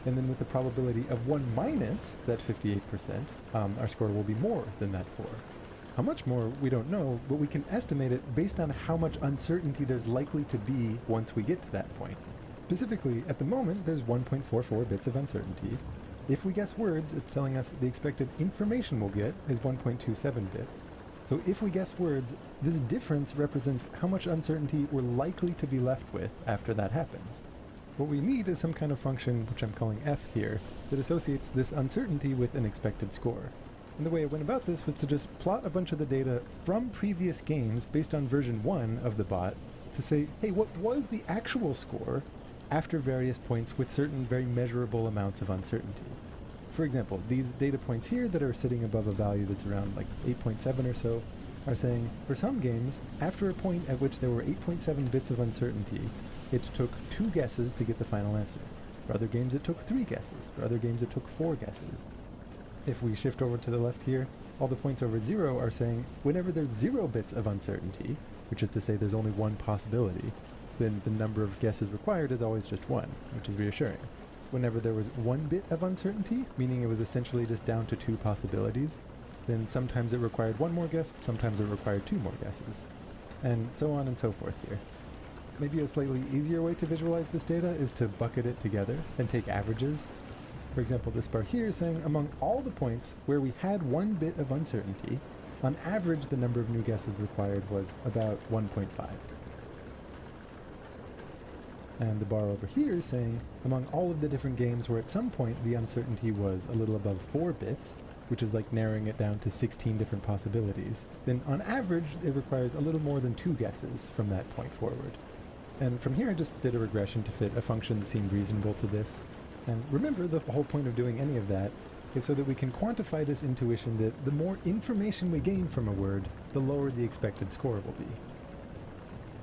And then with the probability of 1 minus that 58%, our score will be more than that 4. How much more, we don't know, but we can estimate it based on how much uncertainty there's likely to be once we get to that point. Specifically, at the moment, there's 1.44 bits of uncertainty. If we guess words, it's telling us the expected information we'll get is 1.27 bits. So if we guess words, this difference represents how much uncertainty we're likely to be left with after that happens. What we need is some kind of function, which I'm calling f here, that associates this uncertainty with an expected score. And the way I went about this was to just plot a bunch of the data from previous games based on version 1 of the bot to say, hey, what was the actual score after various points with certain very measurable amounts of uncertainty. For example, these data points here that are sitting above a value that's around like 8.7 or so are saying, for some games, after a point at which there were 8.7 bits of uncertainty, it took 2 guesses to get the final answer. For other games it took 3 guesses. For other games it took 4 guesses. If we shift over to the left here, all the points over 0 are saying whenever there's 0 bits of uncertainty, which is to say there's only one possibility, then the number of guesses required is always just 1, which is reassuring. Whenever there was 1 bit of uncertainty, meaning it was essentially just down to 2 possibilities, then sometimes it required 1 more guess, sometimes it required 2 more guesses. And so on and so forth here. Maybe a slightly easier way to visualize this data is to bucket it together and take averages. For example, this bar here is saying among all the points where we had 1 bit of uncertainty, on average the number of new guesses required was about 1.5. And the bar over here is saying among all of the different games where at some point the uncertainty was a little above 4 bits, which is like narrowing it down to 16 different possibilities, then on average it requires a little more than 2 guesses from that point forward. And from here I just did a regression to fit a function that seemed reasonable to this. And remember, the whole point of doing any of that is so that we can quantify this intuition that the more information we gain from a word, the lower the expected score will be.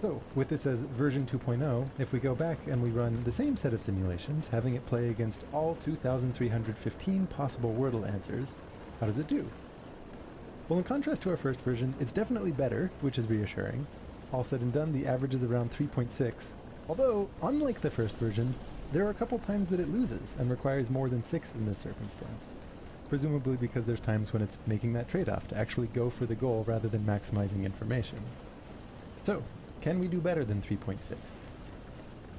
So, with this as version 2.0, if we go back and we run the same set of simulations, having it play against all 2,315 possible Wordle answers, how does it do? Well, in contrast to our first version, it's definitely better, which is reassuring. All said and done, the average is around 3.6, although, unlike the first version, there are a couple times that it loses and requires more than 6 in this circumstance. Presumably because there's times when it's making that trade-off to actually go for the goal rather than maximizing information. So, can we do better than 3.6?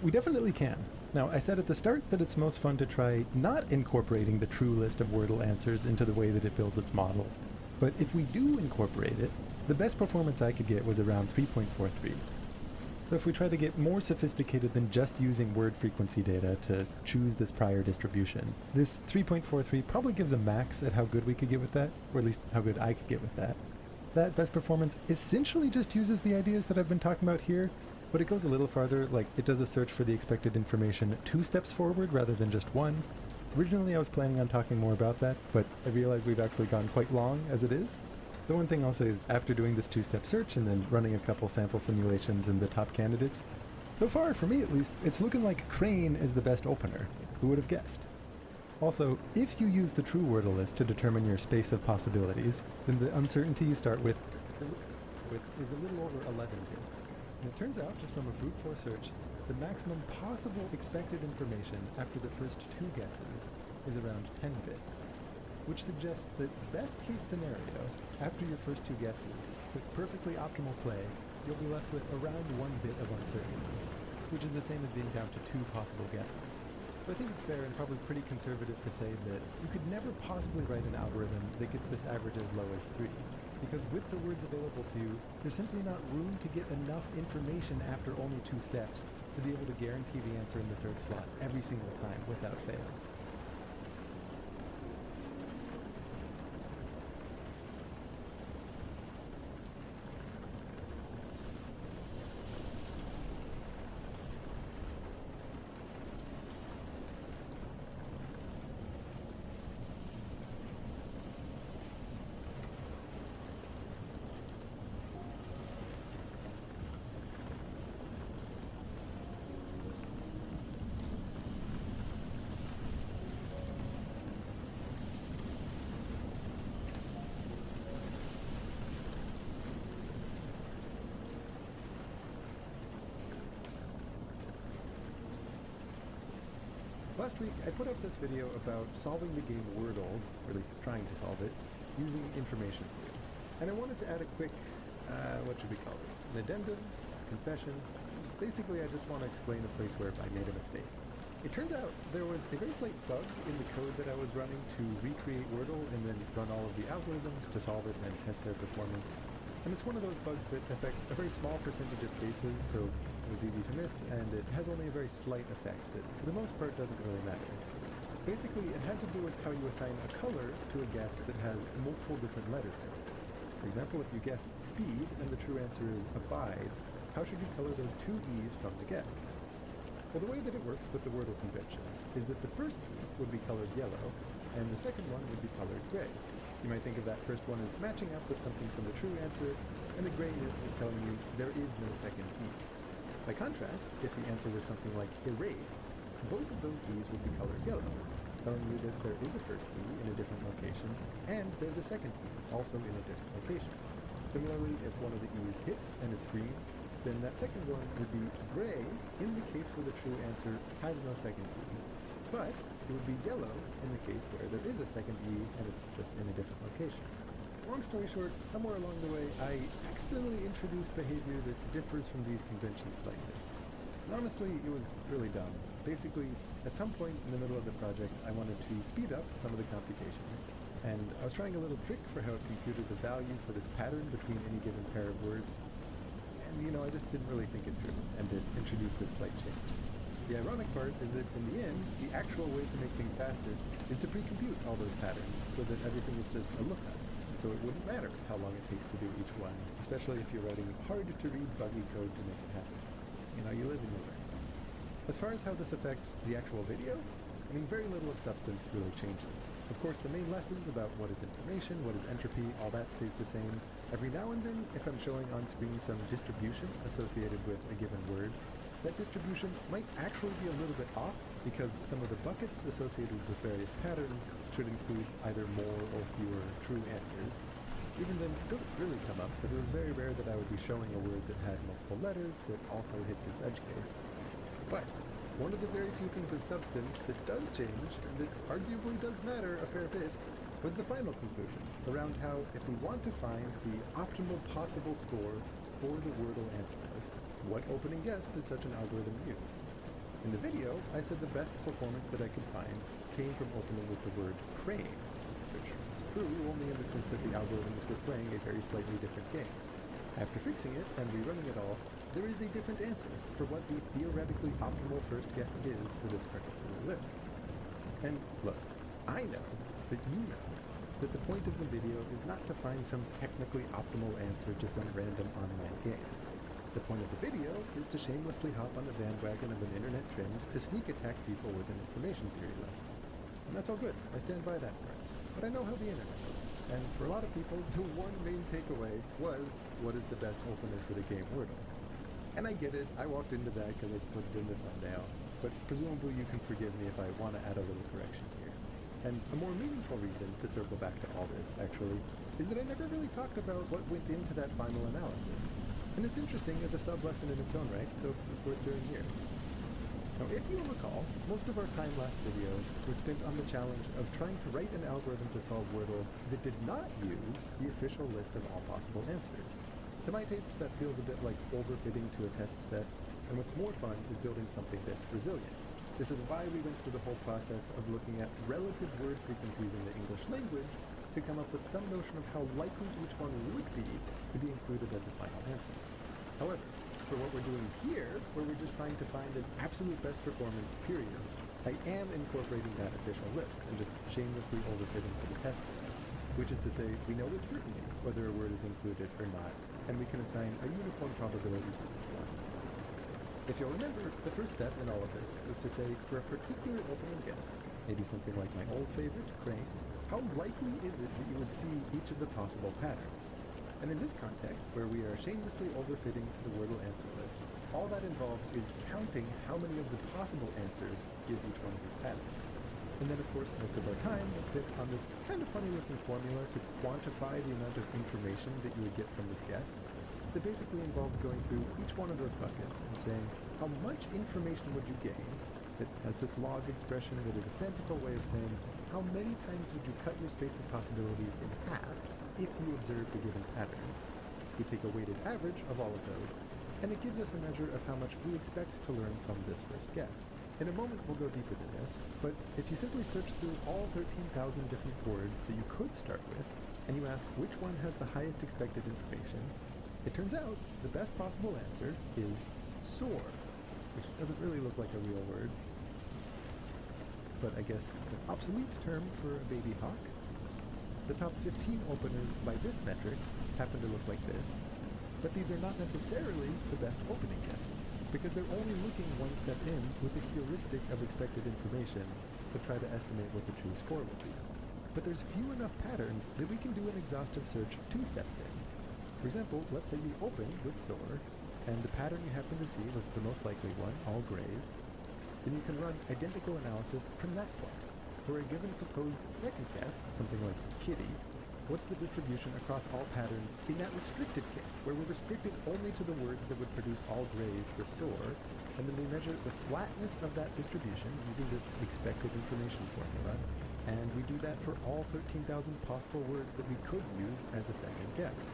We definitely can. Now, I said at the start that it's most fun to try not incorporating the true list of Wordle answers into the way that it builds its model. But if we do incorporate it, the best performance I could get was around 3.43. So if we try to get more sophisticated than just using word frequency data to choose this prior distribution, this 3.43 probably gives a max at how good we could get with that, or at least how good I could get with that. That best performance essentially just uses the ideas that I've been talking about here, but it goes a little farther, like it does a search for the expected information 2 steps forward rather than just 1. Originally I was planning on talking more about that, but I realize we've actually gone quite long as it is. The one thing I'll say is after doing this 2-step search and then running a couple sample simulations in the top candidates, so far, for me at least, it's looking like Crane is the best opener. Who would have guessed? Also, if you use the true Wordle list to determine your space of possibilities, then the uncertainty you start with is a little over 11 bits. And it turns out, just from a brute force search, the maximum possible expected information after the first 2 guesses is around 10 bits, which suggests that best case scenario, after your first 2 guesses, with perfectly optimal play, you'll be left with around 1 bit of uncertainty, which is the same as being down to 2 possible guesses. So I think it's fair and probably pretty conservative to say that you could never possibly write an algorithm that gets this average as low as 3, because with the words available to you, there's simply not room to get enough information after only 2 steps to be able to guarantee the answer in the 3rd slot every single time without fail. Last week, I put up this video about solving the game Wordle, or at least trying to solve it, using information theory. And I wanted to add a quick, what should we call this? An addendum? A confession? Basically, I just want to explain a place where I made a mistake. It turns out there was a very slight bug in the code that I was running to recreate Wordle and then run all of the algorithms to solve it and test their performance. And it's one of those bugs that affects a very small percentage of cases, so it was easy to miss, and it has only a very slight effect that, for the most part, doesn't really matter. Basically, it had to do with how you assign a color to a guess that has multiple different letters in it. For example, if you guess speed and the true answer is abide, how should you color those 2 E's from the guess? Well, the way that it works with the Wordle conventions is that the first E would be colored yellow, and the second one would be colored gray. You might think of that first one as matching up with something from the true answer, and the grayness is telling you there is no second E. By contrast, if the answer was something like erase, both of those E's would be colored yellow, telling you that there is a first E in a different location, and there's a second E, also in a different location. Similarly, if one of the E's hits and it's green, then that second one would be gray in the case where the true answer has no second E, but it would be yellow in the case where there is a second E and it's just in a different location. Long story short, somewhere along the way, I accidentally introduced behavior that differs from these conventions slightly. And honestly, it was really dumb. Basically, at some point in the middle of the project, I wanted to speed up some of the computations, and I was trying a little trick for how it computed the value for this pattern between any given pair of words. And, you know, I just didn't really think it through, and it introduced this slight change. The ironic part is that in the end, the actual way to make things fastest is to pre-compute all those patterns so that everything is just a lookup. And so it wouldn't matter how long it takes to do each one, especially if you're writing hard-to-read buggy code to make it happen. You know, you live and you learn. As far as how this affects the actual video, I mean, very little of substance really changes. Of course, the main lessons about what is information, what is entropy, all that stays the same. Every now and then, if I'm showing on screen some distribution associated with a given word, that distribution might actually be a little bit off because some of the buckets associated with various patterns should include either more or fewer true answers. Even then, it doesn't really come up because it was very rare that I would be showing a word that had multiple letters that also hit this edge case. But one of the very few things of substance that does change, and that arguably does matter a fair bit, was the final conclusion around how if we want to find the optimal possible score for the Wordle answer list, what opening guess does such an algorithm use? In the video, I said the best performance that I could find came from opening with the word crane, which is true only in the sense that the algorithms were playing a very slightly different game. After fixing it and rerunning it all, there is a different answer for what the theoretically optimal first guess is for this particular list. And look, I know that you know that the point of the video is not to find some technically optimal answer to some random online game. The point of the video is to shamelessly hop on the bandwagon of an internet trend to sneak attack people with an information theory lesson. And that's all good, I stand by that part. But I know how the internet works, and for a lot of people, the one main takeaway was, what is the best opener for the game Wordle? And I get it, I walked into that because I put it in the thumbnail, but presumably you can forgive me if I want to add a little correction here. And a more meaningful reason to circle back to all this, actually, is that I never really talked about what went into that final analysis. And it's interesting as a sub-lesson in its own right, so it's worth doing here. Now, if you'll recall, most of our time last video was spent on the challenge of trying to write an algorithm to solve Wordle that did not use the official list of all possible answers. To my taste, that feels a bit like overfitting to a test set, and what's more fun is building something that's resilient. This is why we went through the whole process of looking at relative word frequencies in the English language to come up with some notion of how likely each one would be to be included as a final answer. However, for what we're doing here, where we're just trying to find an absolute best performance period, I am incorporating that official list and just shamelessly overfitting to the test set, which is to say we know with certainty whether a word is included or not, and we can assign a uniform probability to each one. If you'll remember, the first step in all of this was to say, for a particular opening guess, maybe something like my old favorite, crane, how likely is it that you would see each of the possible patterns? And in this context, where we are shamelessly overfitting to the Wordle answer list, all that involves is counting how many of the possible answers give each one of these patterns. And then, of course, most of our time was spent on this kind of funny-looking formula to quantify the amount of information that you would get from this guess. That basically involves going through each one of those buckets and saying, how much information would you gain? That has this log expression that is a fanciful way of saying, how many times would you cut your space of possibilities in half if you observed a given pattern? We take a weighted average of all of those, and it gives us a measure of how much we expect to learn from this first guess. In a moment we'll go deeper than this, but if you simply search through all 13,000 different words that you could start with, and you ask which one has the highest expected information, it turns out the best possible answer is soar, which doesn't really look like a real word, but I guess it's an obsolete term for a baby hawk. The top 15 openers by this metric happen to look like this. but these are not necessarily the best opening guesses, because they're only looking one step in with a heuristic of expected information to try to estimate what the true score will be. But there's few enough patterns that we can do an exhaustive search 2 steps in. For example, let's say you open with SOAR, and the pattern you happen to see was the most likely one, all grays. Then you can run identical analysis from that point. For a given proposed second guess, something like kitty, what's the distribution across all patterns in that restricted case, where we're restricted only to the words that would produce all grays for SOAR, and then we measure the flatness of that distribution using this expected information formula, and we do that for all 13,000 possible words that we could use as a second guess.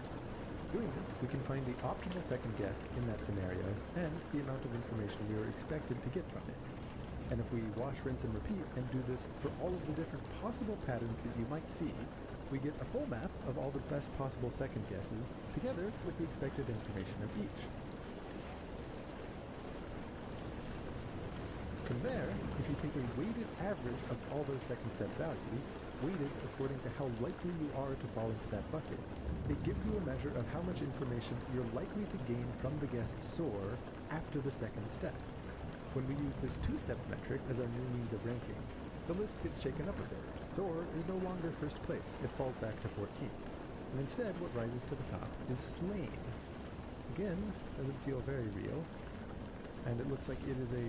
Doing this, we can find the optimal second guess in that scenario and the amount of information we are expected to get from it. And if we wash, rinse, and repeat and do this for all of the different possible patterns that you might see, we get a full map of all the best possible second guesses together with the expected information of each. From there, if you take a weighted average of all those second step values, weighted according to how likely you are to fall into that bucket, it gives you a measure of how much information you're likely to gain from the guess SOAR after the second step. When we use this 2-step metric as our new means of ranking, the list gets shaken up a bit. SOAR is no longer first place, it falls back to 14th. And instead, what rises to the top is slain. Again, doesn't feel very real, and it looks like it is a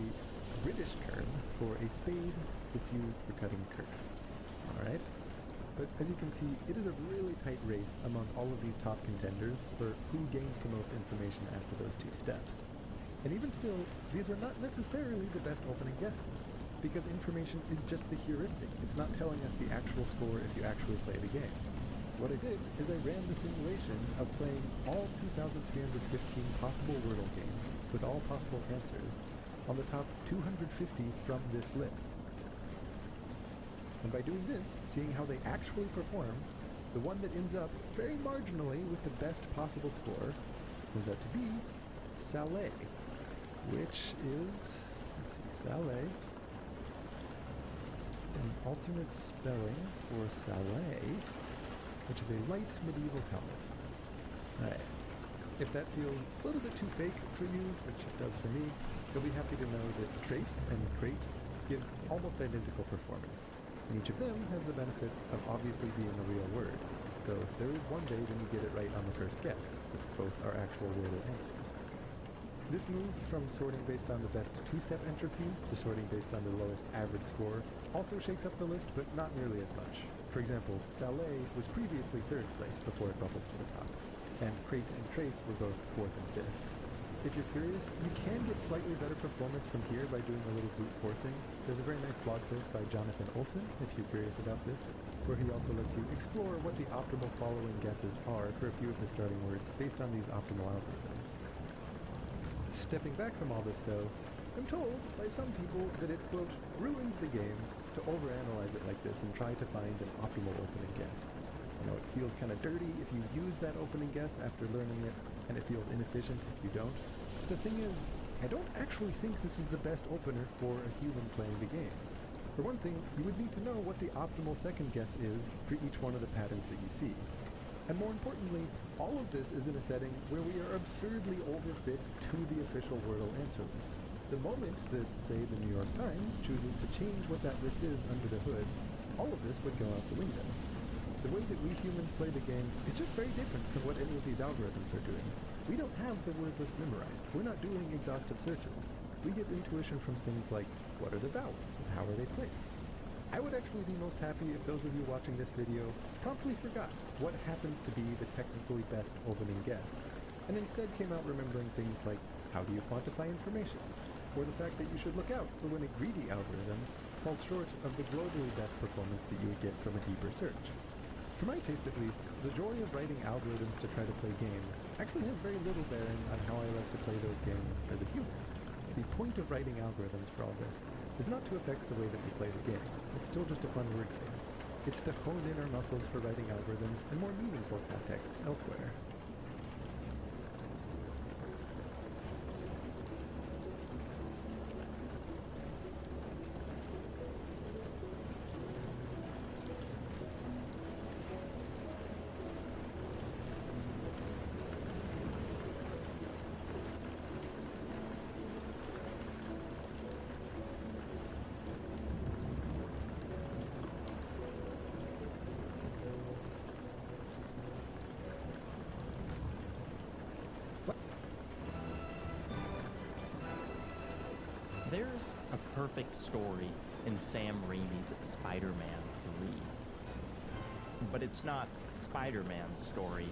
British term for a spade that's used for cutting turf. Alright? But as you can see, it is a really tight race among all of these top contenders for who gains the most information after those 2 steps. And even still, these are not necessarily the best opening guesses, because information is just the heuristic. It's not telling us the actual score if you actually play the game. What I did is I ran the simulation of playing all 2,315 possible Wordle games with all possible answers on the top 250 from this list. And by doing this, seeing how they actually perform, the one that ends up very marginally with the best possible score turns out to be Saleh, which is, let's see, Saleh, an alternate spelling for Saleh, which is a light medieval helmet. Alright. If that feels a little bit too fake for you, which it does for me, you'll be happy to know that Trace and Crate give almost identical performance. And each of them has the benefit of obviously being a real word. So there is one day when you get it right on the first guess, since both are actual Wordle answers. This move from sorting based on the best 2-step entropes to sorting based on the lowest average score also shakes up the list, but not nearly as much. For example, Saleh was previously 3rd place before it bubbles to the top, and Crate and Trace were both 4th and 5th. If you're curious, you can get slightly better performance from here by doing a little brute forcing. There's a very nice blog post by Jonathan Olson, if you're curious about this, where he also lets you explore what the optimal following guesses are for a few of the starting words based on these optimal algorithms. Stepping back from all this though, I'm told by some people that it, quote, ruins the game to overanalyze it like this and try to find an optimal opening guess. I know it feels kind of dirty if you use that opening guess after learning it, and it feels inefficient if you don't. But the thing is, I don't actually think this is the best opener for a human playing the game. For one thing, you would need to know what the optimal second guess is for each one of the patterns that you see. And more importantly, all of this is in a setting where we are absurdly overfit to the official Wordle answer list. The moment that, say, the New York Times chooses to change what that list is under the hood, all of this would go out the window. The way that we humans play the game is just very different from what any of these algorithms are doing. We don't have the word list memorized. We're not doing exhaustive searches. We get intuition from things like, what are the vowels and how are they placed? I would actually be most happy if those of you watching this video promptly forgot what happens to be the technically best opening guess, and instead came out remembering things like, how do you quantify information? Or the fact that you should look out for when a greedy algorithm falls short of the globally best performance that you would get from a deeper search. For my taste at least, the joy of writing algorithms to try to play games actually has very little bearing on how I like to play those games as a human. The point of writing algorithms for all this is not to affect the way that we play the game. It's still just a fun word game. It's to hone in our muscles for writing algorithms in more meaningful contexts elsewhere. There's a perfect story in Sam Raimi's Spider-Man 3. But it's not Spider-Man's story,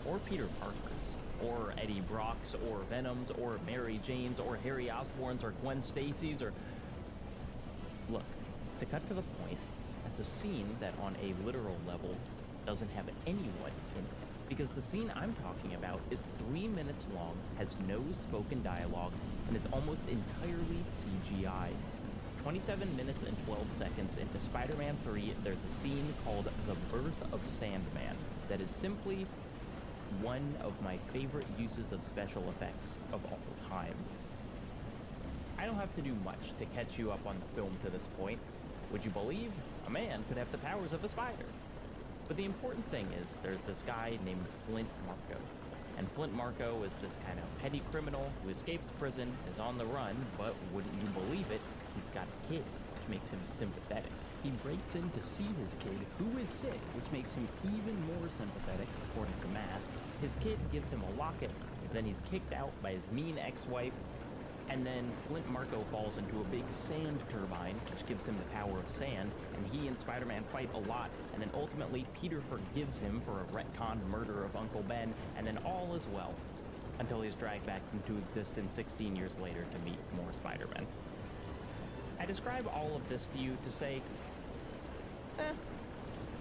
or Peter Parker's, or Eddie Brock's, or Venom's, or Mary Jane's, or Harry Osborn's, or Gwen Stacy's, or... Look, to cut to the point, it's a scene that on a literal level doesn't have anyone in it. Because the scene I'm talking about is 3 minutes long, has no spoken dialogue, and is almost entirely CGI. 27 minutes and 12 seconds into Spider-Man 3, there's a scene called The Birth of Sandman that is simply one of my favorite uses of special effects of all time. I don't have to do much to catch you up on the film to this point. Would you believe a man could have the powers of a spider? But the important thing is there's this guy named Flint Marko. And Flint Marko is this kind of petty criminal who escapes prison, is on the run, but wouldn't you believe it, he's got a kid, which makes him sympathetic. He breaks in to see his kid, who is sick, which makes him even more sympathetic, according to math. His kid gives him a locket, but then he's kicked out by his mean ex-wife, and then Flint Marko falls into a big sand turbine, which gives him the power of sand, and he and Spider-Man fight a lot, and then ultimately Peter forgives him for a retconned murder of Uncle Ben, and then all is well, until he's dragged back into existence 16 years later to meet more Spider-Men. I describe all of this to you to say,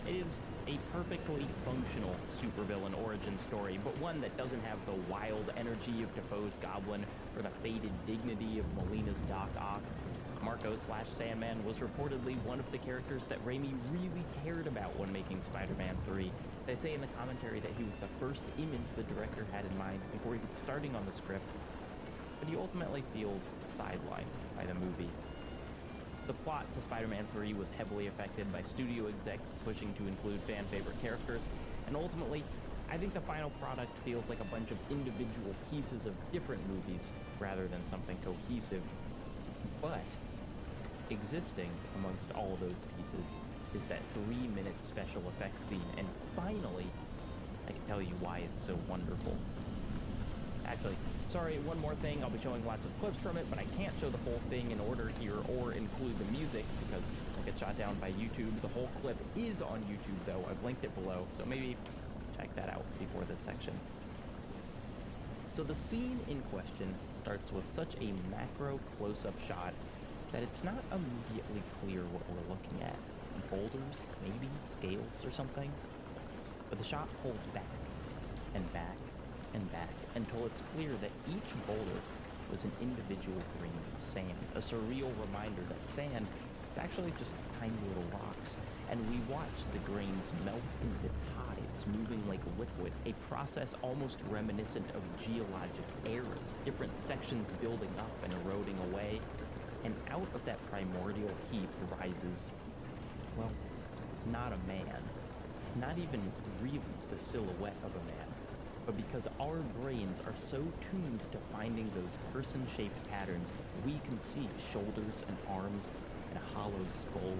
it is a perfectly functional supervillain origin story, but one that doesn't have the wild energy of Defoe's Goblin or the faded dignity of Molina's Doc Ock. Marko/Sandman was reportedly one of the characters that Raimi really cared about when making Spider-Man 3. They say in the commentary that he was the first image the director had in mind before even starting on the script, but he ultimately feels sidelined by the movie. The plot to Spider-Man 3 was heavily affected by studio execs pushing to include fan-favorite characters, and ultimately, I think the final product feels like a bunch of individual pieces of different movies rather than something cohesive. But existing amongst all those pieces is that 3-minute special effects scene, and finally, I can tell you why it's so wonderful. Actually, sorry, one more thing, I'll be showing lots of clips from it, but I can't show the full thing in order here or include the music because it'll get shot down by YouTube. The whole clip is on YouTube though, I've linked it below, so maybe check that out before this section. So the scene in question starts with such a macro close-up shot that it's not immediately clear what we're looking at. Boulders, maybe, scales or something? But the shot pulls back, and back, and back, until it's clear that each boulder was an individual grain of sand, a surreal reminder that sand is actually just tiny little rocks, and we watch the grains melt into tides, moving like liquid, a process almost reminiscent of geologic eras, different sections building up and eroding away, and out of that primordial heap rises, well, not a man, not even really the silhouette of a man, but because our brains are so tuned to finding those person-shaped patterns, we can see shoulders and arms and a hollow skull.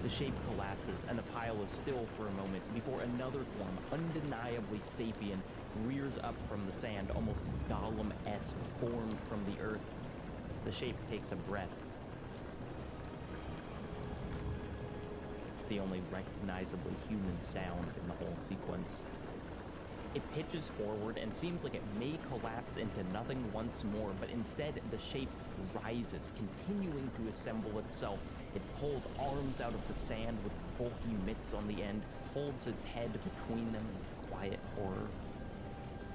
The shape collapses and the pile is still for a moment before another form, undeniably sapient, rears up from the sand, almost Gollum-esque, formed from the earth. The shape takes a breath. It's the only recognizably human sound in the whole sequence. It pitches forward and seems like it may collapse into nothing once more, but instead the shape rises, continuing to assemble itself. It pulls arms out of the sand with bulky mitts on the end, holds its head between them in quiet horror.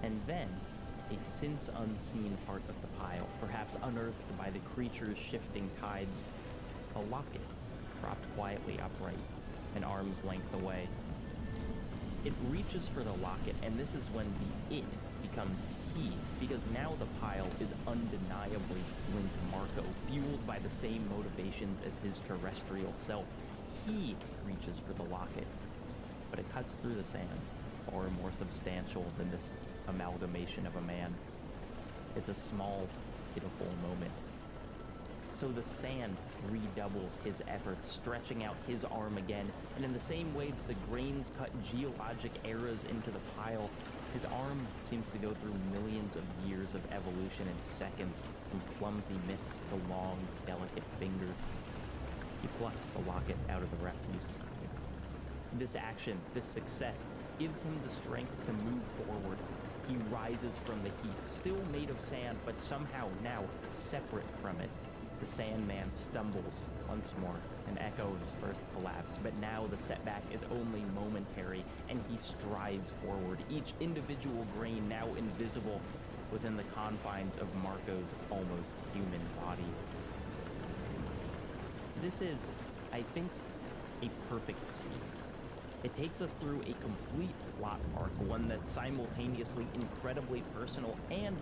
And then, a since unseen part of the pile, perhaps unearthed by the creature's shifting tides, a locket, propped quietly upright, an arm's length away. It reaches for the locket, and this is when the it becomes he, because now the pile is undeniably Flint Marko, fueled by the same motivations as his terrestrial self. He reaches for the locket, but it cuts through the sand, far more substantial than this amalgamation of a man. It's a small, pitiful moment. So the sand redoubles his efforts, stretching out his arm again, and in the same way that the grains cut geologic eras into the pile, his arm seems to go through millions of years layers of evolution in seconds, from clumsy mitts to long, delicate fingers. He plucks the locket out of the refuse. This action, this success, gives him the strength to move forward. He rises from the heap, still made of sand, but somehow now separate from it. The Sandman stumbles once more and echoes first collapse, but now the setback is only momentary, and he strides forward, each individual grain now invisible within the confines of Marco's almost human body. This is, I think, a perfect scene. It takes us through a complete plot arc, one that's simultaneously incredibly personal and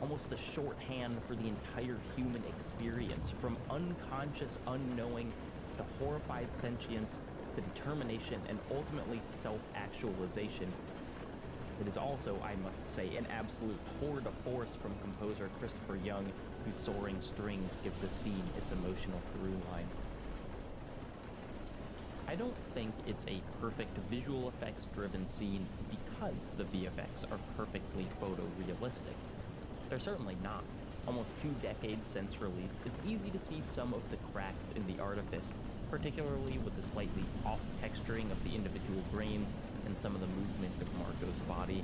almost a shorthand for the entire human experience, from unconscious unknowing to horrified sentience to determination and ultimately self-actualization. It is also, I must say, an absolute tour de force from composer Christopher Young, whose soaring strings give the scene its emotional through line. I don't think it's a perfect visual effects driven scene because the VFX are perfectly photorealistic. They're certainly not. Almost 2 decades since release, it's easy to see some of the cracks in the artifice, particularly with the slightly off texturing of the individual grains and some of the movement of Marco's body.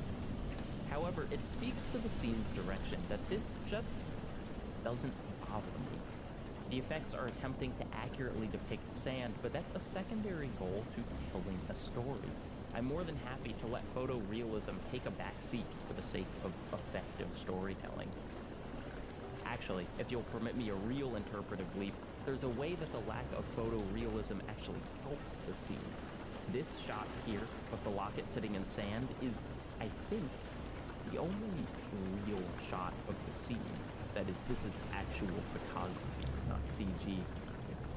However, it speaks to the scene's direction that this just doesn't bother me. The effects are attempting to accurately depict sand, but that's a secondary goal to telling a story. I'm more than happy to let photorealism take a back seat for the sake of effective storytelling. Actually, if you'll permit me a real interpretive leap, there's a way that the lack of photorealism actually helps the scene. This shot here of the locket sitting in sand is, I think, the only real shot of the scene. That is, this is actual photography, not CG.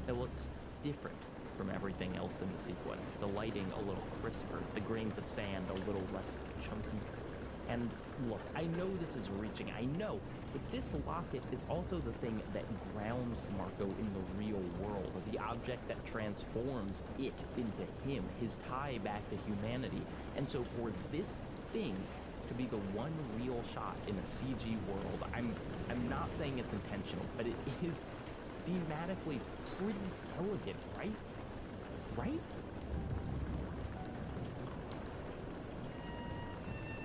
It looks different from everything else in the sequence. The lighting a little crisper, the grains of sand a little less chunky. And look, I know this is reaching, I know, but this locket is also the thing that grounds Marco in the real world, the object that transforms it into him, his tie back to humanity. And so for this thing to be the one real shot in a CG world, I'm not saying it's intentional, but it is thematically pretty elegant, right? Right?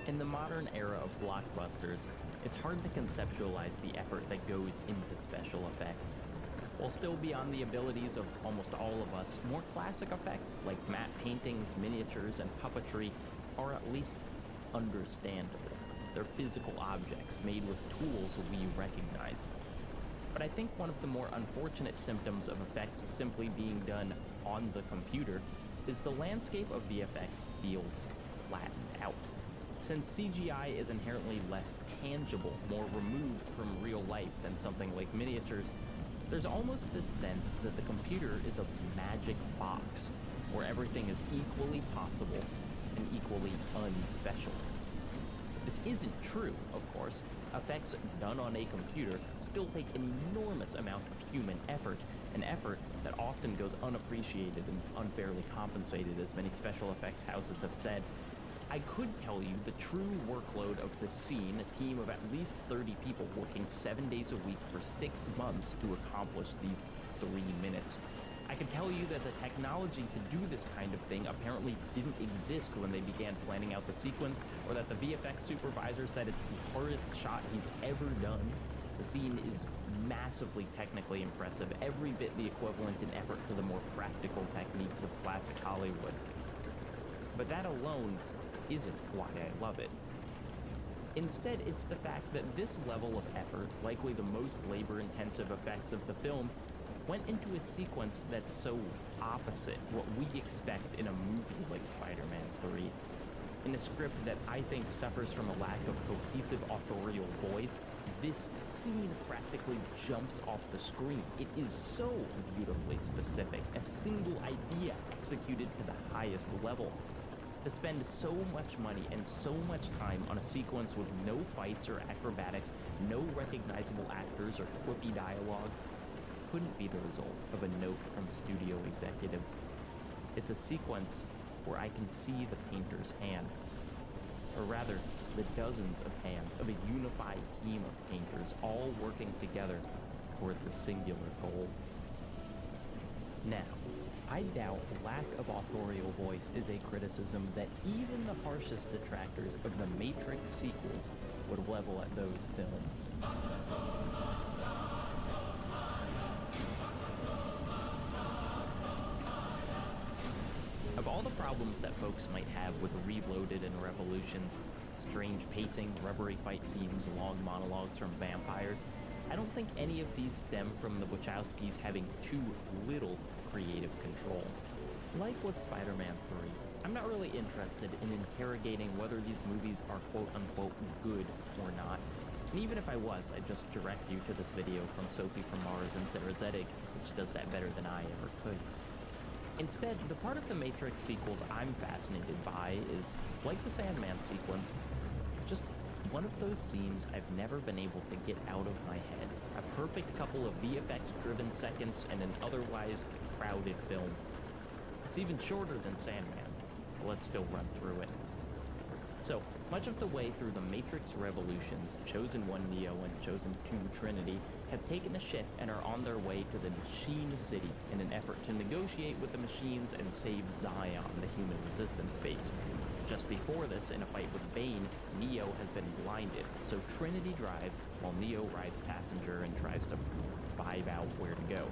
In the modern era of blockbusters, it's hard to conceptualize the effort that goes into special effects. While still beyond the abilities of almost all of us, more classic effects like matte paintings, miniatures, and puppetry are at least understandable. They're physical objects made with tools we recognize. But I think one of the more unfortunate symptoms of effects simply being done on the computer is the landscape of VFX feels flattened out. Since CGI is inherently less tangible, more removed from real life than something like miniatures, there's almost this sense that the computer is a magic box, where everything is equally possible and equally unspecial. This isn't true, of course. Effects done on a computer still take an enormous amount of human effort, an effort that often goes unappreciated and unfairly compensated, as many special effects houses have said. I could tell you the true workload of this scene, a team of at least 30 people working 7 days a week for 6 months to accomplish these 3 minutes. I could tell you that the technology to do this kind of thing apparently didn't exist when they began planning out the sequence, or that the VFX supervisor said it's the hardest shot he's ever done. The scene is massively technically impressive, every bit the equivalent in effort to the more practical techniques of classic Hollywood. But that alone isn't why I love it. Instead, it's the fact that this level of effort, likely the most labor-intensive effects of the film, went into a sequence that's so opposite what we expect in a movie like Spider-Man 3. In a script that I think suffers from a lack of cohesive authorial voice, this scene practically jumps off the screen. It is so beautifully specific, a single idea executed to the highest level. To spend so much money and so much time on a sequence with no fights or acrobatics, no recognizable actors or quippy dialogue, couldn't be the result of a note from studio executives. It's a sequence where I can see the painter's hand. Or rather, the dozens of hands of a unified team of painters all working together towards a singular goal. Now, I doubt lack of authorial voice is a criticism that even the harshest detractors of the Matrix sequels would level at those films. Of all the problems that folks might have with Reloaded and Revolutions, strange pacing, rubbery fight scenes, long monologues from vampires, I don't think any of these stem from the Wachowskis having too little creative control. Like with Spider-Man 3, I'm not really interested in interrogating whether these movies are quote-unquote good or not. And even if I was, I'd just direct you to this video from Sophie from Mars and Sarah Zedek, which does that better than I ever could. Instead, the part of the Matrix sequels I'm fascinated by is, like the Sandman sequence, just one of those scenes I've never been able to get out of my head. A perfect couple of VFX-driven seconds in an otherwise crowded film. It's even shorter than Sandman, but let's still run through it. So, much of the way through the Matrix Revolutions, Chosen 1 Neo and Chosen 2 Trinity have taken a ship and are on their way to the Machine City in an effort to negotiate with the machines and save Zion, the human resistance base. Just before this, in a fight with Bane, Neo has been blinded, so Trinity drives while Neo rides passenger and tries to vibe out where to go.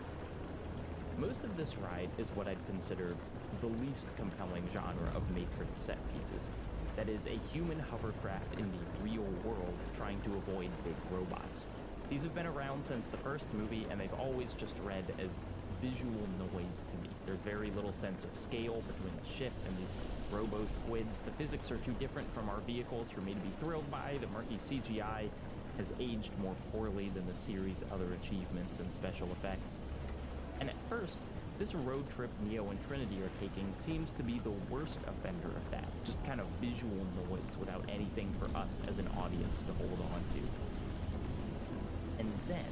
Most of this ride is what I'd consider the least compelling genre of Matrix set pieces. That is, a human hovercraft in the real world trying to avoid big robots. These have been around since the first movie, and they've always just read as visual noise to me. There's very little sense of scale between the ship and these robo-squids. The physics are too different from our vehicles for me to be thrilled by. The murky CGI has aged more poorly than the series' other achievements and special effects. And at first, this road trip Neo and Trinity are taking seems to be the worst offender of that. Just kind of visual noise without anything for us as an audience to hold on to. And then,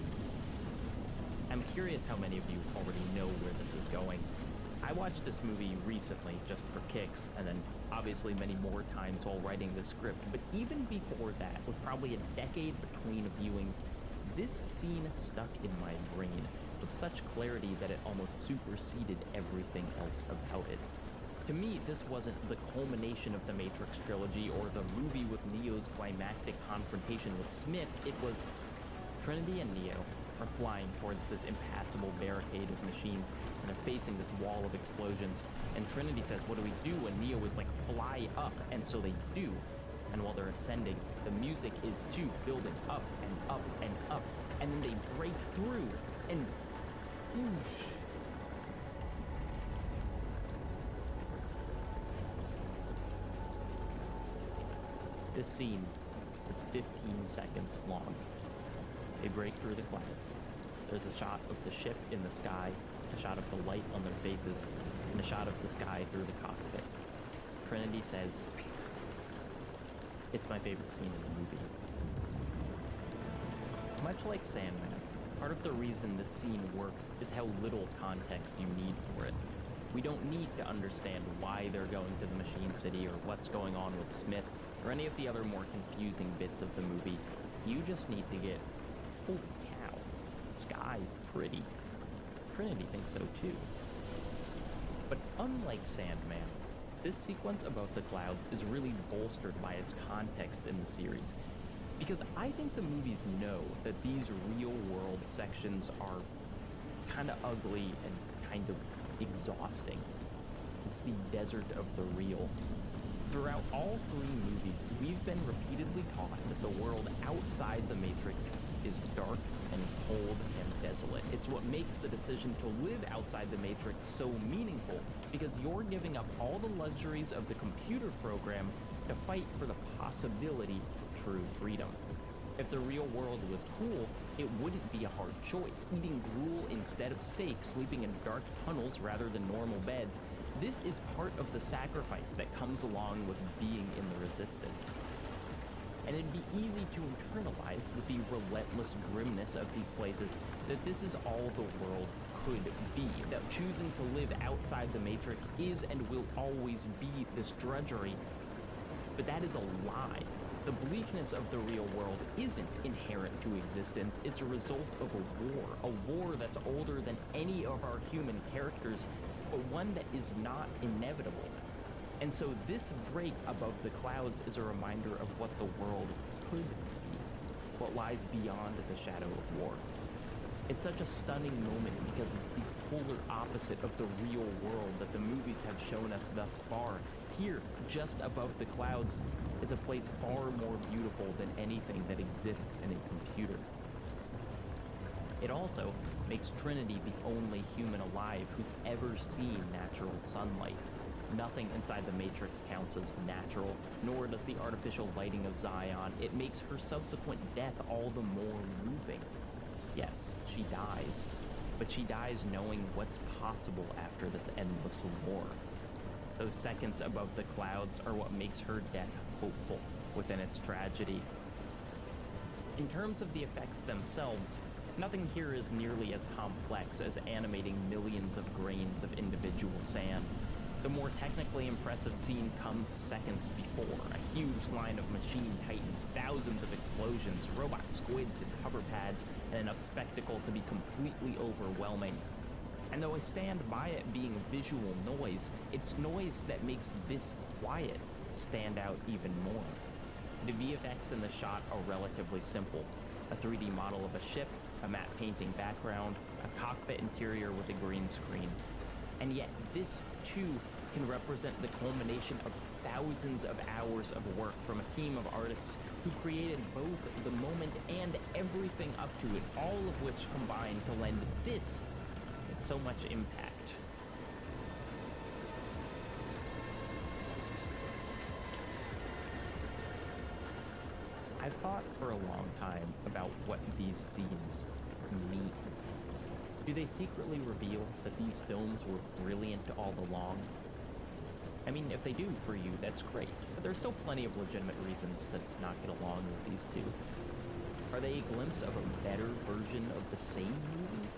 I'm curious how many of you already know where this is going. I watched this movie recently just for kicks, and then obviously many more times while writing the script, but even before that, with probably a decade between viewings, this scene stuck in my brain with such clarity that it almost superseded everything else about it. To me, this wasn't the culmination of the Matrix trilogy or the movie with Neo's climactic confrontation with Smith. It was Trinity and Neo are flying towards this impassable barricade of machines and are facing this wall of explosions. And Trinity says, what do we do? And Neo is like, fly up. And so they do. And while they're ascending, the music is too building up and up and up. And then they break through and whoosh. This scene is 15 seconds long. They break through the clouds. There's a shot of the ship in the sky, a shot of the light on their faces, and a shot of the sky through the cockpit. Trinity says, it's my favorite scene in the movie. Much like Sandman, part of the reason this scene works is how little context you need for it. We don't need to understand why they're going to the Machine City or what's going on with Smith or any of the other more confusing bits of the movie. You just need to get, holy cow, the sky's pretty. Trinity thinks so too. But unlike Sandman, this sequence above the clouds is really bolstered by its context in the series. Because I think the movies know that these real-world sections are kind of ugly and kind of exhausting. It's the desert of the real. Throughout all three movies, we've been repeatedly taught that the world outside the Matrix is dark and cold and desolate. It's what makes the decision to live outside the Matrix so meaningful, because you're giving up all the luxuries of the computer program to fight for the possibility of true freedom. If the real world was cool, it wouldn't be a hard choice. Eating gruel instead of steak, sleeping in dark tunnels rather than normal beds. This is part of the sacrifice that comes along with being in the Resistance. And it'd be easy to internalize with the relentless grimness of these places that this is all the world could be, that choosing to live outside the Matrix is and will always be this drudgery. But that is a lie. The bleakness of the real world isn't inherent to existence, it's a result of a war that's older than any of our human characters, but one that is not inevitable. And so this break above the clouds is a reminder of what the world could be, what lies beyond the shadow of war. It's such a stunning moment because it's the polar opposite of the real world that the movies have shown us thus far. Here, just above the clouds, is a place far more beautiful than anything that exists in a computer. It also makes Trinity the only human alive who's ever seen natural sunlight. Nothing inside the Matrix counts as natural, nor does the artificial lighting of Zion. It makes her subsequent death all the more moving. Yes, she dies, but she dies knowing what's possible after this endless war. Those seconds above the clouds are what makes her death hopeful within its tragedy. In terms of the effects themselves, nothing here is nearly as complex as animating millions of grains of individual sand. The more technically impressive scene comes seconds before. A huge line of machine titans, thousands of explosions, robot squids and hover pads, and enough spectacle to be completely overwhelming. And though I stand by it being visual noise, it's noise that makes this quiet stand out even more. The VFX in the shot are relatively simple. A 3D model of a ship, a matte painting background, a cockpit interior with a green screen. And yet this, too, can represent the culmination of thousands of hours of work from a team of artists who created both the moment and everything up to it, all of which combine to lend this so much impact. I've thought for a long time about what these scenes mean. Do they secretly reveal that these films were brilliant all along? I mean, if they do for you, that's great, but there's still plenty of legitimate reasons to not get along with these two. Are they a glimpse of a better version of the same movie?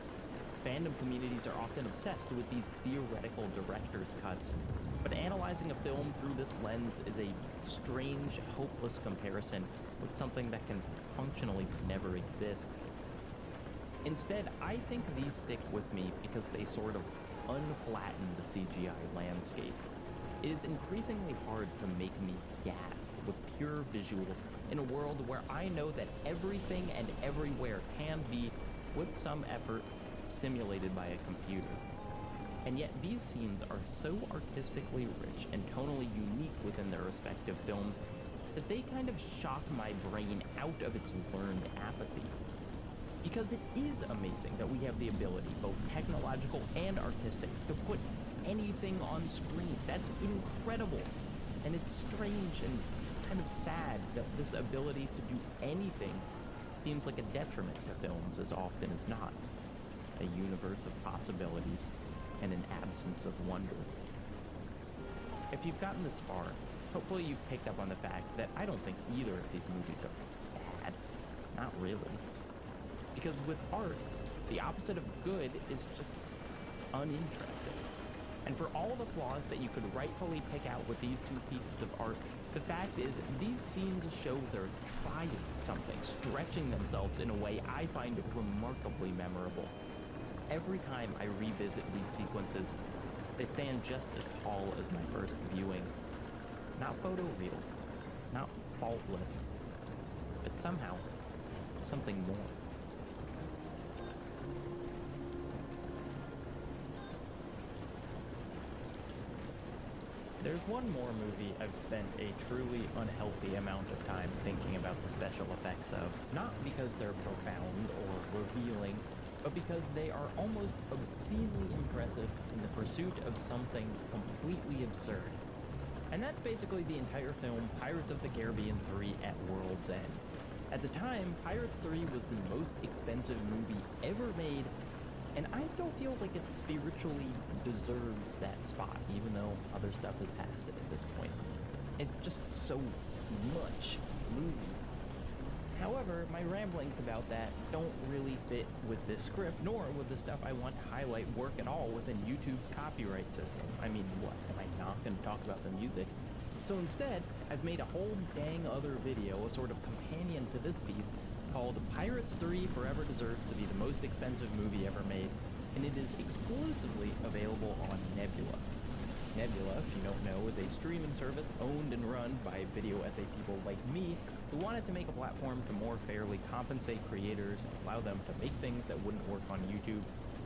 Fandom communities are often obsessed with these theoretical director's cuts, but analyzing a film through this lens is a strange, hopeless comparison with something that can functionally never exist. Instead, I think these stick with me because they sort of unflatten the CGI landscape. It is increasingly hard to make me gasp with pure visuals in a world where I know that everything and everywhere can be, with some effort, simulated by a computer. And yet these scenes are so artistically rich and tonally unique within their respective films that they kind of shock my brain out of its learned apathy. Because it is amazing that we have the ability, both technological and artistic, to put anything on screen. That's incredible. And it's strange and kind of sad that this ability to do anything seems like a detriment to films as often as not. A universe of possibilities and an absence of wonder. If you've gotten this far, hopefully you've picked up on the fact that I don't think either of these movies are bad. Not really. Because with art, the opposite of good is just uninteresting. And for all the flaws that you could rightfully pick out with these two pieces of art, the fact is these scenes show they're trying something, stretching themselves in a way I find remarkably memorable. Every time I revisit these sequences, they stand just as tall as my first viewing. Not photoreal, not faultless, but somehow, something more. There's one more movie I've spent a truly unhealthy amount of time thinking about the special effects of, not because they're profound or revealing, but because they are almost obscenely impressive in the pursuit of something completely absurd. And that's basically the entire film Pirates of the Caribbean 3 at World's End. At the time, Pirates 3 was the most expensive movie ever made, and I still feel like it spiritually deserves that spot, even though other stuff has passed it at this point. It's just so much movie. However, my ramblings about that don't really fit with this script, nor would the stuff I want to highlight work at all within YouTube's copyright system. I mean, what, am I not going to talk about the music? So instead, I've made a whole dang other video, a sort of companion to this piece, called Pirates 3 Forever Deserves to be the most expensive movie ever made, and it is exclusively available on Nebula. Nebula, if you don't know, is a streaming service owned and run by video essay people like me who wanted to make a platform to more fairly compensate creators and allow them to make things that wouldn't work on YouTube.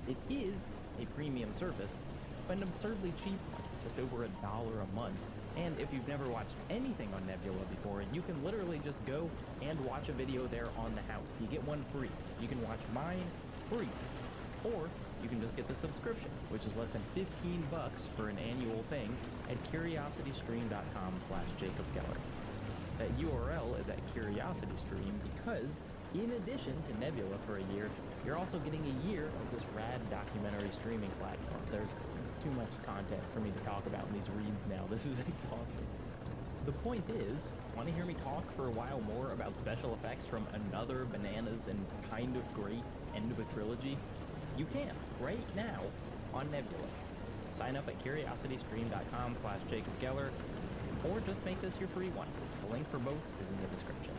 It is a premium service, but an absurdly cheap one, just over $1 a month. And if you've never watched anything on Nebula before, you can literally just go and watch a video there on the house. You get one free. You can watch mine free. Or you can just get the subscription, which is less than $15 for an annual thing at curiositystream.com/JacobGeller. That URL is at CuriosityStream because, in addition to Nebula for a year, you're also getting a year of this rad documentary streaming platform. There's too much content for me to talk about in these reads now. This is exhausting. The point is, want to hear me talk for a while more about special effects from another bananas and kind of great end of a trilogy? You can, right now, on Nebula. Sign up at curiositystream.com/JacobGeller, or just make this your free one. The link for both is in the description.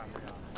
time we're on.